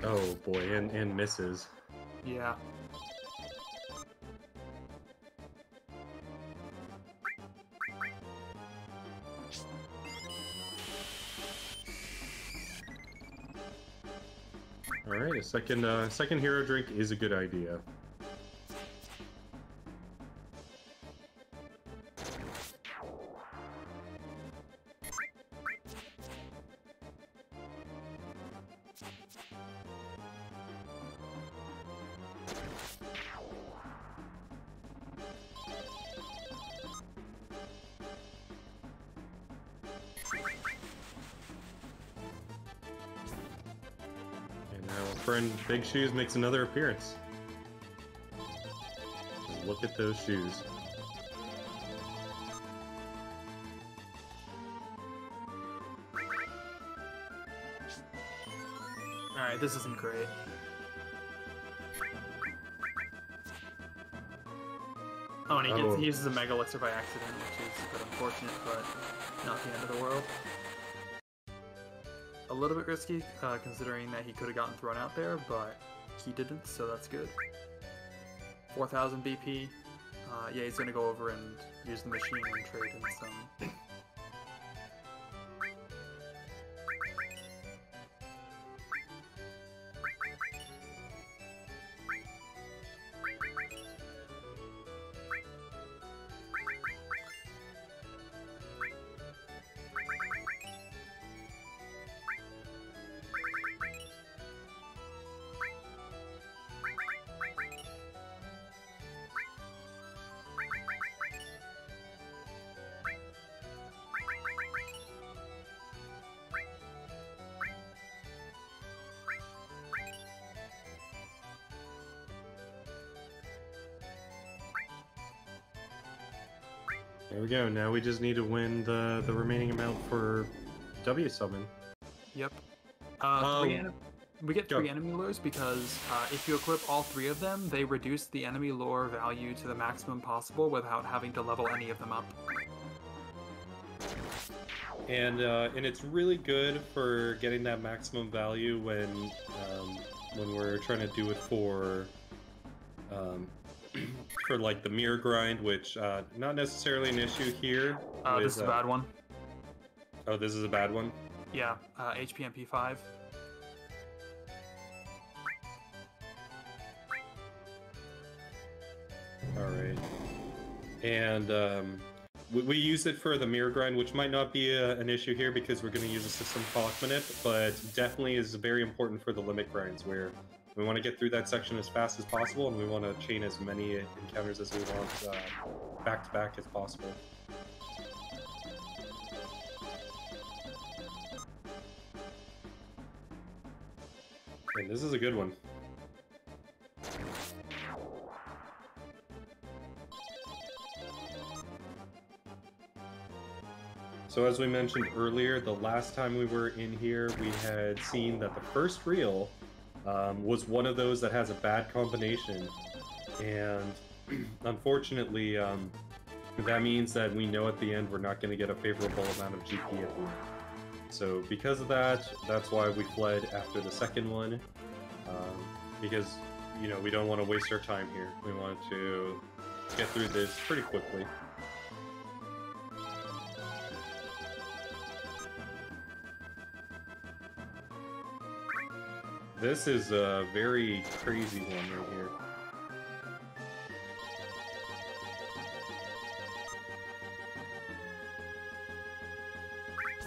Oh boy, and misses. Yeah. Alright, a second hero drink is a good idea. friend Big Shoes makes another appearance. Look at those shoes. Alright, this isn't great. Oh, and he uses a Mega Elixir by accident, which is a bit unfortunate, but not the end of the world. A little bit risky, considering that he could have gotten thrown out there, but he didn't, so that's good. 4,000 BP. Yeah, he's gonna go over and use the machine and trade in some. There we go. Now we just need to win the remaining amount for W summon. Yep. We get Go. 3 enemy lures because if you equip all 3 of them, they reduce the enemy lure value to the maximum possible without having to level any of them up. And it's really good for getting that maximum value when we're trying to do it for for like the mirror grind, which not necessarily an issue here. This is a bad one. Oh, this is a bad one? Yeah, HPMP 5. Alright. And we use it for the mirror grind, which might not be an issue here because we're going to use a system clock minute, but definitely is very important for the limit grinds where we want to get through that section as fast as possible and we want to chain as many encounters as we want back to back as possible. And this is a good one. So as we mentioned earlier, the last time we were in here, we had seen that the first reel was one of those that has a bad combination. And unfortunately, that means that we know at the end we're not going to get a favorable amount of GP at the end. So because of that, that's why we fled after the second one. Because, you know, we don't want to waste our time here. We want to get through this pretty quickly. This is a very crazy one right here.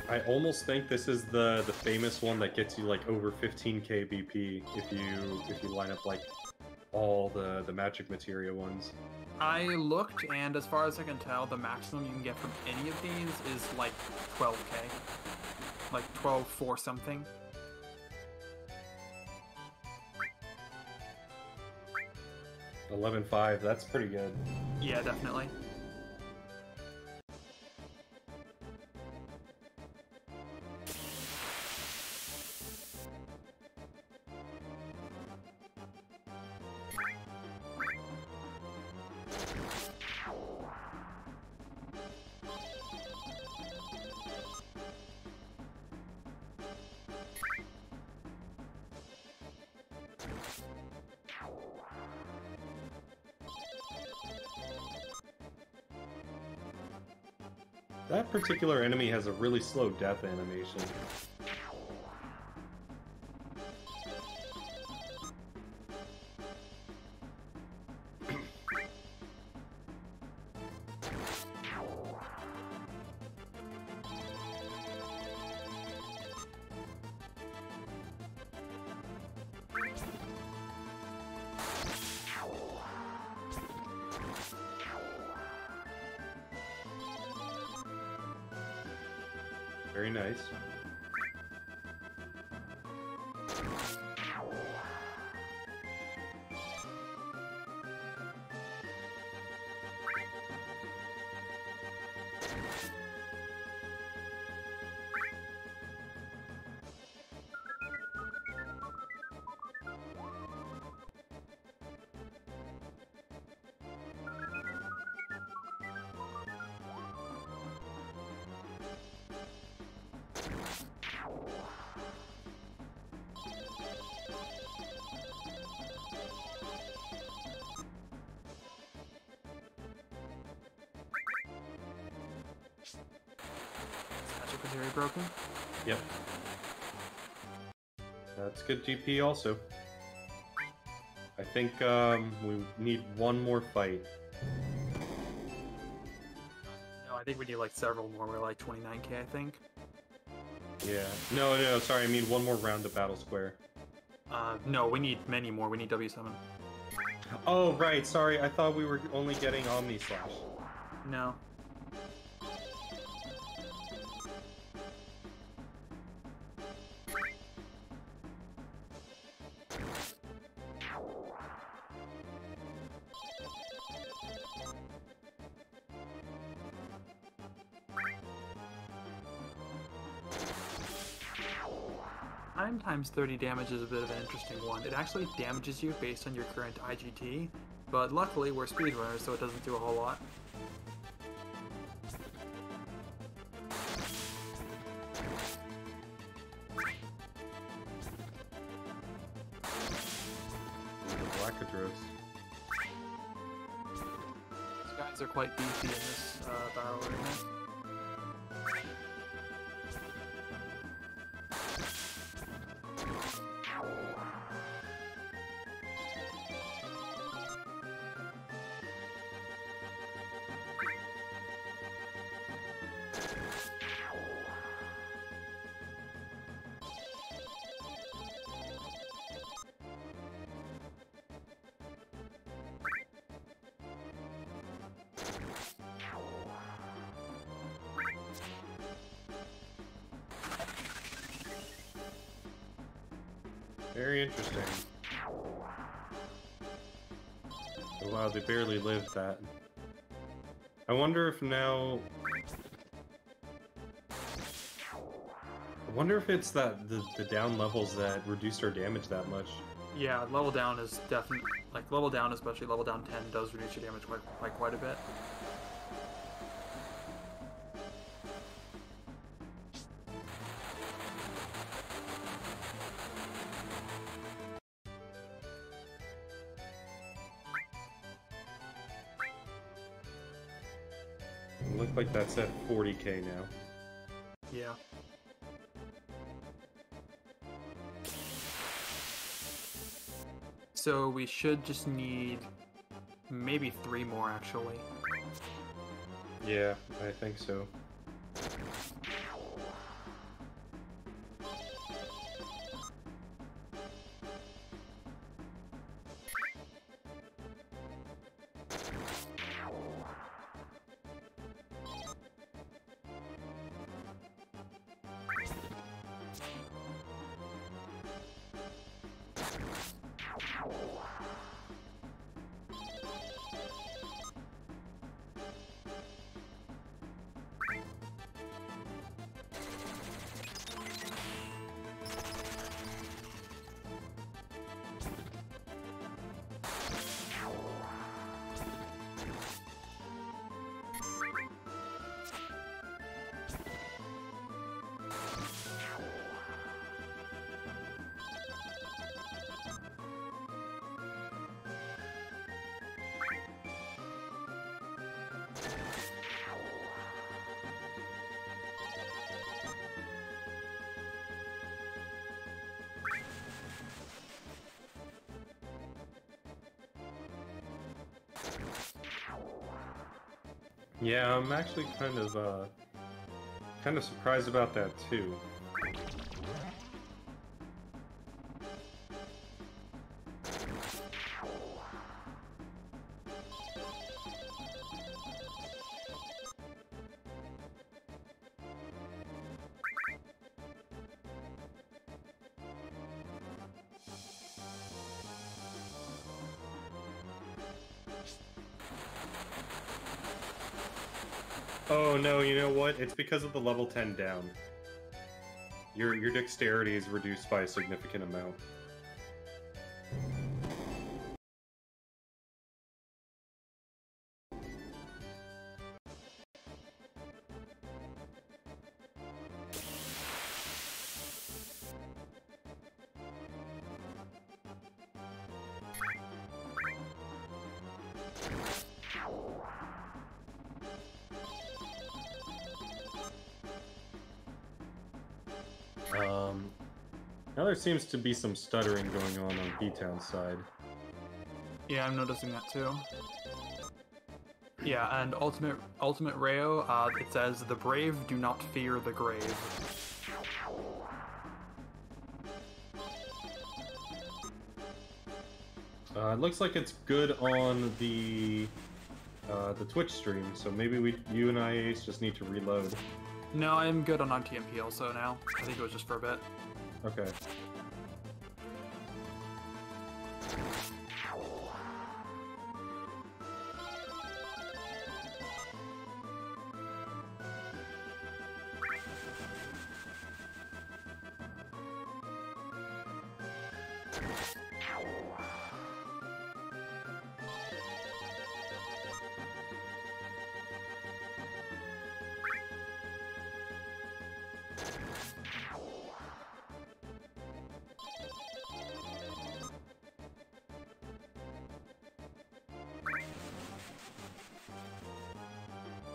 I almost think this is the famous one that gets you like over 15k BP if you line up like all the magic materia ones. I looked, and as far as I can tell, the maximum you can get from any of these is like 12k. Like 12.4 something. 11.5, that's pretty good. Yeah, definitely. That particular enemy has a really slow death animation. Very nice. Magic was very broken. Yep. That's good GP also. I think we need one more fight. No, I think we need like several more. We're like 29k, I think. Yeah. No, sorry, I mean one more round of Battle Square. No, we need many more. We need W7. Oh, right, sorry, I thought we were only getting Omni Slash. No. Time times 30 damage is a bit of an interesting one. It actually damages you based on your current IGT, but luckily we're speedrunners, so it doesn't do a whole lot. Blackadros. These guys are quite beefy in this battle arena. Very interesting. Oh, wow, they barely lived that. I wonder if now... I wonder if it's that the down levels that reduced our damage that much. Yeah, level down is definitely, like level down, especially level down 10, does reduce your damage by quite a bit. It looked like that's at 40k now. Yeah. So we should just need maybe 3 more, actually. Yeah, I think so. Yeah, I'm actually kind of surprised about that too. Oh no, you know what? It's because of the level 10 down. Your dexterity is reduced by a significant amount. Now there seems to be some stuttering going on Ptown's side. Yeah, I'm noticing that too. Yeah, and Ultimate Rayo, it says, "The brave do not fear the grave." It looks like it's good on the Twitch stream, so maybe you and Ace just need to reload. No, I'm good on TMP also now. I think it was just for a bit. Okay.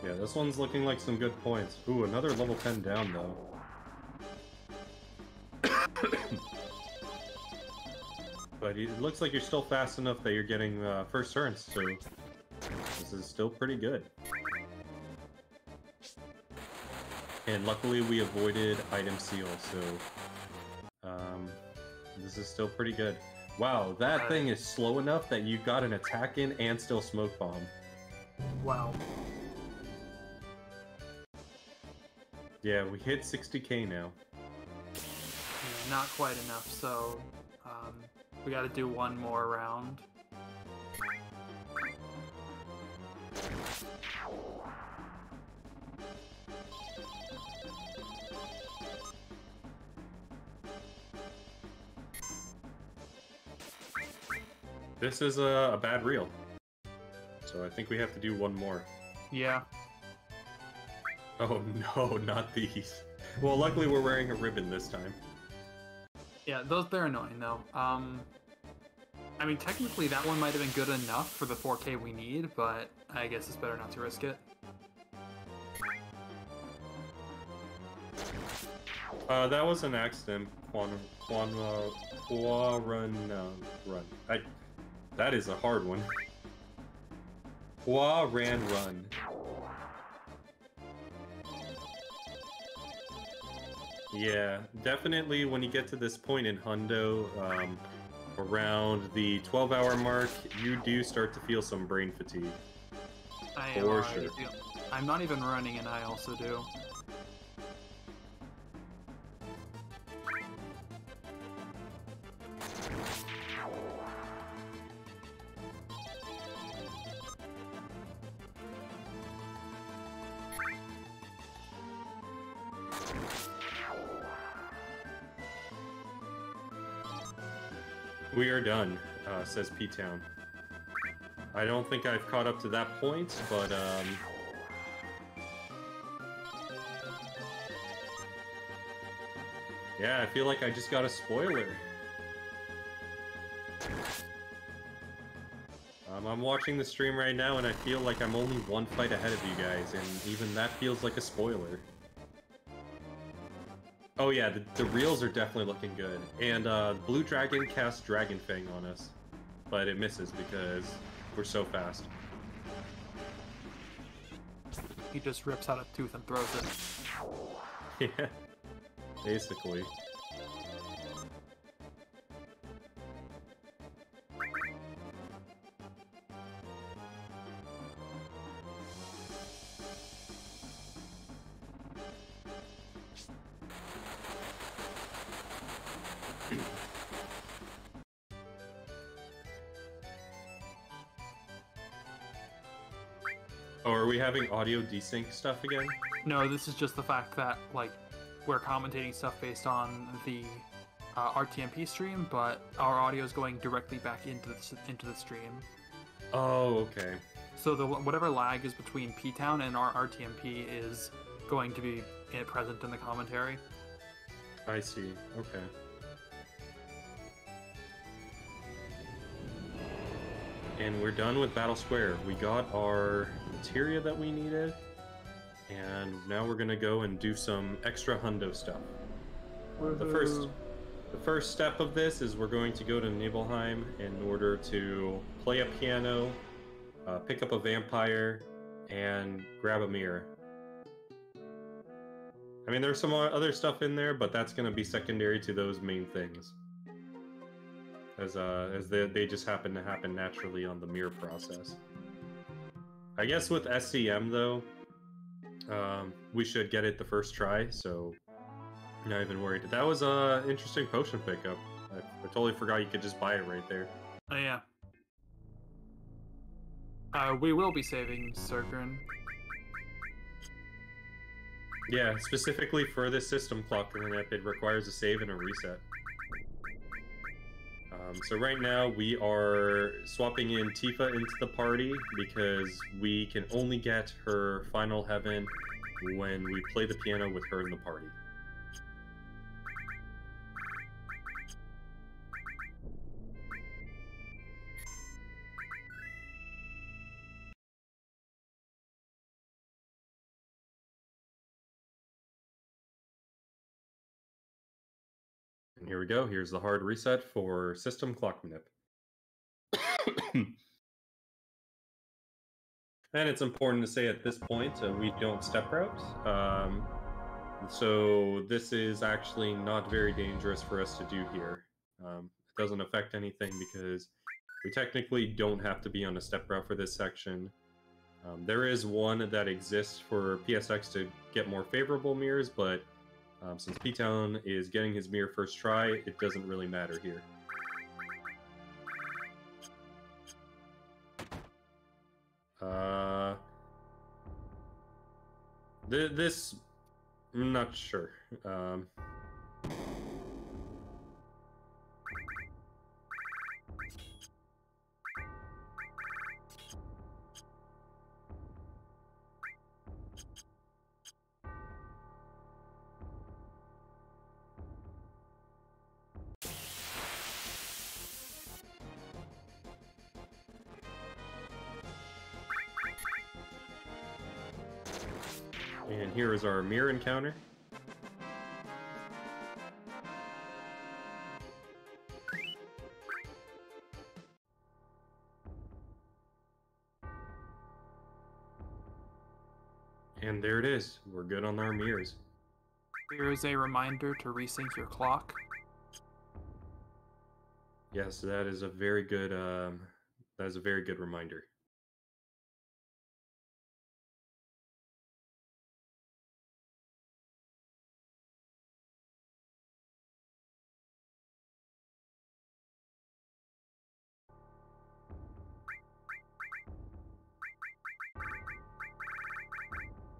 Yeah, this one's looking like some good points. Ooh, another level 10 down, though. But it looks like you're still fast enough that you're getting first turns, so this is still pretty good. And luckily we avoided item seal, so this is still pretty good. Wow, that thing is slow enough that you got an attack in and still smoke bomb. Wow. Yeah, we hit 60k now. Yeah, not quite enough, so we gotta do one more round. This is a bad reel, so I think we have to do one more. Yeah. Oh no, not these. Well, luckily we're wearing a ribbon this time. Yeah, they're annoying though. I mean, technically that one might have been good enough for the 4K we need, but I guess it's better not to risk it. That was an accident. Run. That is a hard one. Run. Yeah, definitely when you get to this point in Hundo, around the 12-hour mark, you do start to feel some brain fatigue. For sure. I'm not even running and I also do. We are done, says Ptown. I don't think I've caught up to that point, but yeah, I feel like I just got a spoiler. I'm watching the stream right now, and I feel like I'm only one fight ahead of you guys, and even that feels like a spoiler. Oh yeah, the reels are definitely looking good. And Blue Dragon casts Dragon Fang on us. But it misses because we're so fast. He just rips out a tooth and throws it. Yeah, basically. are we having audio desync stuff again? No, this is just the fact that, like, we're commentating stuff based on the RTMP stream, but our audio is going directly back into the stream. Oh, okay. So whatever lag is between Ptown and our RTMP is going to be present in the commentary. I see. Okay. And we're done with Battle Square. We got our materia that we needed, and now we're gonna go and do some extra hundo stuff. The first step of this is we're going to go to Nibelheim in order to play a piano, pick up a vampire, and grab a mirror. I mean, there's some other stuff in there, but that's going to be secondary to those main things. As they just happen to happen naturally on the mirror process. I guess with SCM, though, we should get it the first try, so not even worried. That was an interesting potion pickup. I totally forgot you could just buy it right there. Oh, yeah. We will be saving Sergrin. Yeah, specifically for this system clock cleanup, it requires a save and a reset. So right now we are swapping in Tifa into the party because we can only get her final heaven when we play the piano with her in the party. And here we go. Here's the hard reset for system clock manip. And it's important to say at this point, we don't step route. So this is actually not very dangerous for us to do here. It doesn't affect anything because we technically don't have to be on a step route for this section. There is one that exists for PSX to get more favorable mirrors, but since Ptown is getting his mirror first try, it doesn't really matter here. This, I'm not sure. And here is our mirror encounter. And there it is. We're good on our mirrors. Here is a reminder to resync your clock. Yes, that is a very good reminder.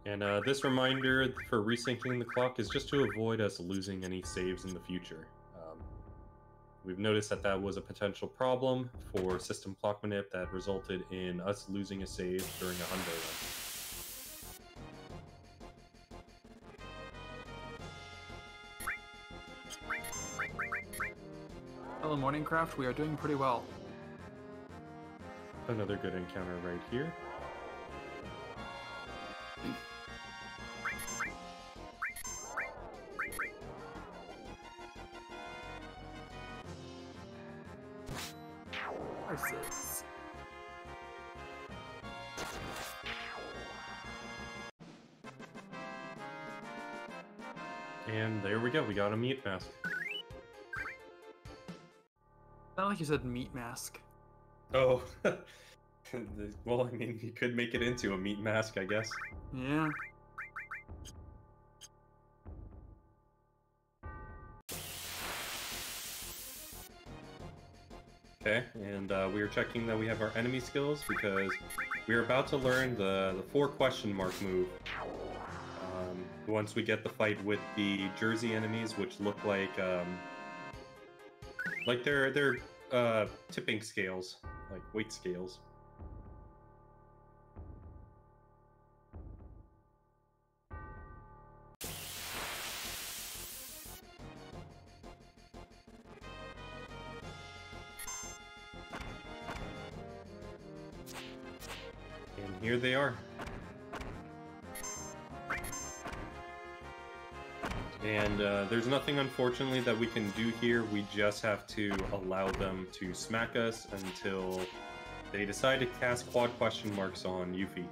And this reminder for resyncing the clock is just to avoid us losing any saves in the future. We've noticed that that was a potential problem for system clock manip that resulted in us losing a save during a hundo run. Hello, Morningcraft. We are doing pretty well. Another good encounter right here. Horses. And there we go. We got a meat mask. Not like you said meat mask. Oh. Well, I mean, you could make it into a meat mask, I guess. Yeah. Okay, and we are checking that we have our enemy skills because we are about to learn the 4 question mark move. Once we get the fight with the Jersey enemies, which look like they're tipping scales, like weight scales. And here they are. And there's nothing, unfortunately, that we can do here. We just have to allow them to smack us until they decide to cast quad question marks on Yuffie.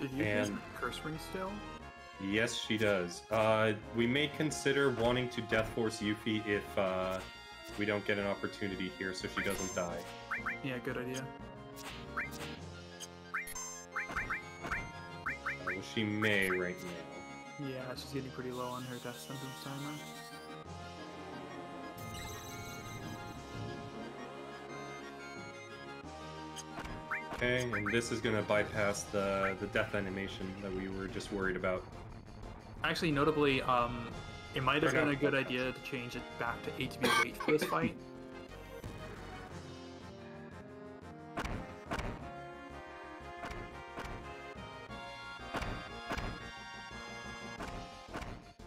Did you use the curse ring still? Yes, she does. We may consider wanting to Death Force Yuffie if we don't get an opportunity here so she doesn't die. Yeah, good idea. Well, she may right now. Yeah, she's getting pretty low on her death sentence timer. Okay, and this is going to bypass the death animation that we were just worried about. Actually, notably, it might have been a good idea to change it back to HB weight for this fight.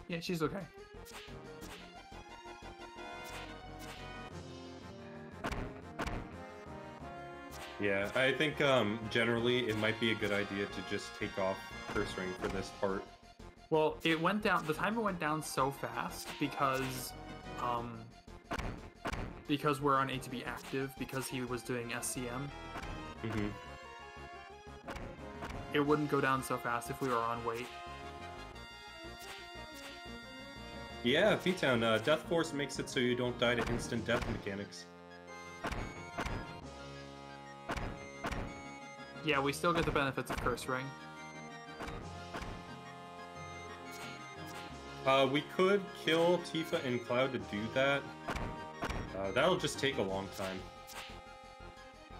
Yeah, she's okay. Yeah, I think generally it might be a good idea to just take off Curse Ring for this part. Well, it went down. The timer went down so fast because we're on ATB active because he was doing SCM. Mm-hmm. It wouldn't go down so fast if we were on weight. Yeah, P-Town, Death Force makes it so you don't die to instant death mechanics. Yeah, we still get the benefits of Curse Ring. We could kill Tifa and Cloud to do that. That'll just take a long time.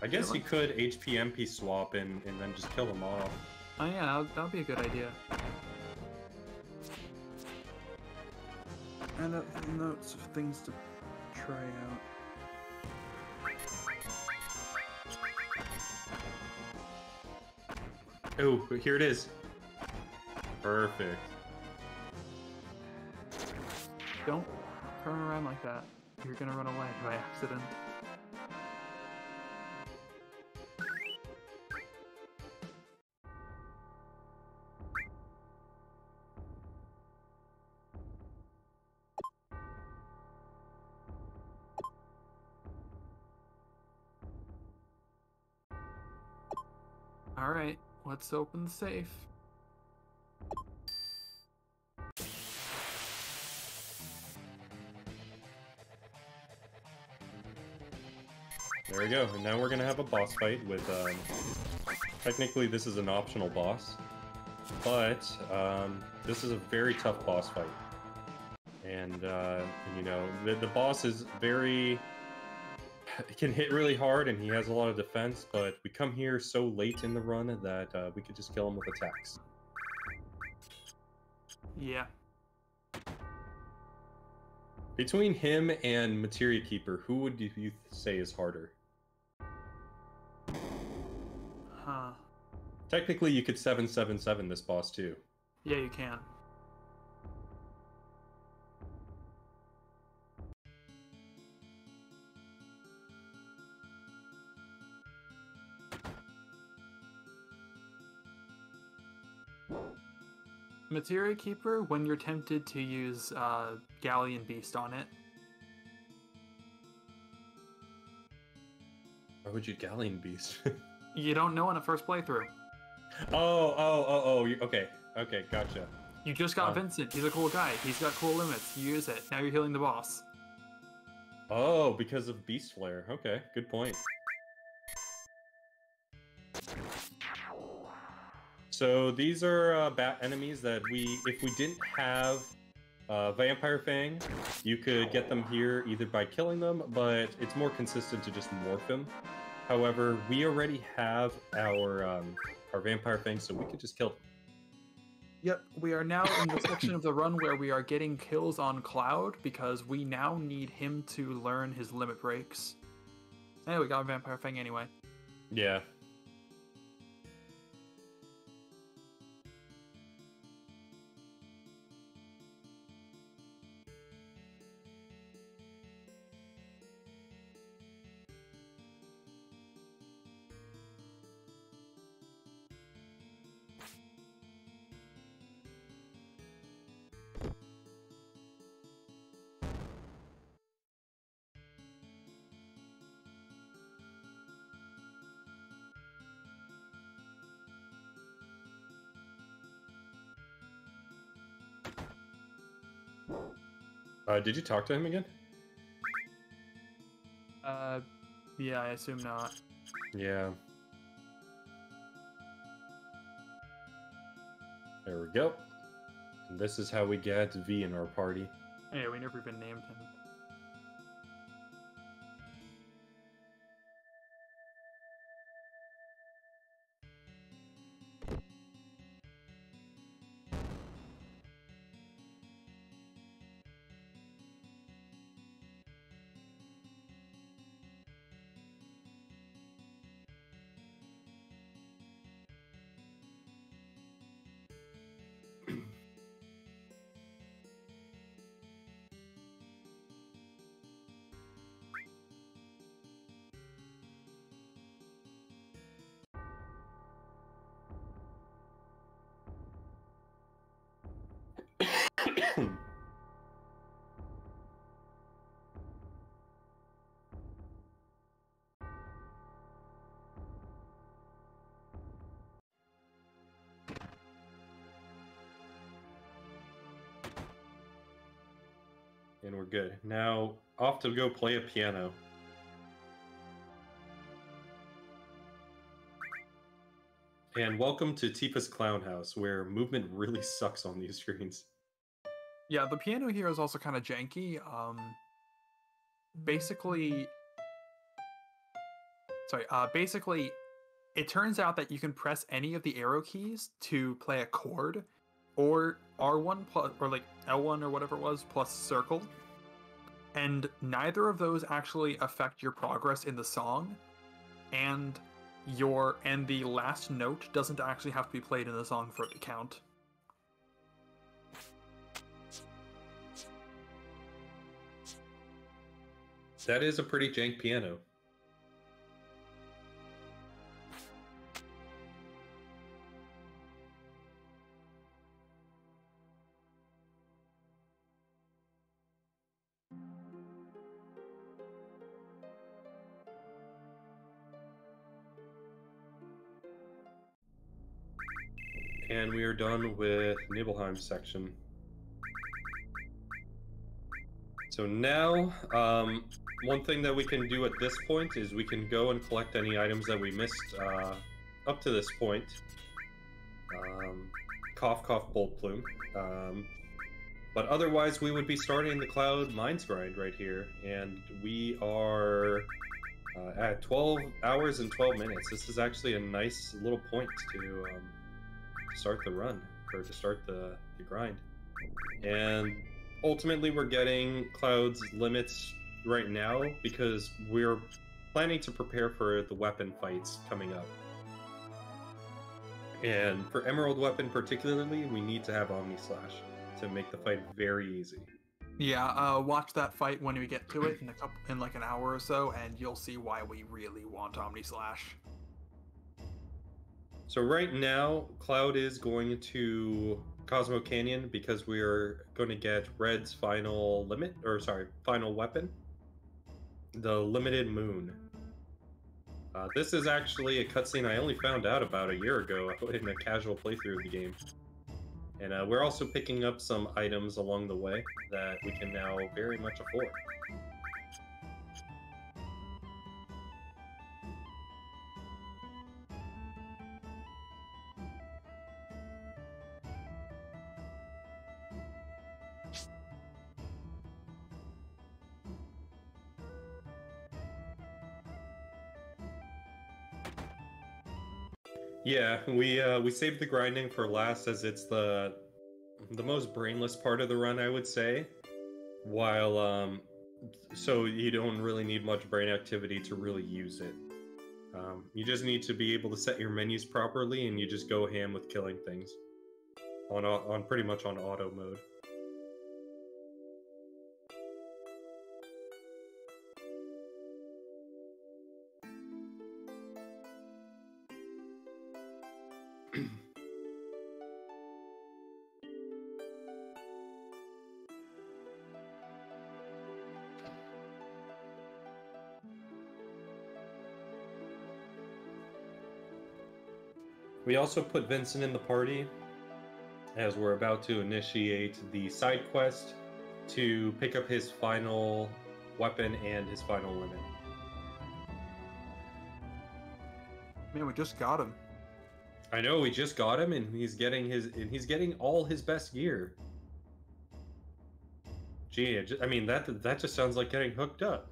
I guess you could HP MP swap and then just kill them off. Oh yeah, that would be a good idea. And notes of things to try out. Oh, here it is. Perfect. Don't turn around like that. You're gonna run away by accident. Alright, let's open the safe. There we go, and now we're gonna have a boss fight with, technically this is an optional boss, but, this is a very tough boss fight. And you know, the boss is very... It can hit really hard, and he has a lot of defense, but we come here so late in the run that we could just kill him with attacks. Yeah. Between him and Materia Keeper, who would you say is harder? Huh. Technically, you could 777 this boss too. Yeah, you can. Materia Keeper, when you're tempted to use Galleon Beast on it. Why would you Galleon Beast? You don't know on a first playthrough. Okay, gotcha. You just got Vincent. He's a cool guy. He's got cool limits. You use it. Now you're healing the boss. Oh, because of Beast Flare. Okay, good point. So these are bat enemies that if we didn't have Vampire Fang, you could get them here either by killing them, but it's more consistent to just morph them. However, we already have our Vampire Fang, so we could just kill them. Yep, we are now in the section of the run where we are getting kills on Cloud because we now need him to learn his limit breaks. Hey, we got Vampire Fang anyway. Yeah. Did you talk to him again? Yeah, I assume not. Yeah. There we go. And this is how we get V in our party. Yeah, we never even named him. And we're good. Now, off to go play a piano. And welcome to Tifa's Clown House, where movement really sucks on these screens. Yeah, the piano here is also kind of janky. Basically, it turns out that you can press any of the arrow keys to play a chord, or R1 plus, or like L1 or whatever it was, plus circle. And neither of those actually affect your progress in the song, and the last note doesn't actually have to be played in the song for it to count. That is a pretty jank piano. And we are done with Nibelheim section. So now, one thing that we can do at this point is we can go and collect any items that we missed up to this point. Cough, cough, bolt plume. But otherwise, we would be starting the Cloud Mines grind right here. And we are at 12 hours and 12 minutes. This is actually a nice little point to start the run, or to start the grind. And ultimately, we're getting Cloud's limits right now because we're planning to prepare for the weapon fights coming up. And for Emerald Weapon particularly, we need to have Omni Slash to make the fight very easy. Yeah, watch that fight when we get to it in like an hour or so, and you'll see why we really want Omni Slash. So right now, Cloud is going to Cosmo Canyon because we're going to get Red's final weapon, the Limited Moon. This is actually a cutscene I only found out about a year ago in a casual playthrough of the game. And we're also picking up some items along the way that we can now very much afford. Yeah, we saved the grinding for last as it's the most brainless part of the run, I would say. While so you don't really need much brain activity to really use it. You just need to be able to set your menus properly, and you just go ham with killing things on pretty much on auto mode. We also put Vincent in the party as we're about to initiate the side quest to pick up his final weapon and his final limit. Man, we just got him. I know, we just got him, and he's getting all his best gear. Gee, I mean that just sounds like getting hooked up.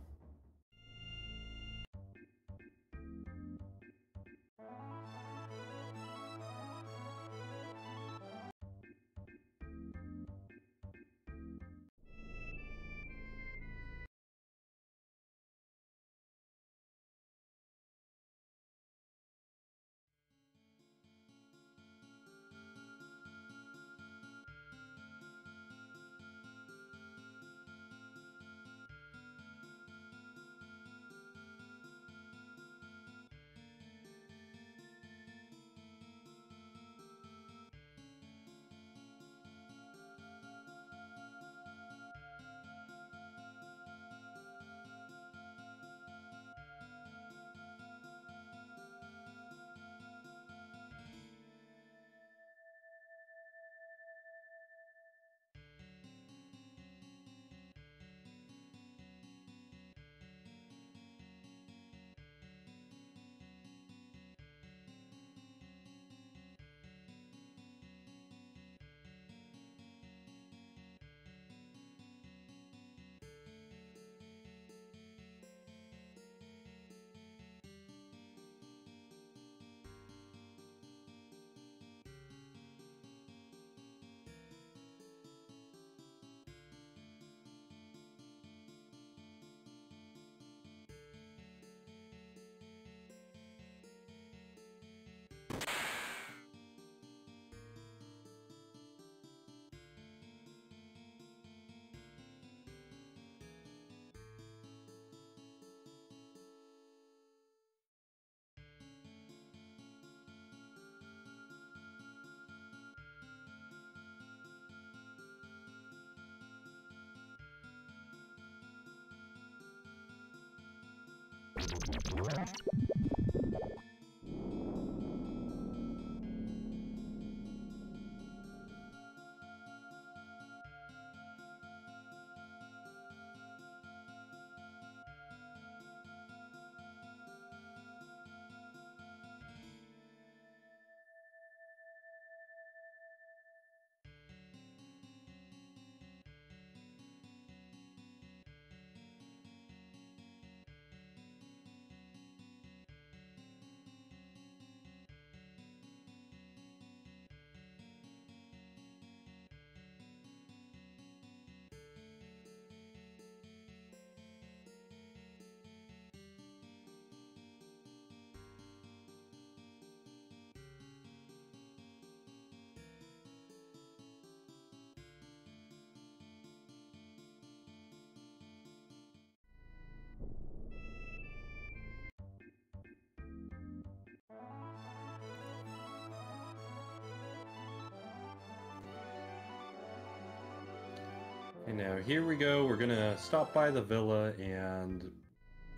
And now here we go. We're gonna stop by the villa and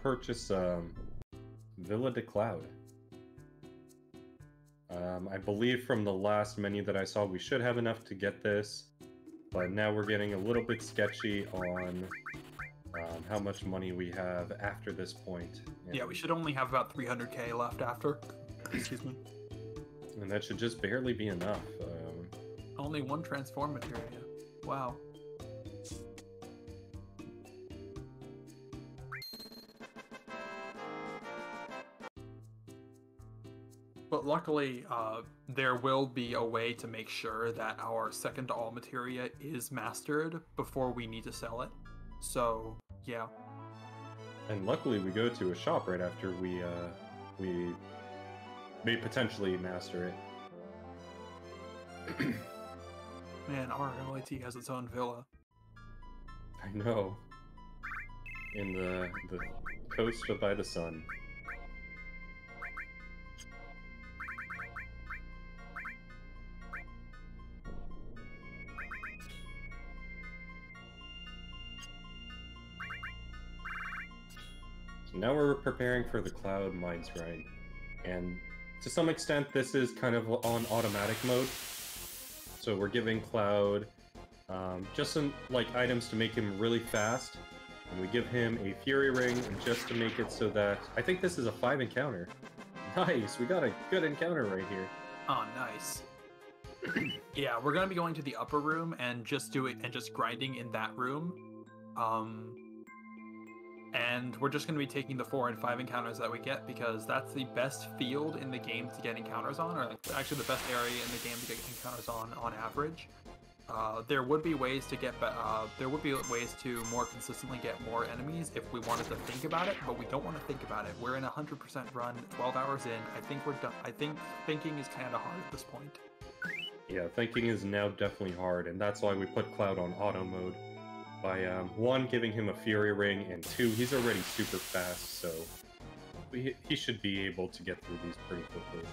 purchase Villa de Cloud. I believe from the last menu that I saw, we should have enough to get this, but now we're getting a little bit sketchy on how much money we have after this point. Yeah, we should only have about 300k left after. Excuse me. And that should just barely be enough. Only one transform materia. Wow. But luckily, there will be a way to make sure that our second to all materia is mastered before we need to sell it. So, yeah. And luckily, we go to a shop right after we may potentially master it. Man, RRLAT has its own villa. I know. In the coast by the sun. So now we're preparing for the Cloud Mines grind. And to some extent, this is kind of on automatic mode. So we're giving Cloud just some like items to make him really fast, and we give him a Fury Ring just to make it so that I think this is a 5 encounter. Nice, we got a good encounter right here. Oh, nice. Yeah, we're gonna be going to the upper room and just grinding in that room. And we're just gonna be taking the 4 and 5 encounters that we get because that's the best field in the game to get encounters on, or like, actually the best area in the game to get encounters on average. There would be ways to more consistently get more enemies if we wanted to think about it, but we don't want to think about it. We're in a 100% run, 12 hours in. I think we're done. I think thinking is kind of hard at this point. Yeah, thinking is now definitely hard, and that's why we put Cloud on auto mode. By 1, giving him a Fury Ring, and 2, he's already super fast, so he should be able to get through these pretty quickly.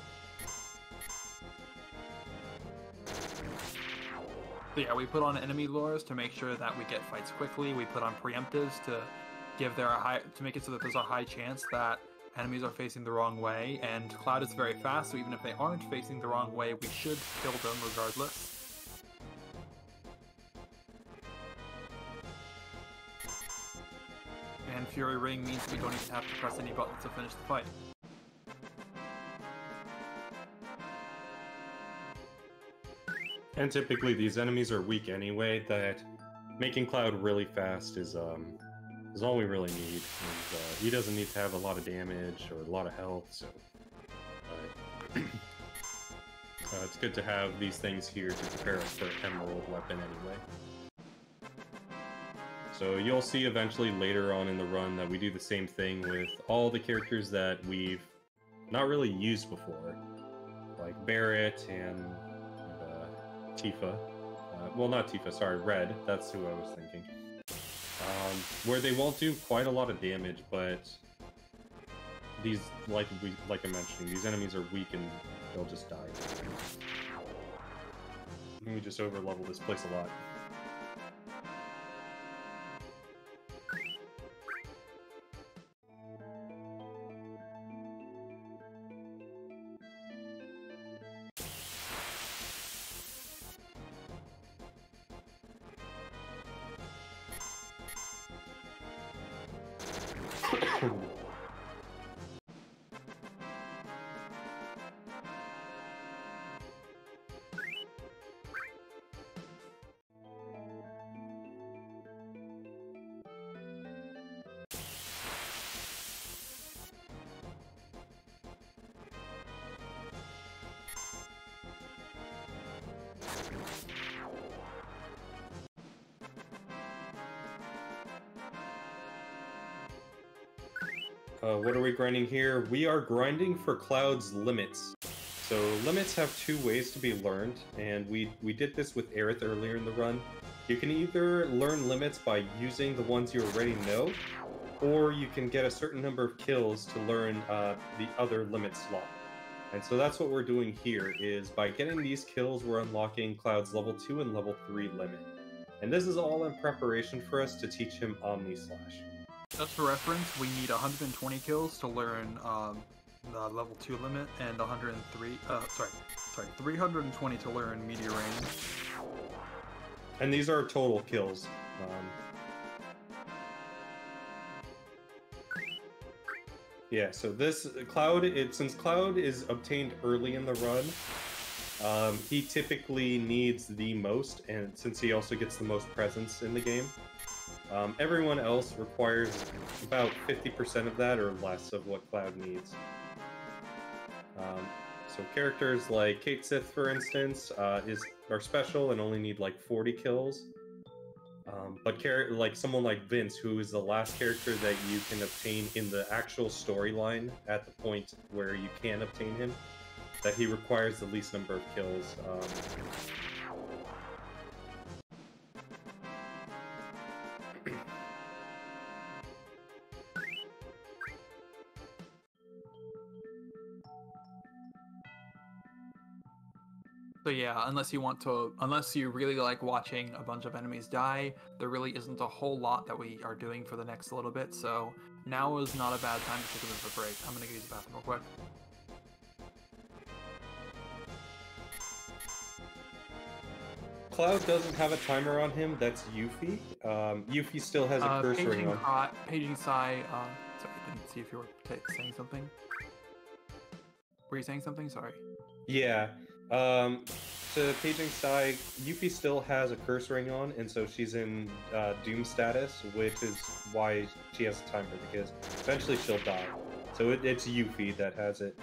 So yeah, we put on enemy lures to make sure that we get fights quickly. We put on preemptives to make it so that there's a high chance that enemies are facing the wrong way. And Cloud is very fast, so even if they aren't facing the wrong way, we should kill them regardless. And Fury Ring means we don't even have to press any buttons to finish the fight. And typically these enemies are weak anyway, that making Cloud really fast is all we really need. And, he doesn't need to have a lot of damage or a lot of health, so it's good to have these things here to prepare us for Emerald Weapon anyway. So you'll see eventually later on in the run that we do the same thing with all the characters that we've not really used before, like Barret and Tifa. Well, not Tifa, sorry, Red. That's who I was thinking. Where they won't do quite a lot of damage, but these, like I'm mentioning, these enemies are weak and they'll just die. And we just overlevel this place a lot. What are we grinding here? We are grinding for Cloud's limits. So limits have 2 ways to be learned, and we did this with Aerith earlier in the run. You can either learn limits by using the ones you already know, or you can get a certain number of kills to learn the other limit slot. And so that's what we're doing here, is by getting these kills, we're unlocking Cloud's level 2 and level 3 limit. And this is all in preparation for us to teach him Omni Slash. Just for reference, we need 120 kills to learn the level 2 limit, and 320 to learn Meteor Rain. And these are total kills. Yeah, so this Cloud, since Cloud is obtained early in the run, he typically needs the most, and since he also gets the most presence in the game. Everyone else requires about 50% of that or less of what Cloud needs. So characters like Kate Sith, for instance, are special and only need like 40 kills. But like someone like Vince, who is the last character that you can obtain in the actual storyline at the point where you can obtain him, that he requires the least number of kills. So yeah, unless you really like watching a bunch of enemies die, there really isn't a whole lot that we are doing for the next little bit, so now is not a bad time to take a bit of a break. I'm gonna go use the bathroom real quick. Cloud doesn't have a timer on him, that's Yuffie. Yuffie still has a curse ring on. Paging Sai, sorry, I didn't see if you were saying something. Were you saying something? Sorry. Yeah. To Paging Sai, Yuffie still has a curse ring on, and so she's in Doom status, which is why she has a timer, because eventually she'll die. So it's Yuffie that has it.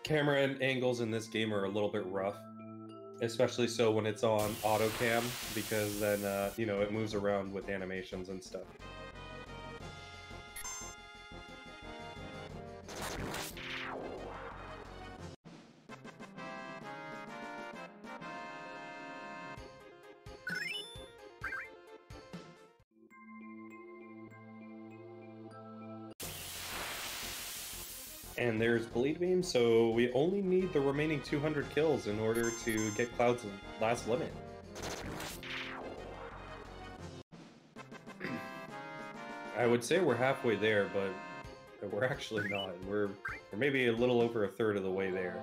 Camera angles in this game are a little bit rough, especially so when it's on auto cam, because then, you know, it moves around with animations and stuff. And there's Bleed Beam, so we only need the remaining 200 kills in order to get Cloud's last limit. I would say we're halfway there, but we're actually not. We're maybe a little over a third of the way there.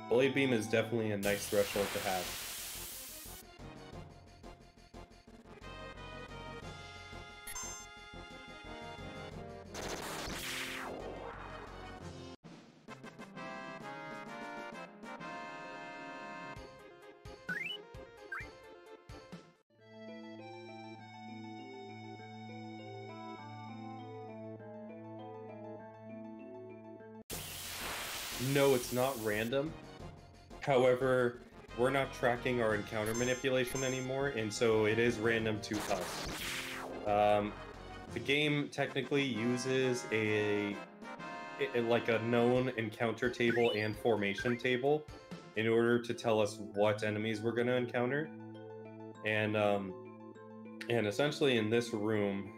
Blade Beam is definitely a nice threshold to have. No, it's not random. However, we're not tracking our encounter manipulation anymore, and so it is random to us. The game technically uses like a known encounter table and formation table in order to tell us what enemies we're going to encounter. And essentially in this room,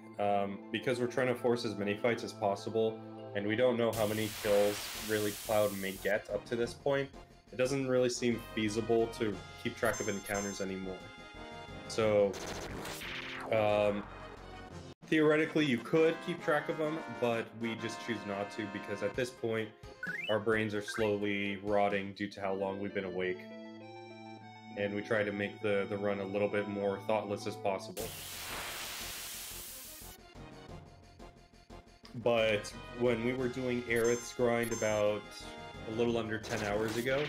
because we're trying to force as many fights as possible, and we don't know how many kills really Cloud may get up to this point, it doesn't really seem feasible to keep track of encounters anymore. So, theoretically you could keep track of them, but we just choose not to because at this point our brains are slowly rotting due to how long we've been awake. And we try to make the run a little bit more thoughtless as possible. But when we were doing Aerith's grind about a little under 10 hours ago,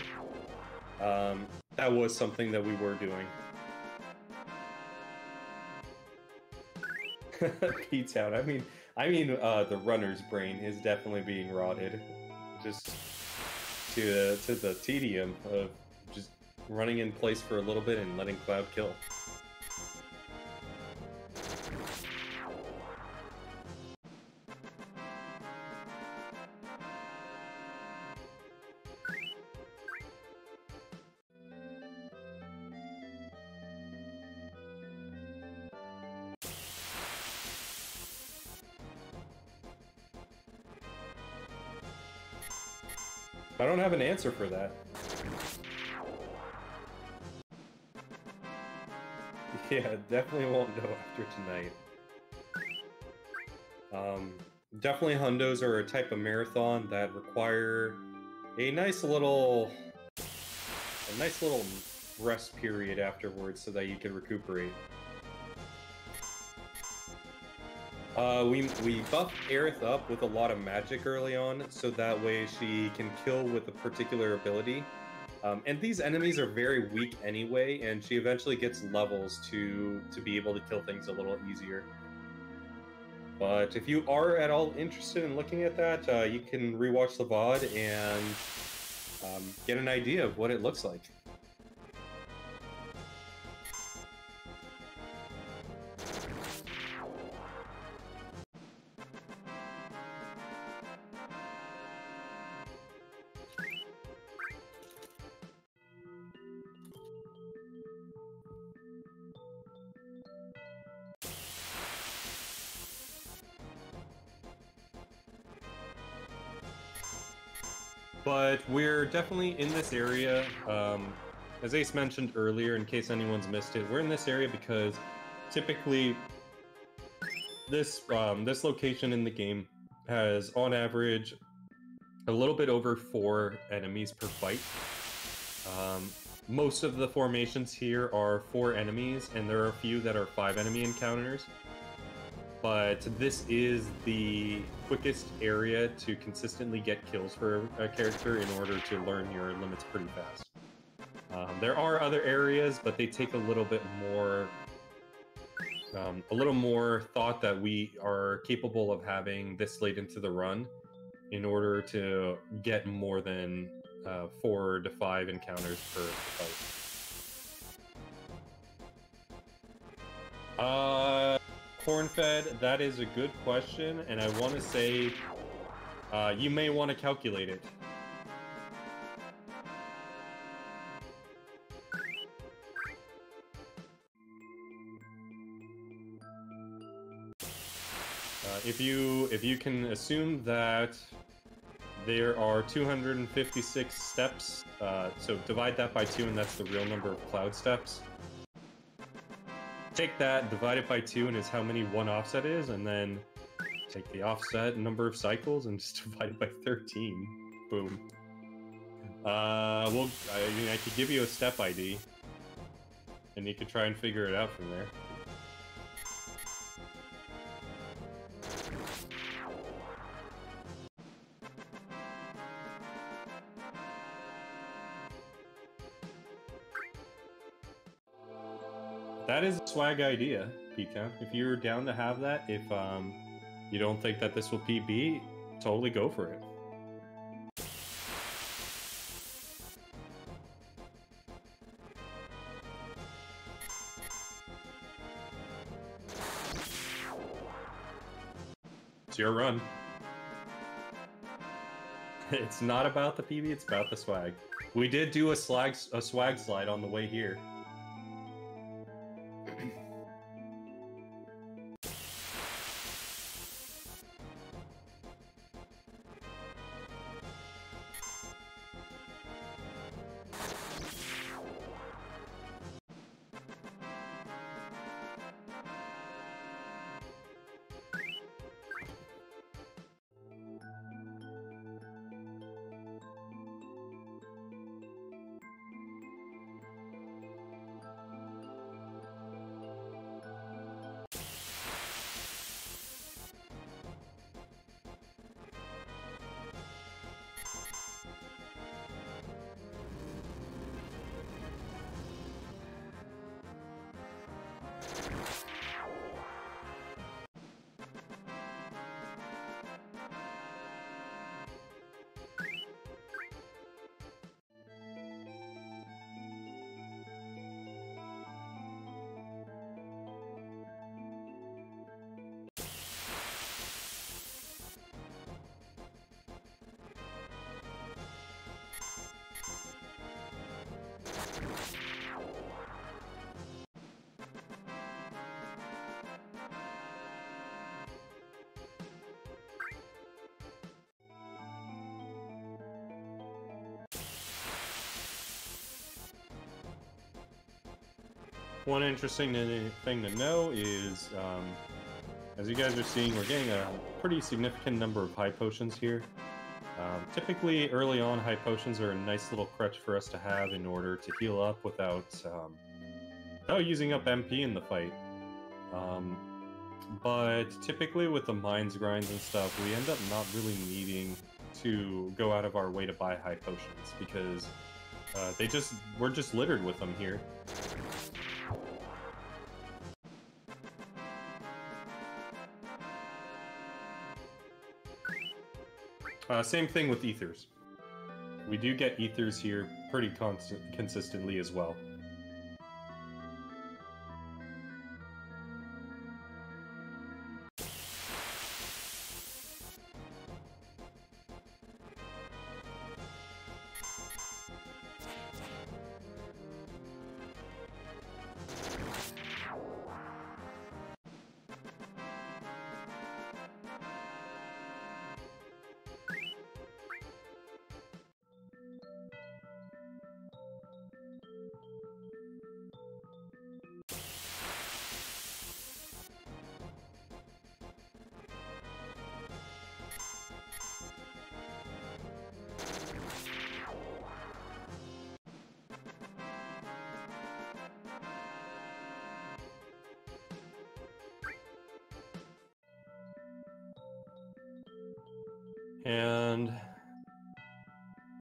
that was something that we were doing. P-Town, I mean, the runner's brain is definitely being rotted, just to the tedium of just running in place for a little bit and letting Cloud kill. I don't have an answer for that. Yeah, definitely won't know after tonight. Definitely hundos are a type of marathon that require a nice little rest period afterwards so that you can recuperate. We buffed Aerith up with a lot of magic early on, so that way she can kill with a particular ability And these enemies are very weak anyway, and she eventually gets levels to be able to kill things a little easier. But if you are at all interested in looking at that, you can rewatch the VOD and get an idea of what it looks like. But we're definitely in this area. As Ace mentioned earlier, in case anyone's missed it, we're in this area because typically this location in the game has, on average, a little bit over 4 enemies per fight. Most of the formations here are 4 enemies, and there are a few that are 5 enemy encounters. But this is the quickest area to consistently get kills for a character in order to learn your limits pretty fast. There are other areas, but they take a little bit more, thought that we are capable of having this late into the run in order to get more than 4 to 5 encounters per fight. Cornfed, that is a good question, and I want to say you may want to calculate it. If you can assume that there are 256 steps, so divide that by 2, and that's the real number of cloud steps. Take that, divide it by 2, and is how many one offset is, and then take the offset number of cycles and just divide it by 13. Boom. I mean, I could give you a step ID, and you could try and figure it out from there. That is a swag idea, Ptown. If you're down to have that, if you don't think that this will PB, totally go for it. It's your run. It's not about the PB, it's about the swag. We did do a swag slide on the way here. One interesting thing to know is, as you guys are seeing, we're getting a pretty significant number of high potions here. Typically, early on, high potions are a nice little crutch for us to have in order to heal up without using up MP in the fight. But typically with the mines grinds and stuff, we end up not really needing to go out of our way to buy high potions, because We're just littered with them here. Same thing with ethers. We do get ethers here pretty consistently as well. And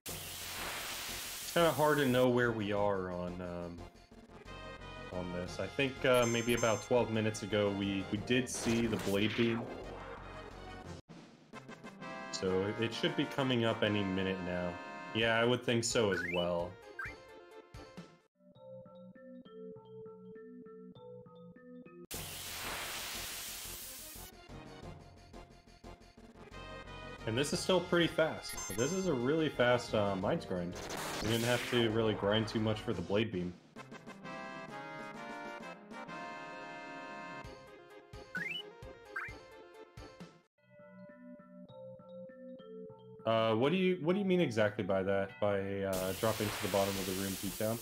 it's kind of hard to know where we are on this. I think maybe about 12 minutes ago we did see the blade beam. So it should be coming up any minute now. Yeah, I would think so as well. And this is still pretty fast. This is a really fast mines grind. We didn't have to really grind too much for the blade beam. What do you mean exactly by that? By dropping to the bottom of the room, Ptown?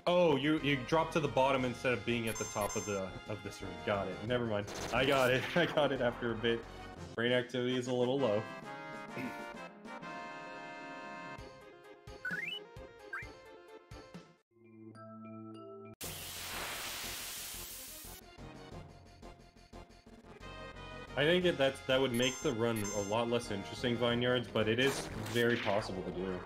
Oh, you drop to the bottom instead of being at the top of this room. Got it. Never mind. I got it. I got it after a bit. Brain activity is a little low. I think that would make the run a lot less interesting, Vineyards, but it is very possible to do.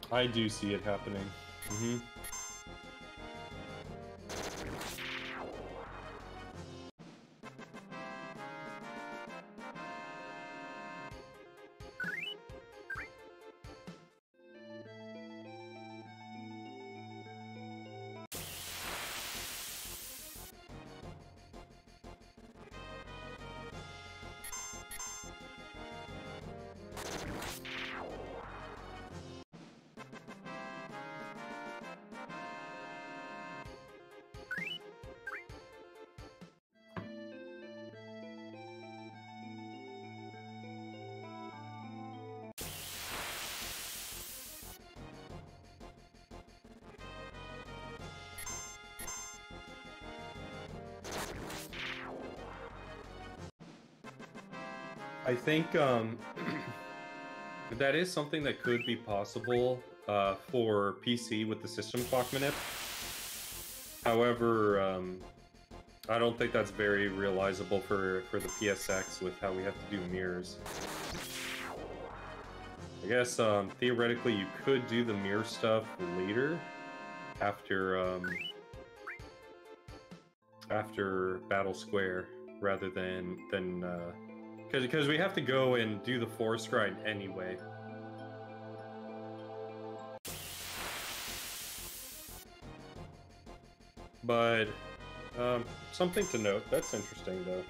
I do see it happening. Mm-hmm. I think that is something that could be possible for PC with the system clock manip. However, I don't think that's very realizable for the PSX with how we have to do mirrors. I guess theoretically you could do the mirror stuff later after Battle Square rather than because we have to go and do the force grind anyway. But something to note. That's interesting, though.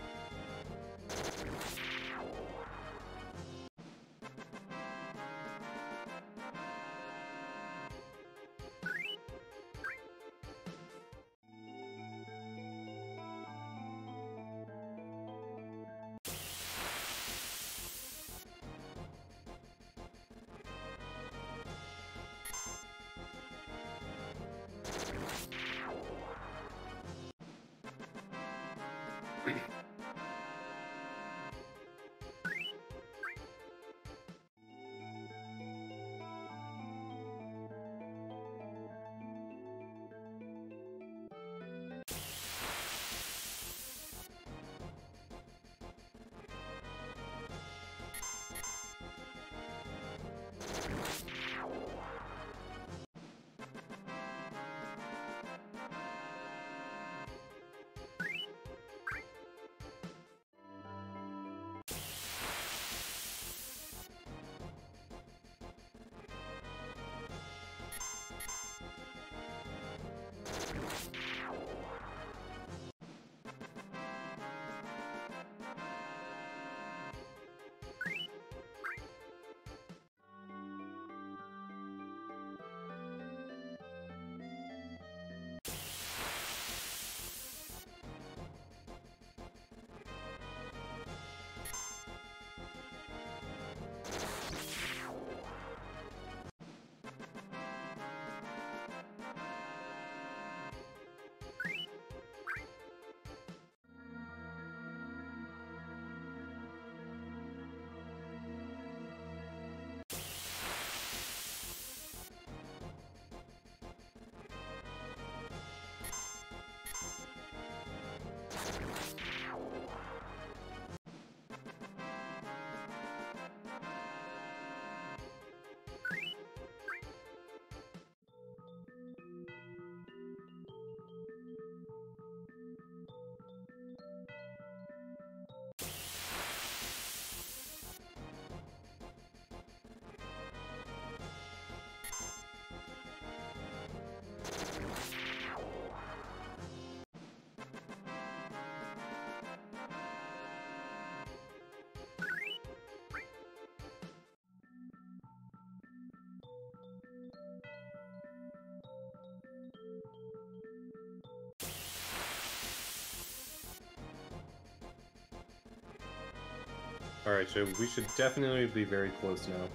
Alright, so we should definitely be very close now.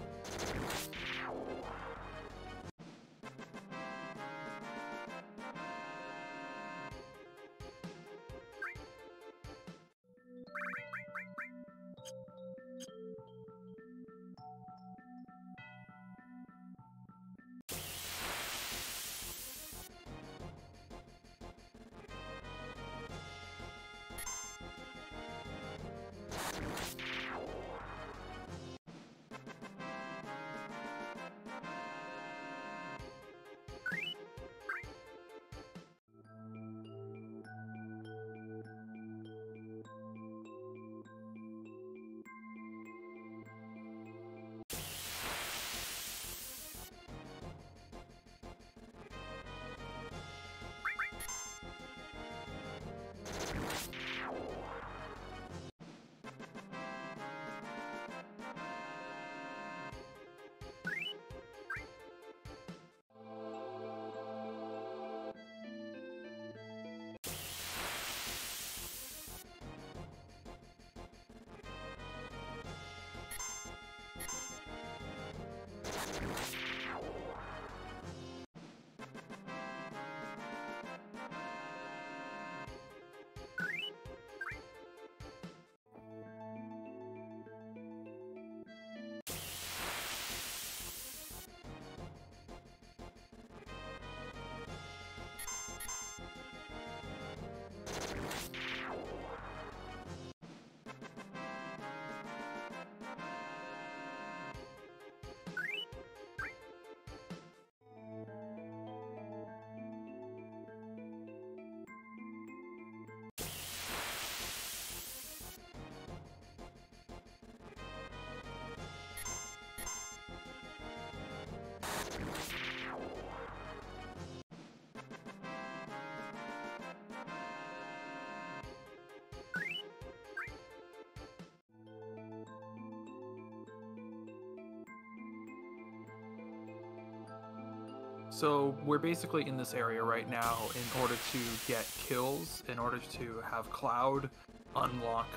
So we're basically in this area right now in order to get kills, in order to have Cloud unlock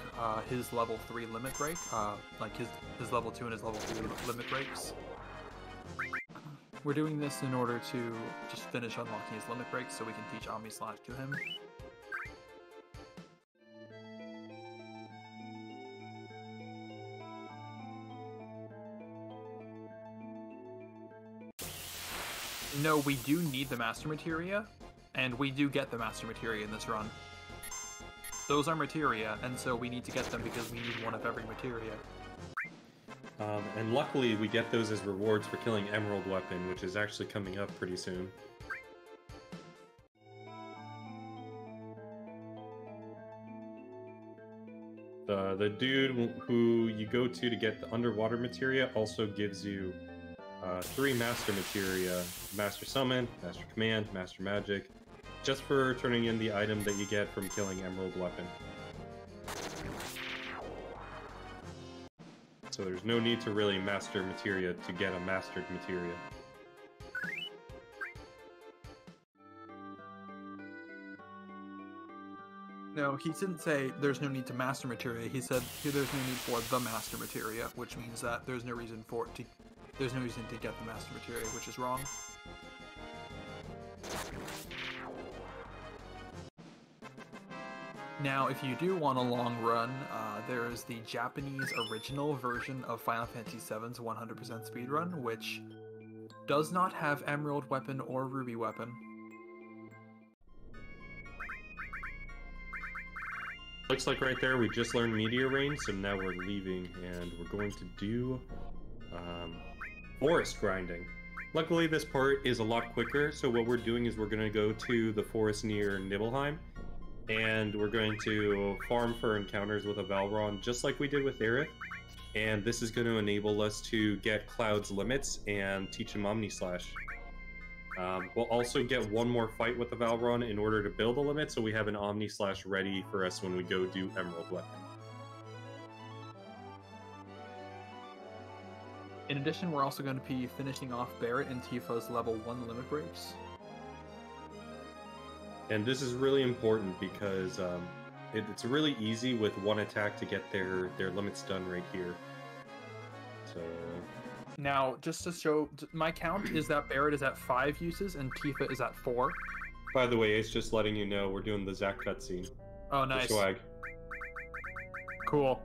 his level 3 limit break, like his level 2 and his level 3 limit breaks. We're doing this in order to just finish unlocking his limit breaks so we can teach Omni Slash to him. No, we do need the Master Materia, and we do get the Master Materia in this run. Those are Materia, and so we need to get them because we need one of every Materia. And luckily, we get those as rewards for killing Emerald Weapon, which is actually coming up pretty soon. The dude who you go to get the underwater materia also gives you 3 Master Materia: Master Summon, Master Command, Master Magic, just for turning in the item that you get from killing Emerald Weapon. So there's no need to really master materia to get a mastered materia. No, he didn't say there's no need to master materia. He said there's no need for the master materia, which means that there's no reason to get the master materia, which is wrong. Now, if you do want a long run, there is the Japanese original version of Final Fantasy VII's 100% speedrun, which does not have Emerald Weapon or Ruby Weapon. Looks like right there we just learned Meteor Rain, so now we're leaving and we're going to do forest grinding. Luckily this part is a lot quicker, so what we're doing is we're going to go to the forest near Nibelheim, and we're going to farm for encounters with a Valron, just like we did with Aerith, and this is going to enable us to get Cloud's limits and teach him Omni Slash. We'll also get one more fight with the Valron in order to build a limit, so we have an Omni Slash ready for us when we go do Emerald Weapon. In addition, we're also going to be finishing off Barret and Tifa's level 1 limit breaks. And this is really important because it's really easy with one attack to get their limits done right here. So Now, just to show, my count is that Barret is at 5 uses and Tifa is at 4. by the way, it's just letting you know we're doing the Zack cutscene. Oh, nice. The swag. Cool.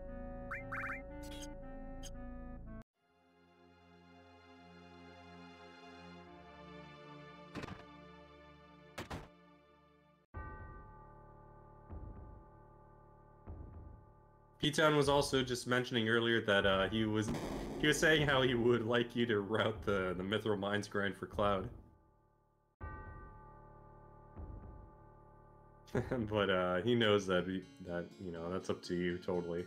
Ptown was also just mentioning earlier that he was saying how he would like you to route the Mithril Mines grind for Cloud. But he knows that you know, that's up to you totally.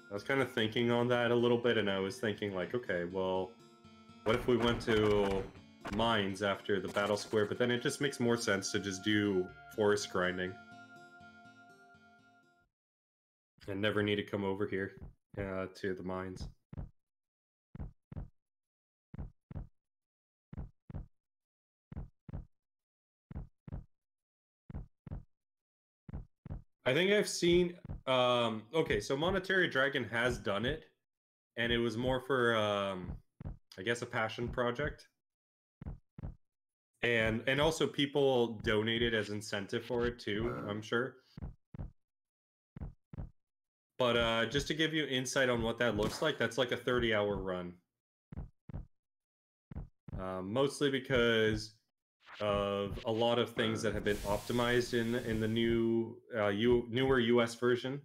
I was kind of thinking on that a little bit, and I was thinking like, okay, well, what if we went to mines after the battle square? But then it just makes more sense to just do forest grinding and never need to come over here to the mines. I think I've seen okay, so Monetary Dragon has done it, and it was more for I guess a passion project. And also people donated as incentive for it too, I'm sure. But just to give you insight on what that looks like, that's like a 30-hour run. Mostly because of a lot of things that have been optimized in the new newer US version,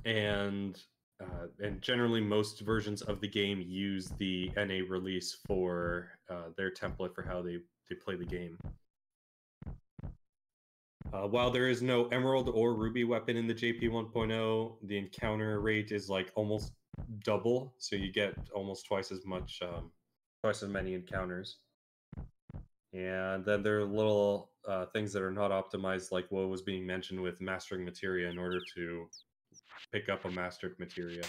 and generally most versions of the game use the NA release for their template for how they play the game. While there is no Emerald or Ruby weapon in the JP 1.0, the encounter rate is like almost double, so you get almost twice as much, twice as many encounters. And then there are little things that are not optimized, like what was being mentioned with mastering materia in order to pick up a mastered materia,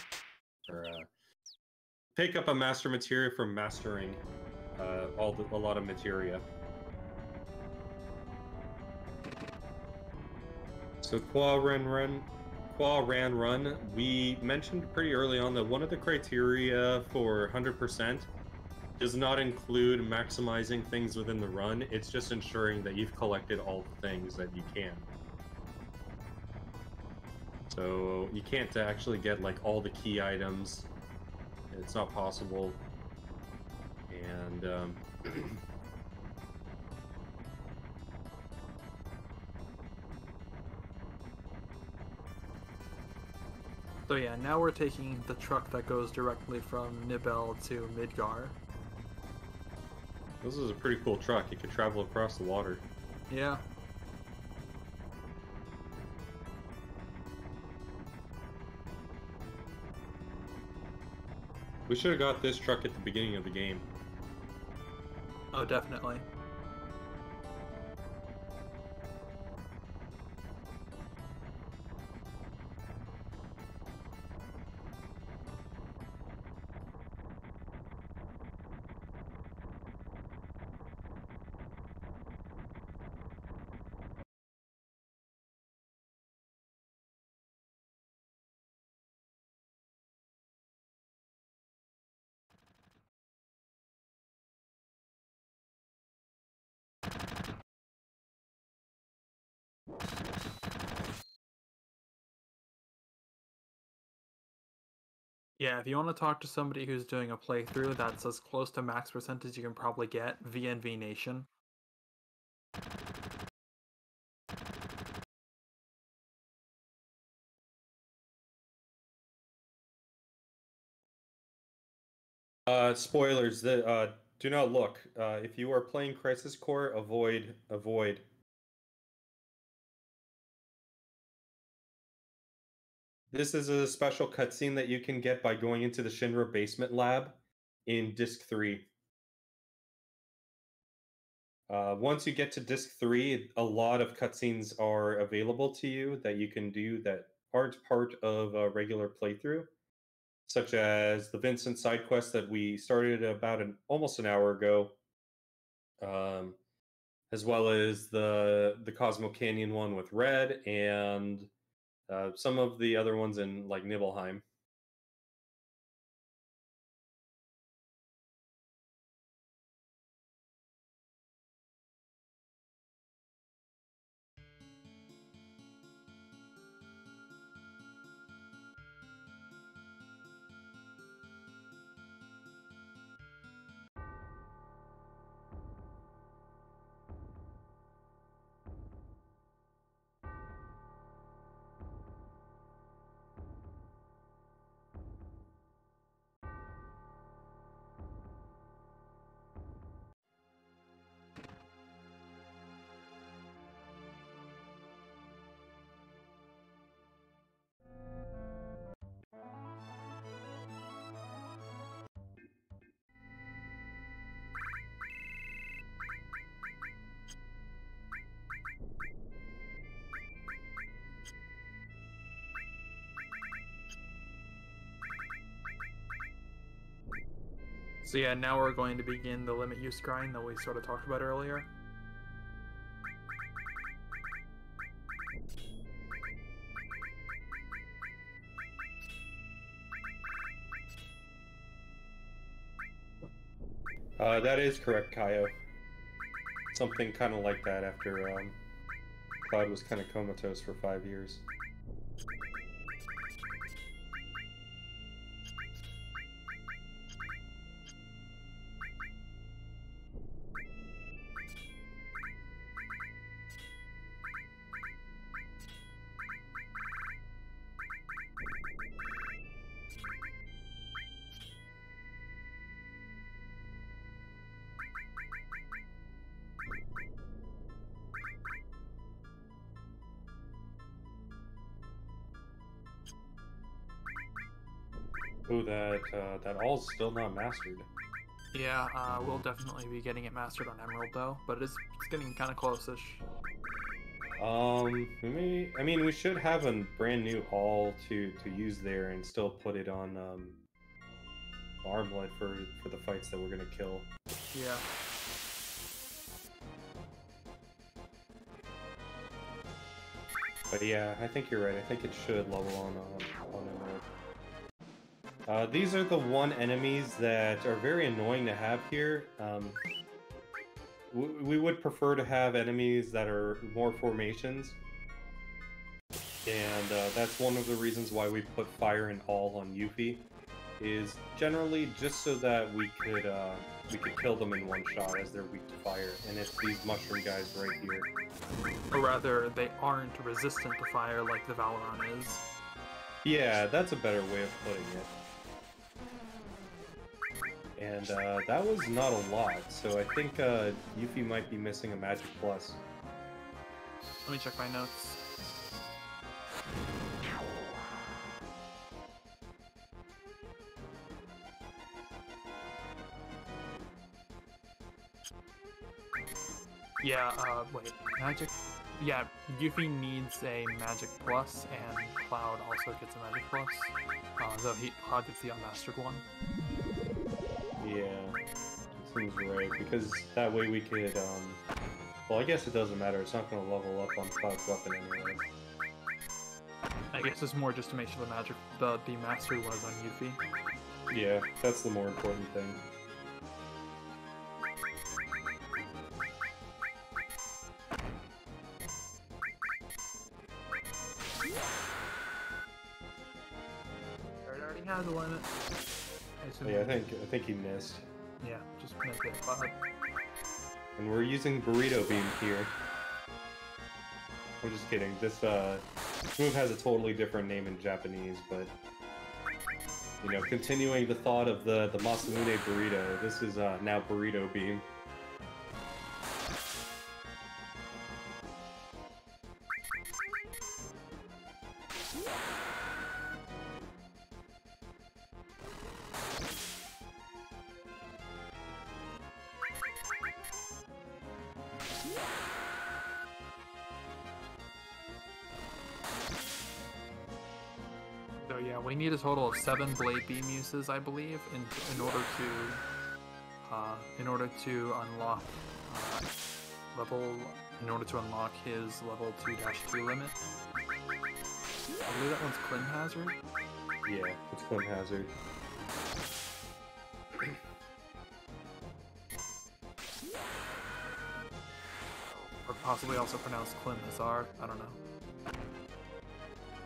or pick up a master materia from mastering a lot of materia. So Qua Ran Run, we mentioned pretty early on that one of the criteria for 100% does not include maximizing things within the run. It's just ensuring that you've collected all the things that you can. So you can't actually get like all the key items. It's not possible. And So yeah, now we're taking the truck that goes directly from Nibel to Midgar. this is a pretty cool truck. It can travel across the water. Yeah. We should have got this truck at the beginning of the game. Oh, definitely. Yeah, if you want to talk to somebody who's doing a playthrough that's as close to max percent as you can probably get, VNV Nation. Spoilers. Do not look. If you are playing Crisis Core, avoid. This is a special cutscene that you can get by going into the Shinra Basement Lab in Disc 3. Once you get to Disc 3, a lot of cutscenes are available to you that you can do that aren't part of a regular playthrough. such as the Vincent side quest that we started about almost an hour ago, as well as the Cosmo Canyon one with Red, and some of the other ones in like Nibelheim. So yeah, now we're going to begin the limit use grind that we sort of talked about earlier. That is correct, Kaio. Something kind of like that after Cloud was kind of comatose for 5 years. Ooh, that all's still not mastered. Yeah, we'll definitely be getting it mastered on Emerald though, but it's getting kind of close-ish. We should have a brand new all to use there and still put it on Armlet for the fights that we're gonna kill. Yeah. But yeah, I think you're right. I think it should level on Emerald. These are the one enemies that are very annoying to have here. We would prefer to have enemies that are more formations. And that's one of the reasons why we put Fire and All on Yuffie, is generally just so that we could kill them in one shot as they're weak to fire. And it's these mushroom guys right here. Or rather, they aren't resistant to fire like the Valoran is. Yeah, that's a better way of putting it. And that was not a lot, so I think Yuffie might be missing a Magic Plus. Let me check my notes. Yeah, wait, Magic? Yeah, Yuffie needs a Magic Plus, and Cloud also gets a Magic Plus, though Cloud gets the unmastered one. Yeah, seems right, because that way we could, well, I guess it doesn't matter, it's not going to level up on Cloud's weapon anyway. I guess it's more just to make sure the mastered one is on Yuffie. Yeah, that's the more important thing. It already has a limit. Yeah, I think he missed. Yeah, just missed it. Cloud. And we're using Burrito Beam here. I'm just kidding. This move has a totally different name in Japanese, but you know, continuing the thought of the Masamune Burrito, this is now Burrito Beam. we need a total of 7 blade beam uses, I believe, in order to unlock his level 2-2 limit. I believe that one's Clim Hazard. Yeah, it's Clim Hazard. Or possibly also pronounced Clim Hazard. I don't know.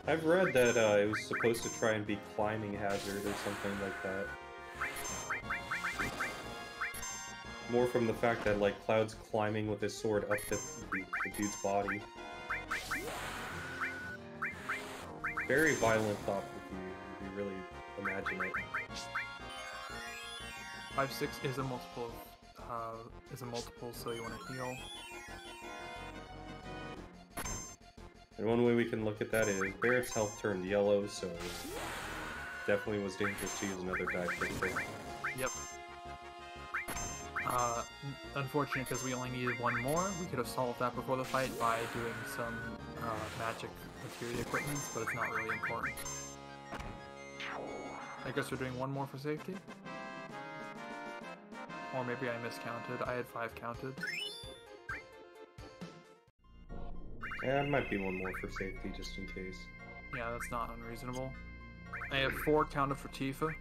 I've read that it was supposed to try and be Climbing Hazard or something like that. More from the fact that, like, Cloud's climbing with his sword up the dude's body. Very violent thought if you really imagine it. 5-6 is a multiple, so you want to heal. And one way we can look at that is Barrett's health turned yellow, so definitely was dangerous to use another die fixer. Yep. Unfortunate because we only needed one more. We could have solved that before the fight by doing some magic materia equipment, but it's not really important. I guess we're doing one more for safety? Or maybe I miscounted. I had 5 counted. Yeah, it might be one more for safety, just in case. Yeah, that's not unreasonable. I have 4 counted for Tifa.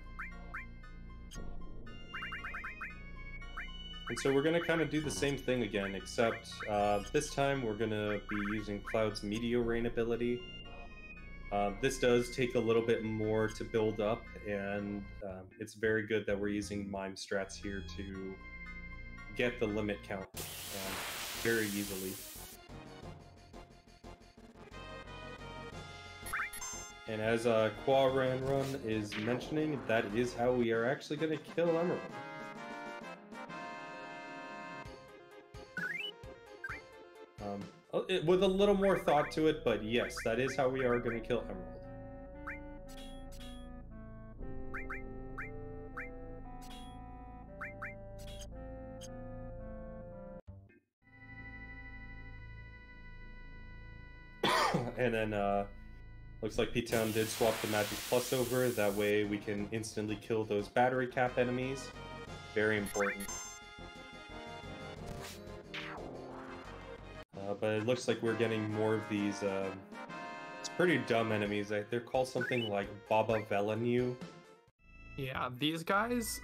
And so we're going to kind of do the same thing again, except this time we're going to be using Cloud's Meteor Rain ability. This does take a little bit more to build up, and it's very good that we're using Mime strats here to get the limit count very easily. And as Run is mentioning, that is how we are actually going to kill Emerald. With a little more thought to it, but yes, that is how we are going to kill Emerald. And then, looks like Ptown did swap the Magic Plus over, that way we can instantly kill those battery cap enemies. Very important. But it looks like we're getting more of these, it's pretty dumb enemies. They're called something like Baba Velanu. Yeah, these guys,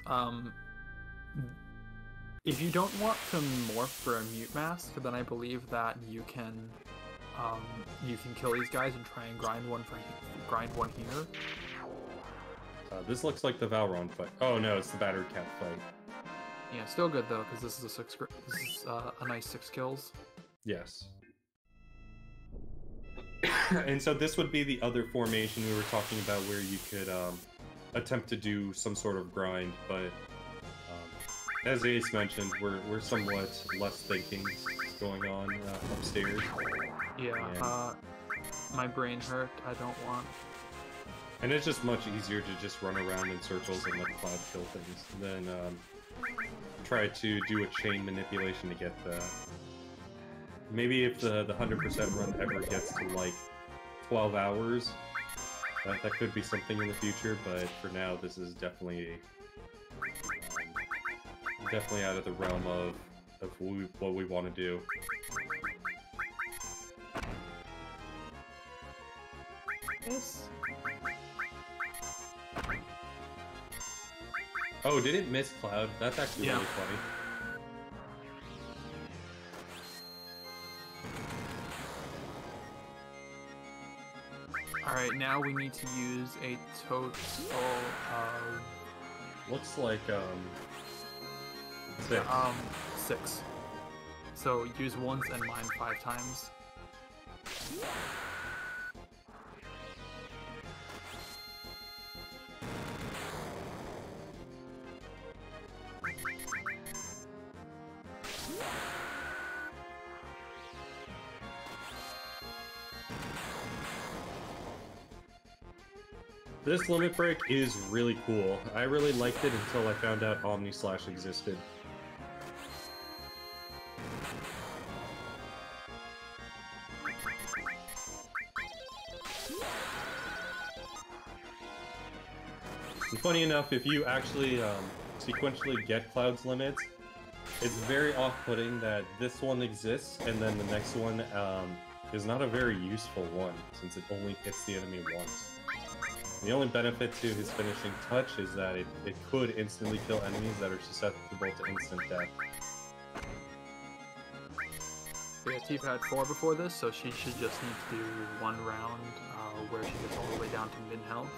if you don't want to morph for a mute mask, then I believe that you can kill these guys and try and grind one here. This looks like the Valron fight. Oh no, it's the battery cap fight. Yeah, still good though, because this is a nice 6 kills. Yes. And so this would be the other formation we were talking about where you could attempt to do some sort of grind, but as Ace mentioned, we're somewhat less thinking going on upstairs. Yeah, my brain hurt. I don't want. And it's just much easier to just run around in circles and let Cloud kill things than try to do a chain manipulation to get that. Maybe if the 100% run ever gets to like 12 hours, that could be something in the future, but for now this is definitely out of the realm of what we want to do. Yes. Oh, did it miss Cloud? That's actually really funny. Alright, now we need to use a total of... Looks like, 6. 6. So use once and mine 5 times. This limit break is really cool. I really liked it until I found out Omni-Slash existed. And funny enough, if you actually sequentially get Cloud's limits, it's very off-putting that this one exists and then the next one is not a very useful one since it only hits the enemy once. The only benefit to his finishing touch is that it could instantly kill enemies that are susceptible to instant death. Yeah, Tifa had 4 before this, so she should just need to do 1 round where she gets all the way down to min health.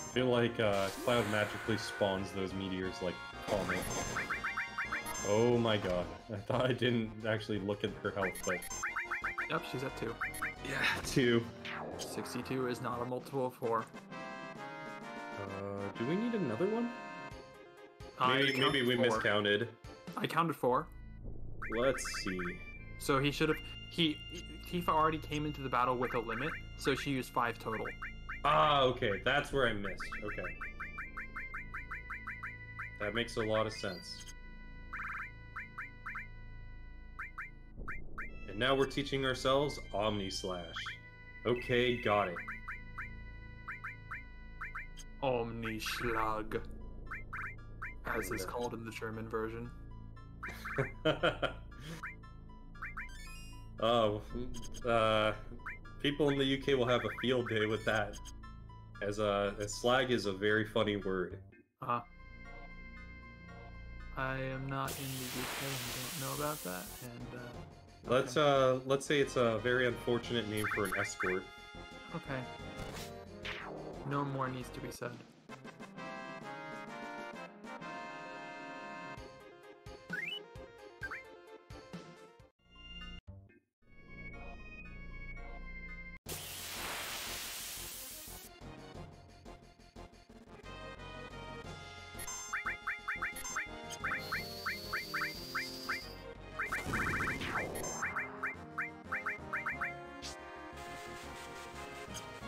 I feel like Cloud magically spawns those meteors like Comet. Oh my god. I thought I didn't actually look at her health, but... Yep, she's at 2. Yeah, 2. 62 is not a multiple of 4. Do we need another one? Maybe we 4. miscounted. I counted 4. Let's see. So he should have... Tifa already came into the battle with a limit, so she used 5 total. Ah, okay. That's where I missed. Okay. That makes a lot of sense. And now we're teaching ourselves Omni Slash. Okay, got it. Omnischlag, as is called in the German version. Oh, people in the UK will have a field day with that, as slag is a very funny word. I am not in the UK and don't know about that. And let's say it's a very unfortunate name for an escort. okay. No more needs to be said.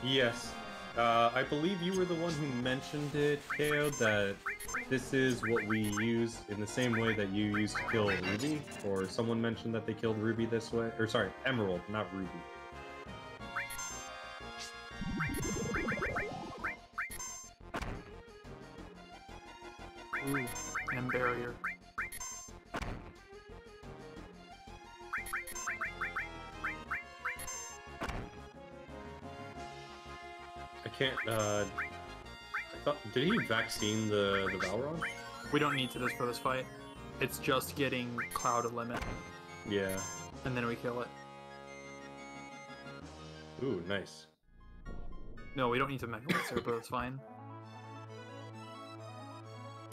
Yes. I believe you were the one who mentioned it, Kao, that this is what we use in the same way that you used to kill Ruby, or someone mentioned that they killed Ruby this way, or sorry, Emerald, not Ruby. Ooh, and barrier. Can't, I thought, did he vaccine the Balron? We don't need to this for this fight. It's just getting Cloud a limit. Yeah. And then we kill it. Ooh, nice. No, we don't need to Mega Laser, but it's fine.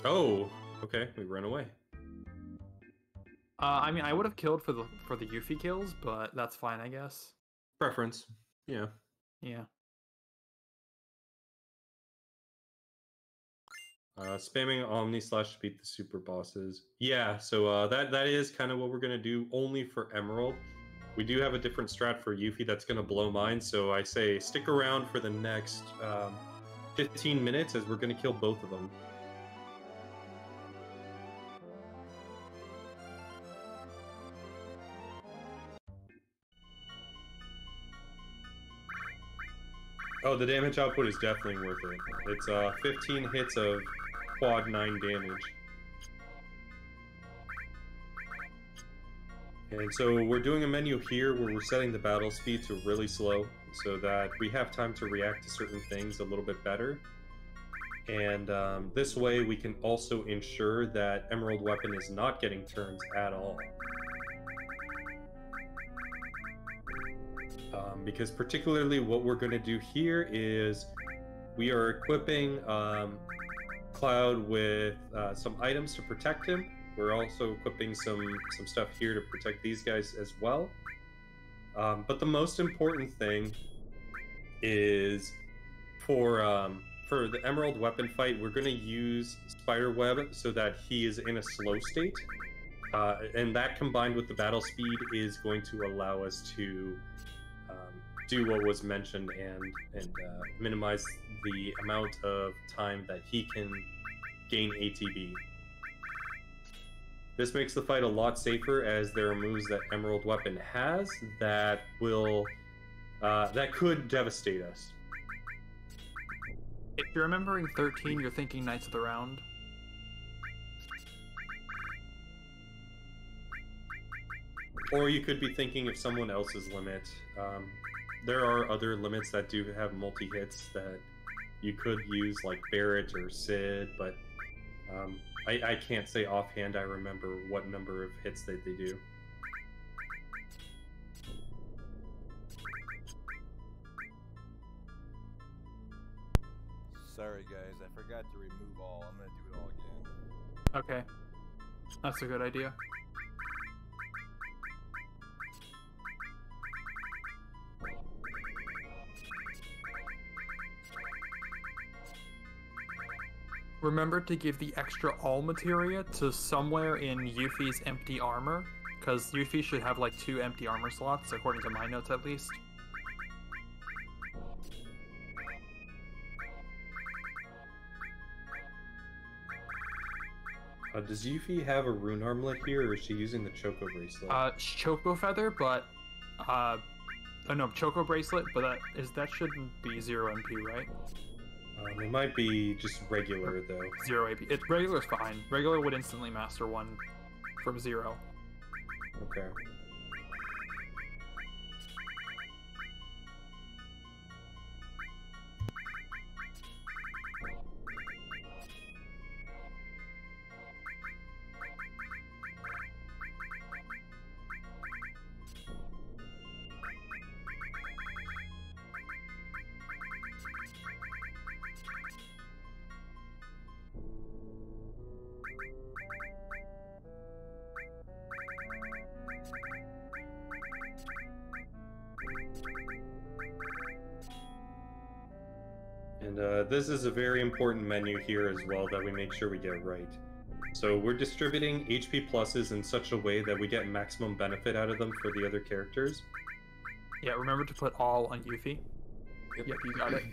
Oh, okay, we run away. I mean, I would have killed for the Yuffie kills, but that's fine, I guess. Preference. Yeah. Yeah. Spamming Omni Slash to beat the super bosses. Yeah, so that is kind of what we're gonna do only for Emerald. We do have a different strat for Yuffie that's gonna blow mine, so I say stick around for the next 15 minutes as we're gonna kill both of them. Oh, the damage output is definitely worth it. It's 15 hits of quad 9 damage. And so we're doing a menu here where we're setting the battle speed to really slow so that we have time to react to certain things a little bit better. And this way we can also ensure that Emerald Weapon is not getting turns at all. Because particularly what we're going to do here is we are equipping Cloud with some items to protect him. We're also equipping some stuff here to protect these guys as well. But the most important thing is for the Emerald Weapon fight, we're going to use Spiderweb so that he is in a slow state. And that combined with the battle speed is going to allow us to do what was mentioned and minimize the amount of time that he can gain ATB. This makes the fight a lot safer, as there are moves that Emerald Weapon has that will that could devastate us. If you're remembering 13, you're thinking Knights of the Round. Or you could be thinking of someone else's limit. There are other limits that do have multi-hits that you could use, like Barrett or Sid, but I can't say offhand I remember what number of hits that they do. Sorry guys, I forgot to remove all. I'm gonna do it all again. Okay. That's a good idea. Remember to give the extra all materia to somewhere in Yuffie's empty armor, because Yuffie should have like 2 empty armor slots, according to my notes at least. Does Yuffie have a rune armlet here, or is she using the Choco bracelet? Choco feather, but oh no, Choco bracelet, but that shouldn't be 0 MP, right? It might be just regular though. 0 AP. Regular's fine. Regular would instantly master 1 from 0. Okay. And this is a very important menu here as well that we make sure we get right. So we're distributing HP pluses in such a way that we get maximum benefit out of them for the other characters. Yeah, remember to put all on Yuffie. Yep, you got it.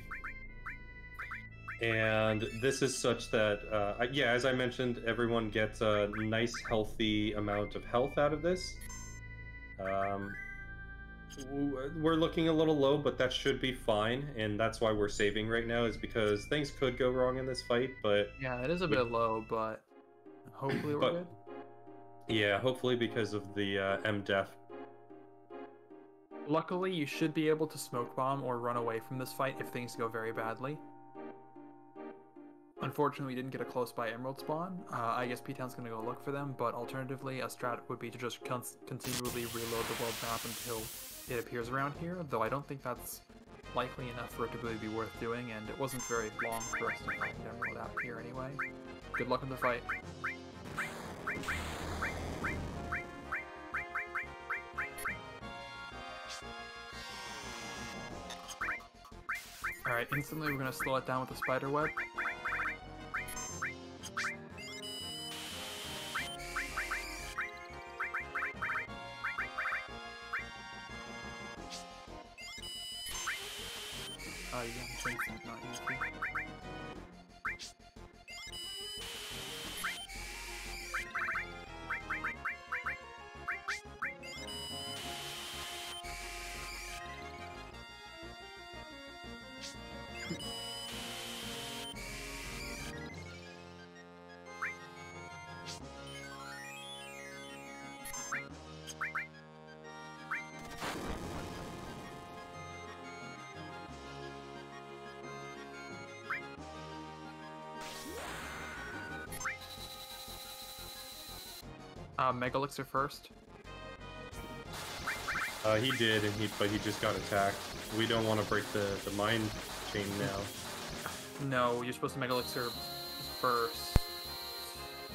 And this is such that, yeah, as I mentioned, everyone gets a nice, healthy amount of health out of this. We're looking a little low, but that should be fine, and that's why we're saving right now, is because things could go wrong in this fight, but... Yeah, it is a bit low, but hopefully we're good. Yeah, hopefully because of the MDEF. Luckily, you should be able to smoke bomb or run away from this fight if things go very badly. Unfortunately, we didn't get a close by Emerald spawn. I guess P-Town's gonna go look for them, but alternatively, a strat would be to just continually reload the world map until it appears around here, though I don't think that's likely enough for it to really be worth doing, and it wasn't very long for us to find Emerald out here anyway. Good luck in the fight. Alright, instantly we're gonna slow it down with the spider web. Yeah, Vincent, not Yuffie. Megalixir first. He did, but he just got attacked. We don't want to break the mind chain now. No, you're supposed to Megalixir first.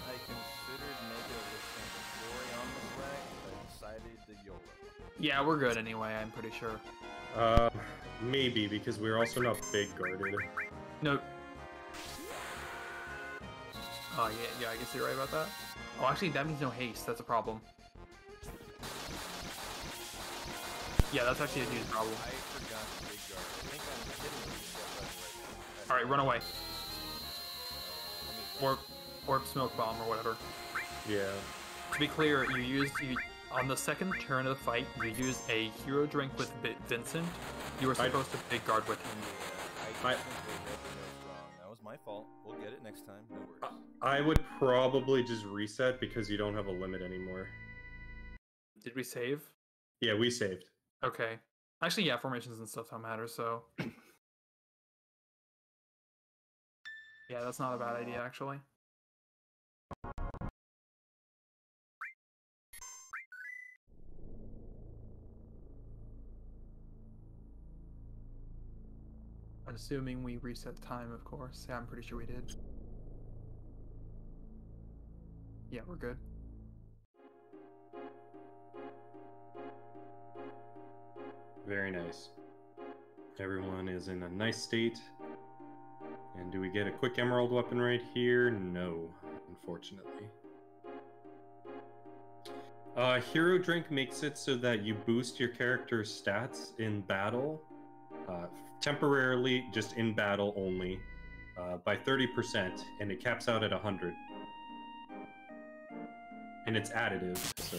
I considered Megalixir before on the flag, but I decided to YOLO. Yeah, we're good anyway, I'm pretty sure. Maybe, because we're also not big guarded. No. Oh, yeah, I guess you're right about that. Oh, actually, that means no haste. That's a problem. Yeah, that's actually a huge problem. I forgot the big guard. I think I'm hitting the reset button right now. All right, run away. Let me Orb smoke bomb or whatever. Yeah. To be clear, on the second turn of the fight, you use a hero drink with Vincent. You were supposed to big guard with him. I think they read the notes wrong. That was my fault. We'll get it next time. No worries. I would probably just reset because you don't have a limit anymore. Did we save? Yeah, we saved. Okay. Actually, yeah, formations and stuff don't matter, so... yeah, that's not a bad idea, actually. Assuming we reset time, of course. Yeah, I'm pretty sure we did. Yeah, we're good. Very nice. Everyone is in a nice state. And do we get a quick emerald weapon right here? No, unfortunately. Hero Drink makes it so that you boost your character's stats in battle, temporarily, just in battle only, by 30%, and it caps out at 100. And it's additive, so...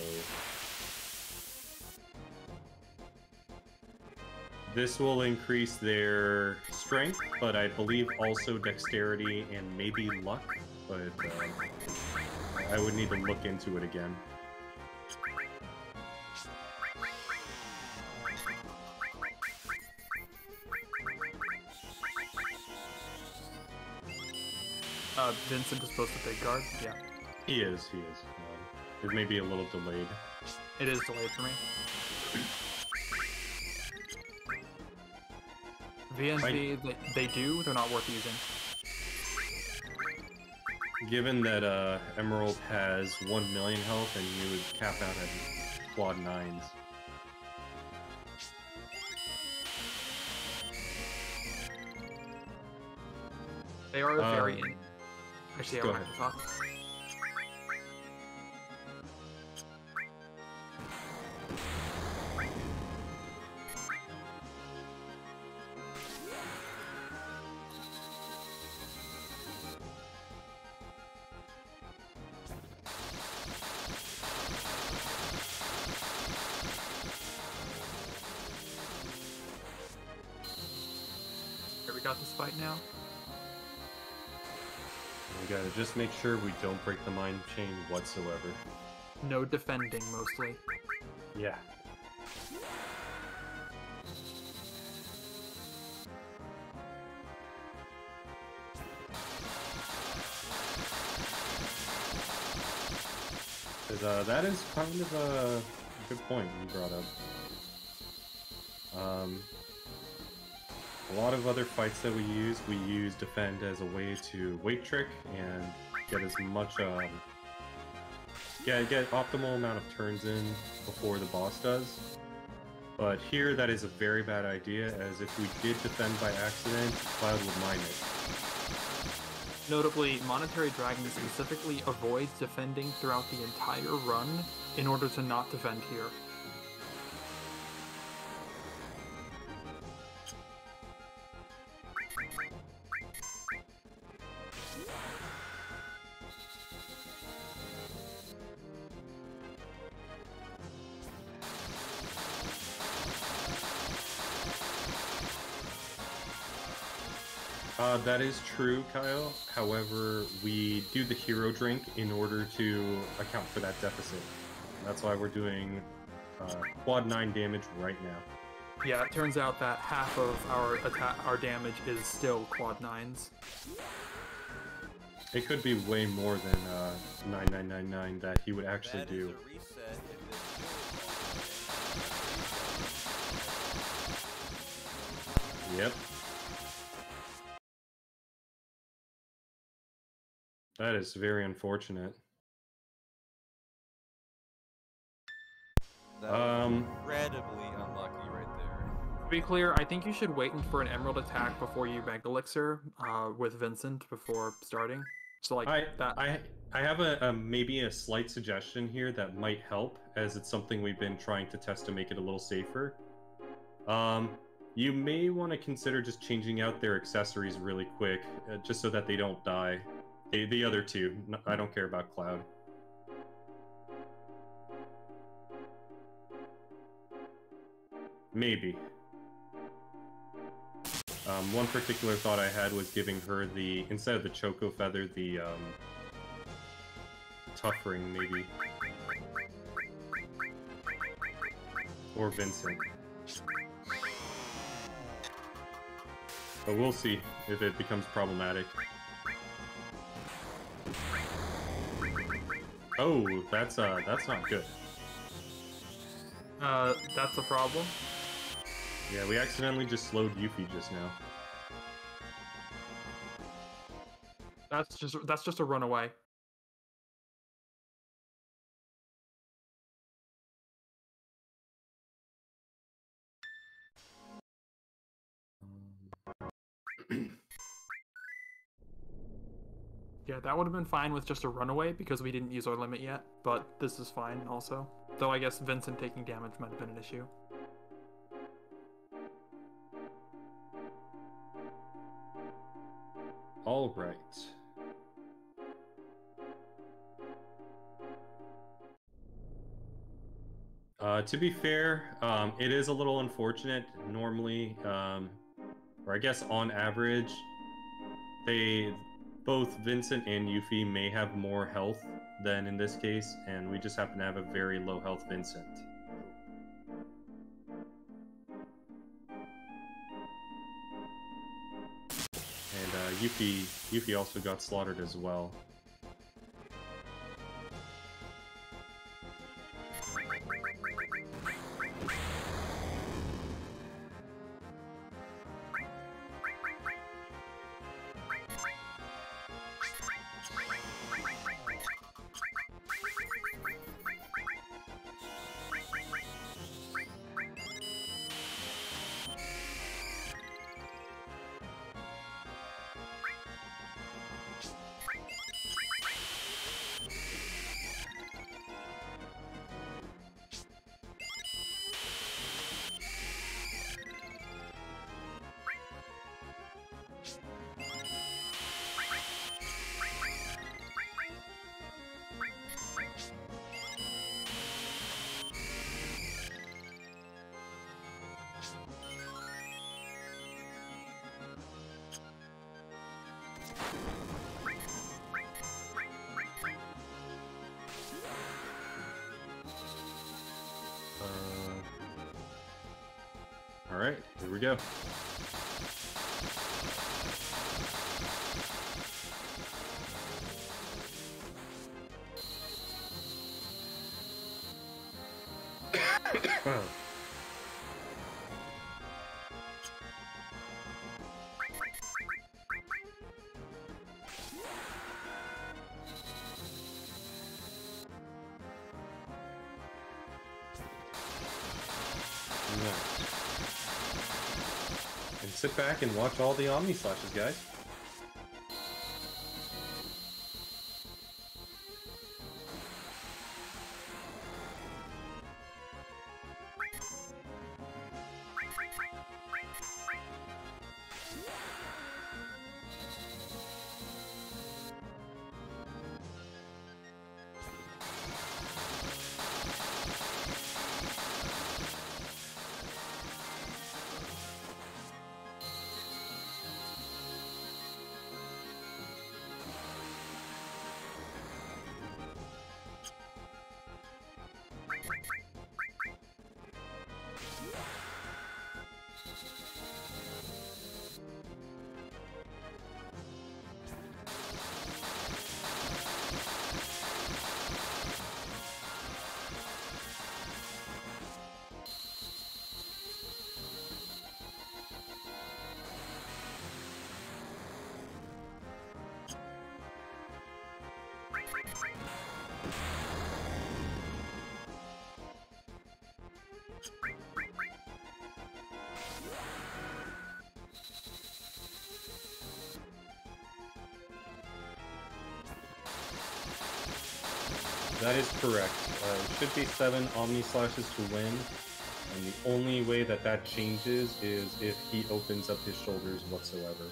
This will increase their strength, but I believe also dexterity and maybe luck, but I would need to look into it again. Vincent is supposed to big guard? Yeah. He is. It may be a little delayed. It is delayed for me. VNV, they do, they're not worth using. Given that Emerald has 1 million health and you would cap out at quad 9s. They are very... Actually, I go won't have to talk. Here, we got this fight now. We gotta just make sure we don't break the mind chain whatsoever. No defending, mostly. Yeah. That is kind of a good point you brought up. A lot of other fights that we use defend as a way to weight trick and get as much, get optimal amount of turns in before the boss does. But here, that is a very bad idea, as if we did defend by accident, Cloud would mine it. Notably, Monetary Dragon specifically avoids defending throughout the entire run in order to not defend here. That is true, Kyle. However, we do the hero drink in order to account for that deficit. That's why we're doing quad 9 damage right now. Yeah, it turns out that half of our damage is still quad 9s. It could be way more than 9999 that he would actually do. That is a reset if Yep. That is very unfortunate. that was incredibly unlucky right there. To be clear, I think you should wait for an Emerald attack before you Mega Elixir with Vincent before starting. So like that. I have a maybe a slight suggestion here that might help, as it's something we've been trying to test to make it a little safer. You may want to consider just changing out their accessories really quick, just so that they don't die. The other two. I don't care about Cloud. Maybe. One particular thought I had was giving her the, instead of the Choco Feather, the Tough Ring, maybe. Or Vincent. But we'll see if it becomes problematic. Oh, that's not good. That's a problem. Yeah, we accidentally just slowed Yuffie just now. That's just a runaway. Yeah, that would have been fine with just a runaway because we didn't use our limit yet, but this is fine also. Though I guess Vincent taking damage might have been an issue. All right. To be fair, it is a little unfortunate. Normally, or I guess on average, both Vincent and Yuffie may have more health than in this case, and we just happen to have a very low health Vincent. And Yuffie also got slaughtered as well. Alright, here we go. And sit back and watch all the Omni Slashes, guys. That is correct. It should be 7 Omni Slashes to win. And the only way that that changes is if he opens up his shoulders whatsoever.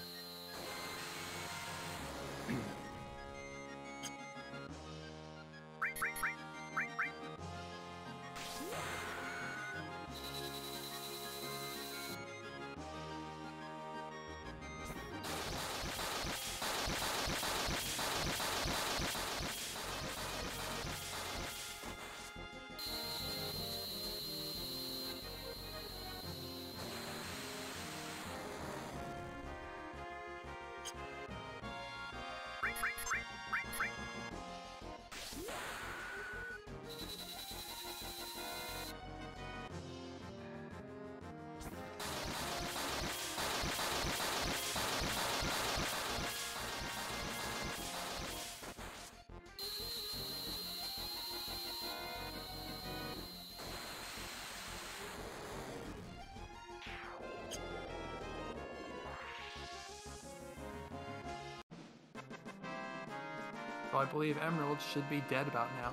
So I believe Emerald should be dead about now.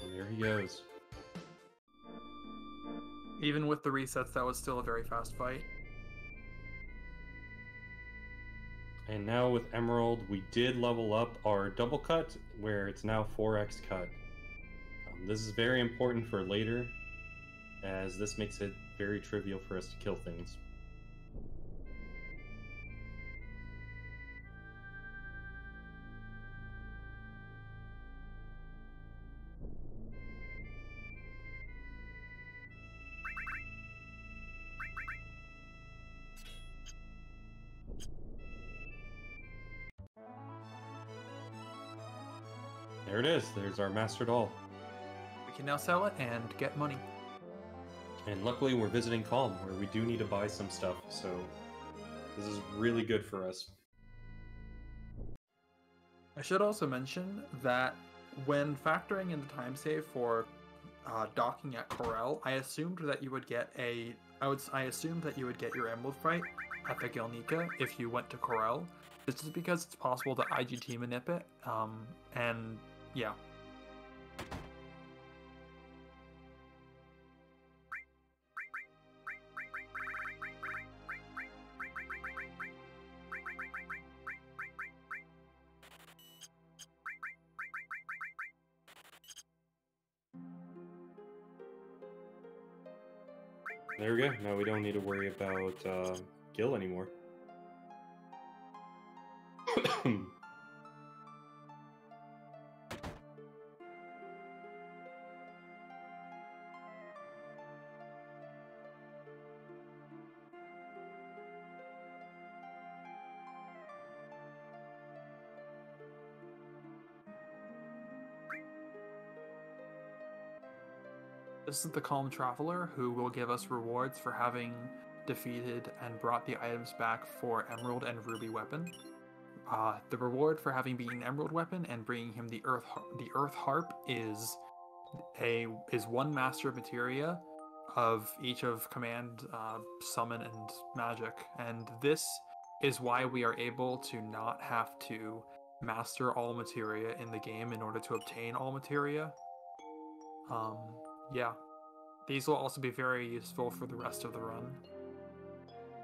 And there he goes. Even with the resets, that was still a very fast fight. And now with Emerald, we did level up our double cut, where it's now 4x cut. This is very important for later, as this makes it very trivial for us to kill things. There it is. There's our Master Doll. We can now sell it and get money. And luckily we're visiting Calm, where we do need to buy some stuff, so this is really good for us. I should also mention that when factoring in the time save for docking at Corel, I assumed that you would get I assumed that you would get your Emerald Fight at the Gilnika if you went to Corel. This is because it's possible to IGT manip it, and yeah. There we go. Now we don't need to worry about Gil anymore. This is the Calm Traveler, who will give us rewards for having defeated and brought the items back for Emerald and Ruby Weapon. The reward for having beaten Emerald Weapon and bringing him the Earth Harp is one Master of Materia of each of Command, Summon, and Magic, and this is why we are able to not have to master all materia in the game in order to obtain all materia. Yeah, these will also be very useful for the rest of the run.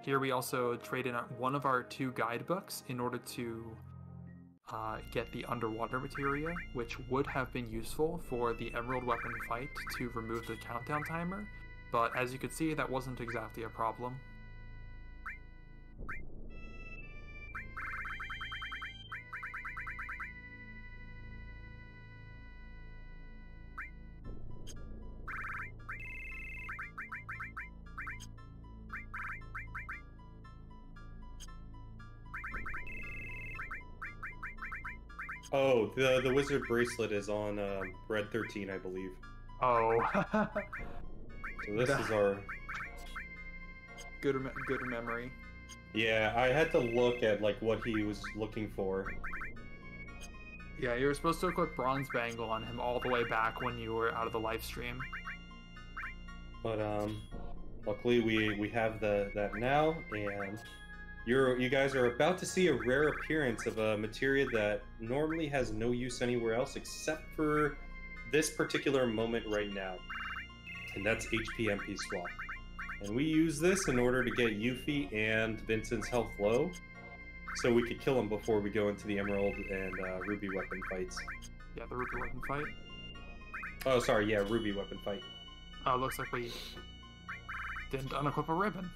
Here we also trade in one of our 2 guidebooks in order to get the underwater materia, which would have been useful for the Emerald Weapon fight to remove the countdown timer, but as you could see, that wasn't exactly a problem. Oh, the wizard bracelet is on Red 13, I believe. Oh. So this is our... Good memory. Yeah, I had to look at like what he was looking for. Yeah, you were supposed to equip Bronze Bangle on him all the way back when you were out of the live stream. But luckily we have that now, and you guys are about to see a rare appearance of a materia that normally has no use anywhere else except for this particular moment right now. and that's HP-MP swap. And we use this in order to get Yuffie and Vincent's health low, so we could kill them before we go into the Emerald and Ruby weapon fights. Yeah, the Ruby weapon fight. Oh, sorry, yeah, Ruby weapon fight. Oh, looks like we didn't unequip a ribbon.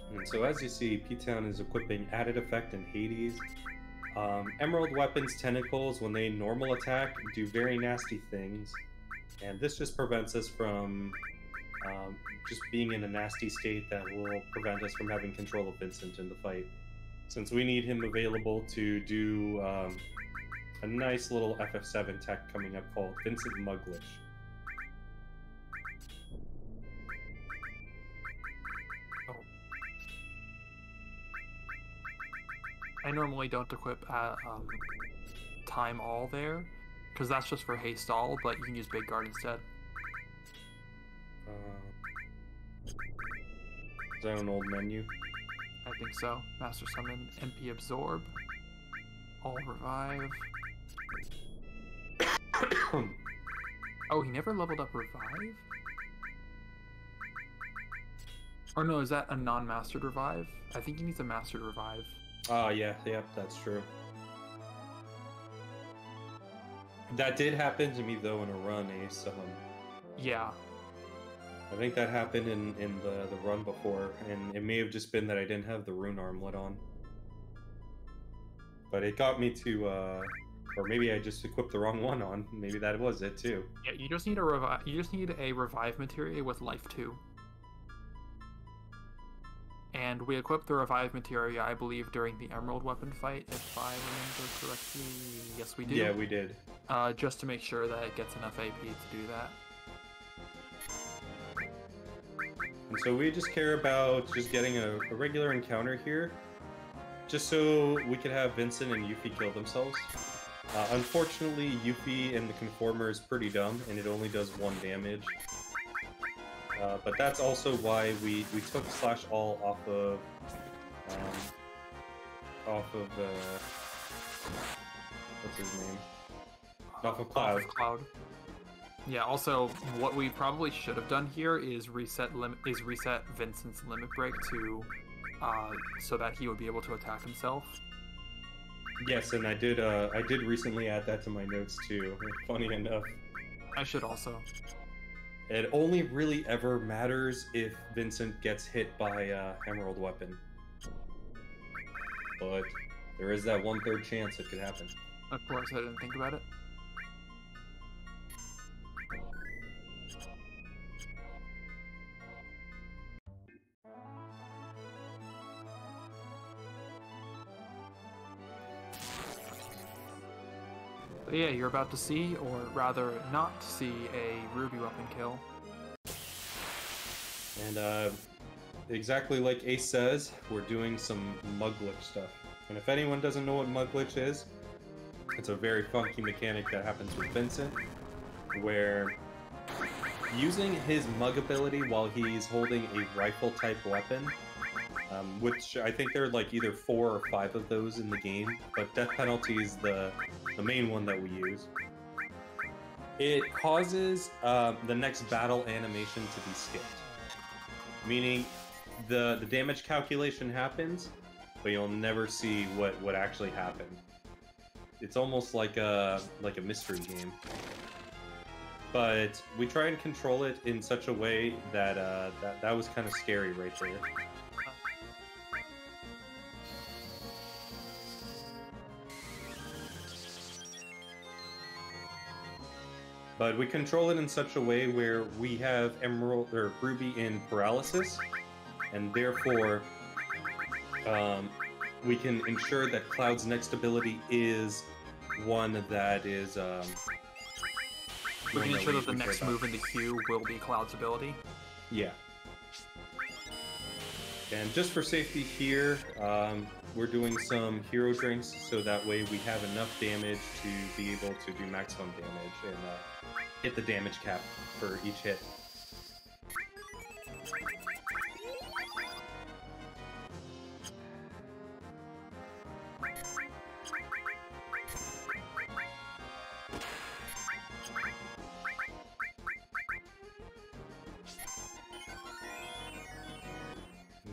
And so as you see, Ptown is equipping Added Effect and Hades. Emerald Weapon's tentacles, when they normal attack, do very nasty things. And this just prevents us from just being in a nasty state that will prevent us from having control of Vincent in the fight. Since we need him available to do a nice little FF7 tech coming up called Vincent Muglish. I normally don't equip Time All there, because that's just for haste all, but you can use Big Guard instead. Is that an old menu? I think so. Master Summon, MP Absorb, All Revive. Oh, he never leveled up Revive? Or no, is that a non-mastered Revive? I think he needs a mastered Revive. Oh, yeah, that's true. That did happen to me, though, in a run, Ace. Yeah. I think that happened in the run before, and it may have just been that I didn't have the rune armlet on. But it got me to, or maybe I just equipped the wrong one on. Maybe that was it, too. Yeah, you just need a revive. You just need a revive materia with life 2. And we equipped the revive materia, I believe, during the Emerald weapon fight, if I remember correctly. Yes, we did. Yeah, we did. Just to make sure that it gets enough AP to do that. And so we just care about just getting a regular encounter here, just so we could have Vincent and Yuffie kill themselves. Unfortunately, Yuffie in the Conformer is pretty dumb, and it only does 1 damage. But that's also why we took /all off of what's his name? Off of Cloud. Yeah. Also, what we probably should have done here is reset Vincent's limit break to so that he would be able to attack himself. Yes, and I did recently add that to my notes too. Funny enough. I should also. It only really ever matters if Vincent gets hit by Emerald Weapon. But there is that 1/3 chance it could happen. Of course, I didn't think about it. But yeah, you're about to see, or rather not see, a Ruby weapon kill. And exactly like Ace says, we're doing some Muglish stuff. And if anyone doesn't know what Muglish is, it's a very funky mechanic that happens with Vincent, where using his Mug ability while he's holding a rifle-type weapon, which I think there are like either 4 or 5 of those in the game, but Death Penalty is the main one that we use. It causes the next battle animation to be skipped. Meaning the damage calculation happens, but you'll never see what actually happened. It's almost like a mystery game. But we try and control it in such a way that that was kind of scary right there. But we control it in such a way where we have Emerald or Ruby in paralysis, and therefore we can ensure that Cloud's next ability is one that is We can ensure that the we care next about. move in the queue will be Cloud's ability. Yeah. And just for safety here, we're doing some hero drinks so that way we have enough damage to be able to do maximum damage and hit the damage cap for each hit.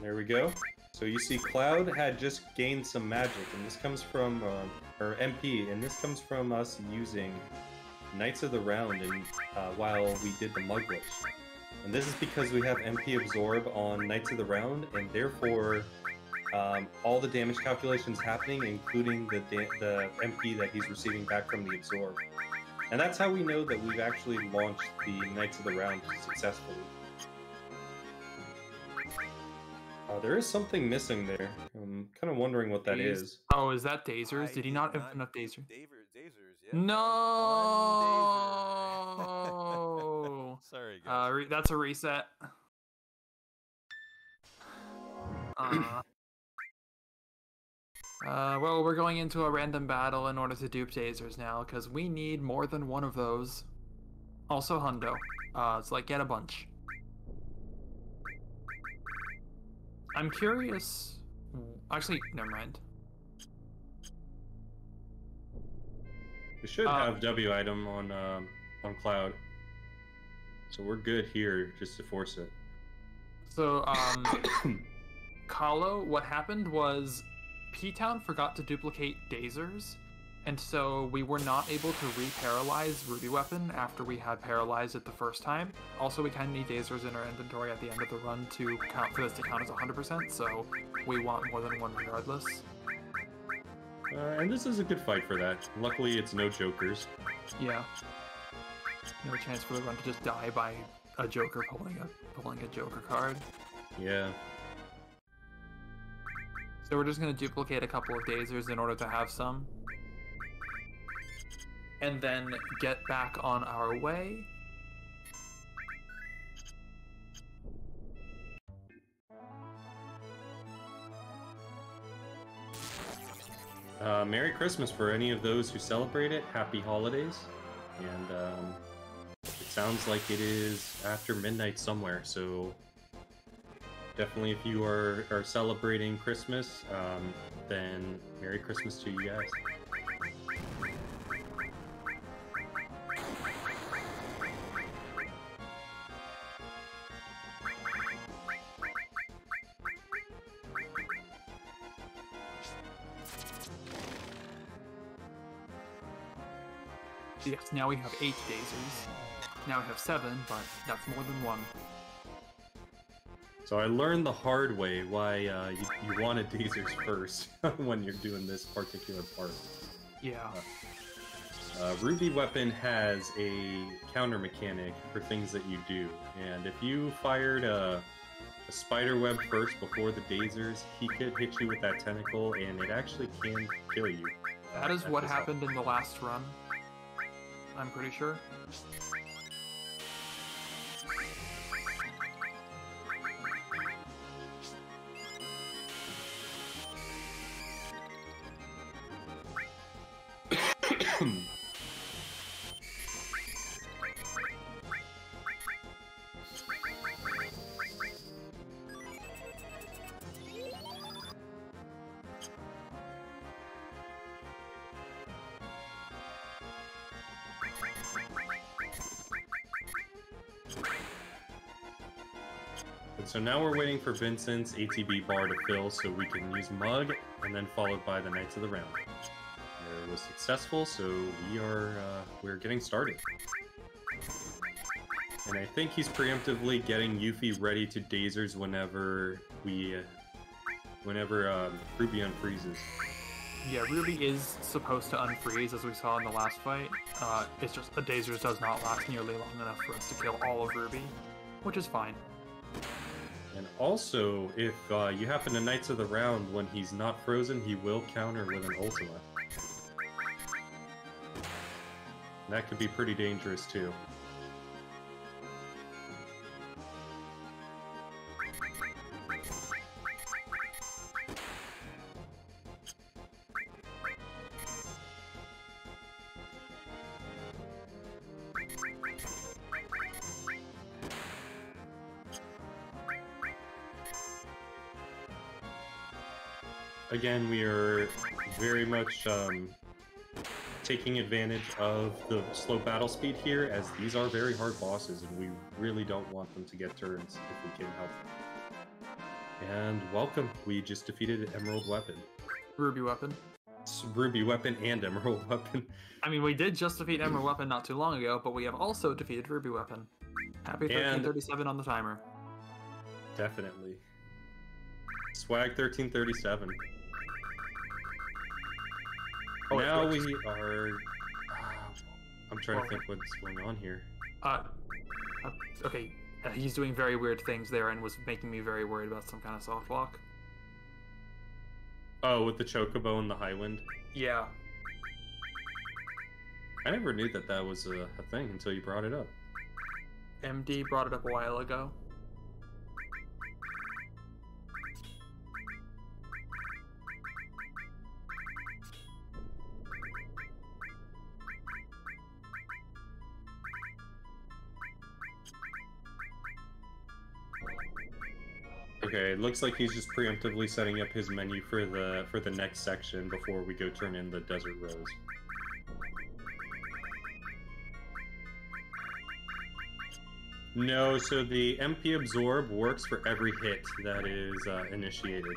There we go. So you see Cloud had just gained some magic, and this comes from, or MP, and this comes from us using Knights of the Round while we did the Mug Glitch. And this is because we have MP Absorb on Knights of the Round, and therefore all the damage calculations happening, including the MP that he's receiving back from the Absorb. And that's how we know that we've actually launched the Knights of the Round successfully. There is something missing there. I'm kind of wondering what that is. Oh, is that Dazers? Did he not have enough Dazers? Dazers, yeah. No! Sorry, guys. That's a reset. Well, we're going into a random battle in order to dupe Dazers now, because we need more than one of those. Also Hundo. It's like, get a bunch. I'm curious... Actually, never mind. We should have W item on Cloud. So we're good here just to force it. So, Kahlo, what happened was P-Town forgot to duplicate Dazers, and so we were not able to re-paralyze Ruby Weapon after we had paralyzed it the first time. Also, we kind of need Dazers in our inventory at the end of the run to count for this to count as 100%, so we want more than one regardless. And this is a good fight for that. Luckily, it's no jokers. Yeah. No chance for the run to just die by a Joker pulling a Joker card. Yeah. So we're just going to duplicate a couple of Dazers in order to have some. And then get back on our way. Merry Christmas for any of those who celebrate it. Happy holidays. And it sounds like it is after midnight somewhere, so definitely if you are celebrating Christmas, then Merry Christmas to you guys. Yes, now we have 8 Dazers. Now we have 7, but that's more than 1. So I learned the hard way why you wanted Dazers first when you're doing this particular part. Yeah. Ruby Weapon has a counter mechanic for things that you do, and if you fired a spider web first before the Dazers, he could hit you with that tentacle, and it actually can kill you. That is what happened in the last run. I'm pretty sure. So now we're waiting for Vincent's ATB bar to fill so we can use Mug, and then followed by the Knights of the Round. It was successful, so we're getting started. And I think he's preemptively getting Yuffie ready to Dazers whenever Ruby unfreezes. Yeah, Ruby is supposed to unfreeze, as we saw in the last fight. It's just the Dazers does not last nearly long enough for us to kill all of Ruby, which is fine. And also, if you happen to Knights of the Round when he's not frozen, he will counter with an Ultima. That could be pretty dangerous too. again, we are very much taking advantage of the slow battle speed here, as these are very hard bosses, and we really don't want them to get turns if we can help them. And welcome, we just defeated Emerald Weapon. Ruby Weapon. It's Ruby Weapon and Emerald Weapon. I mean, we did just defeat Emerald Weapon not too long ago, but we have also defeated Ruby Weapon. Happy 1337 on the timer. Definitely. Swag 1337. Oh, now we are... I'm trying to think what's going on here. Okay, he's doing very weird things there and was making me very worried about some kind of soft lock. Oh, with the Chocobo and the High Wind? Yeah. I never knew that that was a thing until you brought it up. MD brought it up a while ago. Okay, it looks like he's just preemptively setting up his menu for the next section before we go turn in the Desert Rose. No, so the MP Absorb works for every hit that is initiated.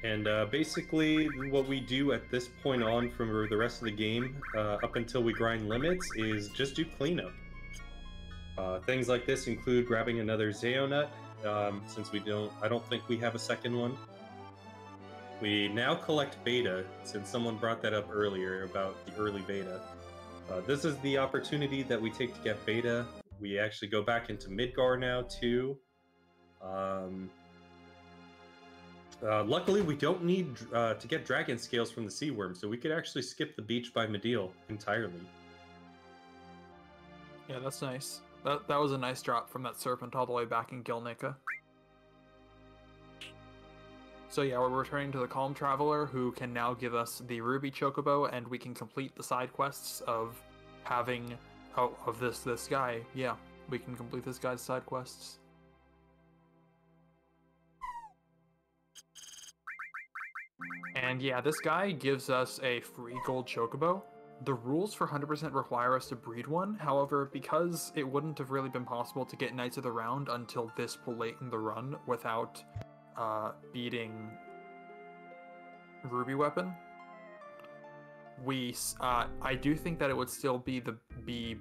And basically, what we do at this point on from the rest of the game, up until we grind limits, is just do cleanup. Things like this include grabbing another Zeonut, since I don't think we have a second one. We now collect Beta, since someone brought that up earlier about the early Beta. This is the opportunity that we take to get Beta. We actually go back into Midgar now, too. Luckily, we don't need to get dragon scales from the sea worm, so we could actually skip the beach by Medeal entirely. Yeah, that's nice. That was a nice drop from that serpent all the way back in Gilnica. So yeah, we're returning to the Calm Traveler, who can now give us the Ruby Chocobo, and we can complete the side quests of having... Oh, of this guy. Yeah, we can complete this guy's side quests. And yeah, this guy gives us a free gold chocobo. The rules for 100% require us to breed one. However, because it wouldn't have really been possible to get Knights of the Round until this late in the run without beating Ruby Weapon, I do think that it would still be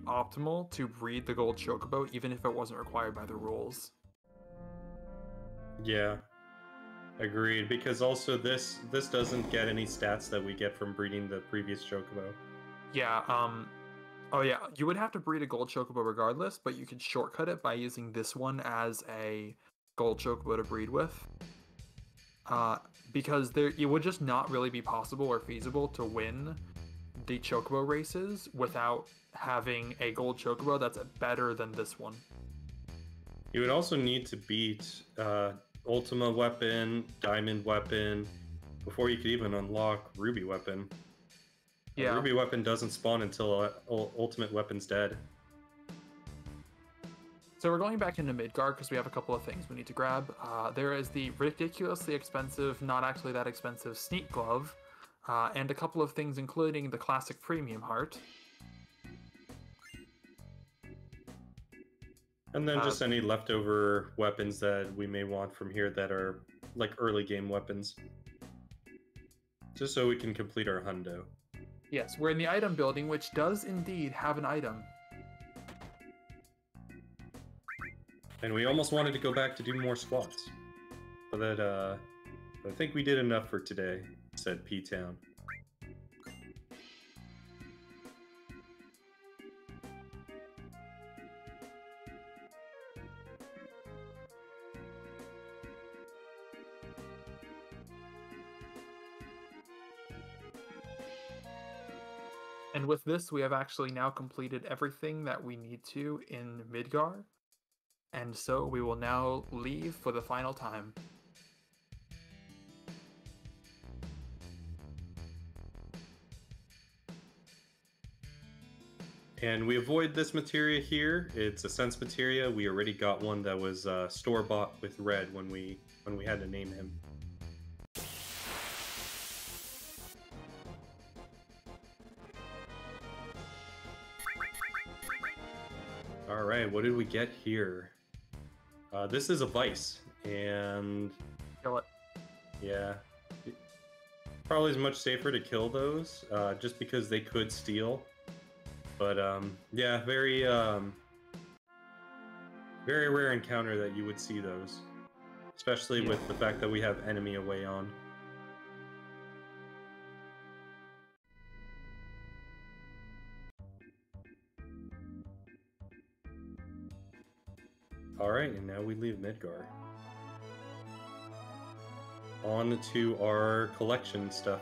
optimal to breed the gold chocobo, even if it wasn't required by the rules. Yeah. Agreed, because also this doesn't get any stats that we get from breeding the previous chocobo. Yeah, oh yeah, you would have to breed a gold chocobo regardless, but you could shortcut it by using this one as a gold chocobo to breed with. Because it would just not really be possible or feasible to win the chocobo races without having a gold chocobo that's better than this one. You would also need to beat Ultima Weapon, Diamond Weapon, before you could even unlock Ruby Weapon. Yeah. Ruby Weapon doesn't spawn until Ultimate Weapon's dead. So we're going back into Midgard because we have a couple of things we need to grab. There is the ridiculously expensive, not actually that expensive Sneak Glove, and a couple of things including the classic Premium Heart. And then just any leftover weapons that we may want from here that are like early game weapons. Just so we can complete our hundo. Yes, we're in the item building, which does indeed have an item. And we almost wanted to go back to do more squats. But that, I think we did enough for today, said P-Town. And with this, we have actually now completed everything that we need to in Midgar. And so we will now leave for the final time. And we avoid this materia here. It's a sense materia. We already got one that was store-bought with red when we had to name him. All right, what did we get here? This is a vice, and Kill it. yeah, probably is much safer to kill those, just because they could steal. But yeah, very rare encounter that you would see those, especially with the fact that we have enemy away on. All right, and now we leave Midgar. On to our collection stuff.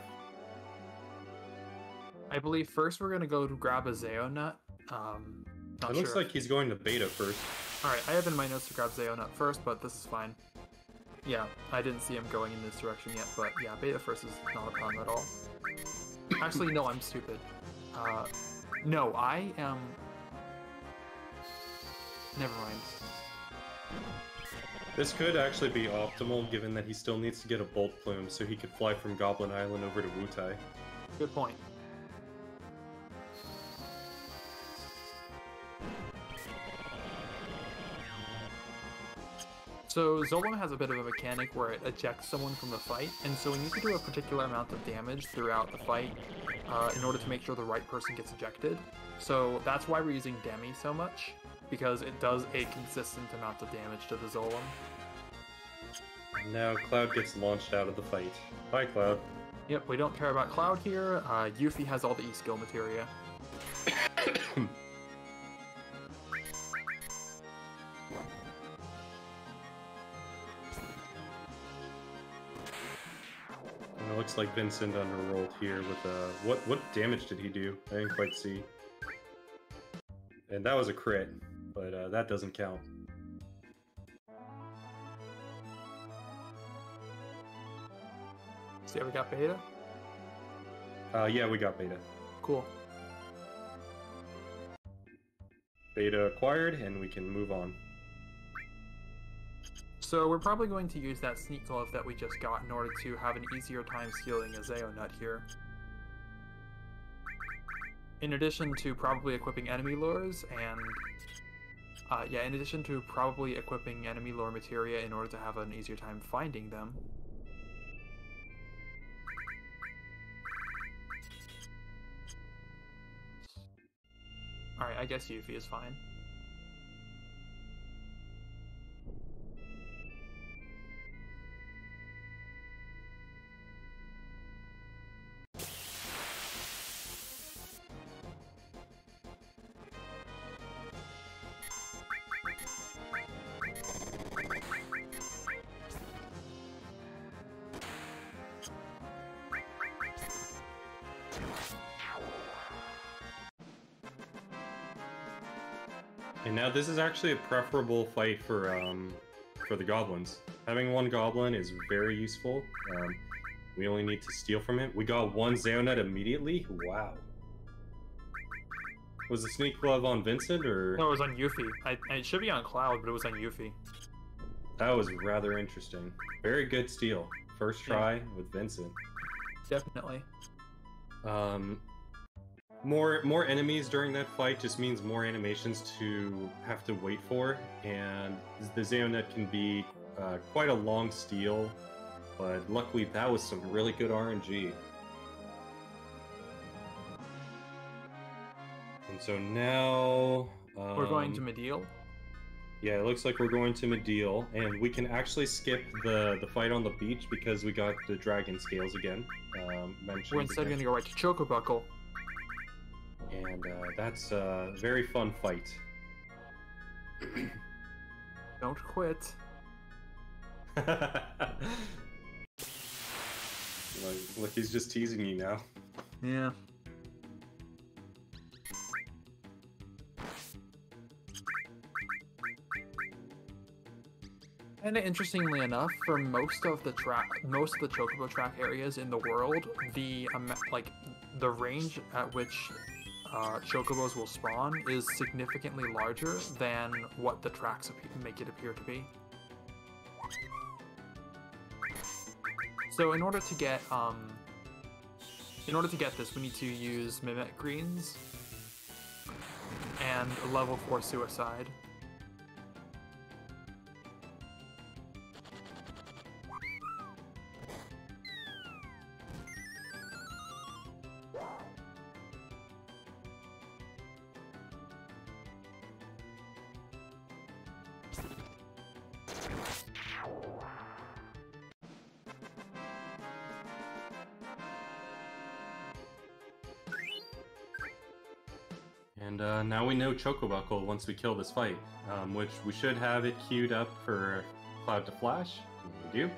I believe first we're going to go to grab a Zeonut. It looks like he's going to beta first. Alright, I have in my notes to grab Zeonut first, but this is fine. Yeah, I didn't see him going in this direction yet, but yeah, beta first is not a problem at all. Actually, no, I'm stupid. No, I am... Never mind. This could actually be optimal, given that he still needs to get a bolt plume so he could fly from Goblin Island over to Wutai. Good point. So Zolom has a bit of a mechanic where it ejects someone from the fight, and so we need to do a particular amount of damage throughout the fight in order to make sure the right person gets ejected. So that's why we're using Demi so much, because it does a consistent amount of damage to the Zolom. Now Cloud gets launched out of the fight. Bye, Cloud. Yep, we don't care about Cloud here. Yuffie has all the E-skill materia. And it looks like Vincent underrolled here with what damage did he do? I didn't quite see. And that was a crit, but that doesn't count. So yeah, we got beta? Yeah, we got beta. Cool. Beta acquired, and we can move on. So we're probably going to use that sneak glove that we just got in order to have an easier time stealing a Zeonut here. In addition to probably equipping enemy lures and... yeah, in addition to probably equipping enemy lore materia in order to have an easier time finding them. Alright, I guess Yuffie is fine. And now this is actually a preferable fight for the goblins. Having one goblin is very useful. We only need to steal from it. We got one Zeonut immediately. Wow. Was the sneak glove on Vincent or? No, it was on Yuffie. It should be on Cloud, but it was on Yuffie. That was rather interesting. Very good steal. First try with Vincent. Definitely. More enemies during that fight just means more animations to have to wait for, and the Zeonut can be quite a long steal, but luckily that was some really good RNG. And so now... we're going to Medial? Yeah, it looks like we're going to Medial, and we can actually skip the fight on the beach because we got the dragon scales again. We're instead going to go right to Chocobuckle. And that's a very fun fight. Don't quit. Look, he's just teasing you now. Yeah. And interestingly enough, for most of the chocobo track areas in the world, the the range at which chocobos will spawn is significantly larger than what the tracks make it appear to be. So in order to get this, we need to use Mimic Greens and level 4 Suicide. And now we know Chocobuckle once we kill this fight, which we should have it queued up for Cloud to Flash. We do.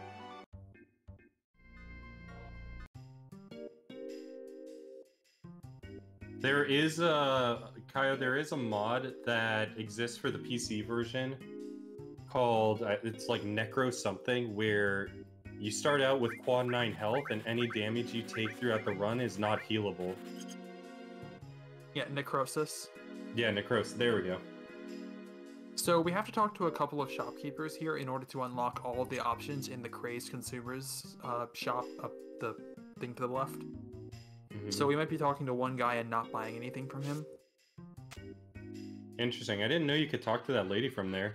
There is a mod that exists for the PC version called it's like Necro something, where you start out with quad 9 health and any damage you take throughout the run is not healable. Yeah, Necrosis. Yeah, Necrosis. There we go. So we have to talk to a couple of shopkeepers here in order to unlock all of the options in the Crazed Consumers shop up the thing to the left. Mm-hmm. So we might be talking to one guy and not buying anything from him. Interesting. I didn't know you could talk to that lady from there.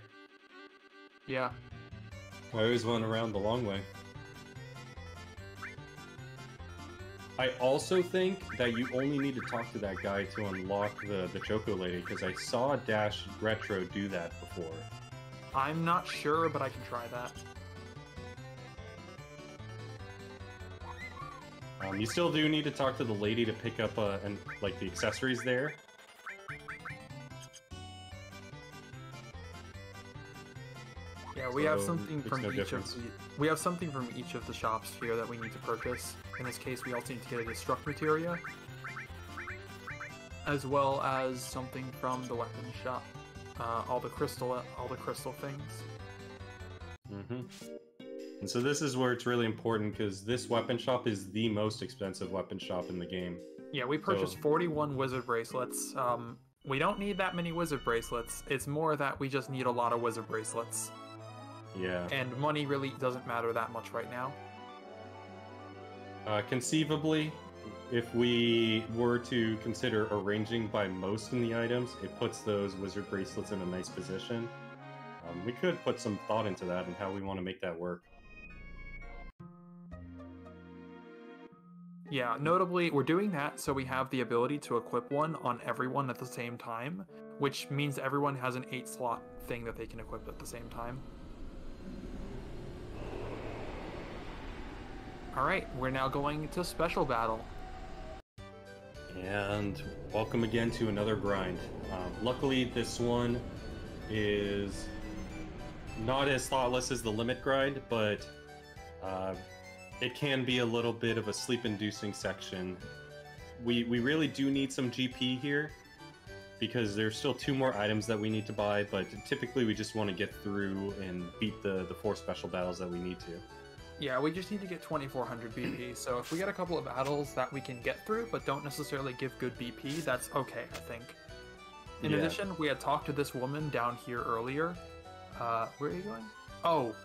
Yeah. I always went around the long way. I also think that you only need to talk to that guy to unlock the Choco Lady, because I saw Dash Retro do that before. I'm not sure, but I can try that. You still do need to talk to the lady to pick up the accessories there. Yeah, we have something from each of the shops here that we need to purchase. In this case, we also need to get a Destruct Materia, as well as something from the weapon shop. All the crystal things. Mm-hmm. And so this is where it's really important, because this weapon shop is the most expensive weapon shop in the game. Yeah, we purchased 41 wizard bracelets. We don't need that many wizard bracelets. It's more that we just need a lot of wizard bracelets. Yeah. And money really doesn't matter that much right now. Conceivably, if we were to consider arranging by most in the items, it puts those wizard bracelets in a nice position. We could put some thought into that and how we want to make that work. Yeah, notably, we're doing that so we have the ability to equip one on everyone at the same time, which means everyone has an 8-slot thing that they can equip at the same time. Alright, we're now going to Special Battle. And welcome again to another grind. Luckily, this one is not as thoughtless as the Limit grind, but it can be a little bit of a sleep-inducing section. We really do need some GP here, because there's still 2 more items that we need to buy, but typically we just want to get through and beat the 4 special battles that we need to. Yeah, we just need to get 2400 BP, so if we get a couple of battles that we can get through but don't necessarily give good BP, that's okay, I think. In addition, we had talked to this woman down here earlier. Where are you going? Oh,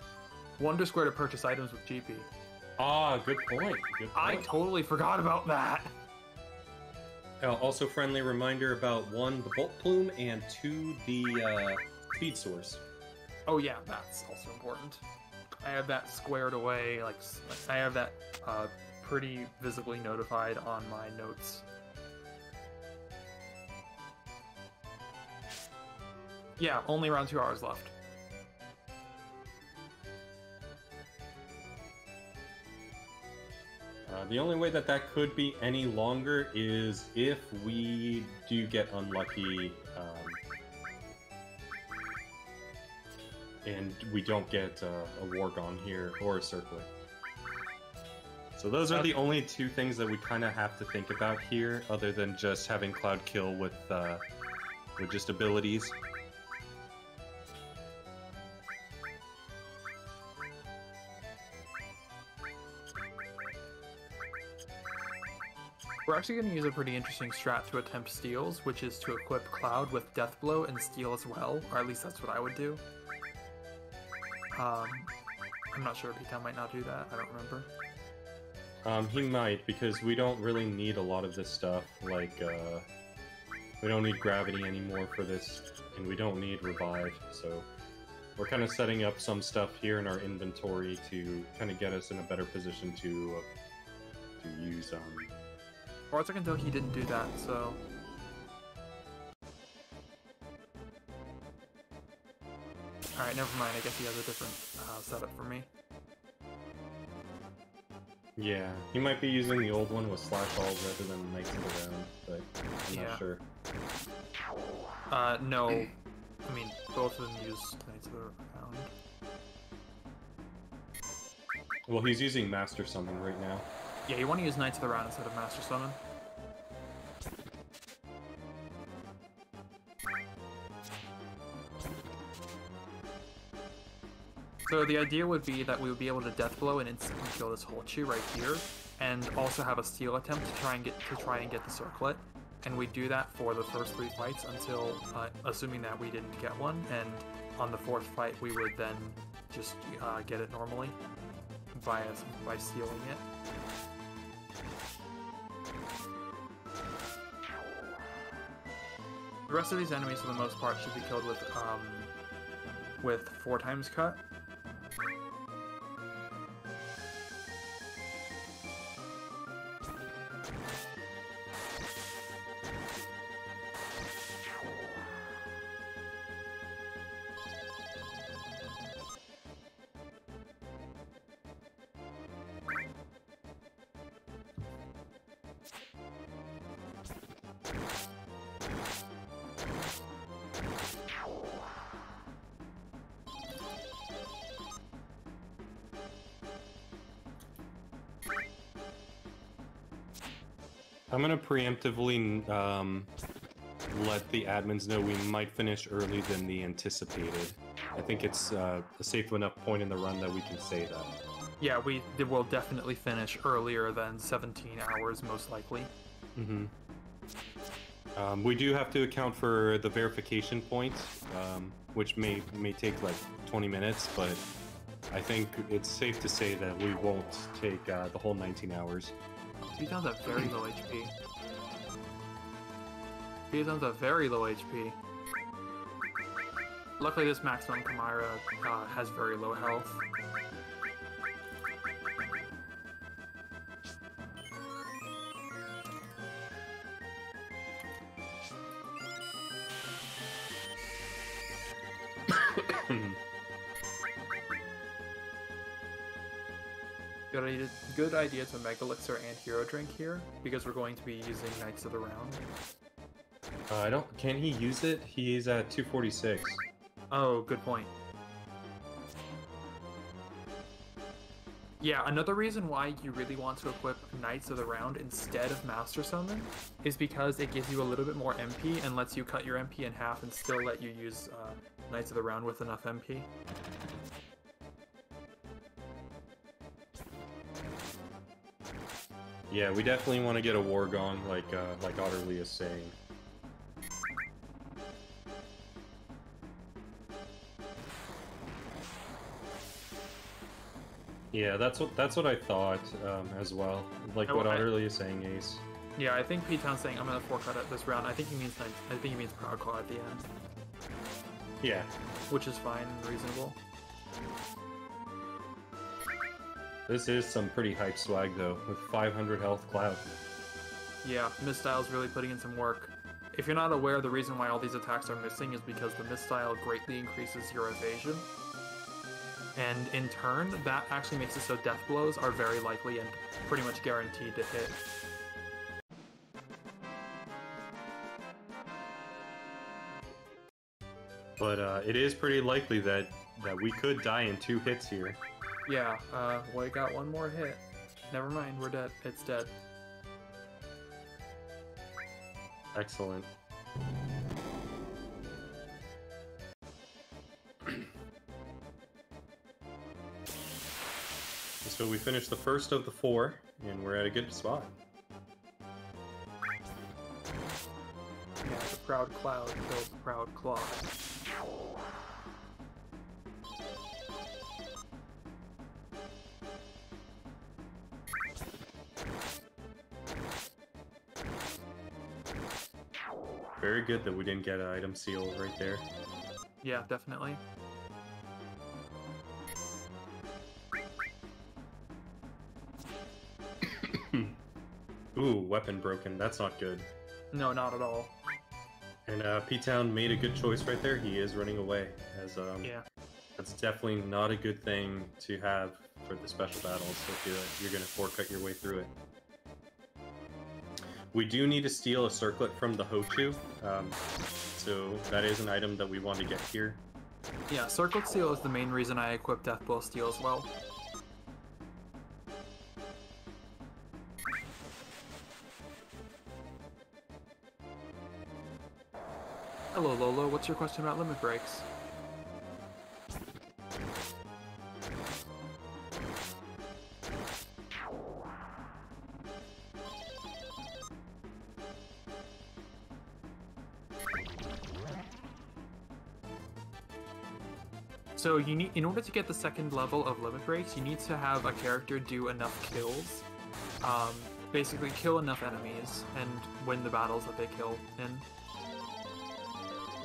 Wonder Square to purchase items with GP. Ah, good point. Good point. I totally forgot about that. Also, friendly reminder about 1, the Bolt Plume, and 2, the Speed Source. Oh yeah, that's also important. I have that squared away, like I have that pretty visibly notified on my notes. Yeah, only around 2 hours left. The only way that could be any longer is if we do get unlucky and we don't get a Wargon here or a Circlet. So those are the only 2 things that we kind of have to think about here, other than just having Cloud kill with just abilities. We're actually going to use a pretty interesting strat to attempt steals, which is to equip Cloud with Death Blow and Steal as well, or at least that's what I would do. I'm not sure, Ptown might not do that, I don't remember. He might, because we don't really need a lot of this stuff, like, we don't need Gravity anymore for this, and we don't need Revive, so we're kind of setting up some stuff here in our inventory to kind of get us in a better position to use, As far as I can tell, he didn't do that, so... Alright, never mind, I guess he has a different setup for me. Yeah, he might be using the old one with Slash Alls rather than Knights of the Round, but I'm not sure. No. I mean, both of them use Knights of the Round. Well, he's using Master Summon right now. Yeah, you want to use Knights of the Round instead of Master Summon. So the idea would be that we would be able to Death Blow and instantly kill this Holchi right here, and also have a steal attempt to try and get the circlet. And we do that for the first 3 fights until, assuming that we didn't get one, and on the 4th fight we would then just get it normally by stealing it. The rest of these enemies, for the most part, should be killed with 4 times cut. I'm gonna preemptively let the admins know we might finish early than the anticipated. I think it's a safe enough point in the run that we can say that. Yeah, we will definitely finish earlier than 17 hours, most likely. Mm-hmm. We do have to account for the verification points, which may take like 20 minutes, but I think it's safe to say that we won't take the whole 19 hours. Ptown's at very low HP. Ptown's at very low HP. Luckily, this maximum Chimera has very low health. Good idea to Mega Elixir and Hero Drink here, because we're going to be using Knights of the Round. Can he use it? He's at 246. Oh, good point. Yeah, another reason why you really want to equip Knights of the Round instead of Master Summon is because it gives you a little bit more MP and lets you cut your MP in half and still let you use Knights of the Round with enough MP. Yeah, we definitely want to get a war gong, like Otterly is saying. Yeah, that's what I thought as well. Like what Otterly is saying, Ace. Yeah, I think Ptown's saying I'm gonna 4-cut at this round. I think he means Proud Claw at the end. Yeah, which is fine and reasonable. This is some pretty hype swag though, with 500 health Cloud. Yeah, Misstyle's really putting in some work. If you're not aware, the reason why all these attacks are missing is because the Misstyle greatly increases your evasion. And in turn, that actually makes it so death blows are very likely and pretty much guaranteed to hit. But it is pretty likely that we could die in 2 hits here. Yeah, we got one more hit. Never mind, we're dead. It's dead. Excellent. So we finished the first of the 4, and we're at a good spot. Proud Cloud kills Proud Claw. Very good that we didn't get an item seal right there. Yeah, definitely. Ooh, weapon broken. That's not good. No, not at all. And P-Town made a good choice right there. He is running away. As Yeah. That's definitely not a good thing to have for the special battles if you're going to forecut your way through it. We do need to steal a circlet from the Hochu, so that is an item that we want to get here. Yeah, Circlet Seal is the main reason I equipped Death Blow Steel as well. Hello Lolo, what's your question about limit breaks? So you need, in order to get the second level of limit breaks, you need to have a character do enough kills. Basically kill enough enemies and win the battles that they kill in.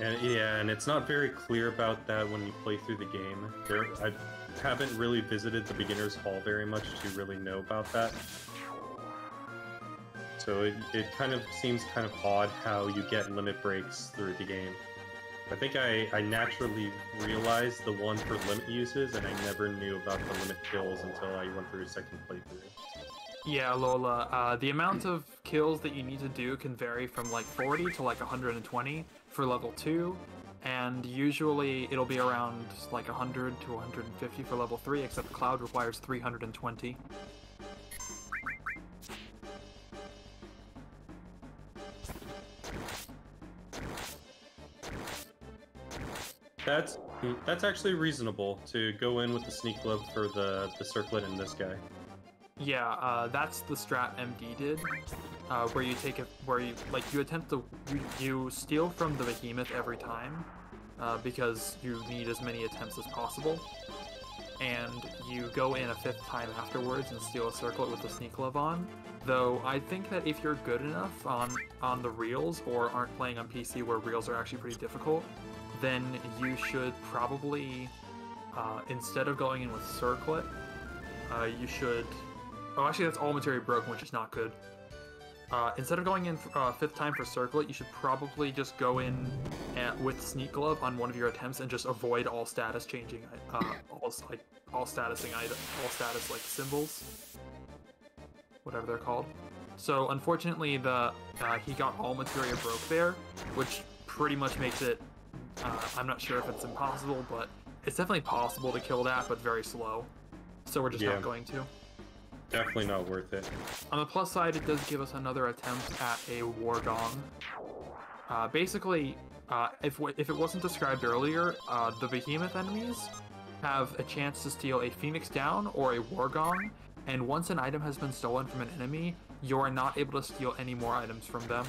And yeah, and it's not very clear about that when you play through the game. I haven't really visited the beginner's hall very much to really know about that. So it kind of seems kind of odd how you get limit breaks through the game. I think I naturally realized the one for limit uses, and I never knew about the limit kills until I went through a second playthrough. Yeah, Lola, the amount of kills that you need to do can vary from like 40 to like 120 for level 2, and usually it'll be around like 100 to 150 for level 3, except Cloud requires 320. That's actually reasonable to go in with the sneak glove for the circlet in this guy. Yeah, that's the strat MD did, where you take it, where you attempt to you steal from the behemoth every time, because you need as many attempts as possible, and you go in a 5th time afterwards and steal a circlet with the sneak glove on. Though I think that if you're good enough on the reels or aren't playing on PC where reels are actually pretty difficult, then you should probably, instead of going in with circlet, you should. Oh, actually, that's all materia broken, which is not good. Instead of going in 5th time for circlet, you should probably just go in with sneak glove on one of your attempts and just avoid all status changing, all status like symbols, whatever they're called. So unfortunately, he got all materia broke there, which pretty much makes it. I'm not sure if it's impossible, but it's definitely possible to kill that, but very slow. So we're just not going to. Definitely not worth it. On the plus side, it does give us another attempt at a War Gong. Basically, if it wasn't described earlier, the Behemoth enemies have a chance to steal a Phoenix Down or a War Gong, and once an item has been stolen from an enemy, you are not able to steal any more items from them.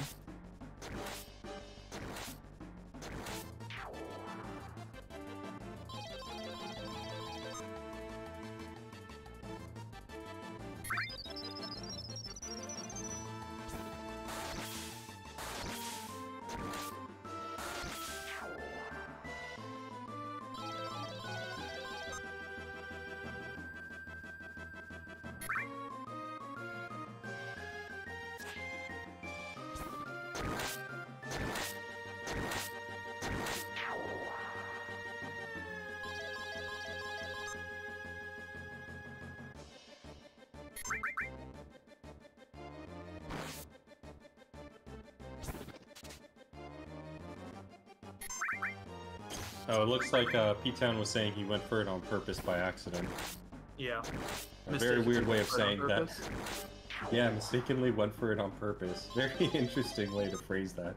Oh, it looks like P-Town was saying he went for it on purpose by accident. Yeah. A very weird way of saying that. Yeah, mistakenly went for it on purpose. Very interesting way to phrase that.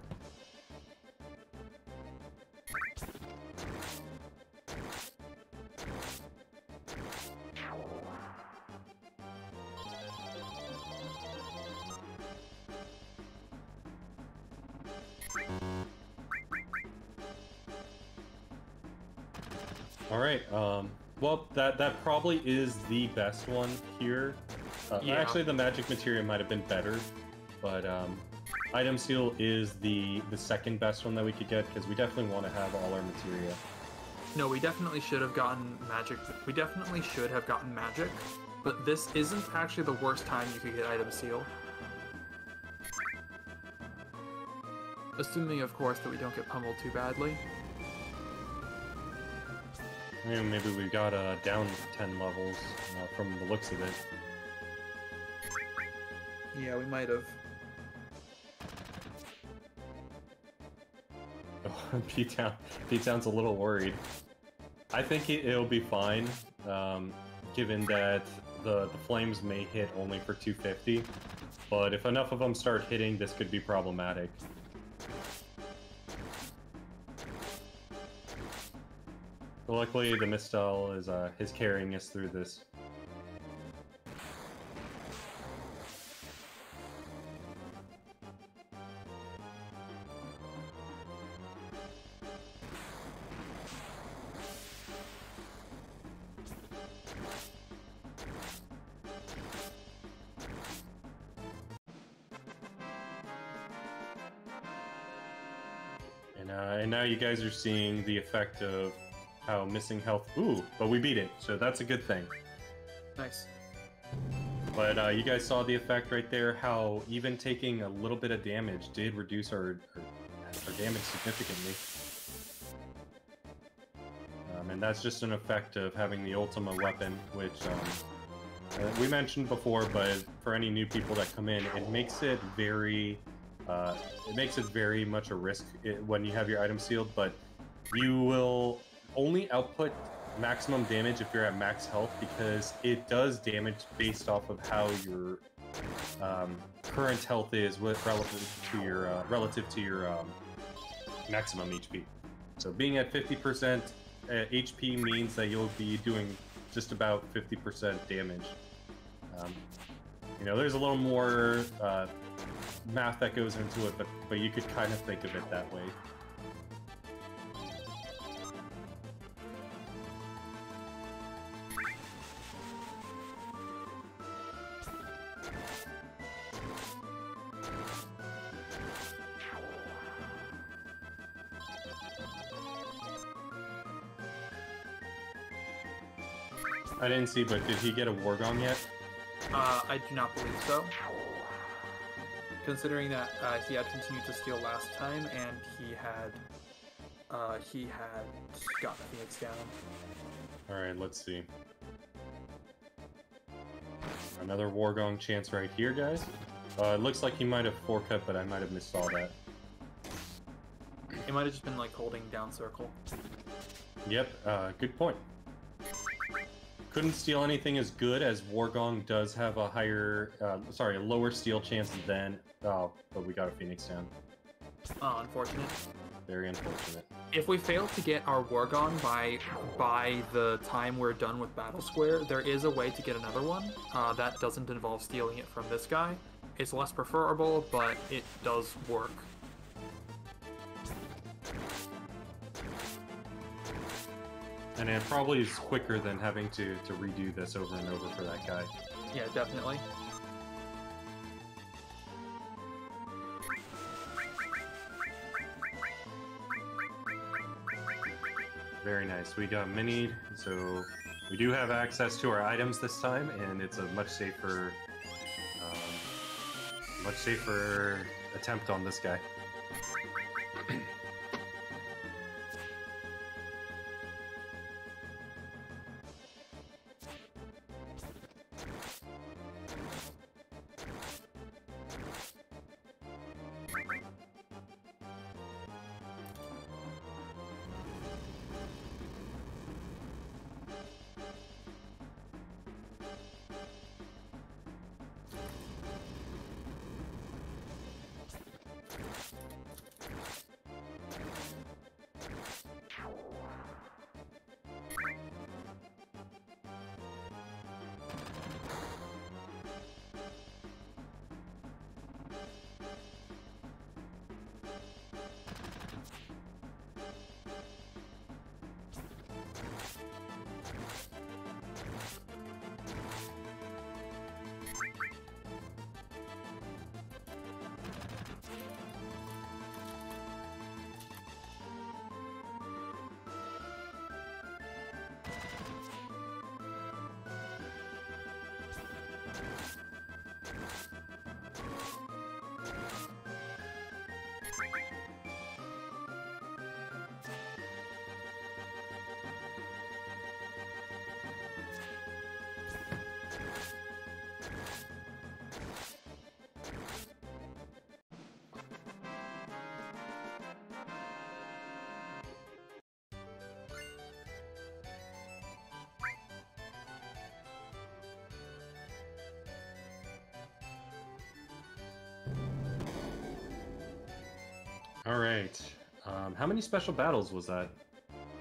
All right. Well, that probably is the best one here. Yeah. Actually, the magic materia might have been better, but item seal is the second best one that we could get because we definitely want to have all our materia. No, we definitely should have gotten magic. We definitely should have gotten magic, but this isn't actually the worst time you could get item seal. Assuming, of course, that we don't get pummeled too badly. And maybe we got down 10 levels from the looks of it. Yeah, we might have. Oh, P-Town's a little worried. I think it'll be fine, given that the flames may hit only for 250. But if enough of them start hitting, this could be problematic. But luckily, the Mistel is carrying us through this. And now you guys are seeing the effect of how missing health... Ooh, but we beat it, so that's a good thing. Nice. But you guys saw the effect right there, how even taking a little bit of damage did reduce our damage significantly. And that's just an effect of having the Ultima weapon, which we mentioned before, but for any new people that come in, it makes it very much a risk when you have your item sealed, but you will only output maximum damage if you're at max health, because it does damage based off of how your current health is relative to your maximum HP. So being at 50% HP means that you'll be doing just about 50% damage. You know, there's a little more math that goes into it, but you could kind of think of it that way. I didn't see, but did he get a War Gong yet? I do not believe so. Considering that he had continued to steal last time, and he had got Phoenix down. Alright, let's see. Another War Gong chance right here, guys. It looks like he might have 4-cut, but I might have missaw that. It might have just been like holding down circle. Yep, good point. Couldn't steal anything as good as War Gong does have a a lower steal chance than... Oh, but we got a Phoenix down. Oh, unfortunate. Very unfortunate. If we fail to get our War Gong by the time we're done with Battle Square, there is a way to get another one. That doesn't involve stealing it from this guy. It's less preferable, but it does work. And it probably is quicker than having to redo this over and over for that guy. Yeah, definitely. Very nice. We got minied, so we do have access to our items this time, and it's a much safer attempt on this guy. All right. How many special battles was that?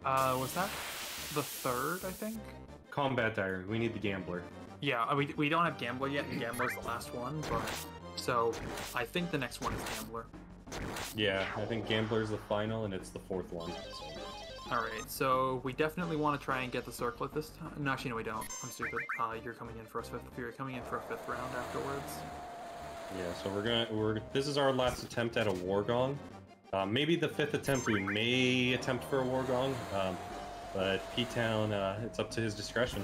Was that the third, I think? Combat Diary. We need the Gambler. Yeah, we don't have Gambler yet, and Gambler's the last one, but... So, I think the next one is Gambler. Yeah, I think Gambler's the final, and it's the fourth one. Alright, so we definitely want to try and get the circlet this time. No, actually, no, we don't. I'm stupid. You're coming in for you're coming in for a fifth round afterwards. Yeah, so this is our last attempt at a War Gong. Maybe the fifth attempt we may attempt for a War Gong, but P-Town, it's up to his discretion.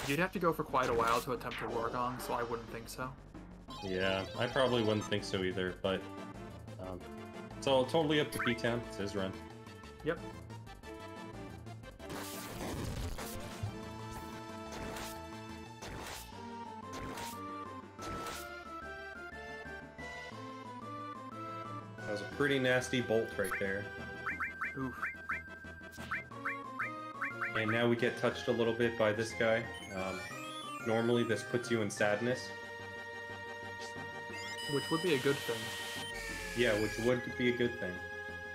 You'd have to go for quite a while to attempt a War Gong, so I wouldn't think so. Yeah, I probably wouldn't think so either, but it's all totally up to P-Town. It's his run. Yep. That was a pretty nasty bolt right there. Oof. And now we get touched a little bit by this guy. Normally this puts you in sadness. Which would be a good thing. Yeah, which would be a good thing.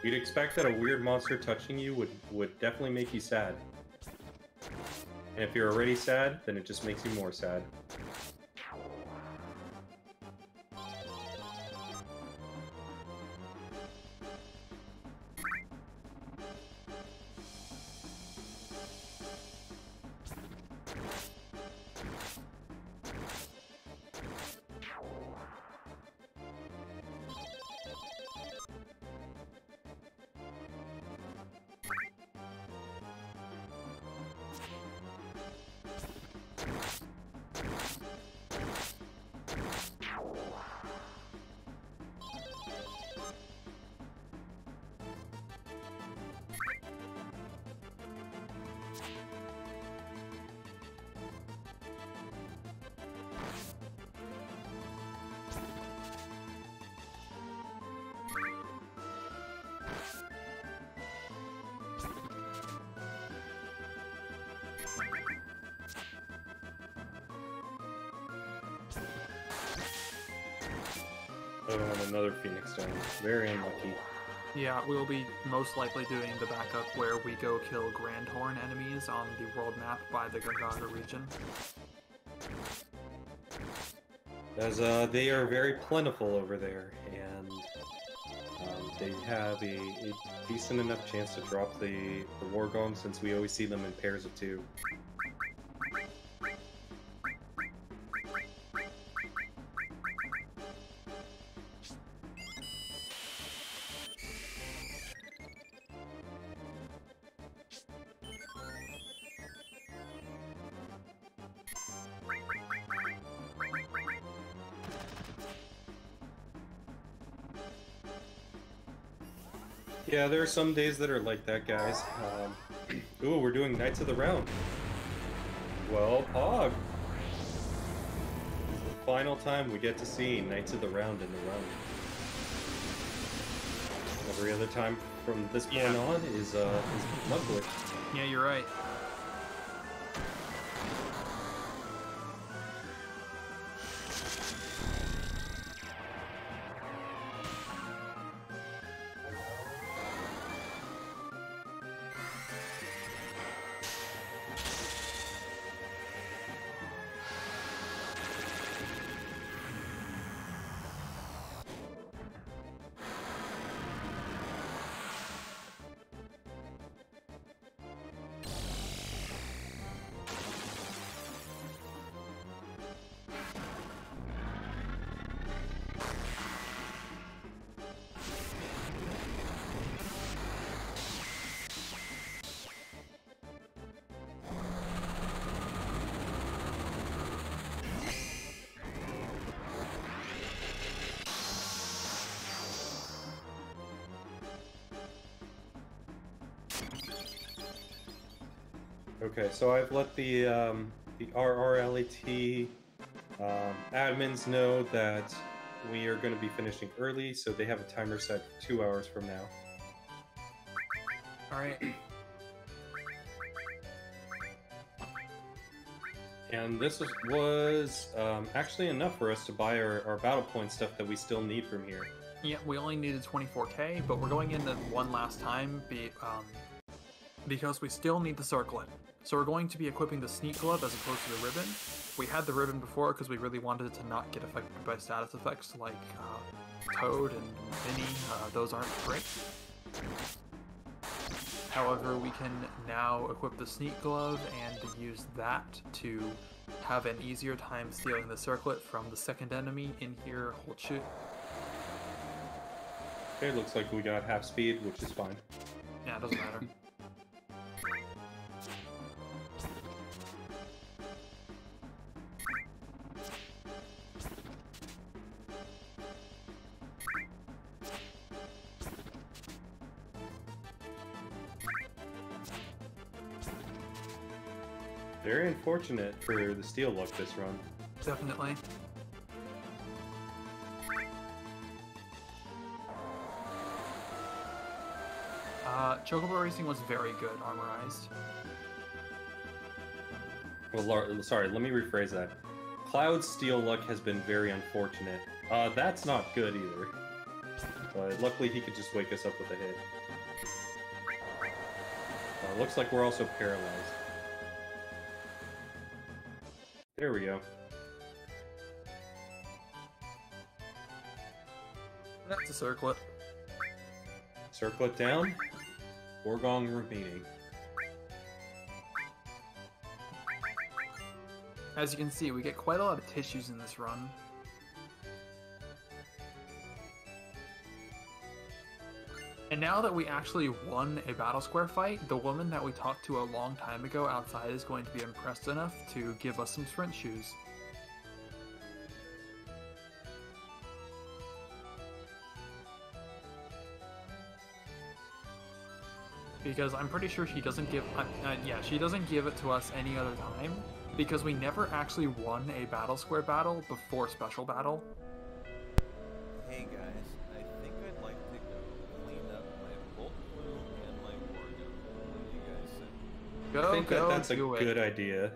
You'd expect that a weird monster touching you would definitely make you sad. And if you're already sad, then it just makes you more sad. Oh, and another Phoenix Stone. Very unlucky. Yeah, we'll be most likely doing the backup where we go kill Grandhorn enemies on the world map by the Gongaga region. As they are very plentiful over there, and they have a decent enough chance to drop the War Gong since we always see them in pairs of two. Yeah, there are some days that are like that, guys. Ooh, we're doing Knights of the Round. Well, Pog. This is the final time we get to see Knights of the Round in the run. Every other time from this point on is Mudboy. Yeah, you're right. Okay, so I've let the RRLAT admins know that we are going to be finishing early, so they have a timer set 2 hours from now. Alright. And this was actually enough for us to buy our battle point stuff that we still need from here. Yeah, we only needed 24k, but we're going in the one last time because we still need the circlet. So we're going to be equipping the sneak glove as opposed to the ribbon. We had the ribbon before because we really wanted it to not get affected by status effects like Toad and Vinny. Those aren't great. However, we can now equip the sneak glove and use that to have an easier time stealing the circlet from the second enemy in here, Hold Shoot. Okay, looks like we got half speed, which is fine. Yeah, it doesn't matter. Very unfortunate for the steel luck this run. Definitely. Chocobo Racing was very good, armorized. Well, sorry, let me rephrase that. Cloud's steel luck has been very unfortunate. That's not good either. But luckily he could just wake us up with a hit. Looks like we're also paralyzed. There we go. That's a circlet. Circlet down. Gorgong remaining. As you can see, we get quite a lot of tissues in this run. And now that we actually won a battle square fight, the woman that we talked to a long time ago outside is going to be impressed enough to give us some sprint shoes. Because I'm pretty sure she doesn't give, she doesn't give it to us any other time, because we never actually won a battle square battle before special battle. Hey guys, I think I'd like to go clean up my bolt plume and my war gun. What do you guys say? Go, I think go, that's a do it. good idea.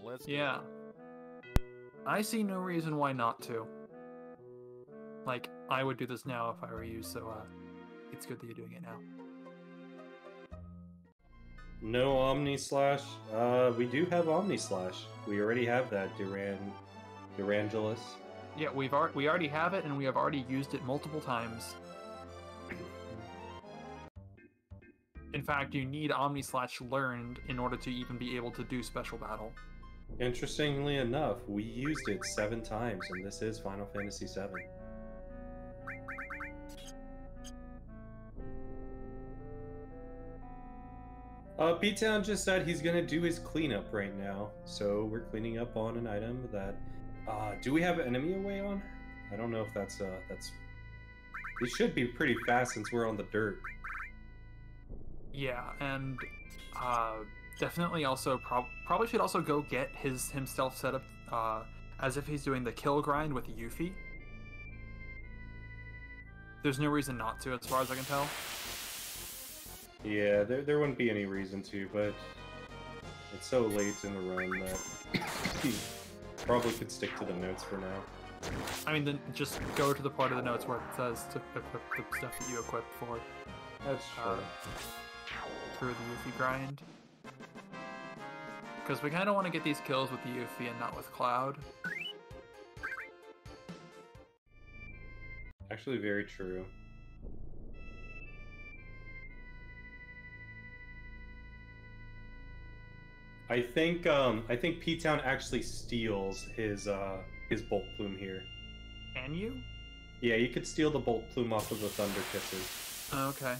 Let's go. Yeah. I see no reason why not to. Like, I would do this now if I were you, so it's good that you're doing it now. No Omni Slash. We do have Omni Slash. We already have that Durangelus. Yeah, we already have it, and we have already used it multiple times. In fact, you need Omni Slash learned in order to even be able to do special battle. Interestingly enough, we used it 7 times, and this is Final Fantasy VII. Ptown just said he's gonna do his cleanup right now, so we're cleaning up on an item that. Do we have an enemy away on? I don't know if that's. It should be pretty fast since we're on the dirt. Yeah, and definitely also probably should also go get himself set up as if he's doing the kill grind with Yuffie. There's no reason not to, as far as I can tell. Yeah, there wouldn't be any reason to, but it's so late in the run that probably could stick to the notes for now. I mean, then just go to the part of the notes where it says to equip the stuff that you equipped for. That's true. Through the Yuffie grind. Because we kind of want to get these kills with the Yuffie and not with Cloud. Actually, very true. I think Ptown actually steals his bolt plume here. Can you? Yeah, you could steal the bolt plume off of the Thunder Kisses. Okay.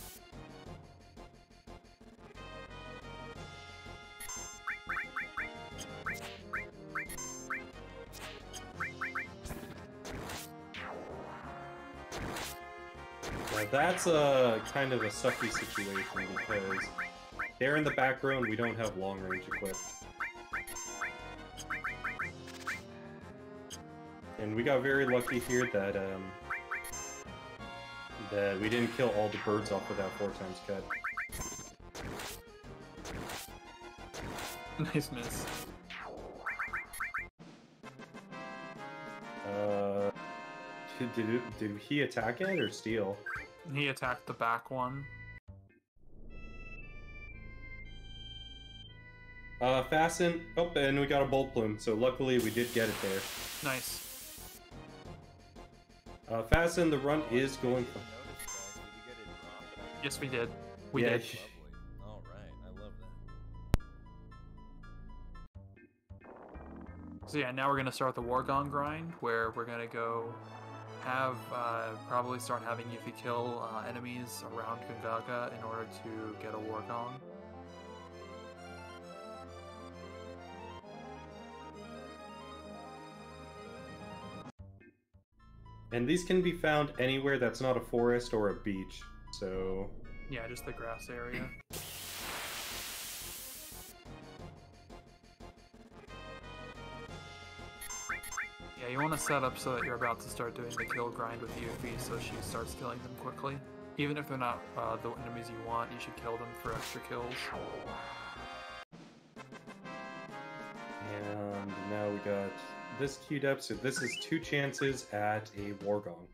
Now that's a kind of a sucky situation because they're in the back row and we don't have long range equipped. And we got very lucky here that that we didn't kill all the birds off with that 4x cut. Nice miss. Did he attack it or steal? He attacked the back one. Fasten. Oh, and we got a bolt plume, so luckily we did get it there. Nice. Fasten, the run is going for... Notice, guys, did we get it drop? Yes, we did. We Yeah, did. Lovely. All right, I love that. So yeah, now we're gonna start the War Gong grind, where we're gonna go have probably start having Yuffie kill enemies around Gungaga in order to get a War Gong. And these can be found anywhere that's not a forest or a beach, so... Yeah, just the grass area. Yeah, you want to set up so that you're about to start doing the kill grind with Yuffie, so she starts killing them quickly. Even if they're not the enemies you want, you should kill them for extra kills. And now we got this queued up, so this is 2 chances at a War Gong.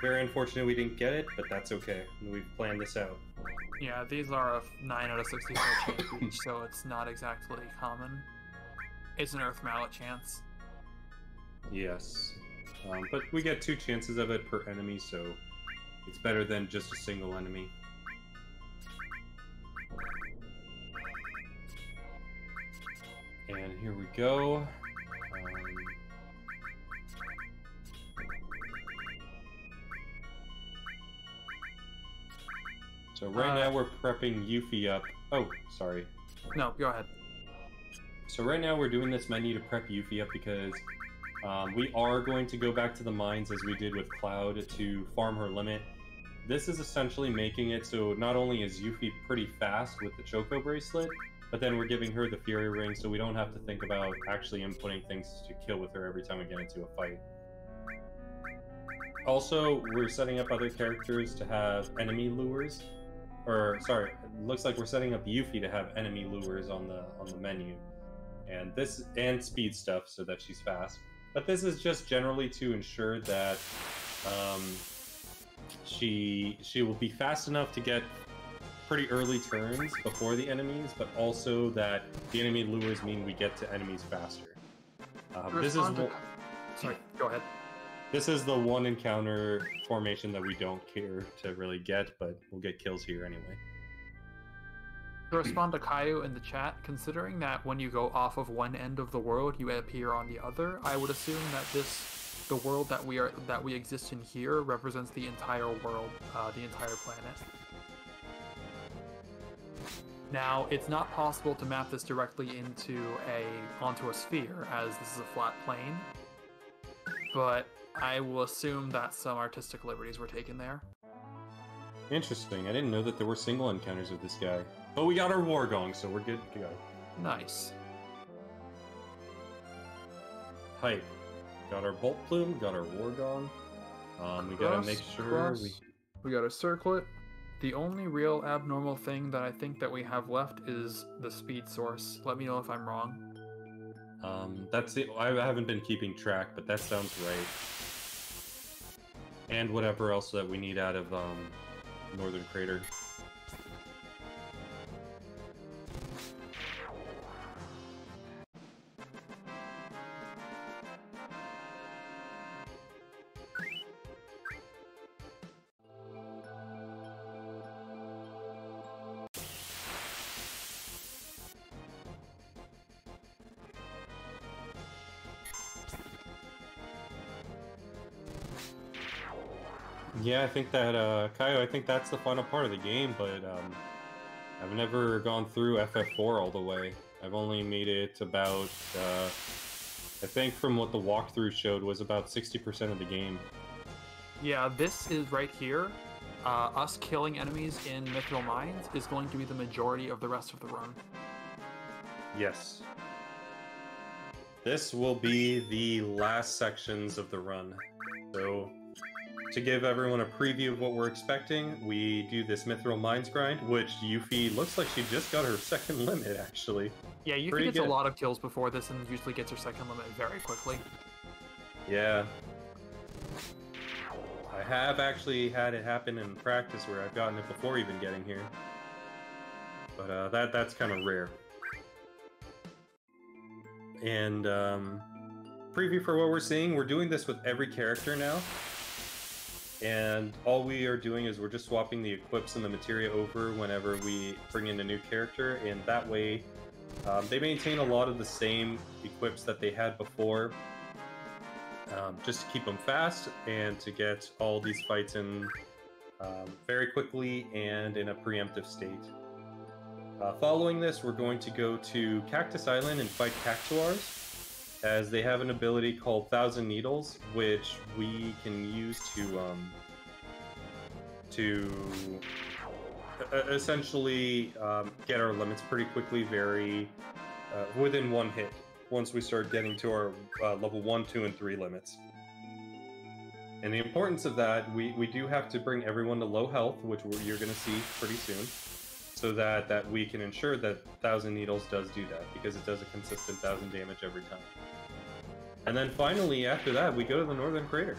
Very unfortunate we didn't get it, but that's okay. We've planned this out. Yeah, these are a 9 out of 64 chance each, so it's not exactly common. It's an Earth Mallet chance. Yes. But we get 2 chances of it per enemy, so it's better than just a single enemy. And here we go. So right now we're prepping Yuffie up. Oh, sorry. No, go ahead. So right now we're doing this menu to prep Yuffie up because we are going to go back to the mines as we did with Cloud to farm her limit. This is essentially making it so not only is Yuffie pretty fast with the Choco Bracelet, but then we're giving her the Fury Ring so we don't have to think about actually inputting things to kill with her every time we get into a fight. Also, we're setting up other characters to have enemy lures. Or, sorry, it looks like we're setting up Yuffie to have enemy lures on the menu. And this, and speed stuff so that she's fast. But this is just generally to ensure that she will be fast enough to get pretty early turns before the enemies, but also that the enemy lures mean we get to enemies faster. This is Sorry, go ahead. This is the one encounter formation that we don't care to really get, but we'll get kills here anyway. To respond to Caillou in the chat, considering that when you go off of one end of the world, you appear on the other, I would assume that the world that we exist in here represents the entire world, the entire planet. Now, it's not possible to map this directly onto a sphere, as this is a flat plane, but I will assume that some artistic liberties were taken there. Interesting. I didn't know that there were single encounters with this guy. But we got our War Gong, so we're good to go. Nice. Hype. Got our Bolt Plume, got our War Gong. We gotta make sure we gotta circlet. The only real abnormal thing that I think that we have left is the speed source. Let me know if I'm wrong. That's it. I haven't been keeping track, but that sounds right. And whatever else that we need out of Northern Crater. Yeah, I think that, Kaio, I think that's the final part of the game, but I've never gone through FF4 all the way. I've only made it about, I think from what the walkthrough showed was about 60% of the game. Yeah, this is right here. Us killing enemies in Mithril Mines is going to be the majority of the rest of the run. Yes. This will be the last sections of the run. So, to give everyone a preview of what we're expecting, we do this Mithril Mines grind, which Yuffie looks like she just got her second limit, actually. Yeah, Yuffie Pretty gets good. a lot of kills before this and usually gets her second limit very quickly. Yeah. I have actually had it happen in practice where I've gotten it before even getting here. But that's kind of rare. And preview for what we're seeing, we're doing this with every character now. And all we are doing is we're just swapping the equips and the materia over whenever we bring in a new character, and that way they maintain a lot of the same equips that they had before, just to keep them fast and to get all these fights in very quickly and in a preemptive state. Following this, we're going to go to Cactus Island and fight Cactuars, as they have an ability called Thousand Needles, which we can use to essentially get our limits pretty quickly, within one hit, once we start getting to our level 1, 2, and 3 limits. And the importance of that, we do have to bring everyone to low health, which you're going to see pretty soon, so that we can ensure that Thousand Needles does do that, because it does a consistent 1,000 damage every time. And then finally, after that, we go to the Northern Crater.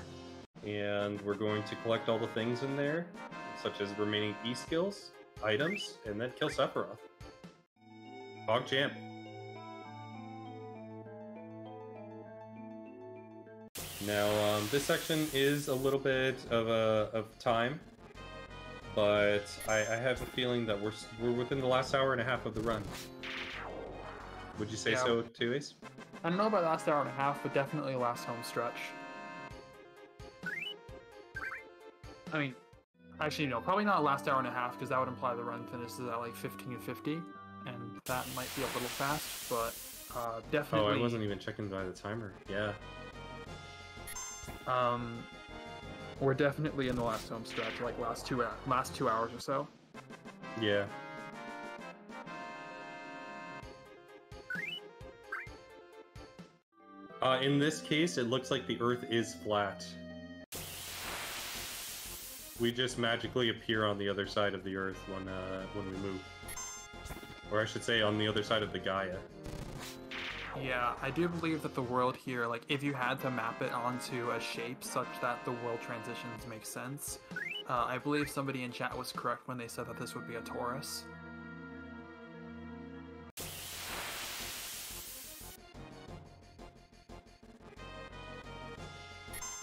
And we're going to collect all the things in there, such as remaining E-skills, items, and then kill Sephiroth. Hog Champ. Now, this section is a little bit of time, but I have a feeling that we're within the last hour and a half of the run. Would you say so too, Ace? I don't know about last hour and a half, but definitely last home stretch. I mean, actually, no, probably not last hour and a half, because that would imply the run finishes at like 15:50, and that might be a little fast, but definitely... Oh, I wasn't even checking by the timer. Yeah. We're definitely in the last home stretch, like last two hours or so. Yeah. In this case, it looks like the Earth is flat. We just magically appear on the other side of the Earth when we move. Or I should say, on the other side of the Gaia. Yeah, I do believe that the world here, like, if you had to map it onto a shape such that the world transitions make sense, I believe somebody in chat was correct when they said that this would be a torus.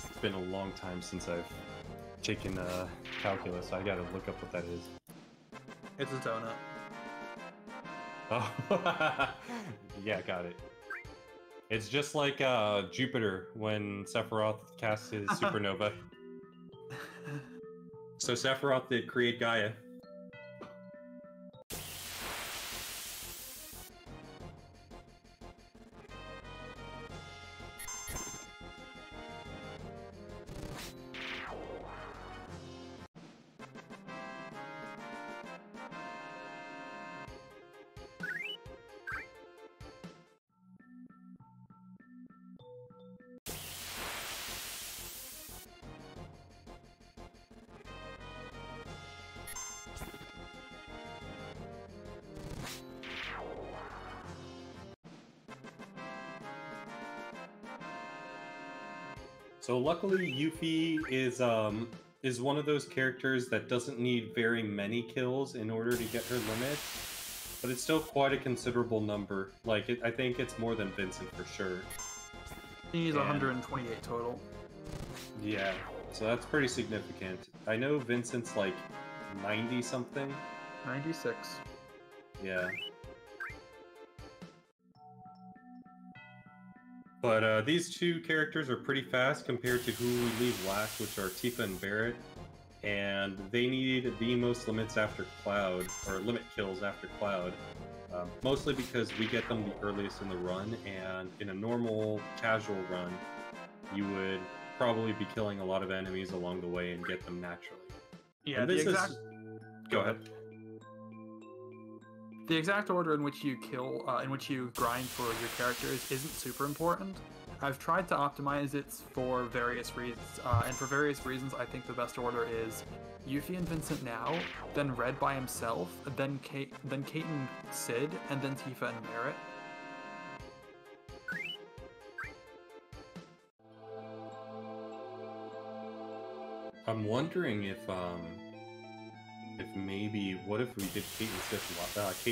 It's been a long time since I've taken calculus. I gotta look up what that is. It's a donut. Oh, yeah, got it. It's just like Jupiter when Sephiroth casts his supernova. So Sephiroth did create Gaia. So luckily, Yuffie is one of those characters that doesn't need very many kills in order to get her limits, but it's still quite a considerable number. Like, I think it's more than Vincent for sure. He needs 128 total. Yeah, so that's pretty significant. I know Vincent's like 90 something. 96. Yeah. But these two characters are pretty fast compared to who we leave last, which are Tifa and Barret. And they need the most limits after Cloud, or limit kills after Cloud. Mostly because we get them the earliest in the run, and in a normal, casual run, you would probably be killing a lot of enemies along the way and get them naturally. Yeah, Go ahead. The exact order in which you grind for your characters isn't super important. I've tried to optimize it for various reasons, and for various reasons I think the best order is Yuffie and Vincent now, then Red by himself, then Kate and Sid, and then Tifa and Barret. I'm wondering if maybe what if we did Kate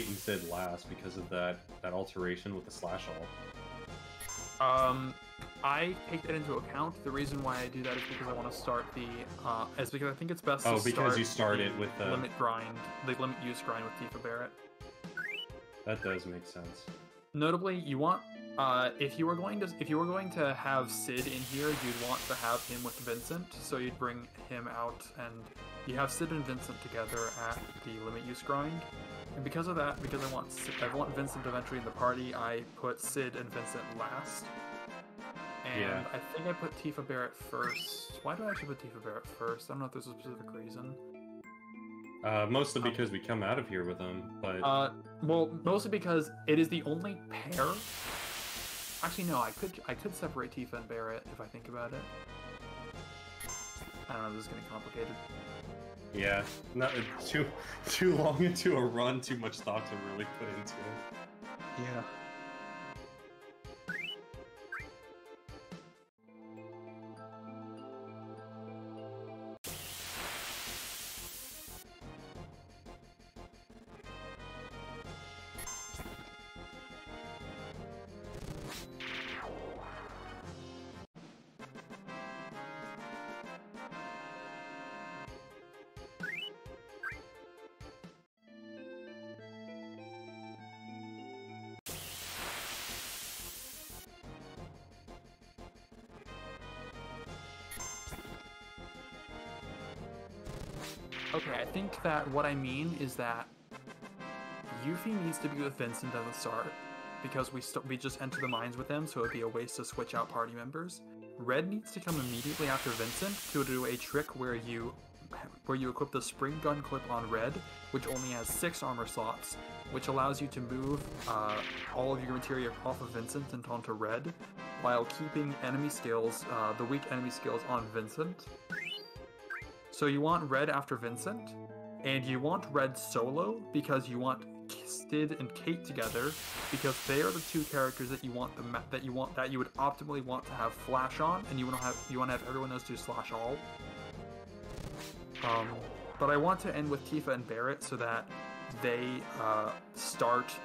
and Sid last because of that alteration with the slash all. I take that into account. The reason why I do that is because I want to start the is because I think it's best to because you started with the limit grind, the limit use grind with Tifa Barrett. That does make sense. Notably, you want if you were going to have Sid in here, you'd want to have him with Vincent, so you'd bring him out and you have Sid and Vincent together at the limit use grind. And because of that, because I want Vincent eventually in the party, I put Sid and Vincent last. And yeah. I think I put Tifa Barrett first. Why do I actually put Tifa Barrett first? I don't know if there's a specific reason. Mostly because we come out of here with them, but... well, mostly because it is the only pair... Actually, no, I could separate Tifa and Barrett if I think about it. I don't know, this is getting complicated. Yeah, not too long into a run, too much thought to really put into it. Yeah. Okay, I think that what I mean is that Yuffie needs to be with Vincent at the start, because we just enter the mines with him, so it would be a waste to switch out party members. Red needs to come immediately after Vincent to do a trick where you equip the spring gun clip on Red, which only has 6 armor slots, which allows you to move all of your materia off of Vincent and onto Red, while keeping enemy skills, the weak enemy skills on Vincent. So you want Red after Vincent, and you want Red solo because you want Sid and Kate together, because they are the 2 characters that you would optimally want to have flash on, and you want to have everyone else do slash all. But I want to end with Tifa and Barrett so that they start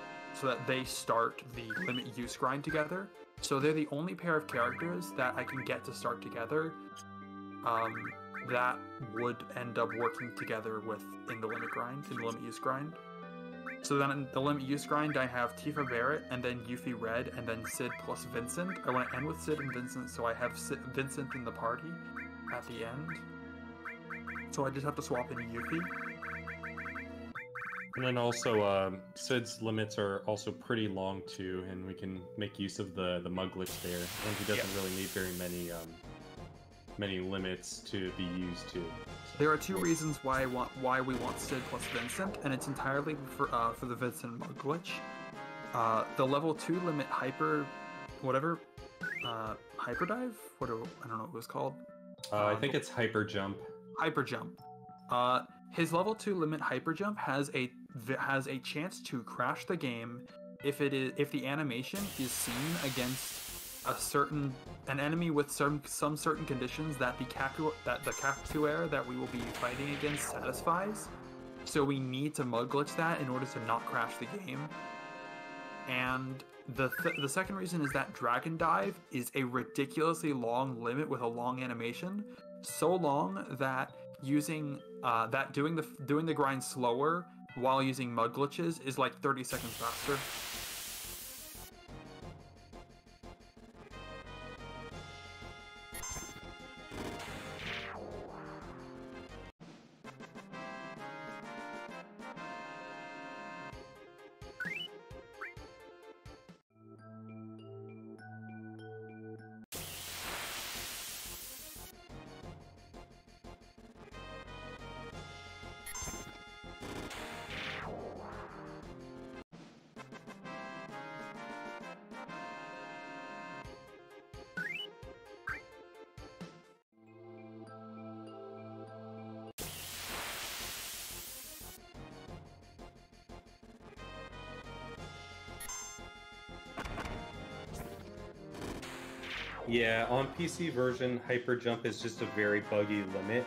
the limit use grind together. So they're the only pair of characters that I can get to start together. That would end up working together in the limit use grind. So then in the limit use grind, I have Tifa Barrett, and then Yuffie Red, and then Sid plus Vincent. I want to end with Sid and Vincent, so I have Vincent in the party at the end. So I just have to swap in Yuffie. And then also, Sid's limits are also pretty long too, and we can make use of the mug glitch there, and he doesn't really need very many limits to be used to. There are 2 reasons why we want Sid plus Vincent, and it's entirely for the Vincent mug glitch. The level 2 limit hyper dive? I don't know what it was called. I think it's hyper jump. Hyper jump. His level 2 limit hyper jump has a chance to crash the game if the animation is seen against an enemy with some certain conditions that the Cactuaire that we will be fighting against satisfies. So we need to mug glitch that in order to not crash the game. And the second reason is that Dragon Dive is a ridiculously long limit with a long animation, so long that doing the grind slower while using mug glitches is like 30 seconds faster. Yeah, on PC version, hyper jump is just a very buggy limit.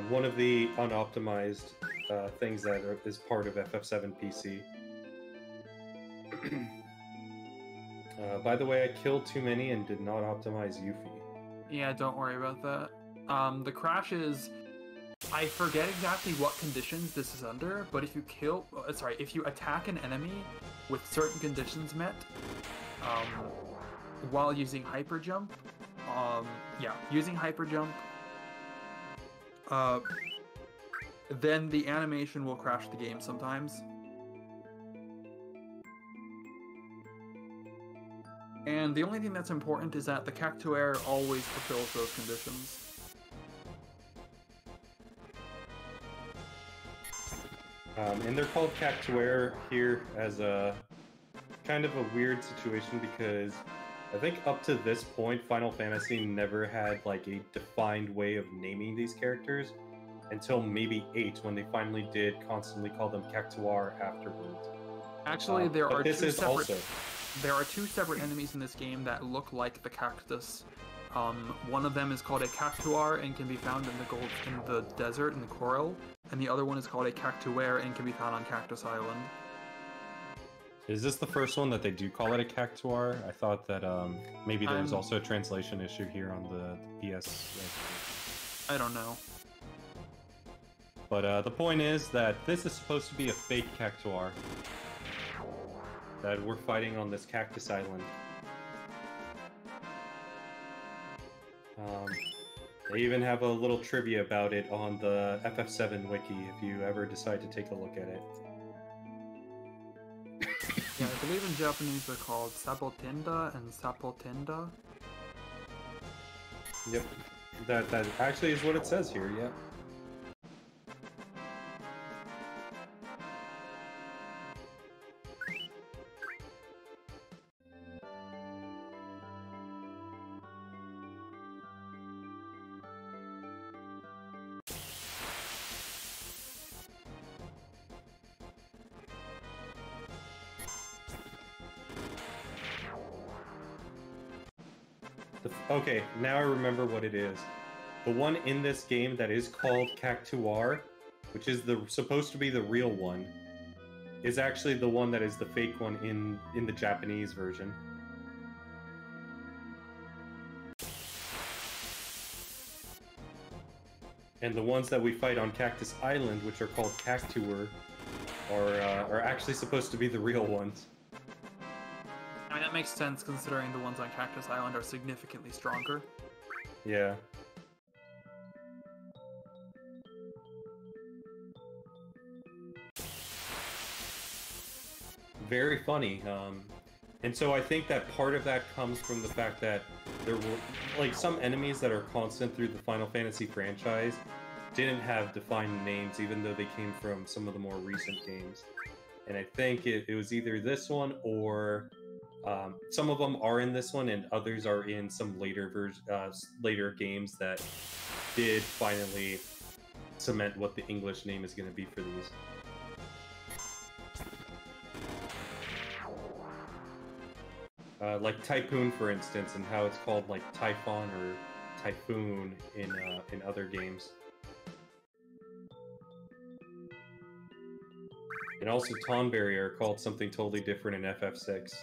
One of the unoptimized things that is part of FF7 PC. By the way, I killed too many and did not optimize Yuffie. Yeah, don't worry about that. The crash is... I forget exactly what conditions this is under, but if you if you attack an enemy with certain conditions met, while using hyper jump, using hyper jump, then the animation will crash the game sometimes. And the only thing that's important is that the Cactuaire always fulfills those conditions. And they're called Cactuaire here as a kind of a weird situation because I think up to this point, Final Fantasy never had like a defined way of naming these characters until maybe 8 when they finally did constantly call them Cactuar afterwards. Actually, there are two separate enemies in this game that look like the cactus. One of them is called a Cactuar and can be found in the desert in the Coral, and the other one is called a Cactuaire and can be found on Cactus Island. Is this the first one that they do call it a Cactuar? I thought that maybe there was also a translation issue here on the PS. I don't know. But the point is that this is supposed to be a fake Cactuar that we're fighting on this Cactus Island. They even have a little trivia about it on the FF7 wiki if you ever decide to take a look at it. Yeah, I believe in Japanese they're called Sabotinda and Sapotinda. Yep, that actually is what it says here, yeah. Okay, now I remember what it is. The one in this game that is called Cactuar, which is supposed to be the real one, is actually the one that is the fake one in the Japanese version. And the ones that we fight on Cactus Island, which are called Cactuar, are actually supposed to be the real ones. I mean, that makes sense considering the ones on Cactus Island are significantly stronger. Yeah. Very funny. And so I think that part of that comes from the fact that there were, like, some enemies that are constant through the Final Fantasy franchise didn't have defined names, even though they came from some of the more recent games. And I think it was either this one or some of them are in this one, and others are in some later later games that did finally cement what the English name is going to be for these. Like Typhoon, for instance, and how it's called like Typhon or Typhoon in other games. And also Tonberry are called something totally different in FF6.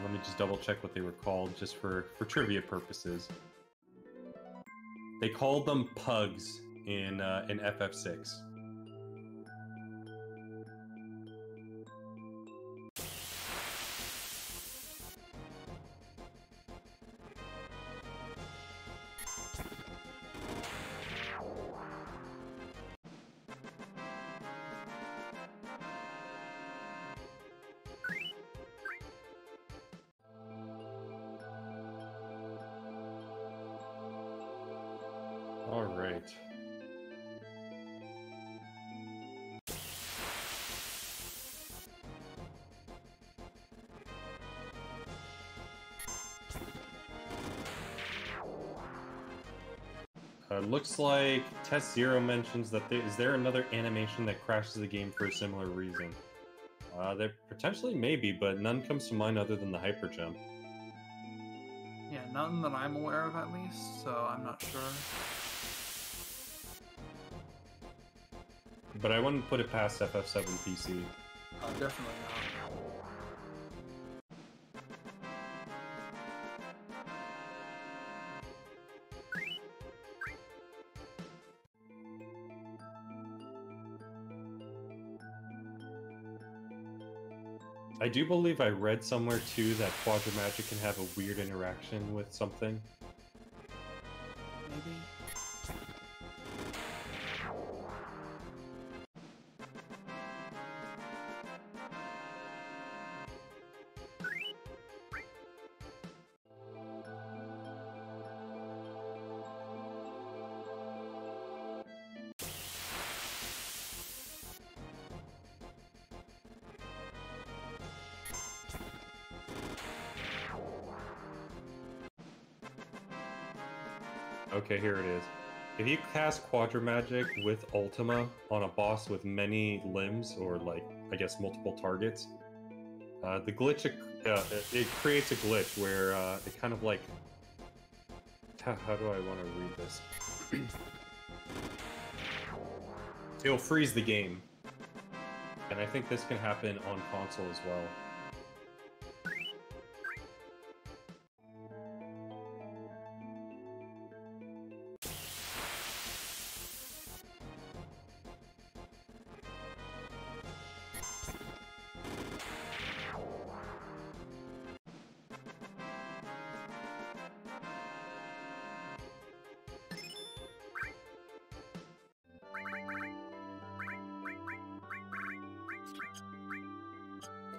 Let me just double check what they were called, just for trivia purposes. They called them pugs in FF6. All right. Looks like Test Zero mentions that is there another animation that crashes the game for a similar reason? There potentially may be, but none comes to mind other than the hyper jump. Yeah, none that I'm aware of at least, so I'm not sure. But I wouldn't put it past FF7 PC. Definitely not. I do believe I read somewhere too that Quadramagic can have a weird interaction with something. Maybe? Okay, here it is. If you cast Quadramagic with Ultima on a boss with many limbs, or like, I guess multiple targets, the glitch, it creates a glitch where it kind of like, how do I want to read this? It'll freeze the game. And I think this can happen on console as well.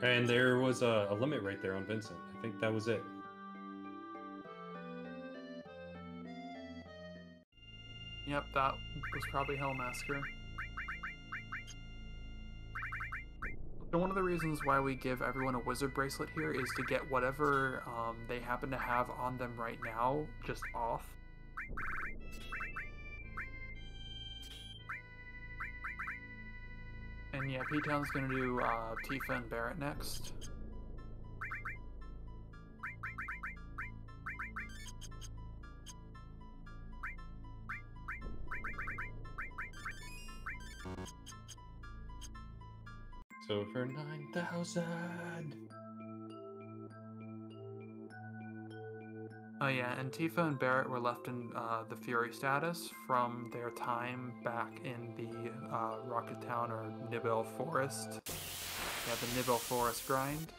And there was a limit right there on Vincent. I think that was it. Yep, that was probably Hell Massacre. So one of the reasons why we give everyone a wizard bracelet here is to get whatever they happen to have on them right now just off. And yeah, P-Town's gonna do Tifa and Barrett next. So for 9,000. Oh yeah, and Tifa and Barrett were left in the Fury status from their time back in the Rocket Town or Nibel Forest. Yeah, the Nibel Forest grind.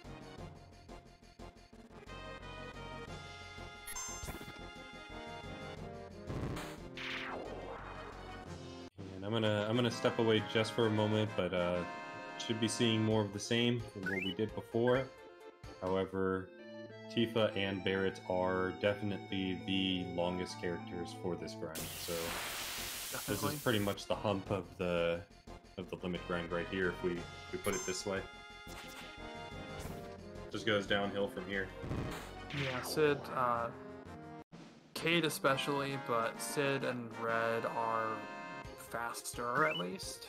And I'm gonna step away just for a moment, but should be seeing more of the same from what we did before. However, Tifa and Barrett are definitely the longest characters for this grind, so Definitely. this is pretty much the hump of the limit grind right here, if we put it this way. Just goes downhill from here. Yeah, Sid, Cade especially, but Sid and Red are faster at least.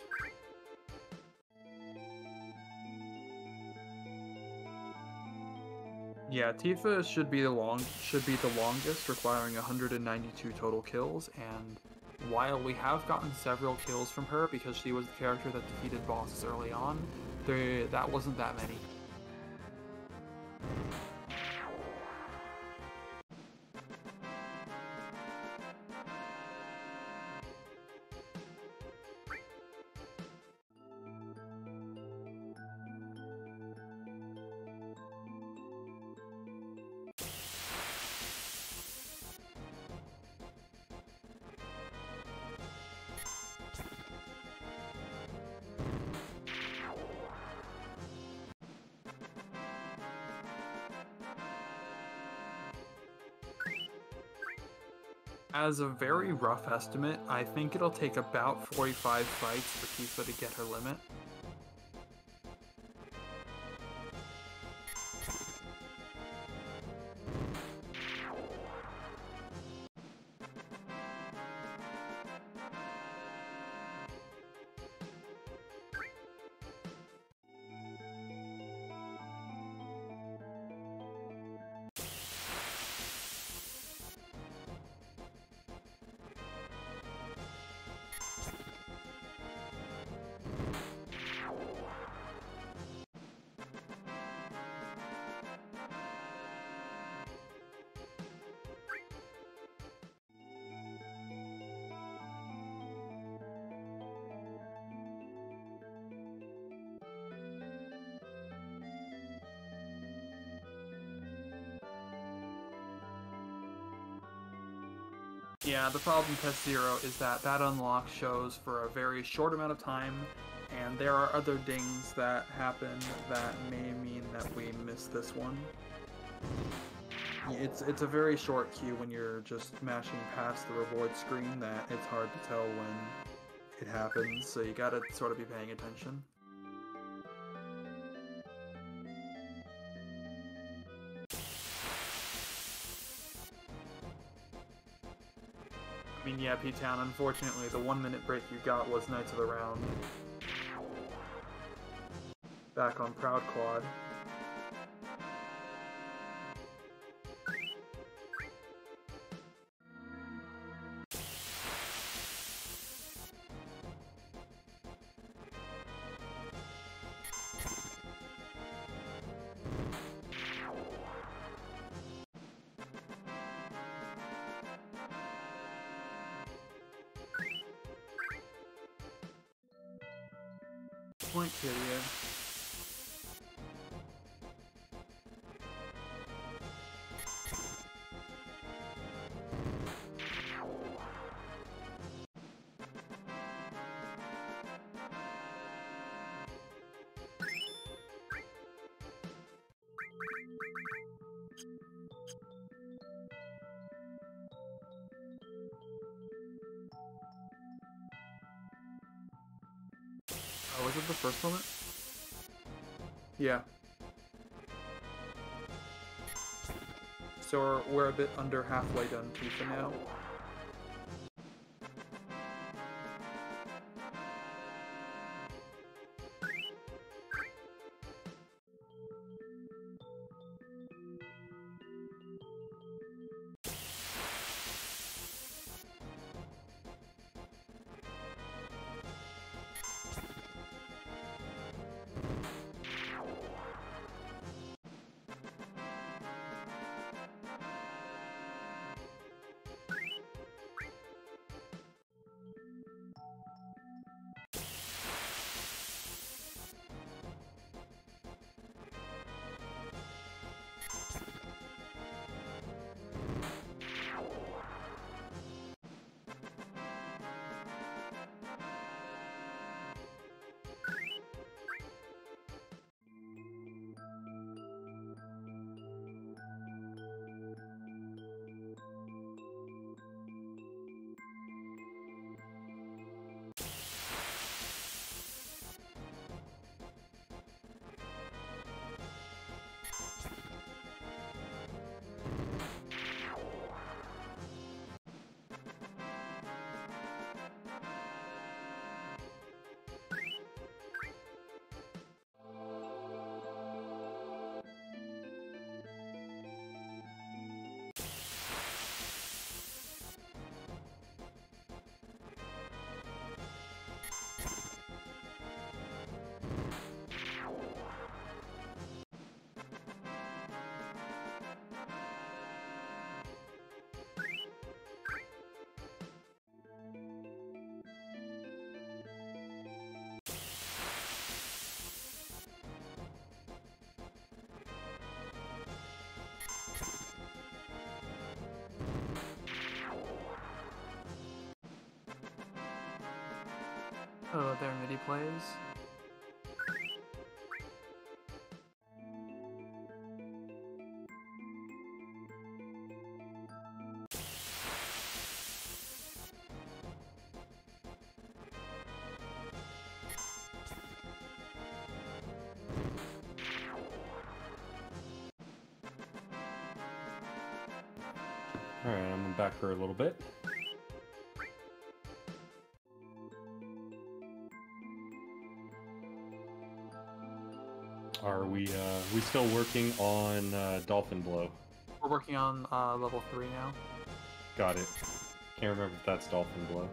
Yeah, Tifa should be the longest, requiring 192 total kills, and while we have gotten several kills from her because she was the character that defeated bosses early on, that wasn't that many. As a very rough estimate, I think it'll take about 45 fights for Tifa to get her limit. Yeah, the problem with Test Zero is that that unlock shows for a very short amount of time, and there are other dings that happen that may mean that we miss this one. It's a very short queue when you're just mashing past the reward screen that it's hard to tell when it happens, so you gotta sort of be paying attention. I mean, yeah, P-Town, unfortunately, the 1 minute break you got was Knights of the Round. Back on Proud Quad. Point kid, yeah. Oh, was it the first moment? Yeah. So we're a bit under halfway done Tifa now. Oh, their MIDI plays. Alright, I'm back for a little bit. Are we still working on Dolphin Blow? We're working on level 3 now. Got it. Can't remember if that's Dolphin Blow.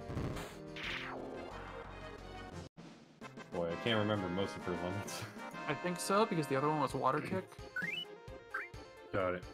Boy, I can't remember most of her limits. I think so, because the other one was Water Kick. Got it.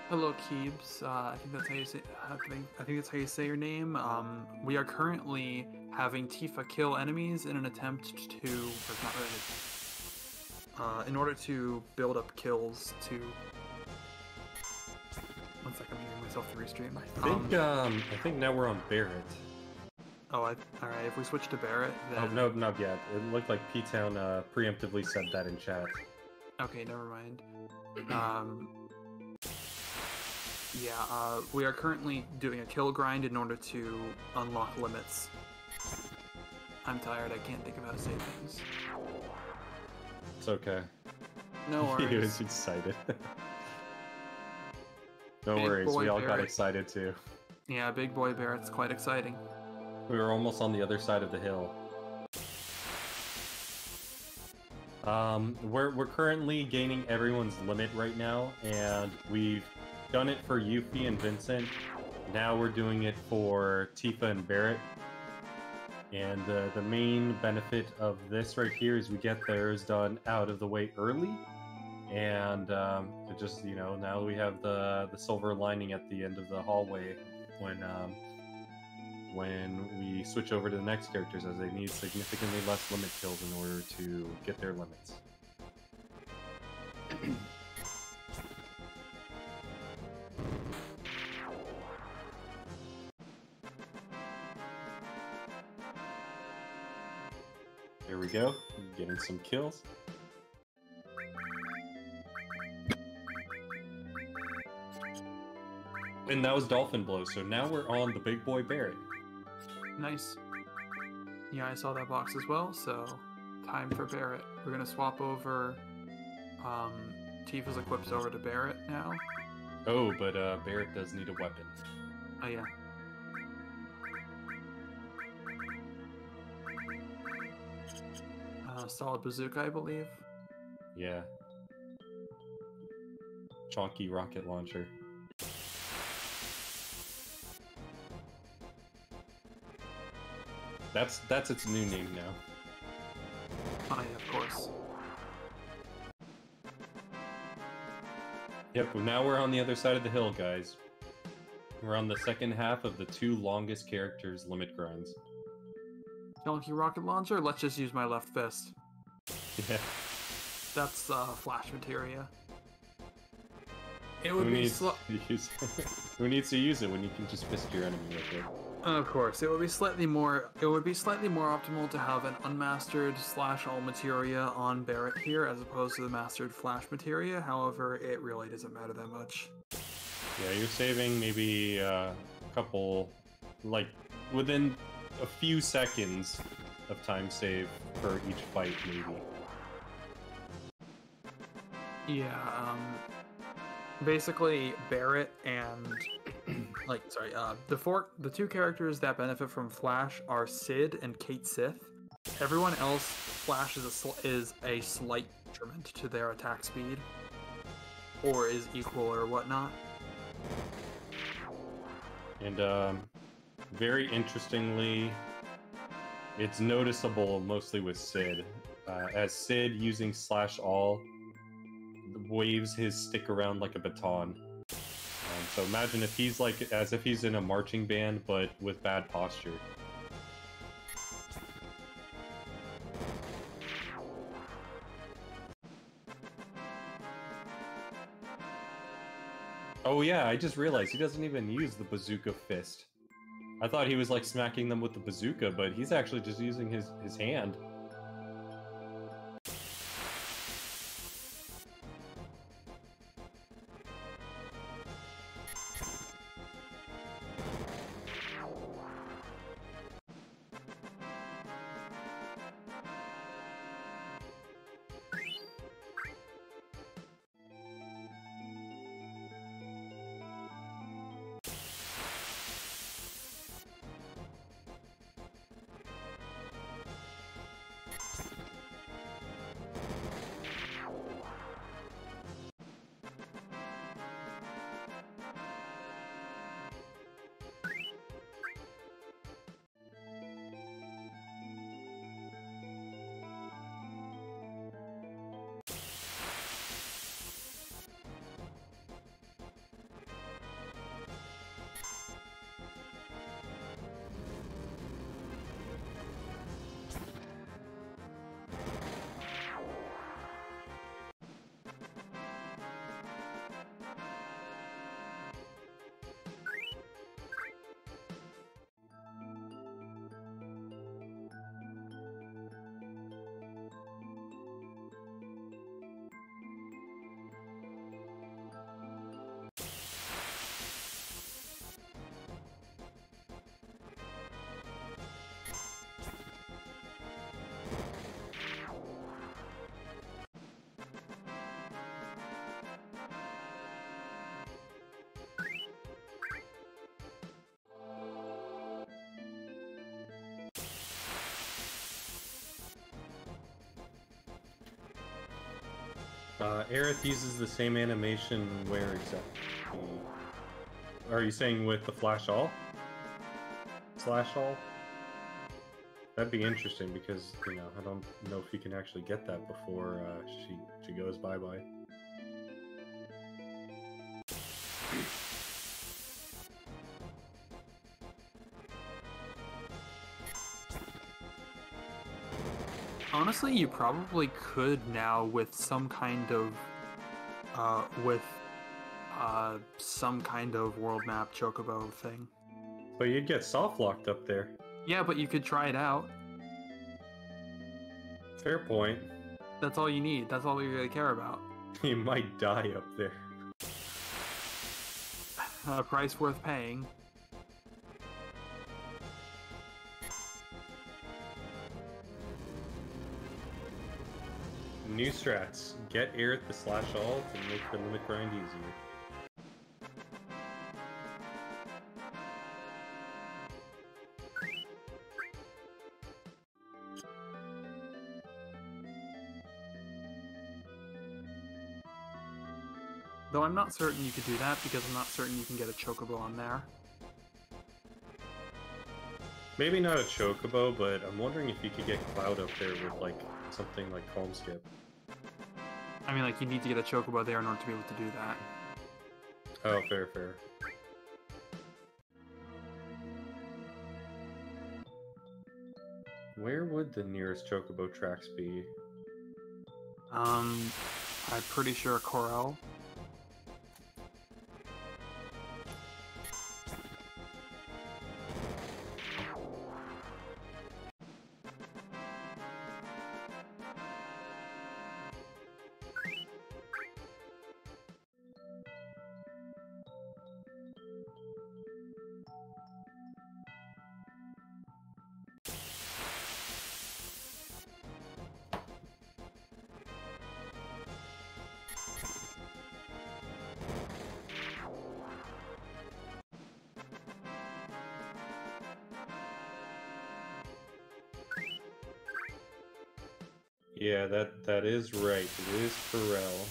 Hello, Keebs. I think that's how you say. I think that's how you say your name. We are currently having Tifa kill enemies in an attempt to, or not really, in order to build up kills. To 1 second, I'm hearing myself to restream. I think now we're on Barrett. Oh, all right. If we switch to Barrett, then Oh no, not yet. It looked like P-Town preemptively said that in chat. okay, never mind. Yeah, we are currently doing a kill grind in order to unlock limits. I'm tired, I can't think of how to say things. It's okay. No worries. He was excited. No Big worries, boy we all got Barrett. excited too. Yeah, Big Boy Barrett's quite exciting. We were almost on the other side of the hill. We're currently gaining everyone's limit right now, and we've done it for Yuffie and Vincent. Now we're doing it for Tifa and Barrett. And the main benefit of this right here is we get theirs done out of the way early. And it just, you know, now we have the silver lining at the end of the hallway when we switch over to the next characters, as they need significantly less limit kills in order to get their limits. There we go, getting some kills. And that was Dolphin Blow, so now we're on the Big Boy Barrett. Nice. Yeah, I saw that box as well, so time for Barrett. We're gonna swap over Tifa's equips over to Barrett now. Oh, but Barrett does need a weapon. Oh yeah. Solid bazooka, I believe. Yeah. Chonky rocket launcher. That's its new name now. Oh yeah, of course. Yep, now we're on the other side of the hill, guys. We're on the second half of the 2 longest characters limit grinds. Chunky rocket launcher? Let's just use my left fist. Yeah. That's flash materia. It would Who be needs to use Who needs to use it when you can just fist your enemy with it? Of course, it would be slightly more optimal to have an unmastered / all materia on Barrett here as opposed to the mastered flash materia. However, it really doesn't matter that much. Yeah, you're saving maybe a couple, like, within a few seconds of time save for each fight, maybe. Yeah, basically Barrett and the 2 characters that benefit from Flash are Sid and Kate Sith. Everyone else, Flash is a slight detriment to their attack speed, or is equal or whatnot. And very interestingly, it's noticeable mostly with Sid, as Sid using /all waves his stick around like a baton. So imagine if he's like, as if he's in a marching band, but with bad posture. Oh yeah, I just realized he doesn't even use the bazooka fist. I thought he was like smacking them with the bazooka, but he's actually just using his hand. Aerith uses the same animation where exactly? Are you saying with the Flash All? Slash All? That'd be interesting because, you know, I don't know if you can actually get that before she goes bye-bye. Honestly, you probably could now with some kind of some kind of world map chocobo thing. But you'd get soft locked up there. Yeah, but you could try it out. Fair point. That's all you need. That's all we really care about. You might die up there. A price worth paying. New strats. Get Aerith the Slash All to make the limit grind easier. Though I'm not certain you could do that because I'm not certain you can get a chocobo on there. Maybe not a chocobo, but I'm wondering if you could get Cloud up there with like something like Calm Skip. I mean, like, you need to get a chocobo there in order to be able to do that. Oh, fair, fair. Where would the nearest chocobo tracks be? I'm pretty sure Corel. Yeah, that is right. It is Pharrell.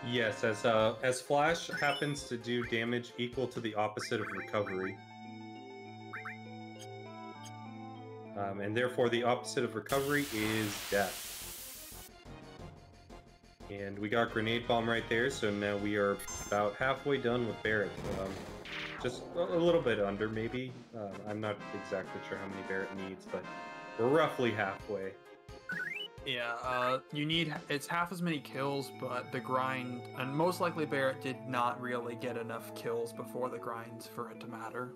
Yes, as Flash happens to do damage equal to the opposite of recovery. And therefore the opposite of recovery is death. And we got Grenade Bomb right there, so now we are about halfway done with Barret. Just a little bit under, maybe. I'm not exactly sure how many Barret needs, but we're roughly halfway. Yeah, it's half as many kills, but the grind, and most likely Barret did not really get enough kills before the grind for it to matter.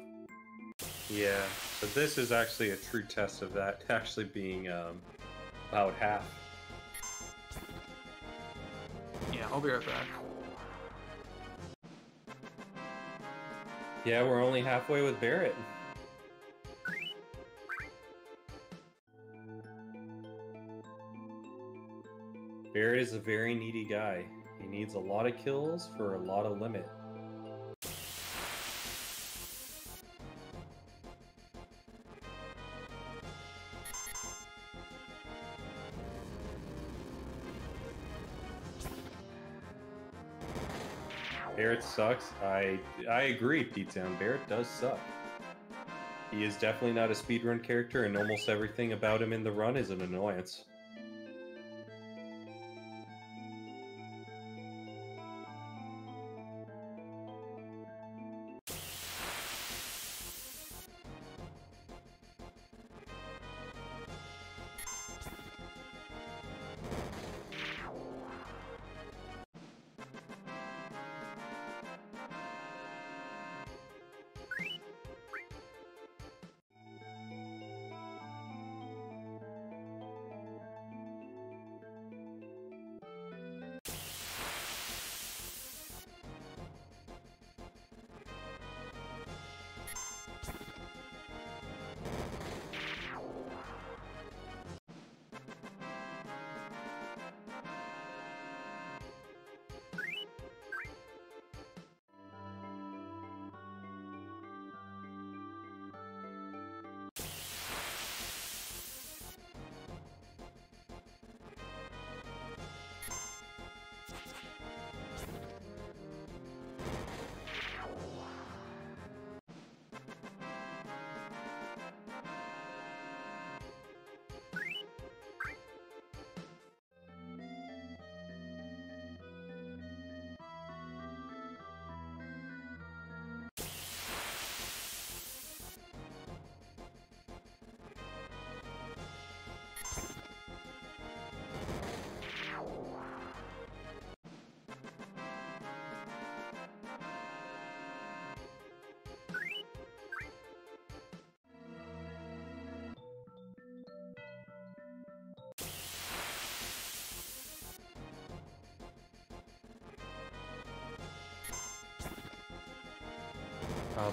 Yeah, so this is actually a true test of that actually being about half. Yeah, I'll be right back. Yeah, we're only halfway with Barret. Barret is a very needy guy. He needs a lot of kills for a lot of limit. Barrett sucks. I agree, Ptown. Barrett does suck. He is definitely not a speedrun character, and almost everything about him in the run is an annoyance.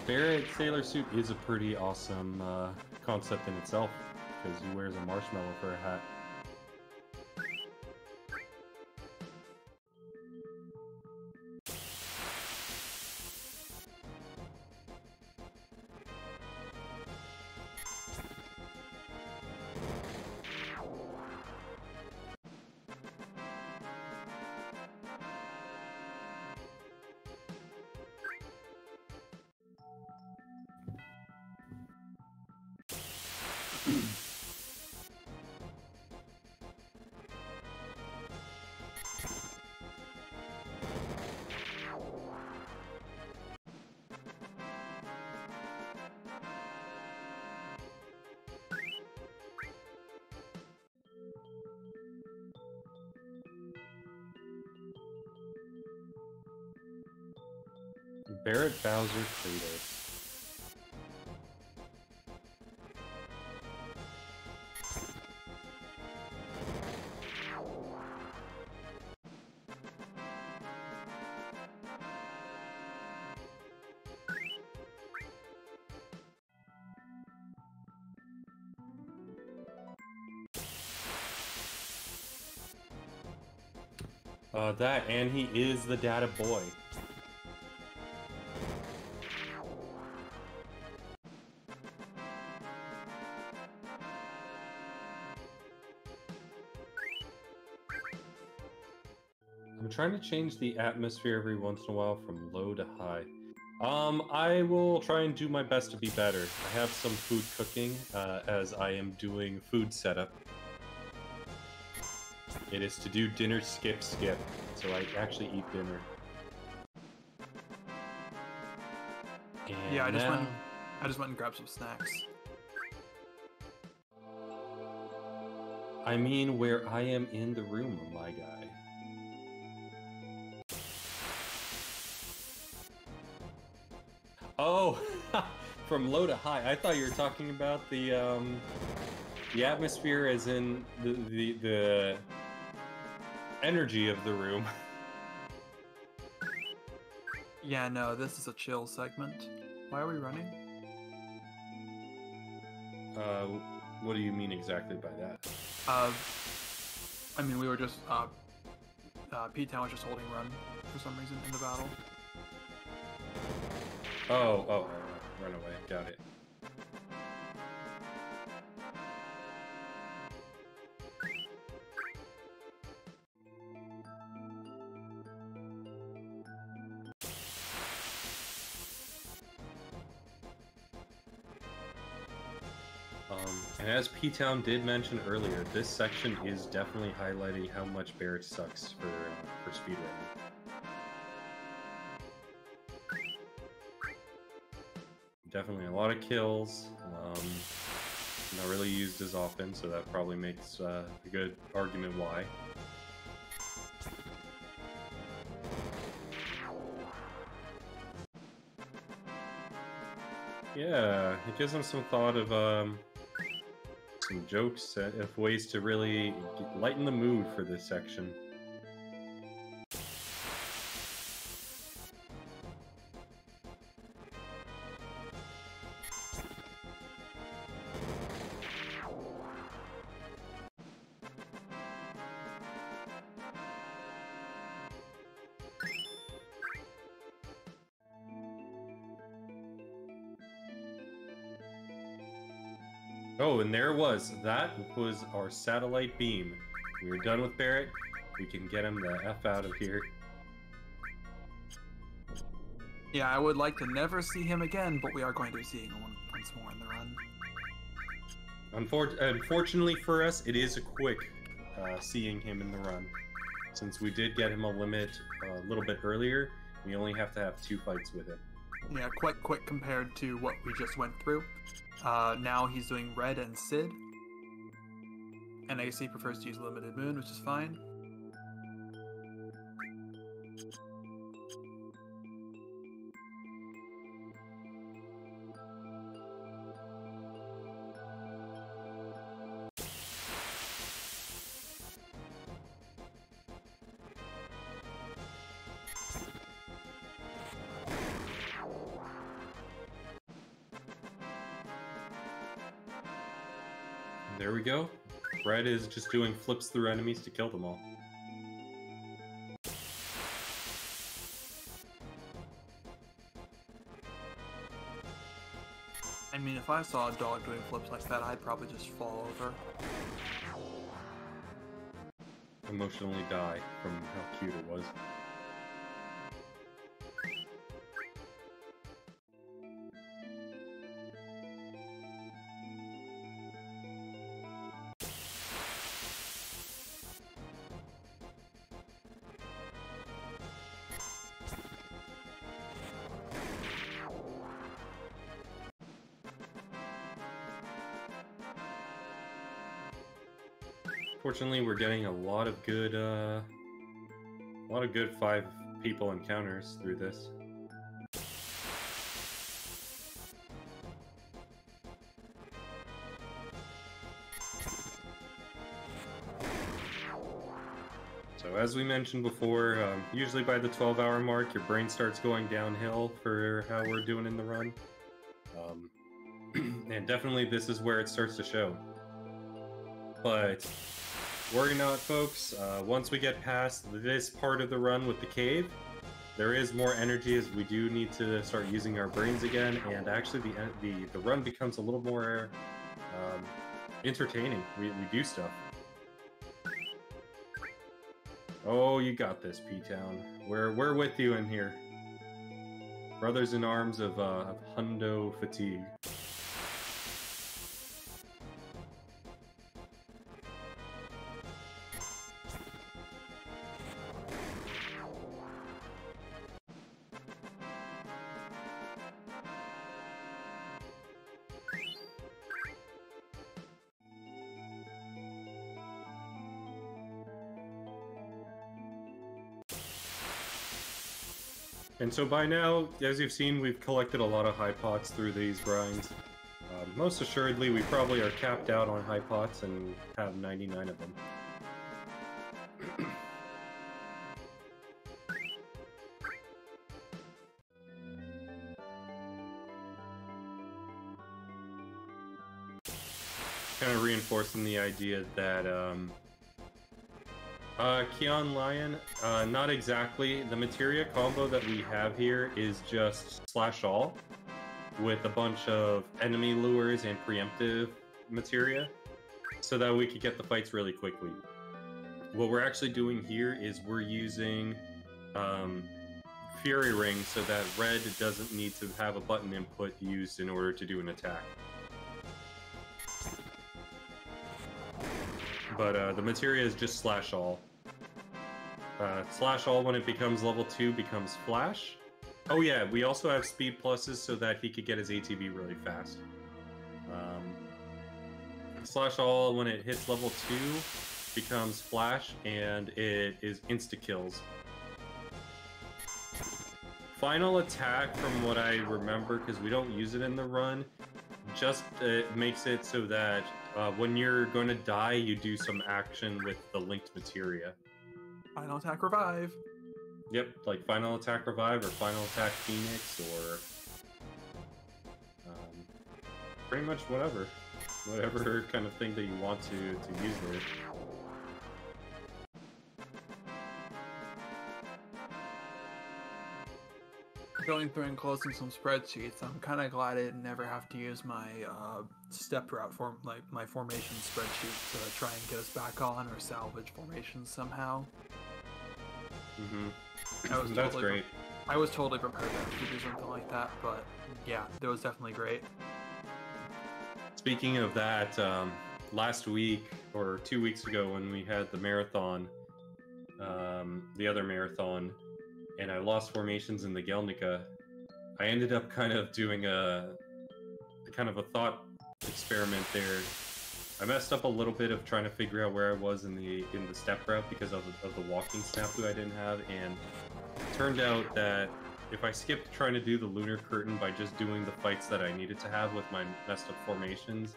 Barrett Sailor Suit is a pretty awesome concept in itself, because he wears a marshmallow for a hat. Barrett Bowser Kratos. That, and he is the data boy. I'm trying to change the atmosphere every once in a while from low to high. I will try and do my best to be better. I have some food cooking, as I am doing food setup. It is to do dinner skip, so I actually eat dinner. And Yeah, I just went and grabbed some snacks. I mean, where I am in the room, my guy. Oh, from low to high. I thought you were talking about the atmosphere, as in the energy of the room. Yeah, no, this is a chill segment. Why are we running? What do you mean exactly by that? I mean, we were just, Ptown was just holding run for some reason in the battle. Oh, run away. Got it. And as P-Town did mention earlier, this section is definitely highlighting how much Barrett sucks for speedrunning. Definitely a lot of kills. Not really used as often, so that probably makes a good argument why. Yeah, it gives them some thought of some jokes of ways to really lighten the mood for this section. Oh, and there was. That was our satellite beam. We were done with Barrett. We can get him the F out of here. Yeah, I would like to never see him again, but we are going to be seeing him once more in the run. Unfortunately for us, it is a quick seeing him in the run. Since we did get him a limit a little bit earlier, we only have to have 2 fights with him. Yeah, quite quick compared to what we just went through. Now he's doing Red and Sid. And AC prefers to use Limited Moon, which is fine. There we go. Red is just doing flips through enemies to kill them all. I mean, if I saw a dog doing flips like that, I'd probably just fall over. Emotionally die from how cute it was. Fortunately, we're getting a lot of good 5 people encounters through this. So as we mentioned before, usually by the 12-hour mark, your brain starts going downhill for how we're doing in the run. And definitely this is where it starts to show. But worry not, folks. Once we get past this part of the run with the cave, there is more energy as we do need to start using our brains again, and actually the run becomes a little more entertaining. We do stuff. Oh, you got this, P-Town. We're with you in here. Brothers in arms of Hundo Fatigue. And so by now, as you've seen, we've collected a lot of high pots through these grinds. Most assuredly, we probably are capped out on high pots and have 99 of them. Kind of reinforcing the idea that Keon Lion, not exactly. The materia combo that we have here is just slash all with a bunch of enemy lures and preemptive materia so that we could get the fights really quickly. What we're actually doing here is we're using Fury Ring so that Red doesn't need to have a button input used in order to do an attack. But the materia is just slash all. Slash all when it becomes level 2 becomes flash. Oh yeah, we also have speed pluses so that he could get his ATB really fast. Slash all when it hits level 2 becomes flash and it is insta kills. Final attack, from what I remember, because we don't use it in the run, just makes it so that when you're going to die, you do some action with the linked materia. Final attack revive. Yep, like final attack revive or final attack phoenix or pretty much whatever kind of thing that you want to use there. Going through and closing some spreadsheets, I'm kind of glad I didn't never have to use my step route my formation spreadsheet to try and get us back on or salvage formations somehow. That's great. I was totally prepared to do something like that, but yeah, that was definitely great. Speaking of that, last week or 2 weeks ago when we had the marathon, the other marathon, and I lost formations in the Gelnica, I ended up kind of doing a thought experiment there. I messed up a little bit of trying to figure out where I was in the step route because of the walking snafu I didn't have, and it turned out that if I skipped trying to do the lunar curtain by just doing the fights that I needed to have with my messed up formations,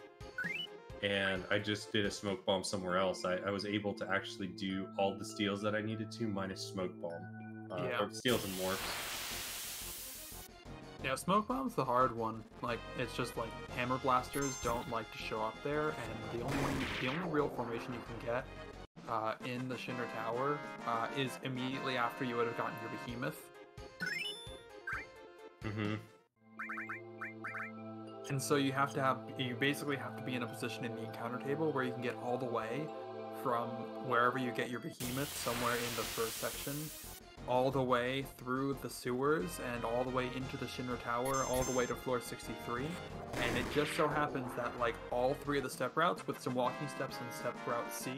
and I just did a smoke bomb somewhere else, I was able to actually do all the steals that I needed to minus smoke bomb. Yeah. Or steals and morphs. Yeah, smoke bomb's the hard one. Like, it's just like hammer blasters don't like to show up there, and the only real formation you can get in the Shinra Tower is immediately after you would have gotten your behemoth. And so you basically have to be in a position in the encounter table where you can get all the way from wherever you get your behemoth, somewhere in the first section, all the way through the sewers and all the way into the Shinra Tower, all the way to floor 63. And it just so happens that like all three of the step routes with some walking steps in step route C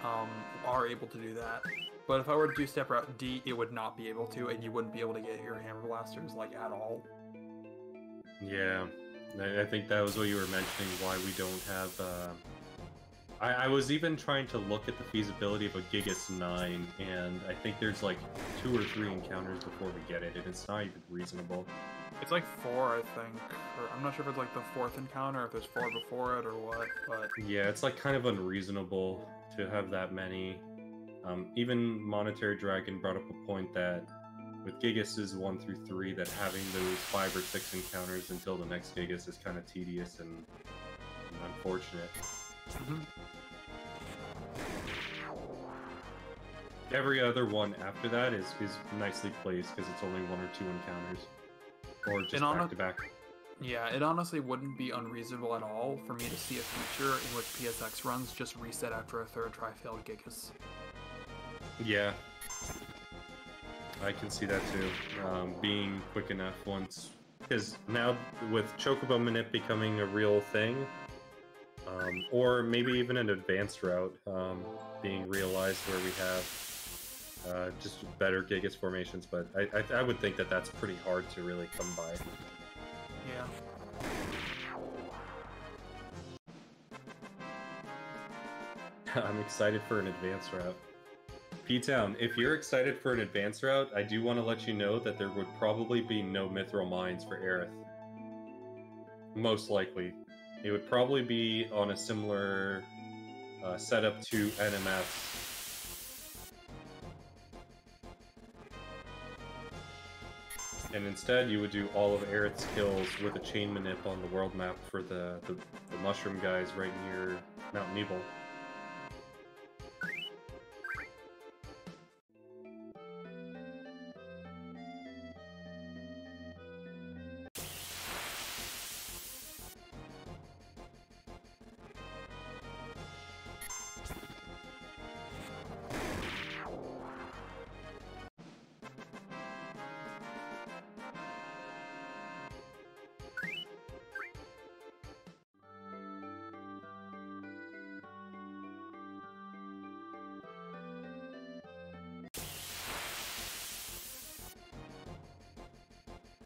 are able to do that. But if I were to do step route D, it would not be able to, and you wouldn't be able to get your hammer blasters like at all. Yeah, I think that was what you were mentioning, why we don't have I was even trying to look at the feasibility of a Gigas 9, and I think there's like 2 or 3 encounters before we get it, and it's not even reasonable. It's like 4, I think. Or I'm not sure if it's like the 4th encounter, if there's 4 before it or what, but... Yeah, it's like kind of unreasonable to have that many. Even Monetary Dragon brought up a point that with Gigas' 1 through 3, that having those 5 or 6 encounters until the next Gigas is kind of tedious and unfortunate. Every other one after that is nicely placed because it's only 1 or 2 encounters, or just back to back. Yeah, it honestly wouldn't be unreasonable at all for me to see a future in which PSX runs just reset after a 3rd try-failed Gigas. Yeah, I can see that too. Being quick enough once, because now with Chocobo Manip becoming a real thing. Or maybe even an advanced route being realized where we have just better Gigas formations, but I would think that that's pretty hard to really come by. Yeah. I'm excited for an advanced route. P-Town, if you're excited for an advanced route, I do want to let you know that there would probably be no Mithril Mines for Aerith. Most likely. It would probably be on a similar setup to NMS. And instead, you would do all of Aerith's kills with a chain manip on the world map for the mushroom guys right near Mount Nebel.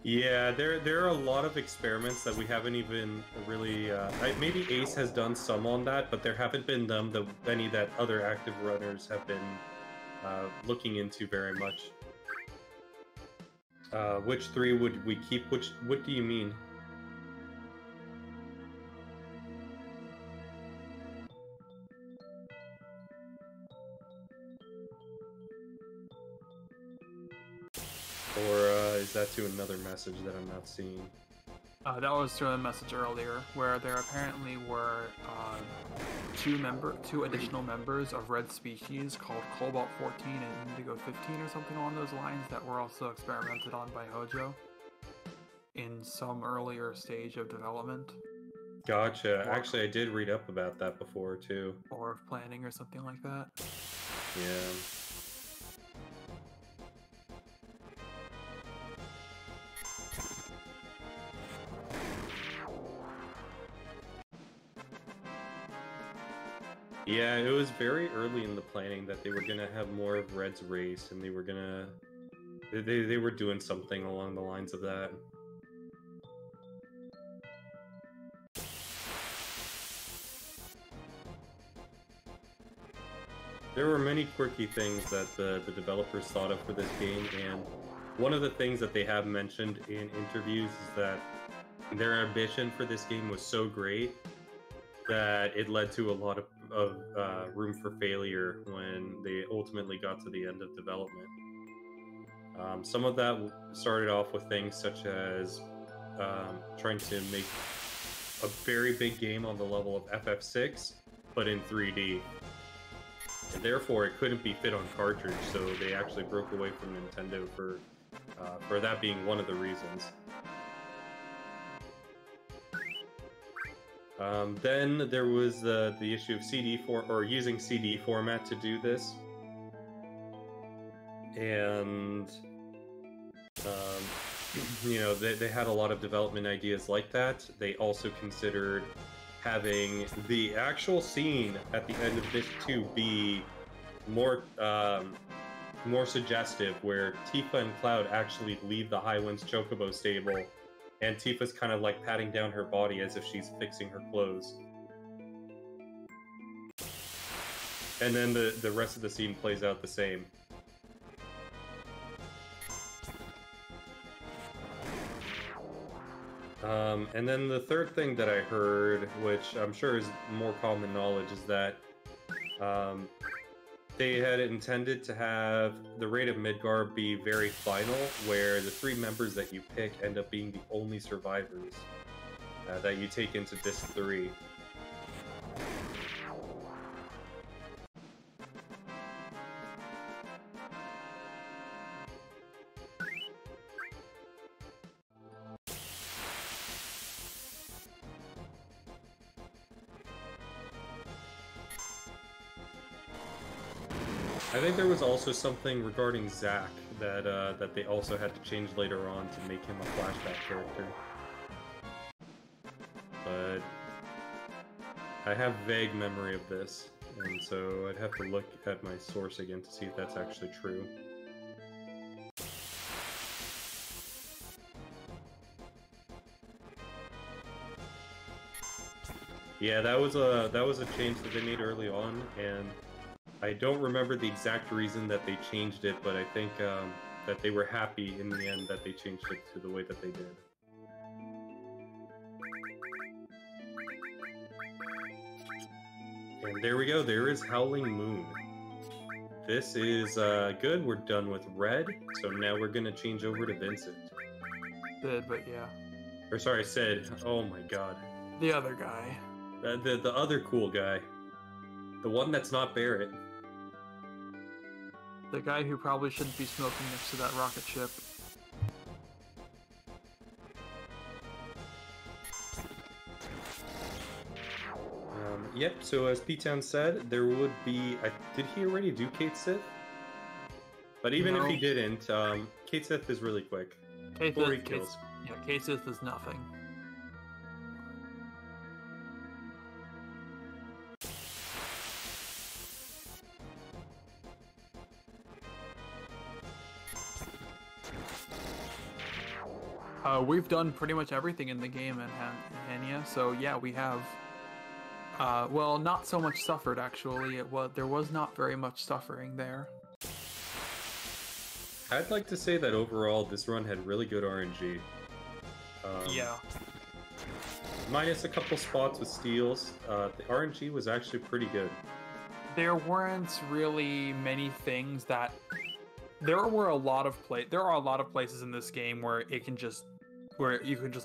Yeah, there are a lot of experiments that we haven't even really. Maybe Ace has done some on that, but there haven't been any that other active runners have been looking into very much. Which three would we keep? What do you mean? Or is that to another message that I'm not seeing? That was through a message earlier, where there apparently were two additional members of red species called Cobalt 14 and Indigo 15 or something along those lines that were also experimented on by Hojo in some earlier stage of development. Gotcha. Actually, I did read up about that before too. Or of planning or something like that. Yeah. Yeah, it was very early in the planning that they were gonna have more of Red's race, and they were gonna they were doing something along the lines of that. There were many quirky things that the developers thought of for this game, and one of the things that they have mentioned in interviews is that their ambition for this game was so great that it led to a lot of room for failure when they ultimately got to the end of development. Some of that started off with things such as trying to make a very big game on the level of FF6, but in 3D. And therefore, it couldn't be fit on cartridge, so they actually broke away from Nintendo for that being one of the reasons. Then there was the issue of using CD format to do this, and you know, they had a lot of development ideas like that. They also considered having the actual scene at the end of this 2 be more suggestive, where Tifa and Cloud actually leave the High Winds Chocobo stable, and Tifa's kind of like patting down her body as if she's fixing her clothes. And then the rest of the scene plays out the same. And then the third thing that I heard, which I'm sure is more common knowledge, is that they had intended to have the Raid of Midgar be very final, where the 3 members that you pick end up being the only survivors that you take into Disc 3. I think there was also something regarding Zack that they also had to change later on to make him a flashback character. But I have vague memory of this, and so I'd have to look at my source again to see if that's actually true. Yeah, that was a change that they made early on, and I don't remember the exact reason that they changed it, but I think that they were happy in the end that they changed it to the way that they did. And there we go, there is Howling Moon. This is good, we're done with Red, so now we're gonna change over to Vincent. Did, but yeah. Or sorry, Sid. Oh my god. The other guy. The other cool guy. The one that's not Barrett. The guy who probably shouldn't be smoking next to that rocket ship. Yep, so as P-Town said, there would be... did he already do Kate Sith? But even if he didn't, Kate Sith is really quick. Kate Sith is nothing. We've done pretty much everything in the game in Hania, so yeah, we have. Well, not so much suffered actually. There was not very much suffering there. I'd like to say that overall this run had really good RNG. Yeah. Minus a couple spots with steals, the RNG was actually pretty good. There weren't really many things that. There are a lot of places in this game where you can just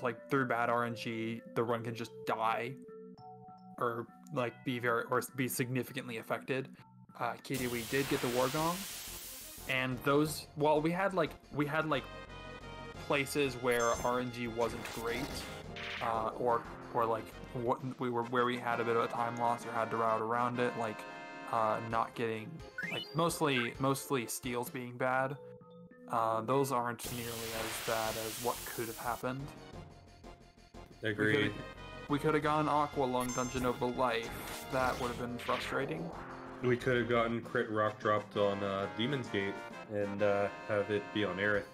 like through bad RNG, the run can just die, or like be significantly affected. Katie, we did get the War Gong, and those. Well, we had like places where RNG wasn't great, or like where we had a bit of a time loss or had to route around it, like not getting like mostly steals being bad. Those aren't nearly as bad as what could have happened. Agreed. We could have gone Aqua Lung Dungeon of the Life. That would have been frustrating. We could have gotten crit rock dropped on Demon's Gate and have it be on Aerith.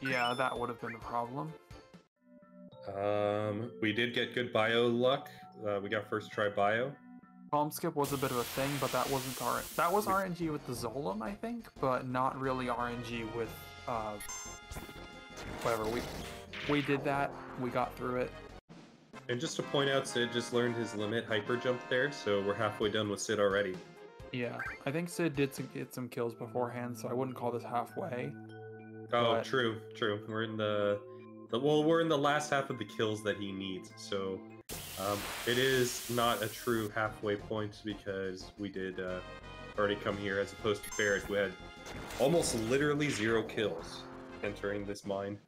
Yeah, that would have been a problem. We did get good bio luck. We got first try bio. Palm skip was a bit of a thing, but that wasn't that was RNG with the Zolom, I think, but not really RNG with whatever. We did that. We got through it. And just to point out, Sid just learned his limit hyper jump there, so we're halfway done with Sid already. Yeah, I think Sid did get some kills beforehand, so I wouldn't call this halfway. Oh, but... true. We're in we're in the last half of the kills that he needs, so it is not a true halfway point because we did already come here as opposed to Barrett, who had almost literally 0 kills entering this mine.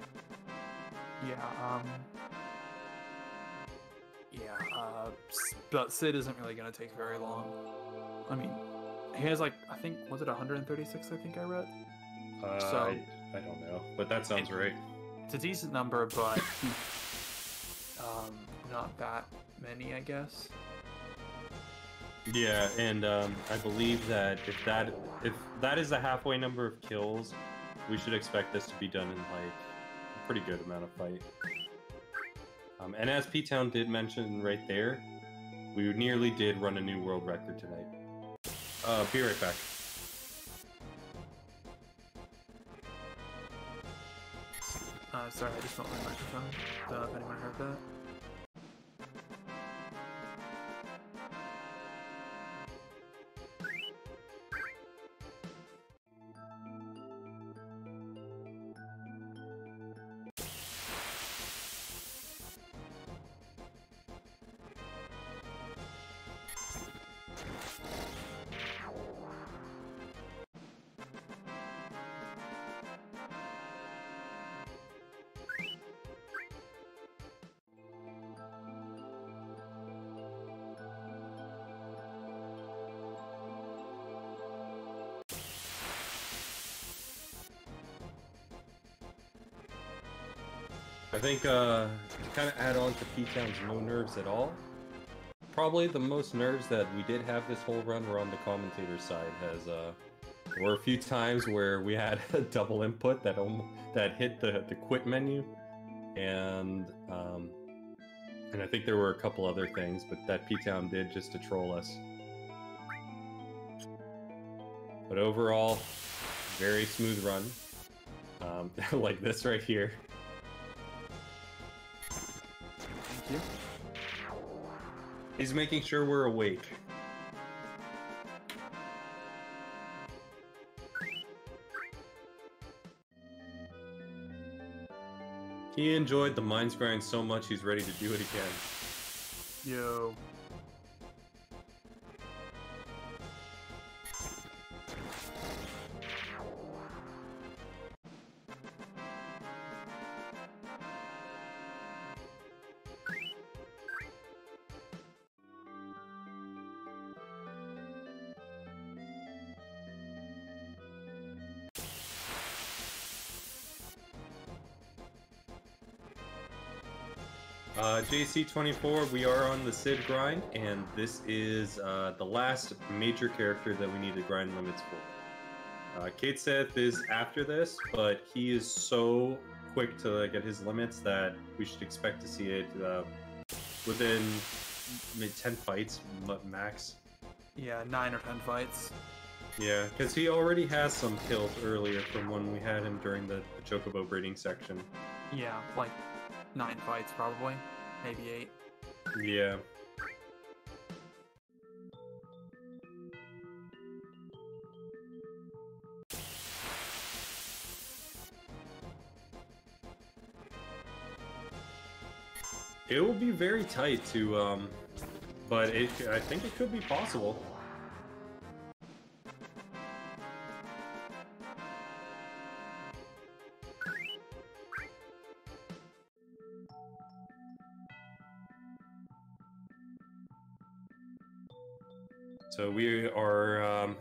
But Sid isn't really going to take very long. I mean, he has like, I think, was it 136, I think I read? So I don't know, but that sounds right. It's a decent number, but not that many, I guess. Yeah, and I believe that if that is the halfway number of kills, we should expect this to be done in like a pretty good amount of fight. And as Ptown did mention right there, we nearly did run a new world record tonight. Be right back. Sorry, I just felt my microphone. Don't know if anyone heard that. I think to kind of add on to Ptown's no nerves at all, probably the most nerves that we did have this whole run were on the commentator side. As there were a few times where we had a double input that hit the quit menu, and I think there were a couple other things, but that Ptown did just to troll us. But overall, very smooth run, like this right here. Thank you. He's making sure we're awake. He enjoyed the mines grind so much he's ready to do it again. Yo. JC24, we are on the Sid grind, and this is the last major character that we need to grind limits for. Kate Seth is after this, but he is so quick to like, at his limits that we should expect to see it within maybe 10 fights max. Yeah, 9 or 10 fights. Yeah, because he already has some kills earlier from when we had him during the Chocobo breeding section. Yeah, like 9 fights probably, maybe 8. Yeah. It will be very tight to, but I think it could be possible. So we are,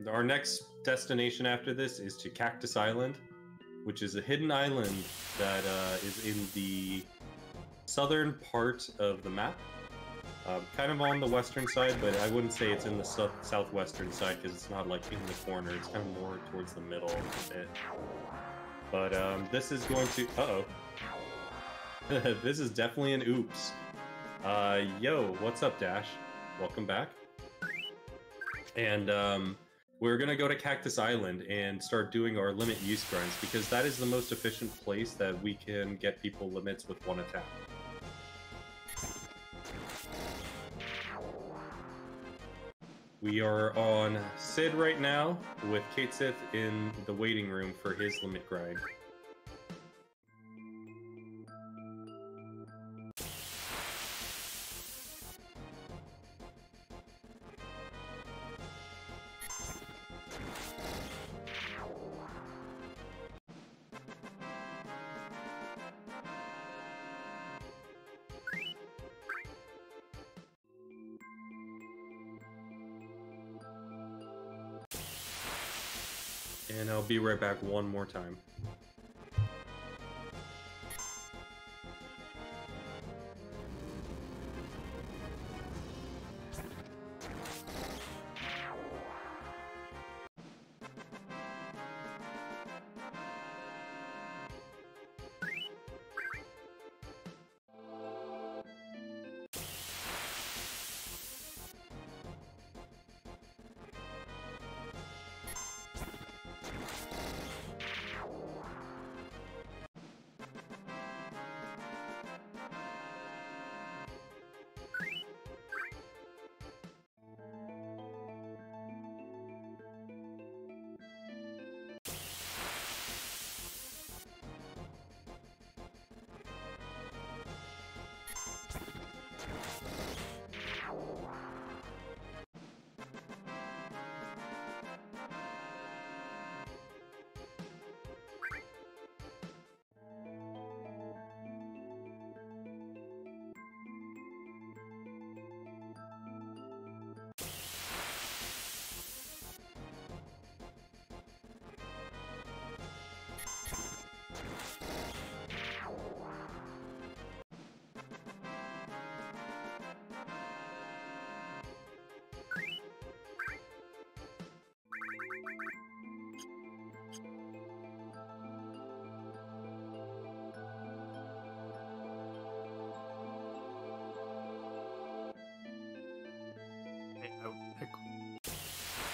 our next destination after this is to Cactus Island, which is a hidden island that is in the southern part of the map. Kind of on the western side, but I wouldn't say it's in the southwestern side because it's not like in the corner. It's kind of more towards the middle a bit. But this is going to... Uh-oh. This is definitely an oops. Yo, what's up, Dash? Welcome back. And we're going to go to Cactus Island and start doing our limit use grinds because that is the most efficient place that we can get people limits with one attack. We are on Sid right now with Kate Sith in the waiting room for his limit grind. And I'll be right back one more time.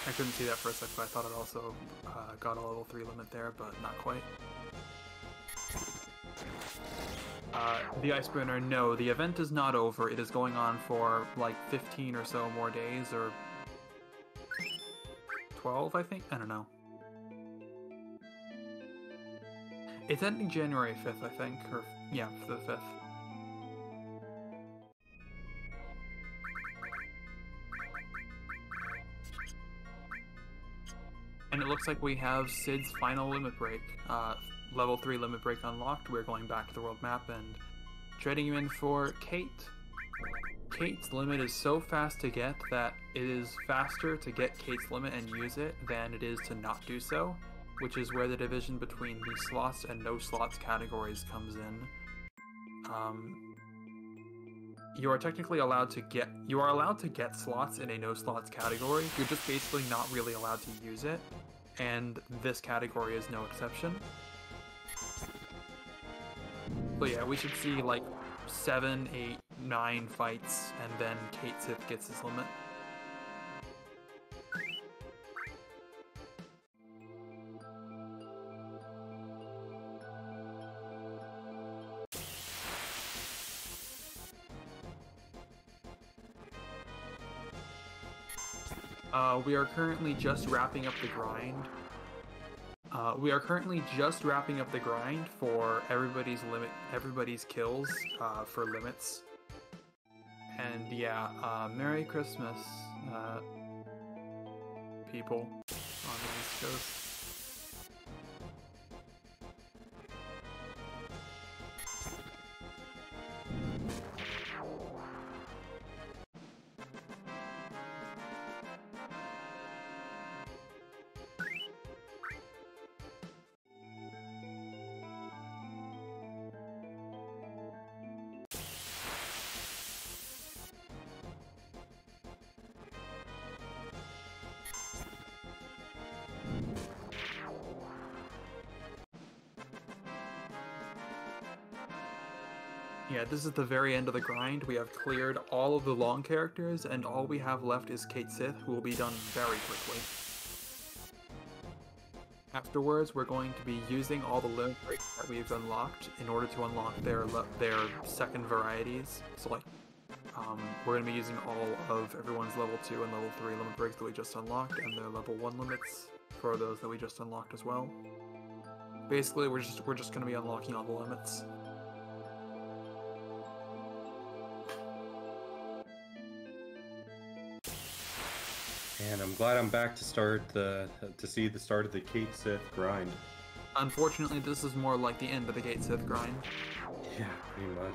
I couldn't see that for a sec, but I thought it also got a level 3 limit there, but not quite. The Iceburner, no, the event is not over. It is going on for like 15 or so more days, or 12, I think? I don't know. It's ending January 5th, I think, or yeah, the 5th. And it looks like we have Sid's final limit break. Level 3 limit break unlocked. We're going back to the world map and trading you in for Kate. Kate's limit is so fast to get that it is faster to get Kate's limit and use it than it is to not do so, which is where the division between the slots and no slots categories comes in. You are technically allowed to get slots in a no slots category. You're just basically not really allowed to use it, and this category is no exception. But yeah, we should see like 7, 8, 9 fights, and then Kate Sith gets his limit. We are currently just wrapping up the grind. For everybody's kills for limits. And yeah, Merry Christmas, people on the East Coast. Yeah, this is the very end of the grind. We have cleared all of the long characters, and all we have left is Kate Sith, who will be done very quickly. Afterwards, we're going to be using all the limit breaks that we've unlocked in order to unlock their second varieties. So like, we're going to be using all of everyone's level 2 and level 3 limit breaks that we just unlocked, and their level 1 limits for those that we just unlocked as well. Basically, we're just going to be unlocking all the limits. And I'm glad I'm back to see the start of the Kate Sith grind. Unfortunately, this is more like the end of the Kate Sith grind. Yeah, pretty much.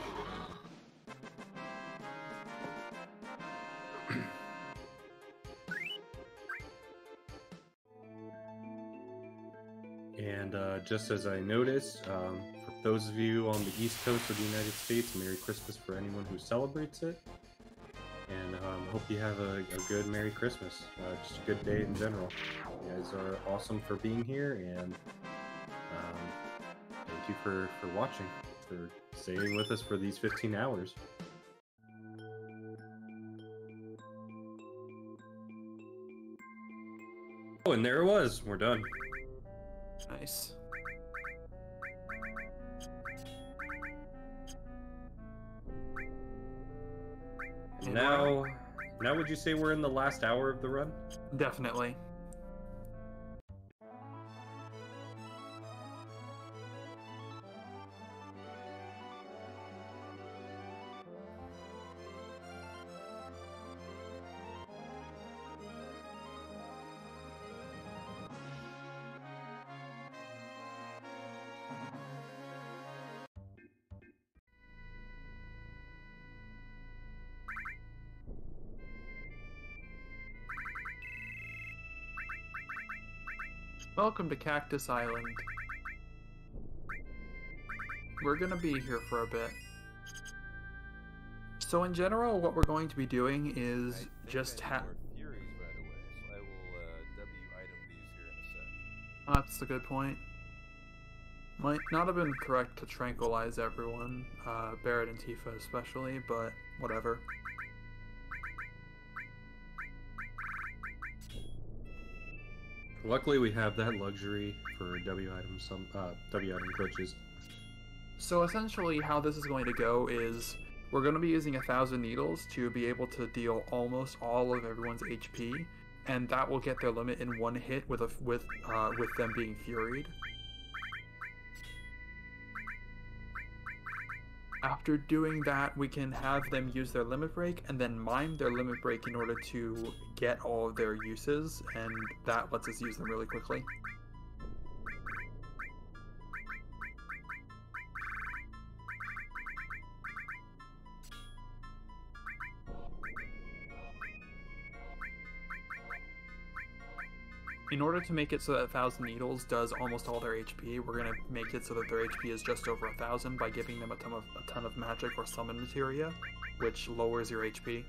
And just as I noticed, for those of you on the East Coast of the United States, Merry Christmas for anyone who celebrates it. And hope you have a good Merry Christmas. Just a good day in general. You guys are awesome for being here, and thank you for watching, for staying with us for these 15 hours. Oh, and there it was. We're done. Nice. Now would you say we're in the last hour of the run? Definitely. Welcome to Cactus Island. We're gonna be here for a bit. So in general, what we're going to be doing is just Furies, by the way, so I will W item these here in a sec. That's a good point. Might not have been correct to tranquilize everyone, Barrett and Tifa especially, but whatever. Luckily, we have that luxury for W item glitches. So essentially, how this is going to go is we're going to be using 1,000 needles to be able to deal almost all of everyone's HP, and that will get their limit in one hit with them being furied. After doing that, we can have them use their limit break and then mime their limit break in order to get all of their uses, and that lets us use them really quickly. In order to make it so that 1,000 needles does almost all their HP, we're going to make it so that their HP is just over 1,000 by giving them a ton of magic or summon materia, which lowers your HP.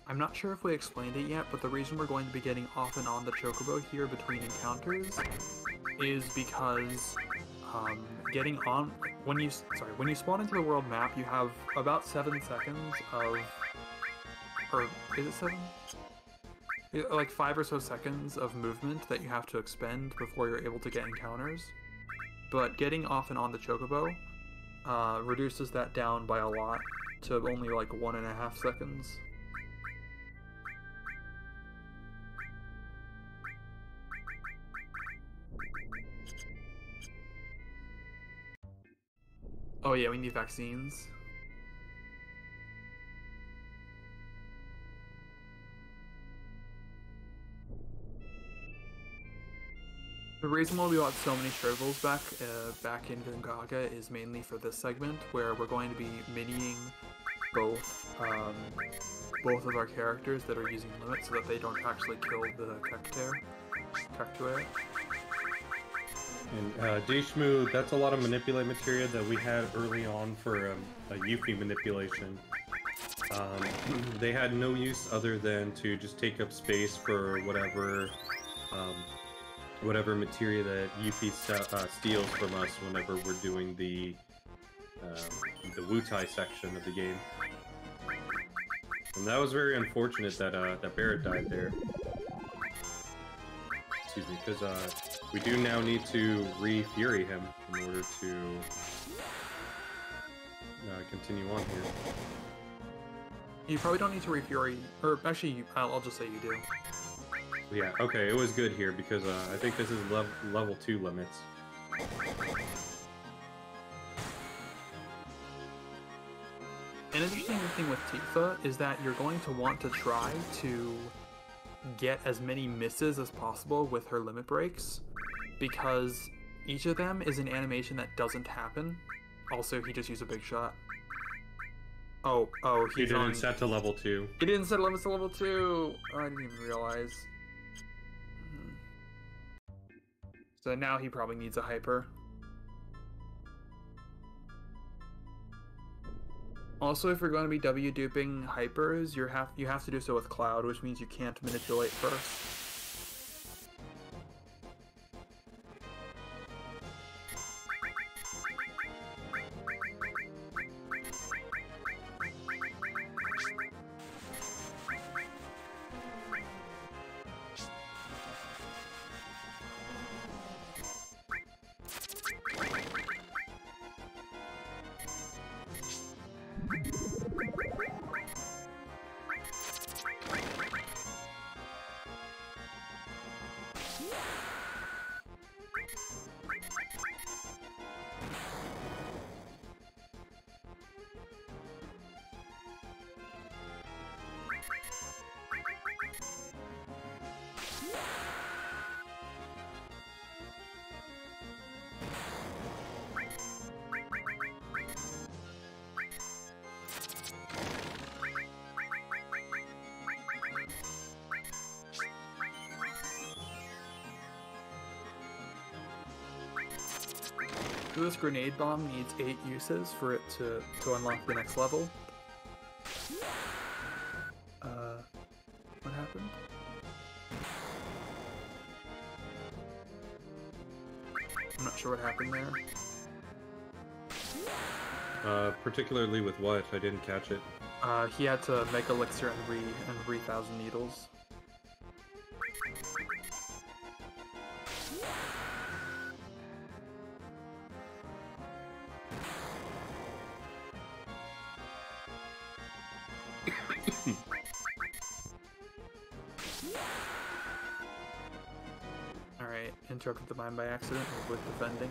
I'm not sure if we explained it yet, but the reason we're going to be getting off and on the chocobo here between encounters is because getting on when you spawn into the world map, you have about 7 seconds of, or is it 7? Like 5 or so seconds of movement that you have to expend before you're able to get encounters. But getting off and on the chocobo reduces that down by a lot to only like 1.5 seconds. Oh yeah, we need vaccines. The reason why we got so many shrivels back in Gongaga is mainly for this segment, where we're going to be miniing both of our characters that are using limits so that they don't actually kill the Cactuaire. And Deshmu, that's a lot of manipulate materia that we had early on for a Yuffie manipulation. They had no use other than to just take up space for whatever materia that Yuffie steals from us whenever we're doing the Wutai section of the game. And that was very unfortunate that that Barrett died there. Excuse me, because we do now need to re-fury him in order to continue on here. You probably don't need to re-fury, or actually, I'll just say you do. Yeah, okay, it was good here because I think this is level 2 limits. An interesting thing with Tifa is that you're going to want to try to get as many misses as possible with her limit breaks, because each of them is an animation that doesn't happen. Also, he just used a big shot. Oh, He didn't set to level 2. He didn't set limits to level 2! Oh, I didn't even realize. So now he probably needs a hyper. Also, if you're going to be W duping hypers, you have to do so with Cloud, which means you can't manipulate first. This grenade bomb needs 8 uses for it to unlock the next level. What happened? I'm not sure what happened there. Particularly with what? I didn't catch it. He had to make elixir and re 1,000 needles. Alright, interrupted the mine by accident with defending.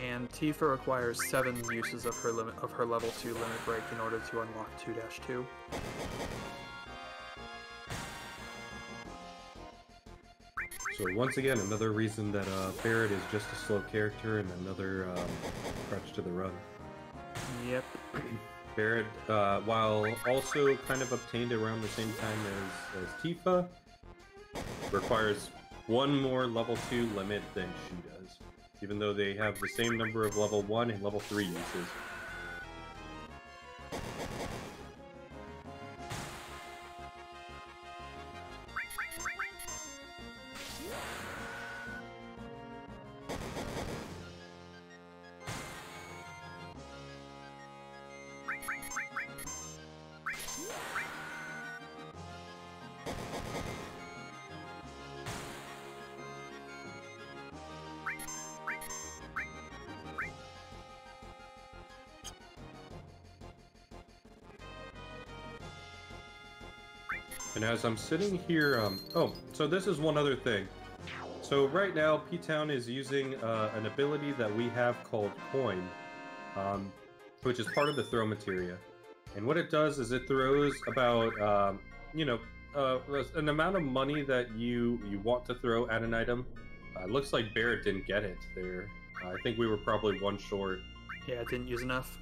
And Tifa requires 7 uses of her level 2 limit break in order to unlock 2-2. So once again, another reason that Barrett is just a slow character and another crutch to the run. Yep. Barrett, while also kind of obtained around the same time as Tifa, requires 1 more level 2 limit than she does, even though they have the same number of level 1 and level 3 uses. And as I'm sitting here, oh, so this is one other thing. So right now, P-Town is using an ability that we have called Coin, which is part of the throw materia. And what it does is it throws about, you know, an amount of money that you want to throw at an item. Looks like Barrett didn't get it there. I think we were probably 1 short. Yeah, didn't use enough.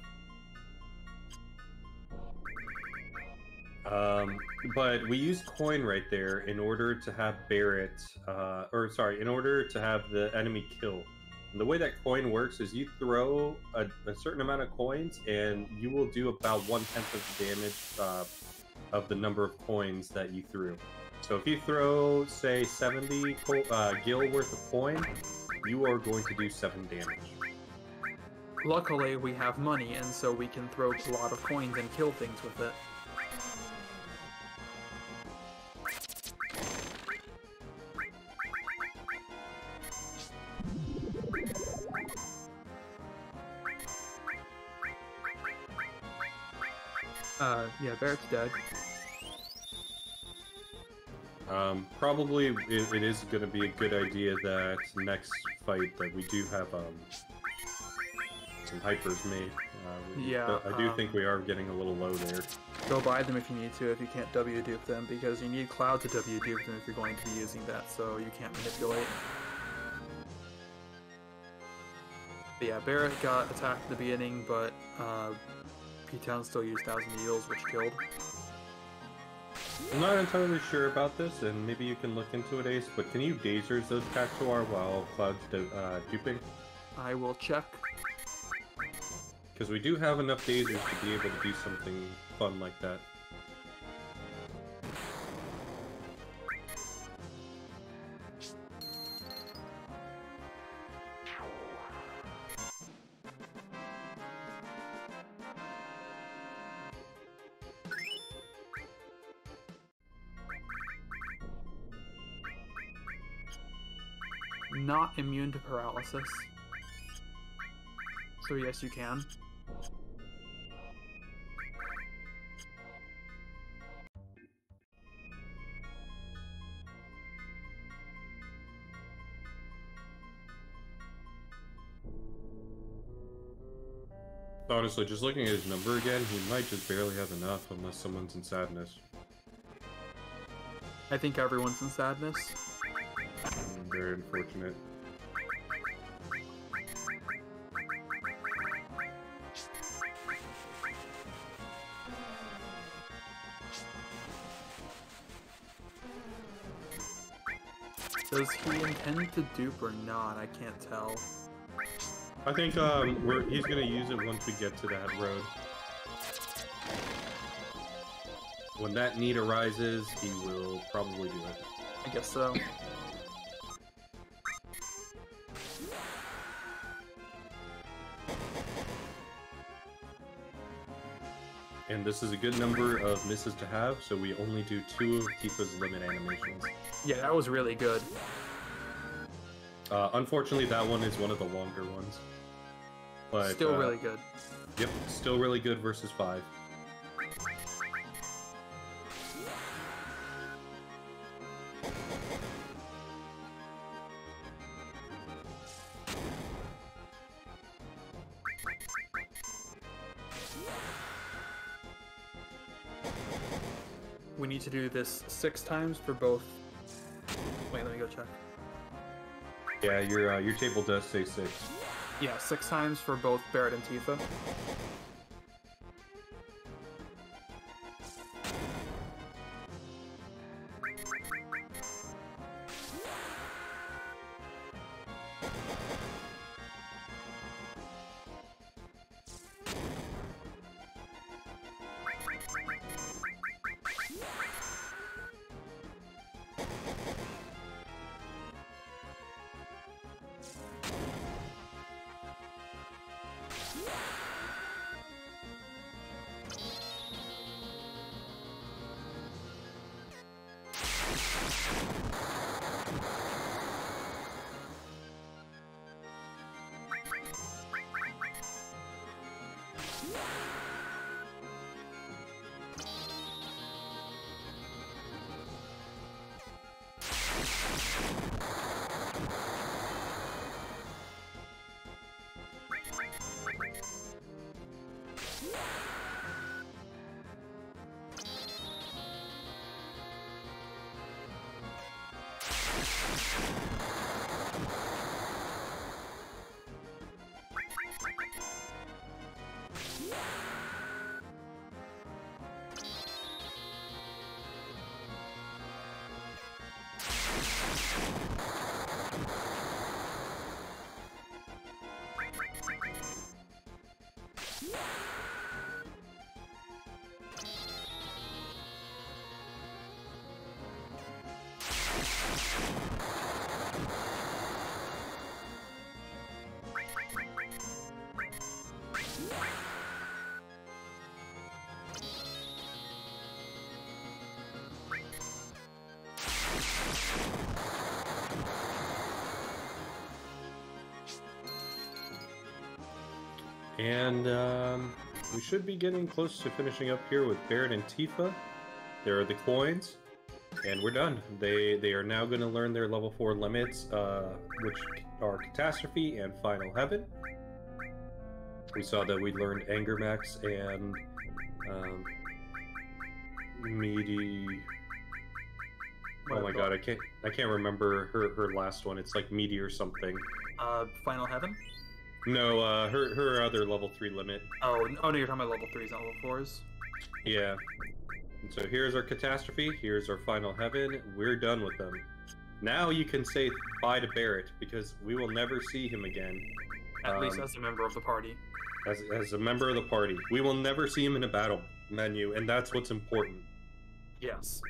But we used Coin right there in order to have Barrett, in order to have the enemy kill. And the way that Coin works is you throw a certain amount of coins, and you will do about 1/10 of the damage of the number of coins that you threw. So if you throw, say, 70 gil worth of coin, you are going to do 7 damage. Luckily, we have money, and so we can throw a lot of coins and kill things with it. Yeah, Barrett's dead. Probably it is going to be a good idea that next fight that we do have some hypers made. Yeah, I do think we are getting a little low there. Go buy them if you need to, if you can't W-dupe them, because you need Cloud to W-dupe them if you're going to be using that, so you can't manipulate. But yeah, Barrett got attacked at the beginning, but P-Town still used 1,000 Eels, which killed. I'm not entirely sure about this, and maybe you can look into it, Ace, but can you Dazers those Cactuar while Cloud's duping? I will check. Because we do have enough Dazers to be able to do something fun like that. Not immune to paralysis. So yes, you can. Honestly, just looking at his number again, he might just barely have enough unless someone's in sadness. I think everyone's in sadness. Very unfortunate. Does he intend to dupe or not? I can't tell. I think he's gonna use it once we get to that road. When that need arises, he will probably do it. I guess so. And this is a good number of misses to have, so we only do 2 of Tifa's limit animations. Yeah, that was really good. Unfortunately, that one is one of the longer ones. But Still really good. Yep, still really good versus 5. We need to do this 6 times for both. Wait, let me go check. Yeah, your table does say 6. Yeah, 6 times for both Barret and Tifa. And we should be getting close to finishing up here with Barret and Tifa. There are the coins, and we're done. They are now going to learn their level 4 limits, which are Catastrophe and Final Heaven. We saw that we learned Anger Max and Meaty. Oh my god, I can't remember her last one. It's like Meaty or something. Final Heaven? No, her other level 3 limit. Oh, no, you're talking about level 3s, not level 4s? Yeah. And so here's our Catastrophe, here's our Final Heaven, we're done with them. Now you can say bye to Barret, because we will never see him again. At least as a member of the party. As a member of the party. We will never see him in a battle menu, and that's what's important. Yes.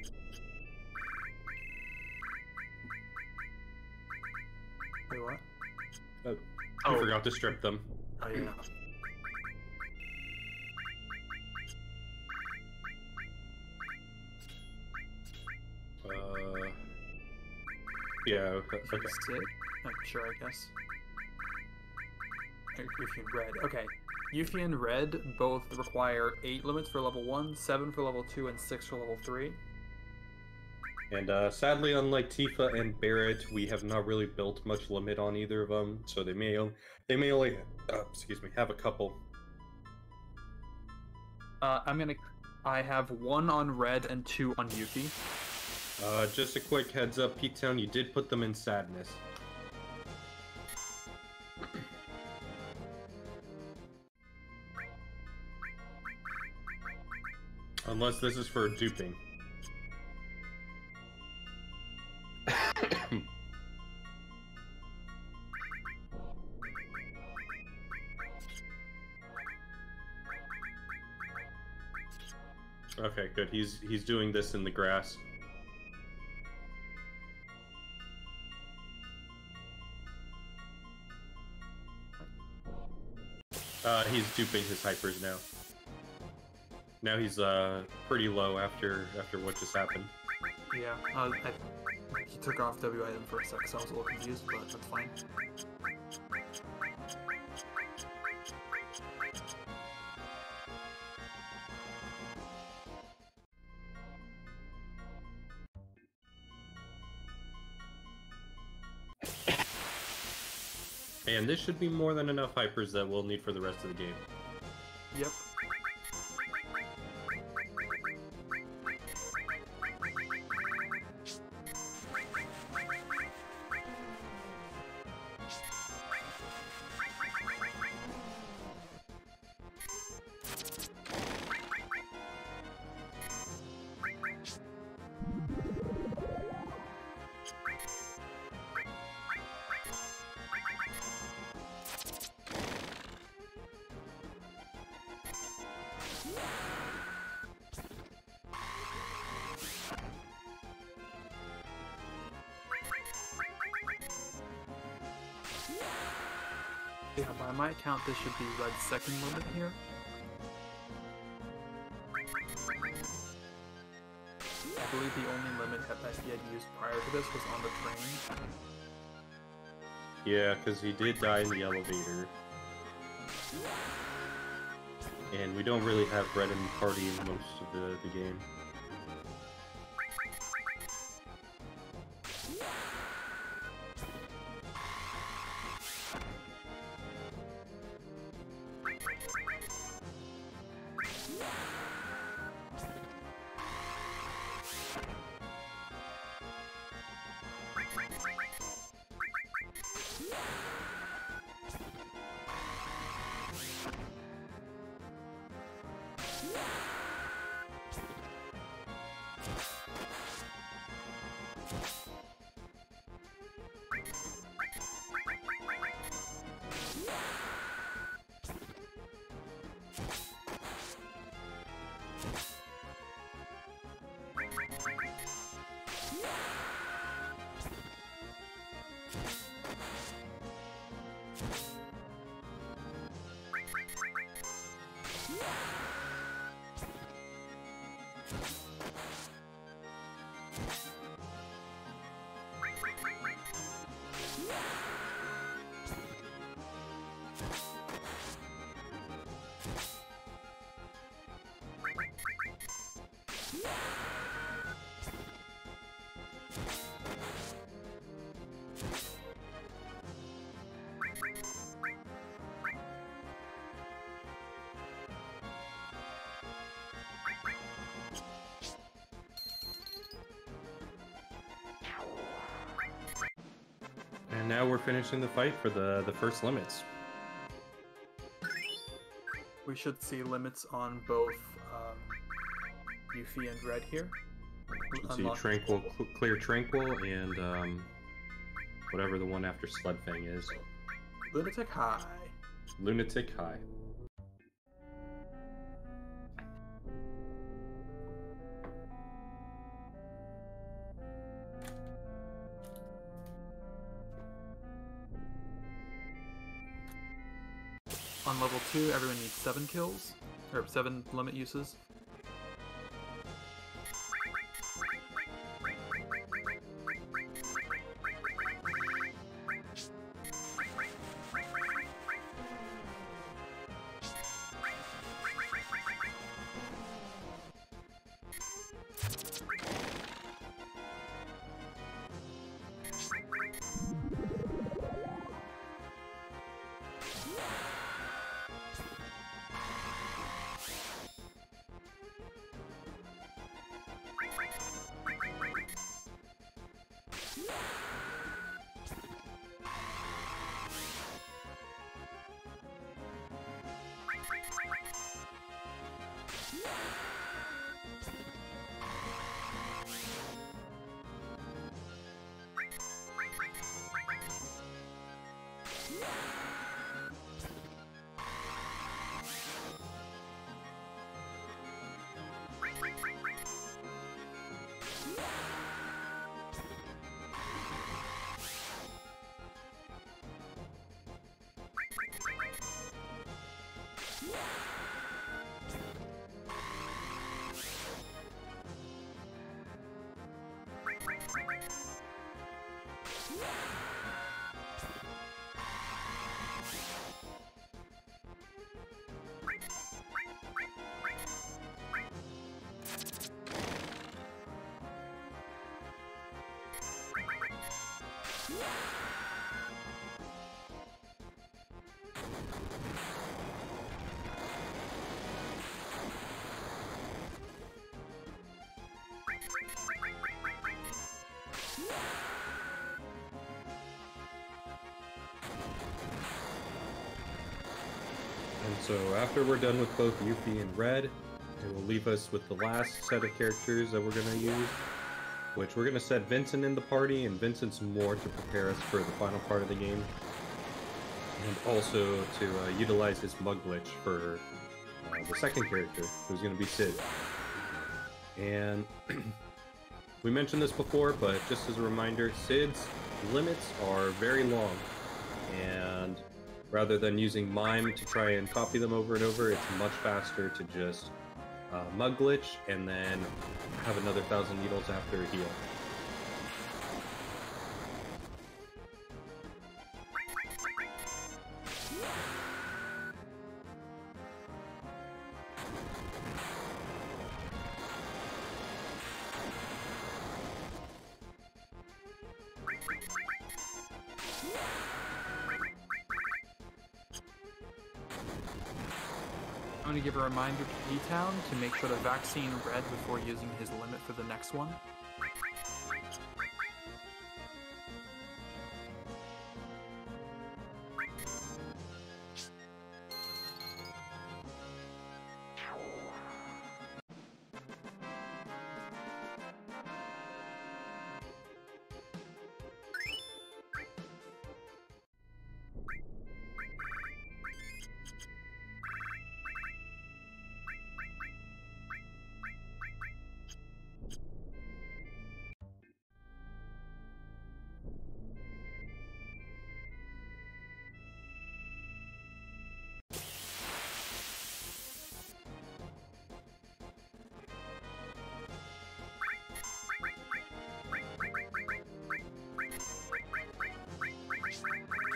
Wait, what? I forgot to strip them. Oh, yeah. Yeah, okay. Sit? I'm sure, I guess. Yuffie and Red. Okay. Yuffie and Red both require 8 limits for level 1, 7 for level 2, and 6 for level 3. And sadly, unlike Tifa and Barret, we have not really built much limit on either of them, so they may only have a couple. I have 1 on Red and 2 on Yuffie. Just a quick heads up, Ptown, you did put them in sadness. Unless this is for duping. Okay, good. He's doing this in the grass. He's duping his hypers now. Now he's pretty low after what just happened. Yeah, he took off W item for a sec, so I was a little confused, but that's fine. And this should be more than enough hypers that we'll need for the rest of the game. Yep. Yeah, by my count, this should be Red's second limit here. I believe the only limit that he had used prior to this was on the train. Yeah, because he did die in the elevator. And we don't really have Red in the party in most of the game. And now we're finishing the fight for the first limits. We should see limits on both Yuffie and Red here. Let's see, Tranquil, Clear Tranquil, and whatever the one after Sludfang is. Lunatic High. Lunatic High. On level 2, everyone needs 7 kills, or 7 limit uses. And so after we're done with both Yuffie and Red, it will leave us with the last set of characters that we're going to use, which we're going to set Vincent in the party, and Vincent's more to prepare us for the final part of the game, and also to utilize his mug glitch for the second character, who's going to be Sid. And we mentioned this before, but just as a reminder, Sid's limits are very long, and rather than using Mime to try and copy them over and over, it's much faster to just mug glitch and then have another 1,000 needles after a heal. I'm going to give a reminder to Ptown to make sure the vaccine red before using his limit for the next one.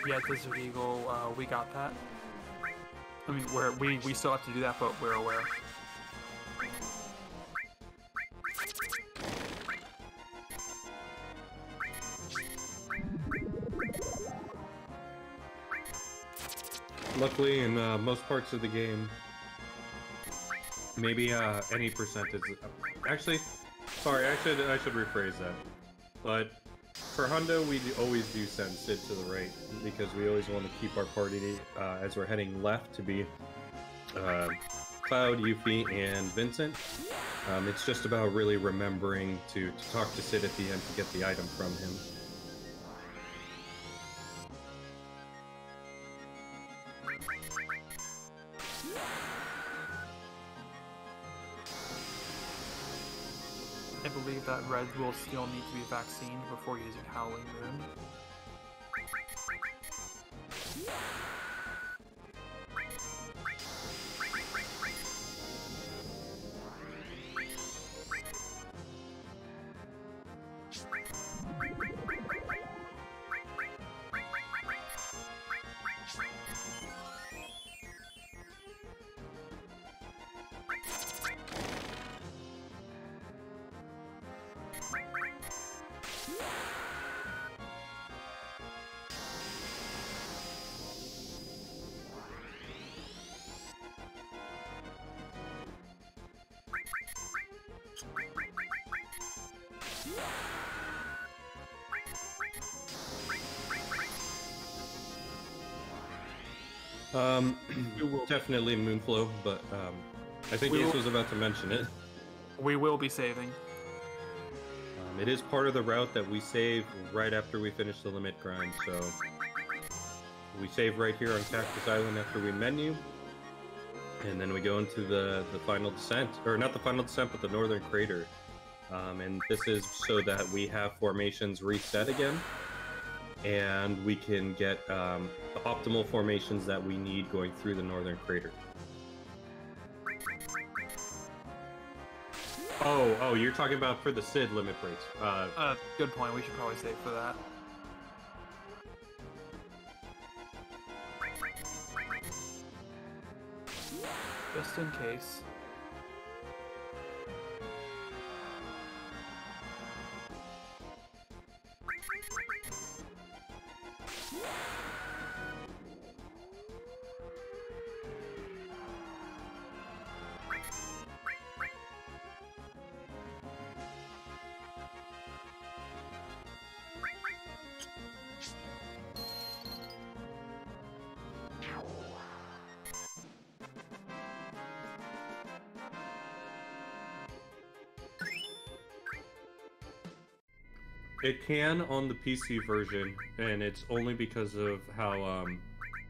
Yeah, Desert Eagle, we got that. I mean, we still have to do that, but we're aware. Luckily, in most parts of the game, maybe any percentage. Actually, sorry, I should rephrase that. But for Hundo, we always do send Sid to the right because we always want to keep our party as we're heading left to be Cloud, Yuffie, and Vincent. It's just about really remembering to talk to Sid at the end to get the item from him. I believe that red will still need to be vaccinated before using Howling Moon. Definitely Moonflow, but I think Ace was about to mention it. We will be saving. It is part of the route that we save right after we finish the limit grind, so we save right here on Cactus Island after we menu, and then we go into the final descent, or not the final descent, but the northern crater. And this is so that we have formations reset again, and we can get the optimal formations that we need going through the northern crater. Oh, you're talking about for the Sid limit breaks. Good point. We should probably save for that. just in case. It can on the PC version, and it's only because of how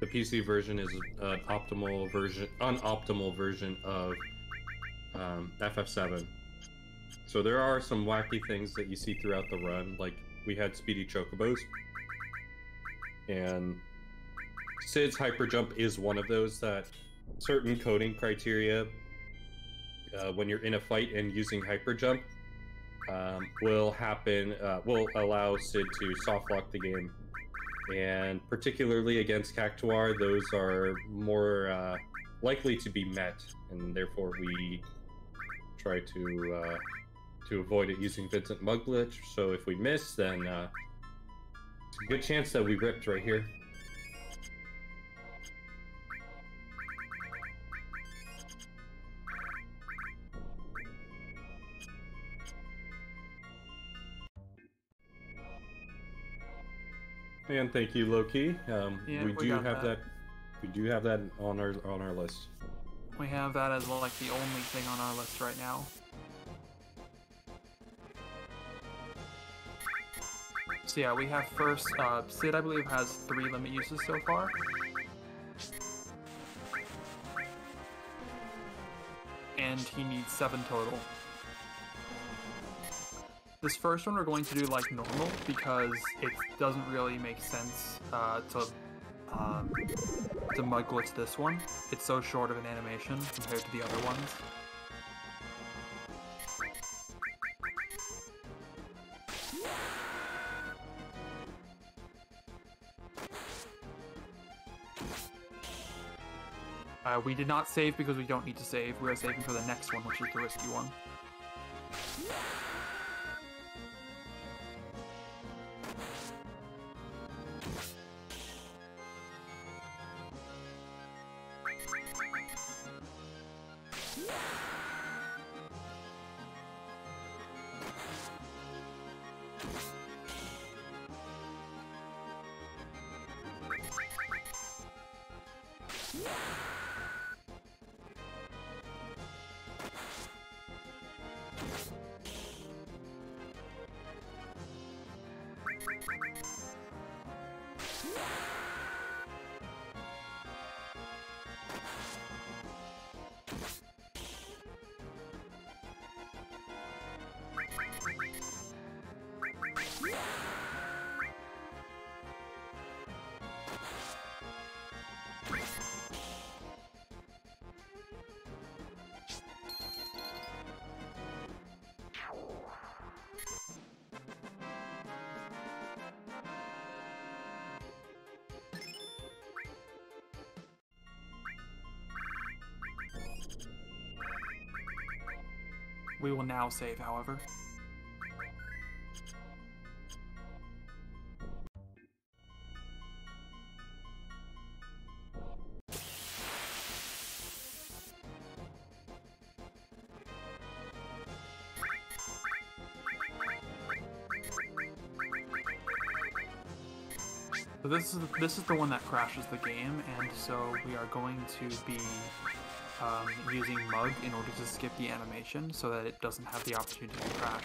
the PC version is an unoptimal version of FF7. So there are some wacky things that you see throughout the run, like we had speedy chocobos, and Cid's hyper jump is one of those that certain coding criteria, when you're in a fight and using hyper jump, will allow Cid to soft lock the game, and particularly against Cactuar, those are more likely to be met, and therefore we try to avoid it using Vincent Mug Glitch. So if we miss, then it's a good chance that we ripped right here. And thank you, Loki. Yeah, we do got have that. We do have that on our list. We have that as well, like the only thing on our list right now. So yeah, we have first, Cid I believe has 3 limit uses so far. And he needs 7 total. This first one we're going to do like normal because it doesn't really make sense to mud glitch this one. It's so short of an animation compared to the other ones. We did not save because we don't need to save. We are saving for the next one, which is the risky one. We will now save, however. So this is the one that crashes the game, and so we are going to be using Mug in order to skip the animation so that it doesn't have the opportunity to crash.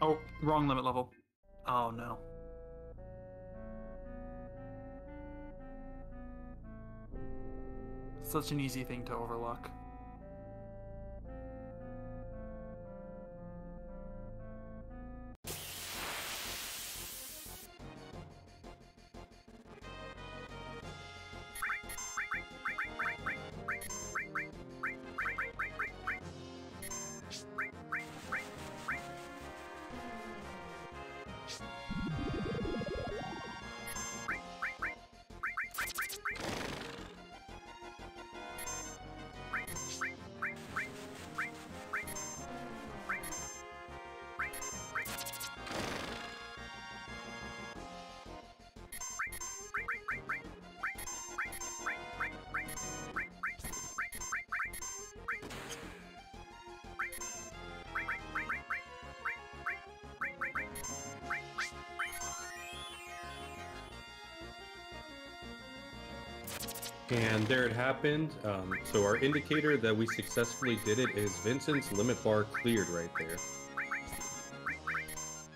Oh, wrong limit level. Oh no. Such an easy thing to overlook. And there it happened. So our indicator that we successfully did it is Vincent's limit bar cleared right there.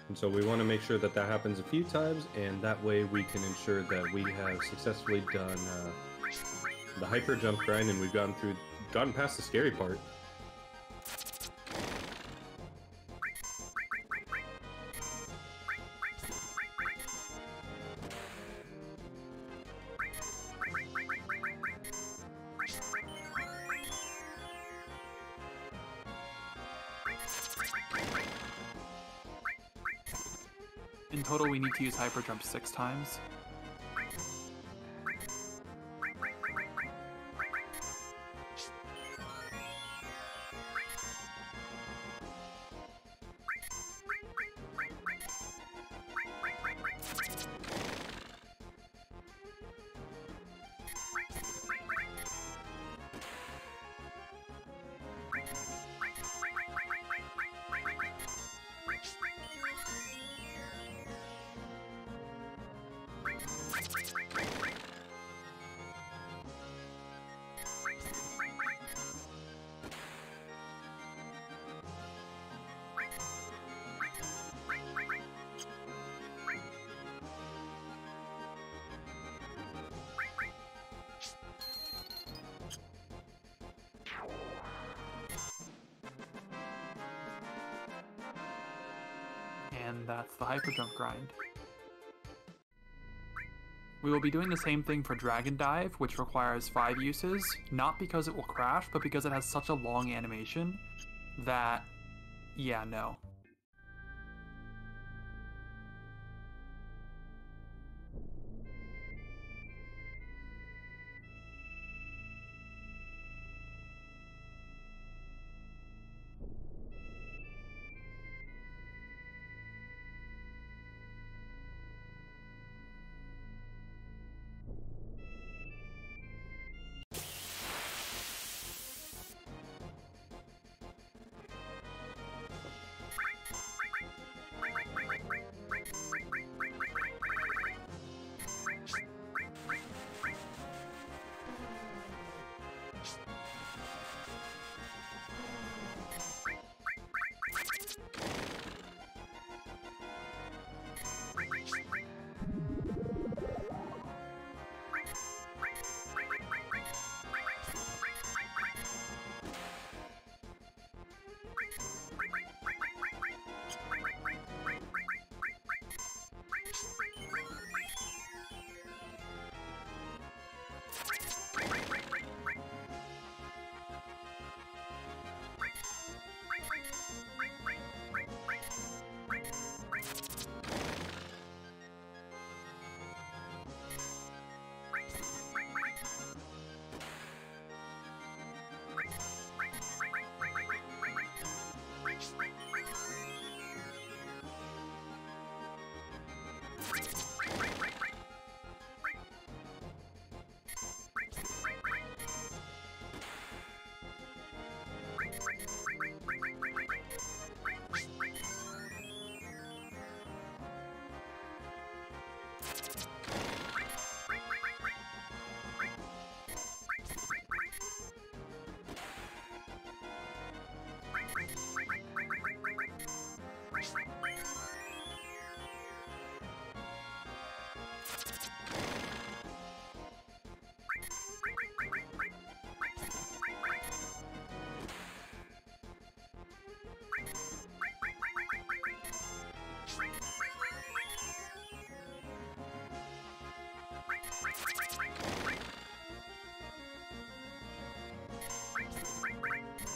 And so we want to make sure that that happens a few times, and that way we can ensure that we have successfully done the hyper jump grind, and we've gotten past the scary part. In total, we need to use hyper jump 6 times. And that's the hyper jump grind. We will be doing the same thing for Dragon Dive, which requires 5 uses, not because it will crash, but because it has such a long animation that, yeah, no.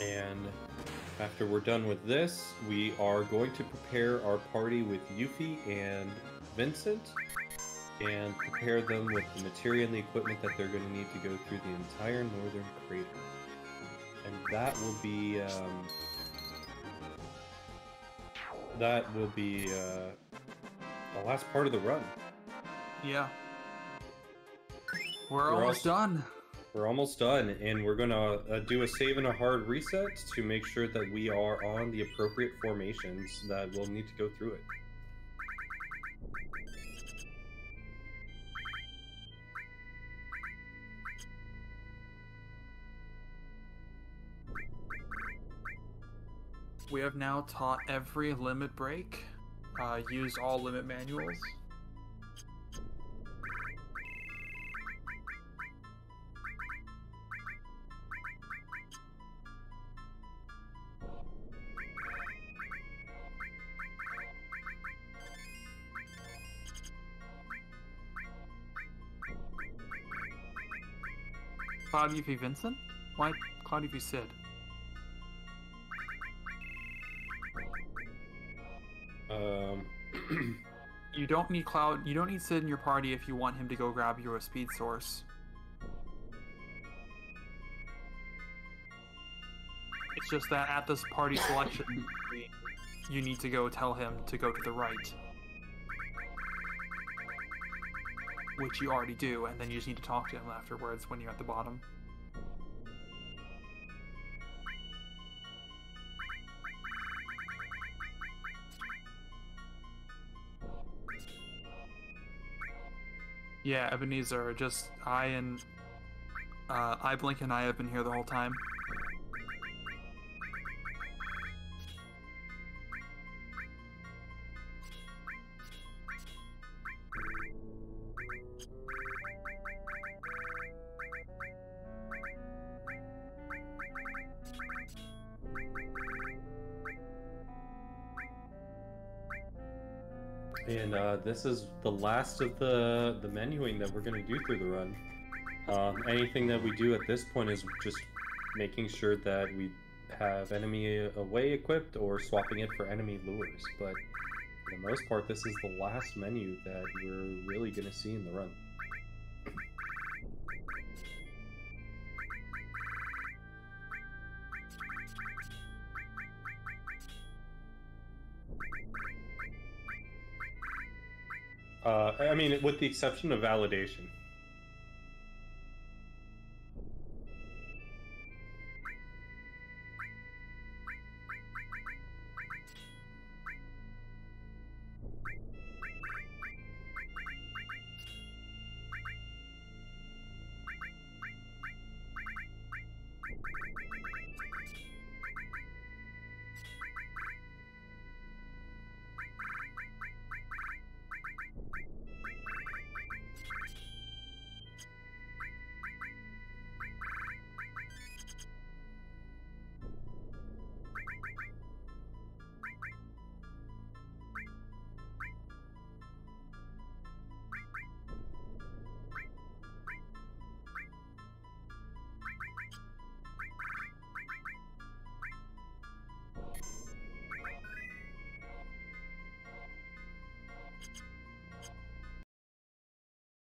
And after we're done with this, we are going to prepare our party with Yuffie and Vincent, and prepare them with the materia and the equipment that they're going to need to go through the entire northern crater. And that will be the last part of the run. Yeah. We're almost done. We're almost done, and we're gonna do a save and a hard reset to make sure that we are on the appropriate formations that we'll need to go through it. We have now taught every limit break. Use all limit manuals. Cloudy v. Vincent? Why Cloudy v. Sid? You don't need Sid in your party if you want him to go grab you a speed source. It's just that at this party selection, you need to go tell him to go to the right. Which you already do, and then you just need to talk to him afterwards when you're at the bottom. Yeah, Ebenezer, just Blink and I have been here the whole time. And this is the last of the menuing that we're going to do through the run. Anything that we do at this point is just making sure that we have enemy away equipped or swapping it for enemy lures. But for the most part, this is the last menu that we're really going to see in the run. I mean, with the exception of validation.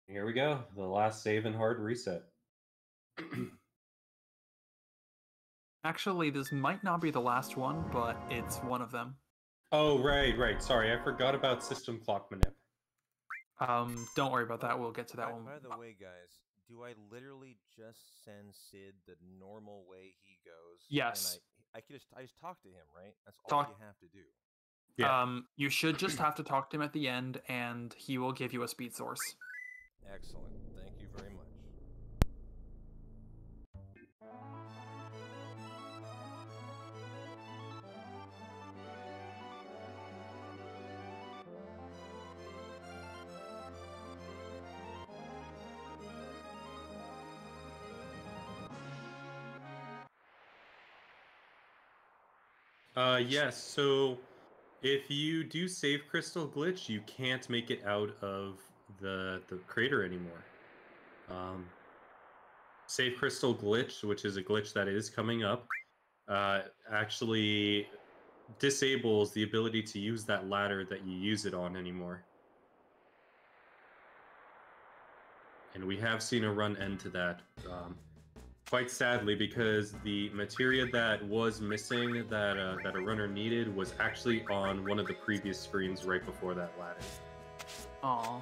Here we go, the last save and hard reset. Actually, this might not be the last one, but it's one of them. Oh, right. Sorry, I forgot about system clock manip. Don't worry about that. We'll get to that one. By the way, guys, do I literally just send Sid the normal way he goes? Yes. And I just talk to him, right? That's all you have to do. Yeah. You should just have to talk to him at the end, and he will give you a speed source. Excellent. Thank you very much. Yes, so if you do save crystal glitch, you can't make it out of the crater anymore. Save crystal glitch, which is a glitch that is coming up, actually disables the ability to use that ladder that you use it on anymore. And we have seen a run end to that. Quite sadly, because the materia that was missing that a runner needed was actually on one of the previous screens right before that ladder. Aww.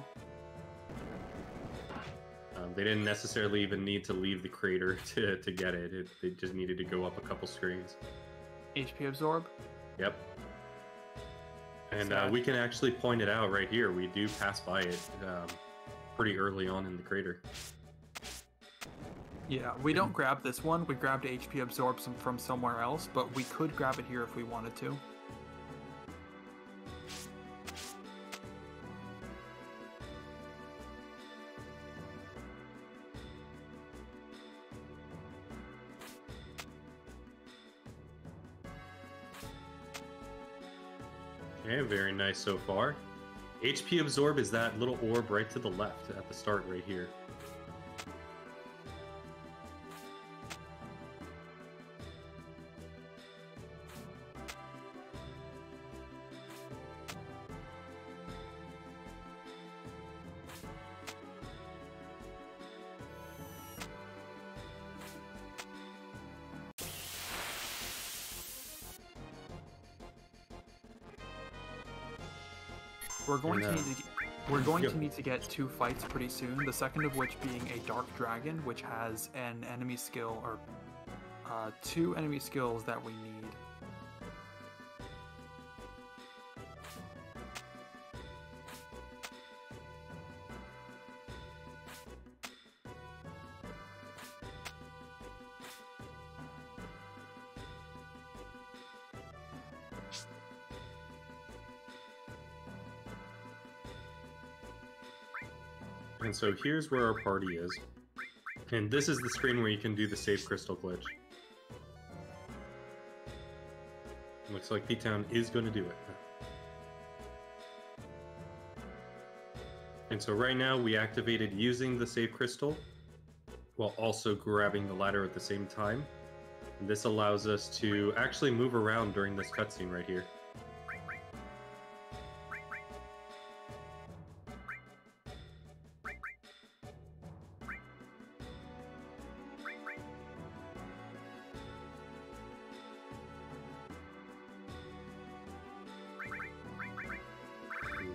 They didn't necessarily even need to leave the crater to get it. They just needed to go up a couple screens. HP absorb? Yep. And we can actually point it out right here. We do pass by it pretty early on in the crater. Yeah, we don't grab this one. We grabbed HP Absorb from somewhere else, but we could grab it here if we wanted to. Okay, very nice so far. HP Absorb is that little orb right to the left at the start right here. We're going to need to get 2 fights pretty soon. The second of which being a Dark Dragon, which has an enemy skill or 2 enemy skills that we need. And so here's where our party is. And this is the screen where you can do the save crystal glitch. Looks like Ptown is going to do it. And so right now we activated using the save crystal while also grabbing the ladder at the same time. And this allows us to actually move around during this cutscene right here.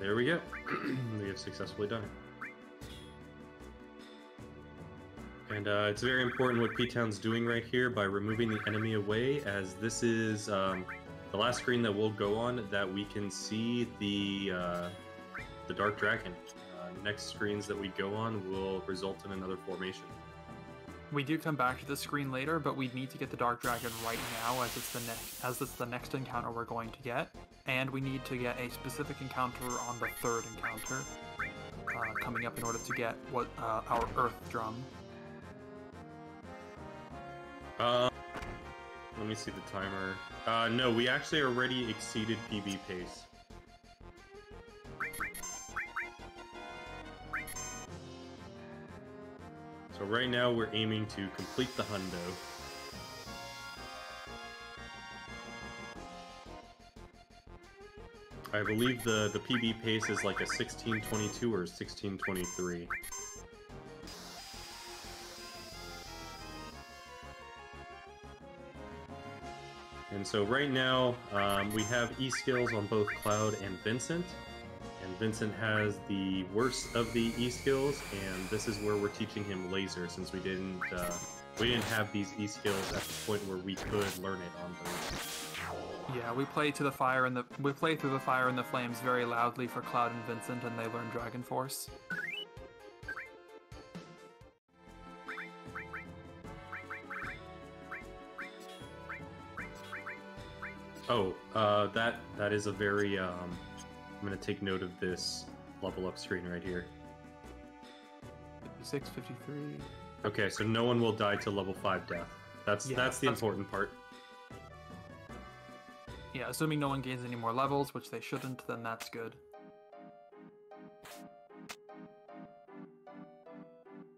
There we go. We have successfully done it. And it's very important what Ptown's doing right here by removing the enemy away, as this is the last screen that we'll go on that we can see the Dark Dragon. Next screens that we go on will result in another formation. We do come back to the screen later, but we need to get the Dark Dragon right now, as it's the next encounter we're going to get, and we need to get a specific encounter on the 3rd encounter coming up in order to get what our Earth Drum. Let me see the timer. No, we actually already exceeded PB pace. So right now we're aiming to complete the hundo. I believe the PB pace is like a 16:22 or 16:23. And so right now we have E-skills on both Cloud and Vincent. And Vincent has the worst of the E-skills, and this is where we're teaching him laser, since we didn't have these E-skills at the point where we could learn it on those. Yeah, we play through the fire and the flames very loudly for Cloud and Vincent, and they learn Dragon Force. Oh, that is a very I'm going to take note of this level up screen right here. 56, 53. Okay, so no one will die to level 5 death. That's the important part. Yeah, assuming no one gains any more levels, which they shouldn't, then that's good.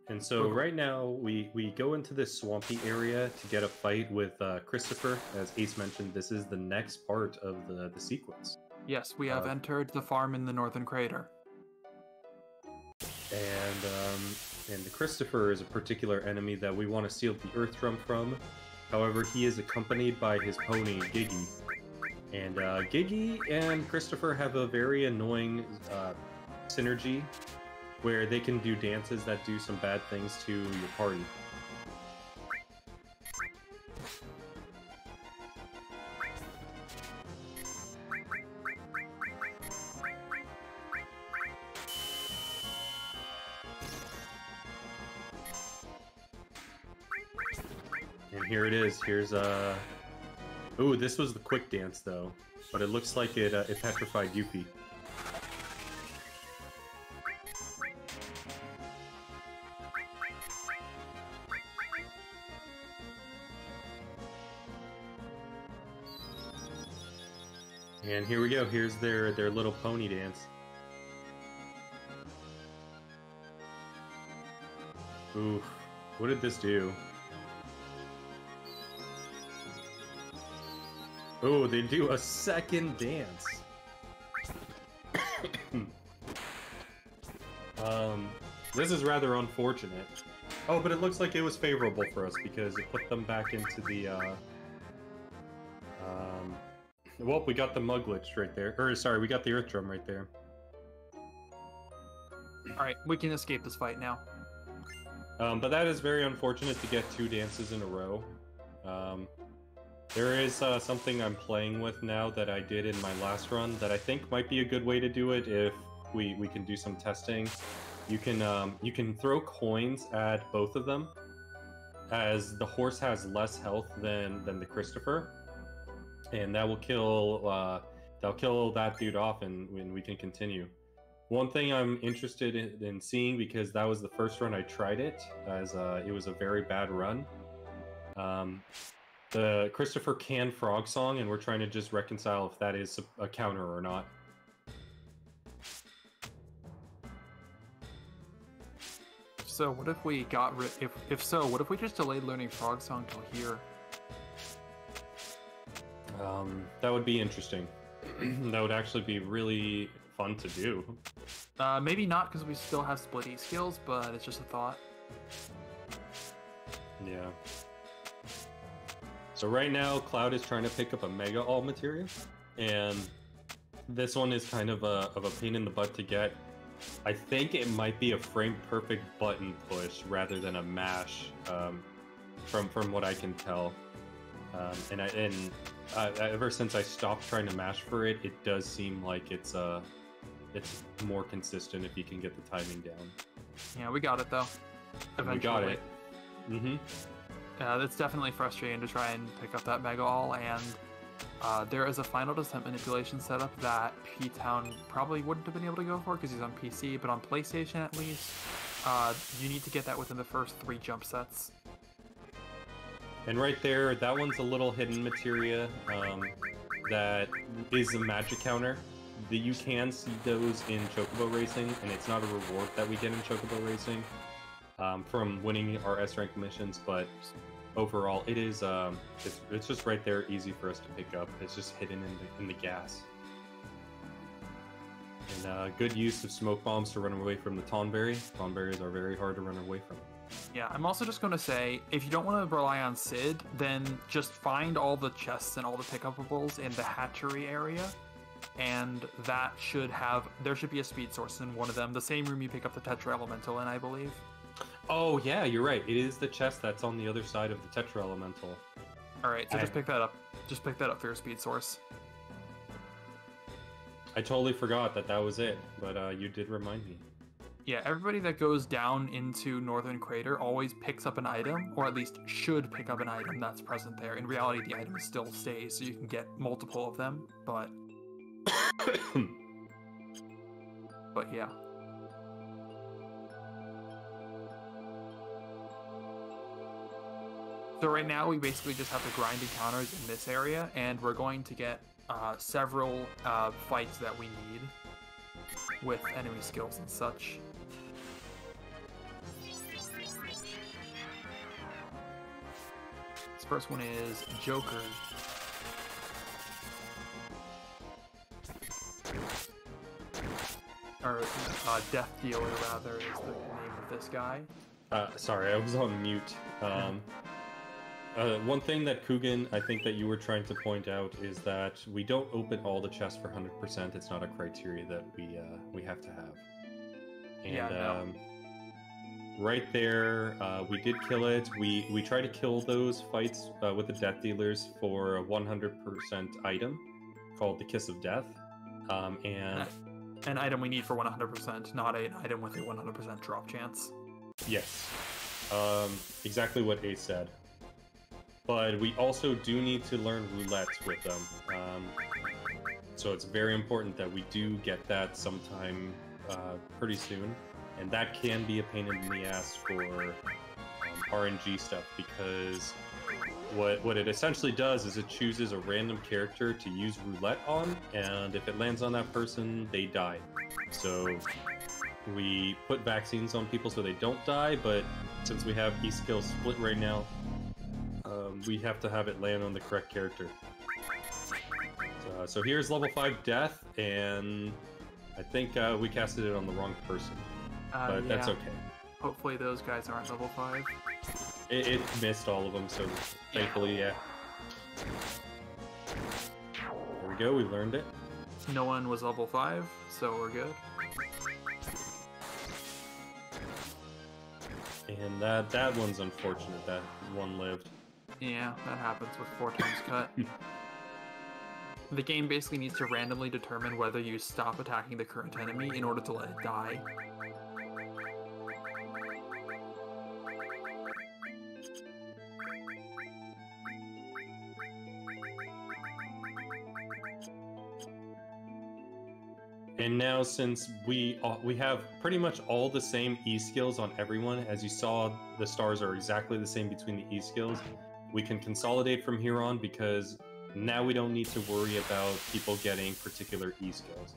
And so right now we go into this swampy area to get a fight with Christopher. As Ace mentioned, this is the next part of the sequence. Yes, we have entered the farm in the Northern Crater. And the Christopher is a particular enemy that we want to steal the Earth Drum from. However, he is accompanied by his pony, Giggy. And Giggy and Christopher have a very annoying synergy where they can do dances that do some bad things to your party. And here it is. Here's Ooh, this was the quick dance though, but it looks like it petrified Yuffie. And here we go. Here's their little pony dance. Ooh, what did this do? Oh, they do a second dance. This is rather unfortunate. Oh, but it looks like it was favorable for us because it put them back into the, well, we got the mug glitch right there. Or, sorry, we got the earth drum right there. Alright, we can escape this fight now. But that is very unfortunate to get 2 dances in a row. There is something I'm playing with now that I did in my last run that I think might be a good way to do it if we can do some testing. You can throw coins at both of them, as the horse has less health than the Christopher, and that will kill that'll kill that dude off, and we can continue. One thing I'm interested in seeing, because that was the first run I tried it, as it was a very bad run. The Christopher can frog song, and we're trying to just reconcile if that is a counter or not. So what if we got rid? If so, what if we just delayed learning frog song till here? That would be interesting. That would actually be really fun to do. Maybe not, because we still have split E skills, but it's just a thought. Yeah. So right now, Cloud is trying to pick up a Mega All materia, and this one is kind of a pain in the butt to get. I think it might be a frame perfect button push rather than a mash, from what I can tell. Ever since I stopped trying to mash for it, it does seem like it's more consistent if you can get the timing down. Yeah, we got it though. Eventually. We got it. Mm-hmm. It's definitely frustrating to try and pick up that Mega All, and there is a final descent manipulation setup that P-Town probably wouldn't have been able to go for because he's on PC, but on PlayStation at least, you need to get that within the first 3 jump sets. And right there, that one's a little hidden materia that is a magic counter. You can see those in Chocobo Racing, and it's not a reward that we get in Chocobo Racing from winning our S-rank missions, but overall, it is it's just right there, easy for us to pick up. It's just hidden in the gas. And good use of smoke bombs to run away from the Tonberry. Tonberries are very hard to run away from. Yeah, I'm also just going to say, if you don't want to rely on Sid, then just find all the chests and all the pickupables in the hatchery area, and that there should be a speed source in one of them. The same room you pick up the Tetra Elemental in, I believe. Oh yeah, you're right. It is the chest that's on the other side of the Tetra Elemental. Alright, so just pick that up. Just pick that up for your speed source. I totally forgot that was it, but you did remind me. Yeah, everybody that goes down into Northern Crater always picks up an item, or at least should pick up an item that's present there. In reality, the item still stays, so you can get multiple of them, but... but yeah. So right now, we basically just have to grind encounters in this area, and we're going to get several fights that we need with enemy skills and such. This first one is Joker. Or Death Dealer, rather, is the name of this guy. Sorry, I was on mute. One thing that Coogan, I think that you were trying to point out is that we don't open all the chests for 100%. It's not a criteria that we have to have. And yeah, no. Right there, we did kill it. We try to kill those fights with the Death Dealers for a 100% item called the Kiss of Death. And an item we need for 100%, not an item with a 100% drop chance. Yes. Exactly what Ace said. but we also do need to learn roulettes with them. So it's very important that we do get that sometime pretty soon, and that can be a pain in the ass for RNG stuff, because what it essentially does is it chooses a random character to use roulette on, and if it lands on that person, they die. So we put vaccines on people so they don't die, but since we have E-skill split right now, we have to have it land on the correct character. So here's level 5 death, and I think we casted it on the wrong person, but yeah. that's okay. Hopefully those guys aren't level 5. It missed all of them, so thankfully, yeah. There we go, we learned it. No one was level 5, so we're good. And that one's unfortunate, that one lived. Yeah, that happens with 4 times cut. The game basically needs to randomly determine whether you stop attacking the current enemy in order to let it die. And now, since we have pretty much all the same E-skills on everyone, as you saw, the stars are exactly the same between the E-skills, we can consolidate from here on, because now we don't need to worry about people getting particular E-skills.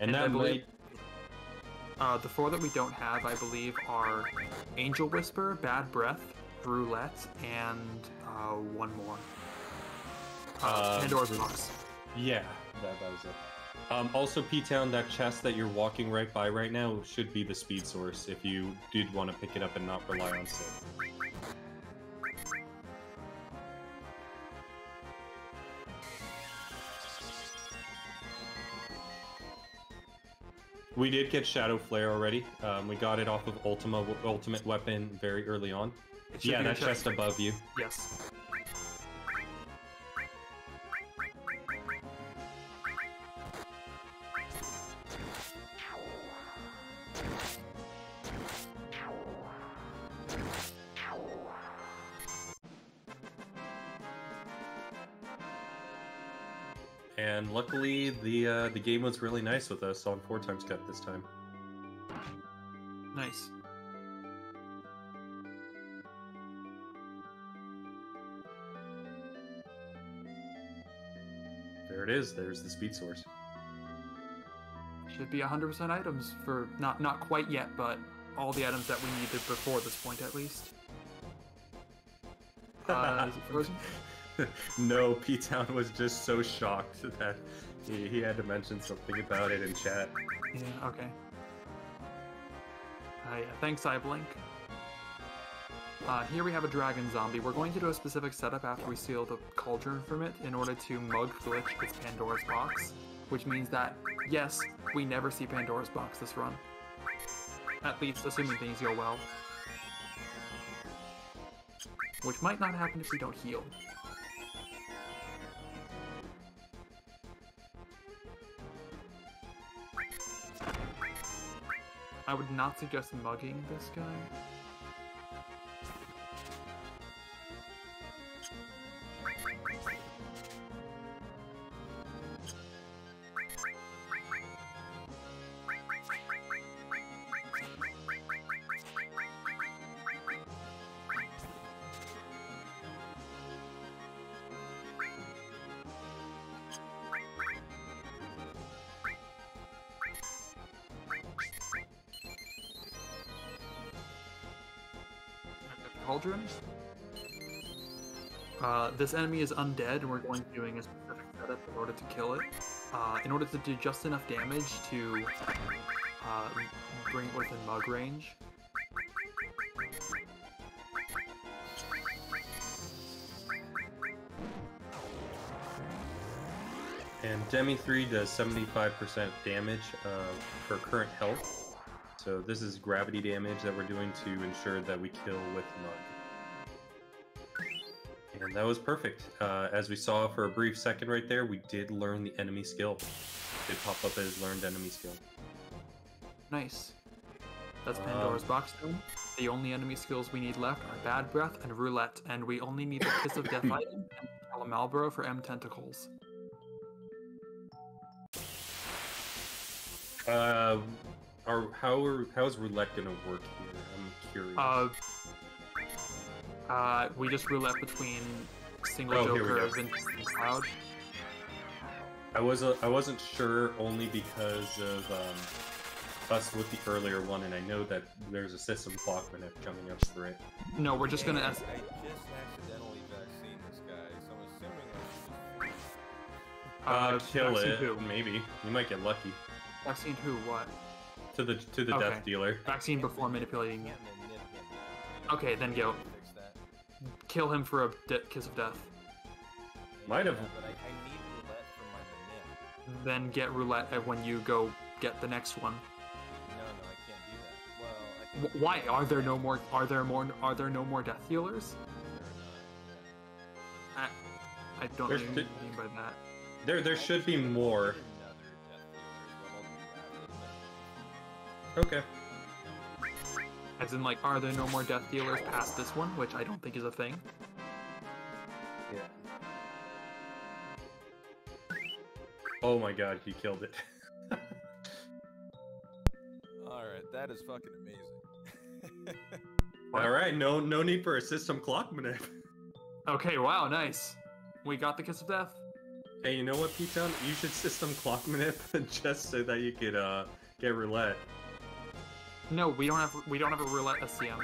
And that might... the 4 that we don't have, I believe, are Angel Whisper, Bad Breath, Roulette, and one more. Pandora's Box. Yeah, that was it. Also, P-Town, that chest that you're walking right by right now should be the speed source if you did want to pick it up and not rely on Sid. We did get Shadow Flare already. We got it off of Ultimate Weapon very early on. Yeah, that chest above you. Yes. And luckily, the game was really nice with us on 4 times cut this time. Nice. There it is. There's the speed source. Should be 100% items for not quite yet, but all the items that we needed before this point at least. Is it frozen? No, P-Town was just so shocked that he had to mention something about it in chat. Yeah, okay. Yeah, thanks, iBlink. Here we have a dragon zombie. We're going to do a specific setup after we steal the cauldron from it in order to mug glitch its Pandora's box, which means that, yes, we never see Pandora's box this run. At least, assuming things go well. Which might not happen if we don't heal. I would not suggest mugging this guy. Cauldron. This enemy is undead, and we're going to be doing a specific setup in order to kill it. In order to do just enough damage to bring it within mug range. And Demi 3 does 75% damage for current health. So this is gravity damage that we're doing to ensure that we kill with mug. And that was perfect. As we saw for a brief second right there, we did learn the enemy skill. It did pop up as learned enemy skill. Nice. That's Pandora's box stone. The only enemy skills we need left are Bad Breath and Roulette, and we only need the Kiss of Death item and a Malboro for M tentacles. How's roulette gonna work here? I'm curious. We just roulette between single Oh, here we Joker, go. Vincent, and Cloud. I wasn't sure only because of us with the earlier one, and I know that there's a system clock minute coming up for it. No, we're just gonna. I just accidentally vaccinated this guy, so I'm assuming I should just... Kill vaccine it. who? Maybe you might get lucky. Vaccine who? What? To the Okay. death dealer. Vaccine before manipulating it. Can't manip him. Okay, then go. Fix that. Kill him for a Kiss of Death. Might have. Yeah, but I need roulette for my manip. Then get roulette when you go get the next one. No, I can't do that. Well, I can... Why are there no more? Are there no more death healers? I don't know what you mean by that. There should be more. Okay. As in, like, are there no more death dealers past this one, which I don't think is a thing. Yeah. Oh my god, he killed it. Alright, that is fucking amazing. Alright, no need for a system clock minute. Okay, wow, nice. We got the Kiss of Death. Hey, you know what, Ptown? You should system clock minute just so that you could get roulette. No, we don't have a roulette SCM.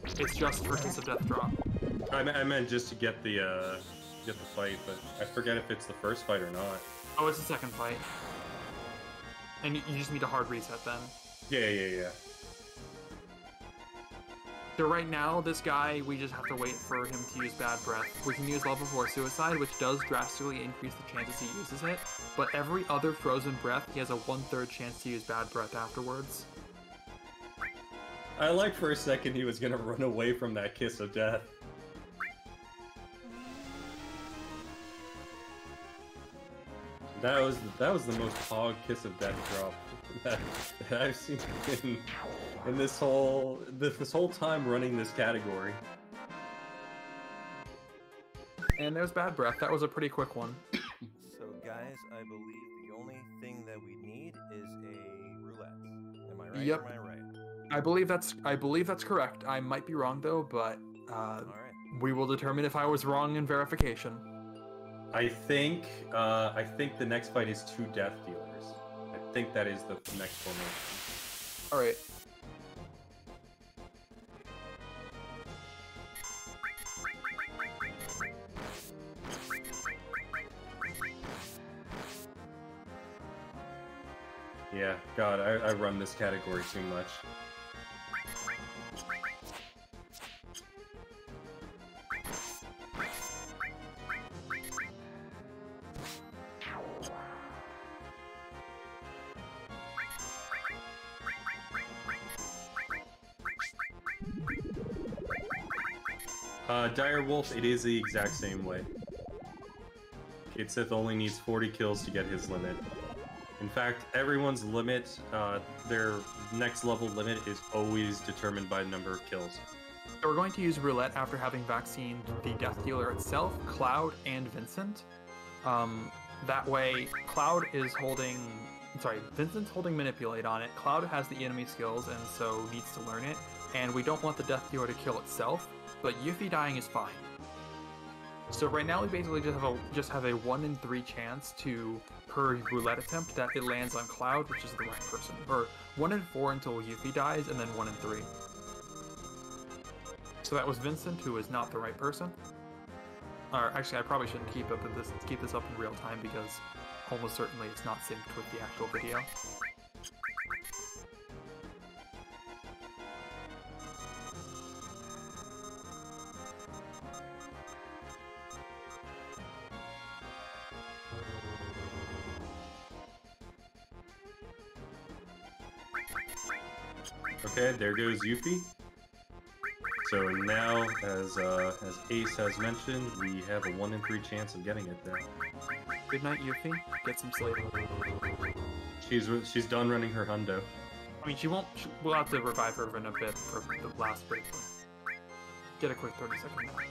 It's just for Kiss of Death drop. I meant just to get the fight, but I forget if it's the first fight or not. Oh, it's the second fight. And you just need a hard reset then. Yeah. So right now, this guy, we just have to wait for him to use Bad Breath. We can use Level 4 Suicide, which does drastically increase the chances he uses it, but every other Frozen Breath, he has a 1/3 chance to use Bad Breath afterwards. I like for a second he was gonna run away from that Kiss of Death. That was the most hog Kiss of Death drop that I've seen in this whole time running this category. And there's Bad Breath. That was a pretty quick one. So guys, I believe the only thing that we need is a roulette. Am I right? Yep. Or am I right? I believe that's correct. I might be wrong though, but Alright. we will determine if I was wrong in verification. I think the next fight is 2 death dealers. I think that is the next formation. All right. Yeah, God, I run this category too much. Dire Wolf, it is the exact same way. Kid Sith only needs 40 kills to get his limit. In fact, everyone's limit, their next level limit is always determined by the number of kills. So we're going to use Roulette after having vaccinated the Death Dealer itself, Cloud, and Vincent. That way, Vincent's holding Manipulate on it. Cloud has the enemy skills and so needs to learn it. And we don't want the Death Dealer to kill itself, but Yuffie dying is fine. So right now we basically just have a 1 in 3 chance to, per roulette attempt, that it lands on Cloud, which is the right person. Or 1 in 4 until Yuffie dies, and then 1 in 3. So that was Vincent, who is not the right person. Or actually, I probably shouldn't keep this up in real time because almost certainly it's not synced with the actual video. Okay, there goes Yuffie. So now, as Ace has mentioned, we have a 1 in 3 chance of getting it there. Good night, Yuffie. Get some sleep. She's done running her hundo. I mean, she won't. We'll have to revive her in a bit for the last break. Get a quick 30-second nap.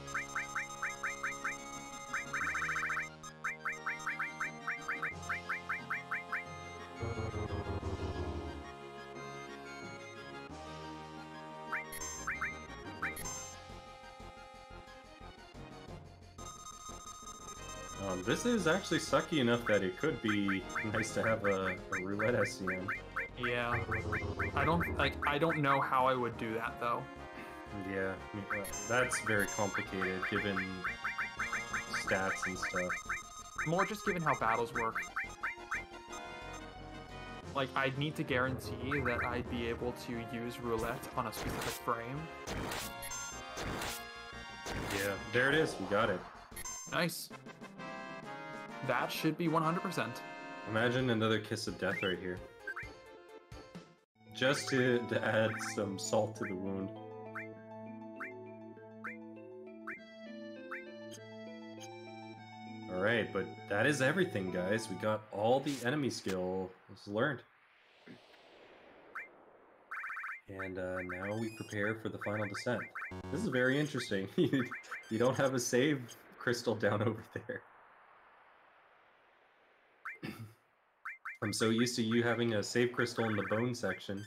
This is actually sucky enough that it could be nice to have a roulette SCM. Yeah. I don't know how I would do that though. Yeah, that's very complicated given stats and stuff. More just given how battles work. Like, I'd need to guarantee that I'd be able to use roulette on a specific frame. Yeah, there it is. We got it. Nice. That should be 100%. Imagine another kiss of death right here. Just to add some salt to the wound. Alright, but that is everything, guys. We got all the enemy skills learned. And now we prepare for the final descent. This is very interesting. You don't have a save crystal down over there. I'm so used to you having a save crystal in the bone section.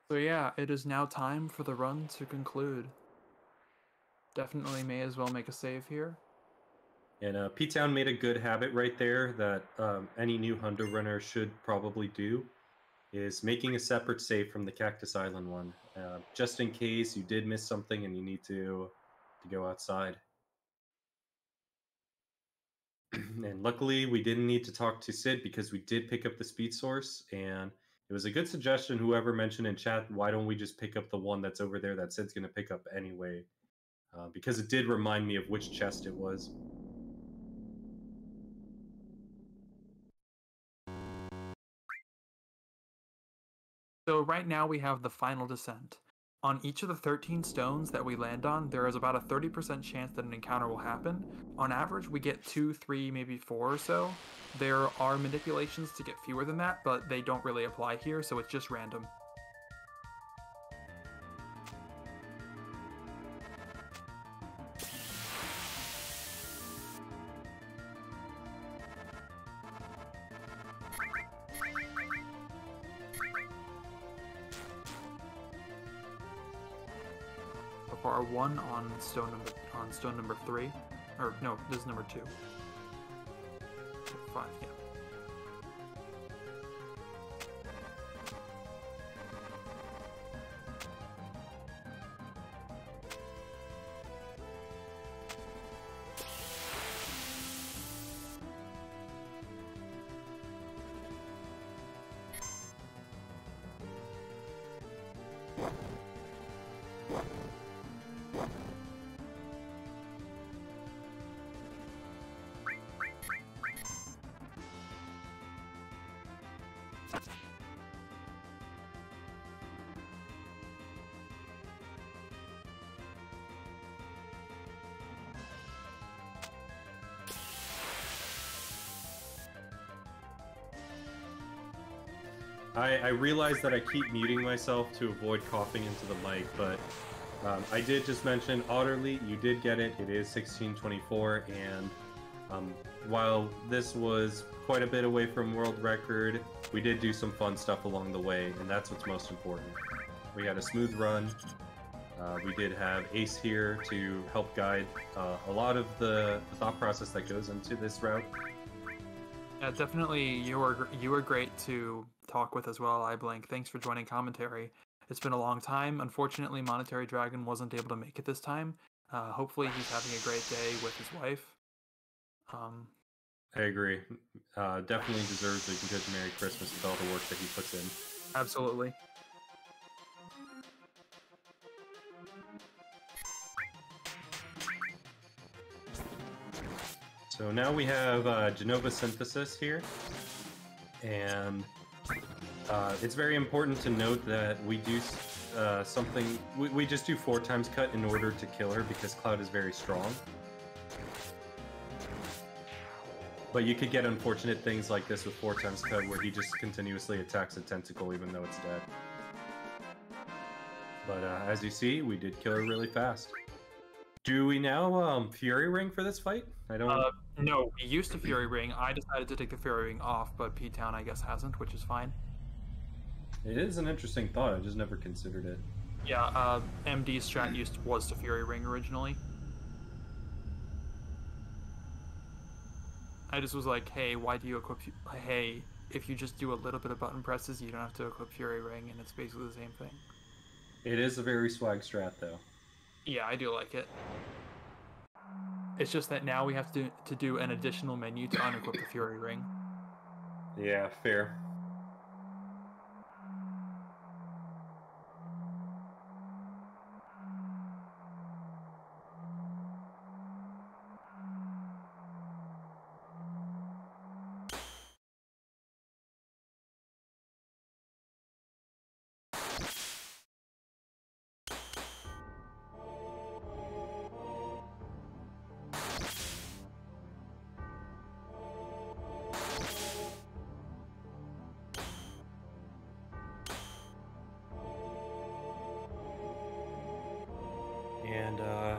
So yeah, it is now time for the run to conclude. Definitely may as well make a save here. And Ptown made a good habit right there that any new Hundo runner should probably do, is making a separate save from the Cactus Island one, just in case you did miss something and you need to go outside. And luckily, we didn't need to talk to Sid because we did pick up the speed source, and it was a good suggestion. Whoever mentioned in chat, why don't we just pick up the one that's over there that Sid's going to pick up anyway? Because it did remind me of which chest it was. So right now we have the final descent. On each of the 13 stones that we land on, there is about a 30% chance that an encounter will happen. On average, we get 2, 3, maybe 4 or so. There are manipulations to get fewer than that, but they don't really apply here, so it's just random. For our one on stone number 3, or no, this is number 2. 5, yeah. I realize that I keep muting myself to avoid coughing into the mic, but I did just mention, Otterly, you did get it. It is 1624, and while this was quite a bit away from world record, we did do some fun stuff along the way, and that's what's most important. We had a smooth run. We did have Ace here to help guide a lot of the thought process that goes into this route. Yeah, definitely. You were great to talk with as well. iBlank, thanks for joining commentary. It's been a long time. Unfortunately, Monetary Dragon wasn't able to make it this time. Hopefully, he's having a great day with his wife. I agree. Definitely deserves a good Merry Christmas with all the work that he puts in. Absolutely. So now we have Genova Synthesis here, and It's very important to note that we do something. We just do 4 times cut in order to kill her because Cloud is very strong. But you could get unfortunate things like this with 4 times cut where he just continuously attacks a tentacle even though it's dead. But as you see, we did kill her really fast. Do we now Fury Ring for this fight? I don't... No, we used to Fury Ring. I decided to take the Fury Ring off, but P-Town I guess hasn't, which is fine. It is an interesting thought, I just never considered it. Yeah, MD's strat was to Fury Ring originally. I just was like, hey, why do you equip... Hey, if you just do a little bit of button presses, you don't have to equip Fury Ring, and it's basically the same thing. It is a very swag strat, though. Yeah, I do like it. It's just that now we have to do an additional menu to unequip the Fury Ring. Yeah, fair.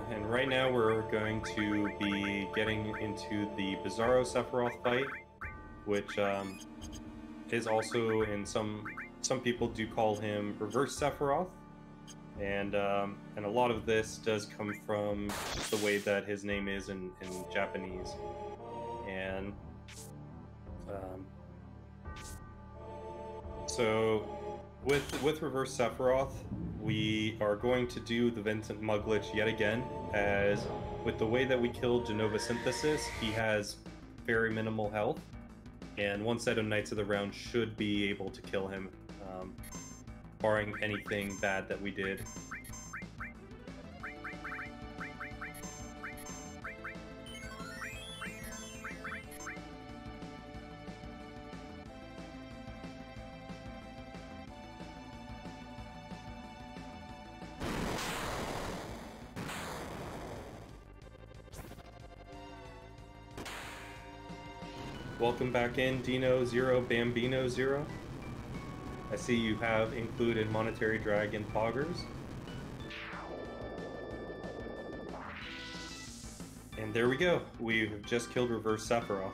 And right now we're going to be getting into the Bizarro Sephiroth fight, which is also in some people do call him Reverse Sephiroth, and a lot of this does come from just the way that his name is in Japanese, and so with Reverse Sephiroth, we are going to do the Vincent Mug glitch yet again, as with the way that we killed Genova Synthesis, he has very minimal health, and one set of Knights of the Round should be able to kill him, barring anything bad that we did. Welcome back in, Dino Zero Bambino Zero. I see you have included Monetary Dragon Poggers. And there we go. We've just killed Reverse Sephiroth.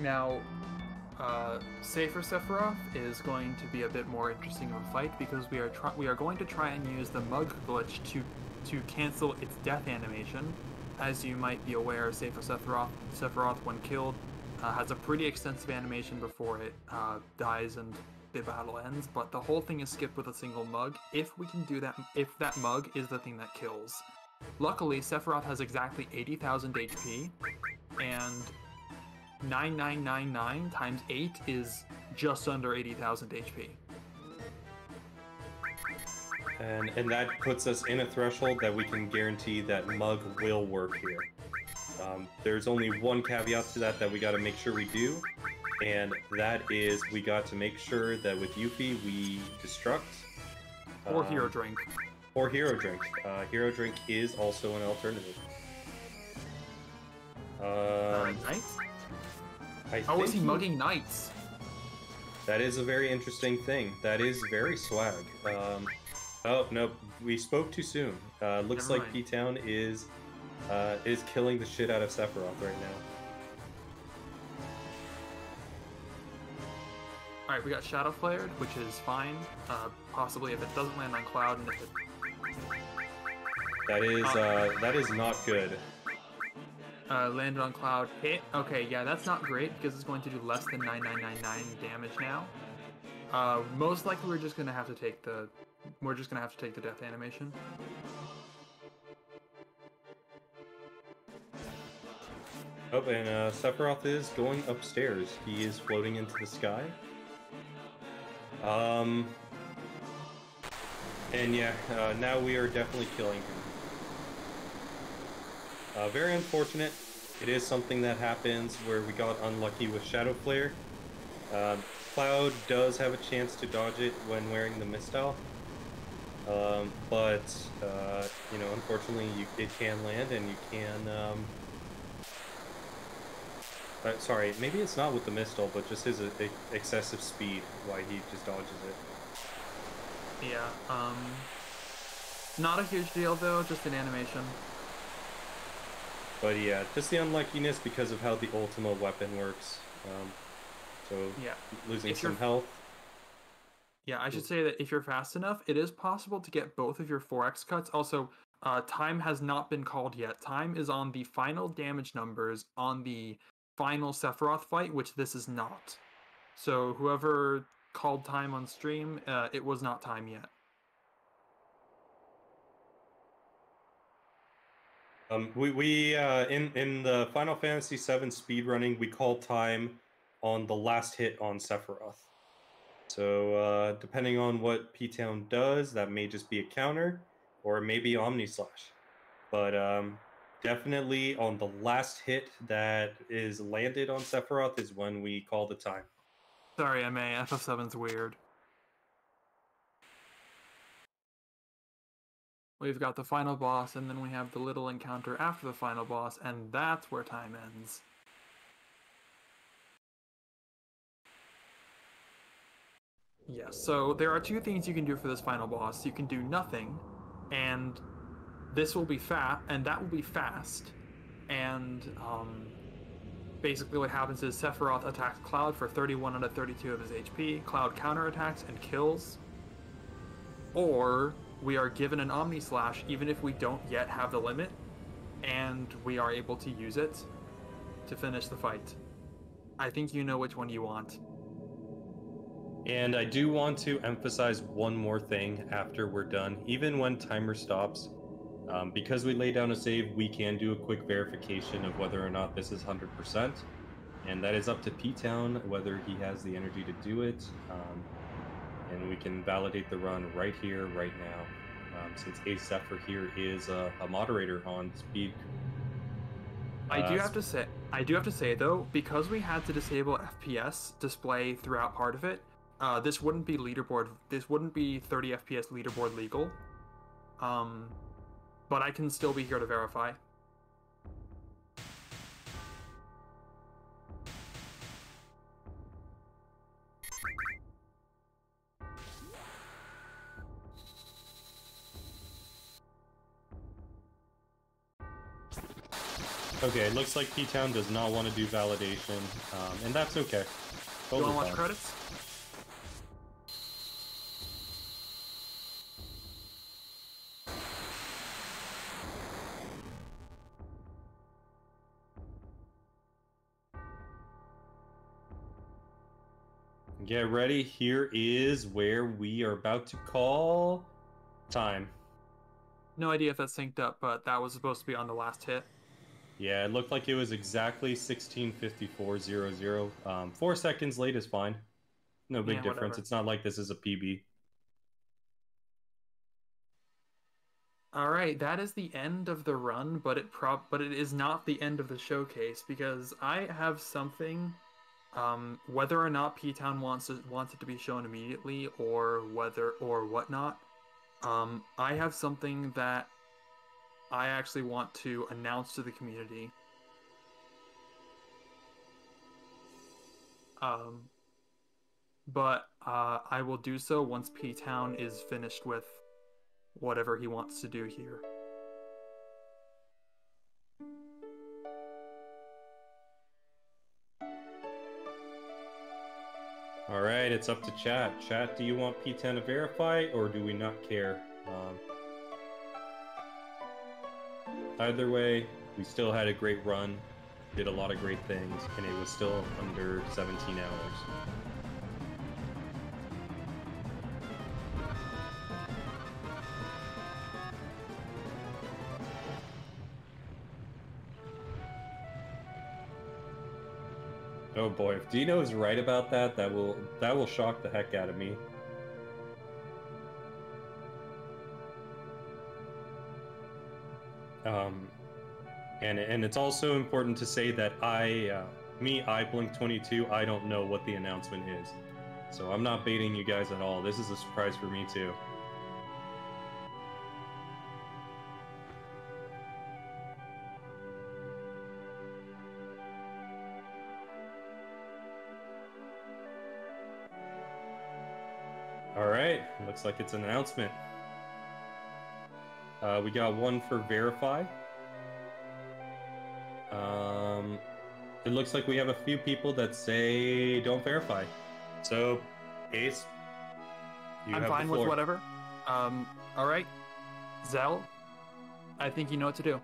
Now, Safer Sephiroth is going to be a bit more interesting of a fight because we are going to try and use the Mug glitch to cancel its death animation. As you might be aware, Safer Sephiroth, when killed, has a pretty extensive animation before it dies and the battle ends, but the whole thing is skipped with a single mug, if we can do that, if that mug is the thing that kills. Luckily, Sephiroth has exactly 80,000 HP, and 9999 times 8 is just under 80,000 HP. And that puts us in a threshold that we can guarantee that Mug will work here. There's only one caveat to that we got to make sure we do, and that is we got to make sure that with Yuffie we destruct. Or Hero Drink. Or Hero Drink. Hero Drink is also an alternative. Knights? How is he mugging Knights? That is a very interesting thing. That is very swag. Oh, no, we spoke too soon. Looks like P-Town is killing the shit out of Sephiroth right now. Alright, we got Shadow Flared, which is fine. Possibly if it doesn't land on Cloud and if it... That is not good. Landed on Cloud, hit. Okay, yeah, that's not great because it's going to do less than 9999 damage now. Most likely we're just gonna have to take the death animation. Oh, and Sephiroth is going upstairs. He is floating into the sky. And yeah, now we are definitely killing him. Very unfortunate. It is something that happens where we got unlucky with Shadow Flare. Cloud does have a chance to dodge it when wearing the Mistile. But you know, unfortunately, it can land, and you can. Sorry, maybe it's not with the Mistile, but just his excessive speed, why he just dodges it. Yeah. Not a huge deal though, just an animation. But yeah, just the unluckiness because of how the Ultima weapon works. So Yeah. losing If some you're- health. Yeah, I should say that if you're fast enough, it is possible to get both of your 4x cuts. Also, time has not been called yet. Time is on the final damage numbers on the final Sephiroth fight, which this is not. So whoever called time on stream, it was not time yet. We in the Final Fantasy VII speedrunning, we call time on the last hit on Sephiroth. So depending on what Ptown does, that may just be a counter, or maybe Omni Slash. But definitely on the last hit that is landed on Sephiroth is when we call the time. Sorry, MA, FF7's weird. We've got the final boss, and then we have the little encounter after the final boss, and that's where time ends. Yes, so there are two things you can do for this final boss. You can do nothing, and this will be fat, and that will be fast. And basically what happens is Sephiroth attacks Cloud for 31 out of 32 of his HP. Cloud counterattacks and kills. Or we are given an Omni Slash even if we don't yet have the limit, and we are able to use it to finish the fight. I think you know which one you want. And I do want to emphasize one more thing after we're done. Even when timer stops, because we lay down a save, we can do a quick verification of whether or not this is 100%. And that is up to Ptown, whether he has the energy to do it. And we can validate the run right here, right now. Since Ace Zephyr here is a moderator on speed. I do have to say though, because we had to disable FPS display throughout part of it, this wouldn't be 30 FPS leaderboard legal. But I can still be here to verify. Okay, it looks like Ptown does not want to do validation, and that's okay. You want to watch credits? Get ready. Here is where we are about to call time. No idea if that's synced up, but that was supposed to be on the last hit. Yeah, it looked like it was exactly 16:54:00. 4 seconds late is fine. No big difference. Whatever. It's not like this is a PB. All right, that is the end of the run, but it is not the end of the showcase because I have something. Whether or not Ptown wants it to be shown immediately, or whatnot, I have something that I actually want to announce to the community. But I will do so once Ptown is finished with whatever he wants to do here. All right, it's up to chat. Chat, do you want P10 to verify, or do we not care? Either way, we still had a great run, did a lot of great things, and it was still under 17 hours. Oh boy, if Dino is right about that, that will shock the heck out of me. And it's also important to say that I me, iBlink22, I don't know what the announcement is. So I'm not baiting you guys at all. This is a surprise for me too. All right, looks like it's an announcement. We got one for verify. It looks like we have a few people that say don't verify. So, Ace, I'm fine with whatever. All right, Zell, I think you know what to do.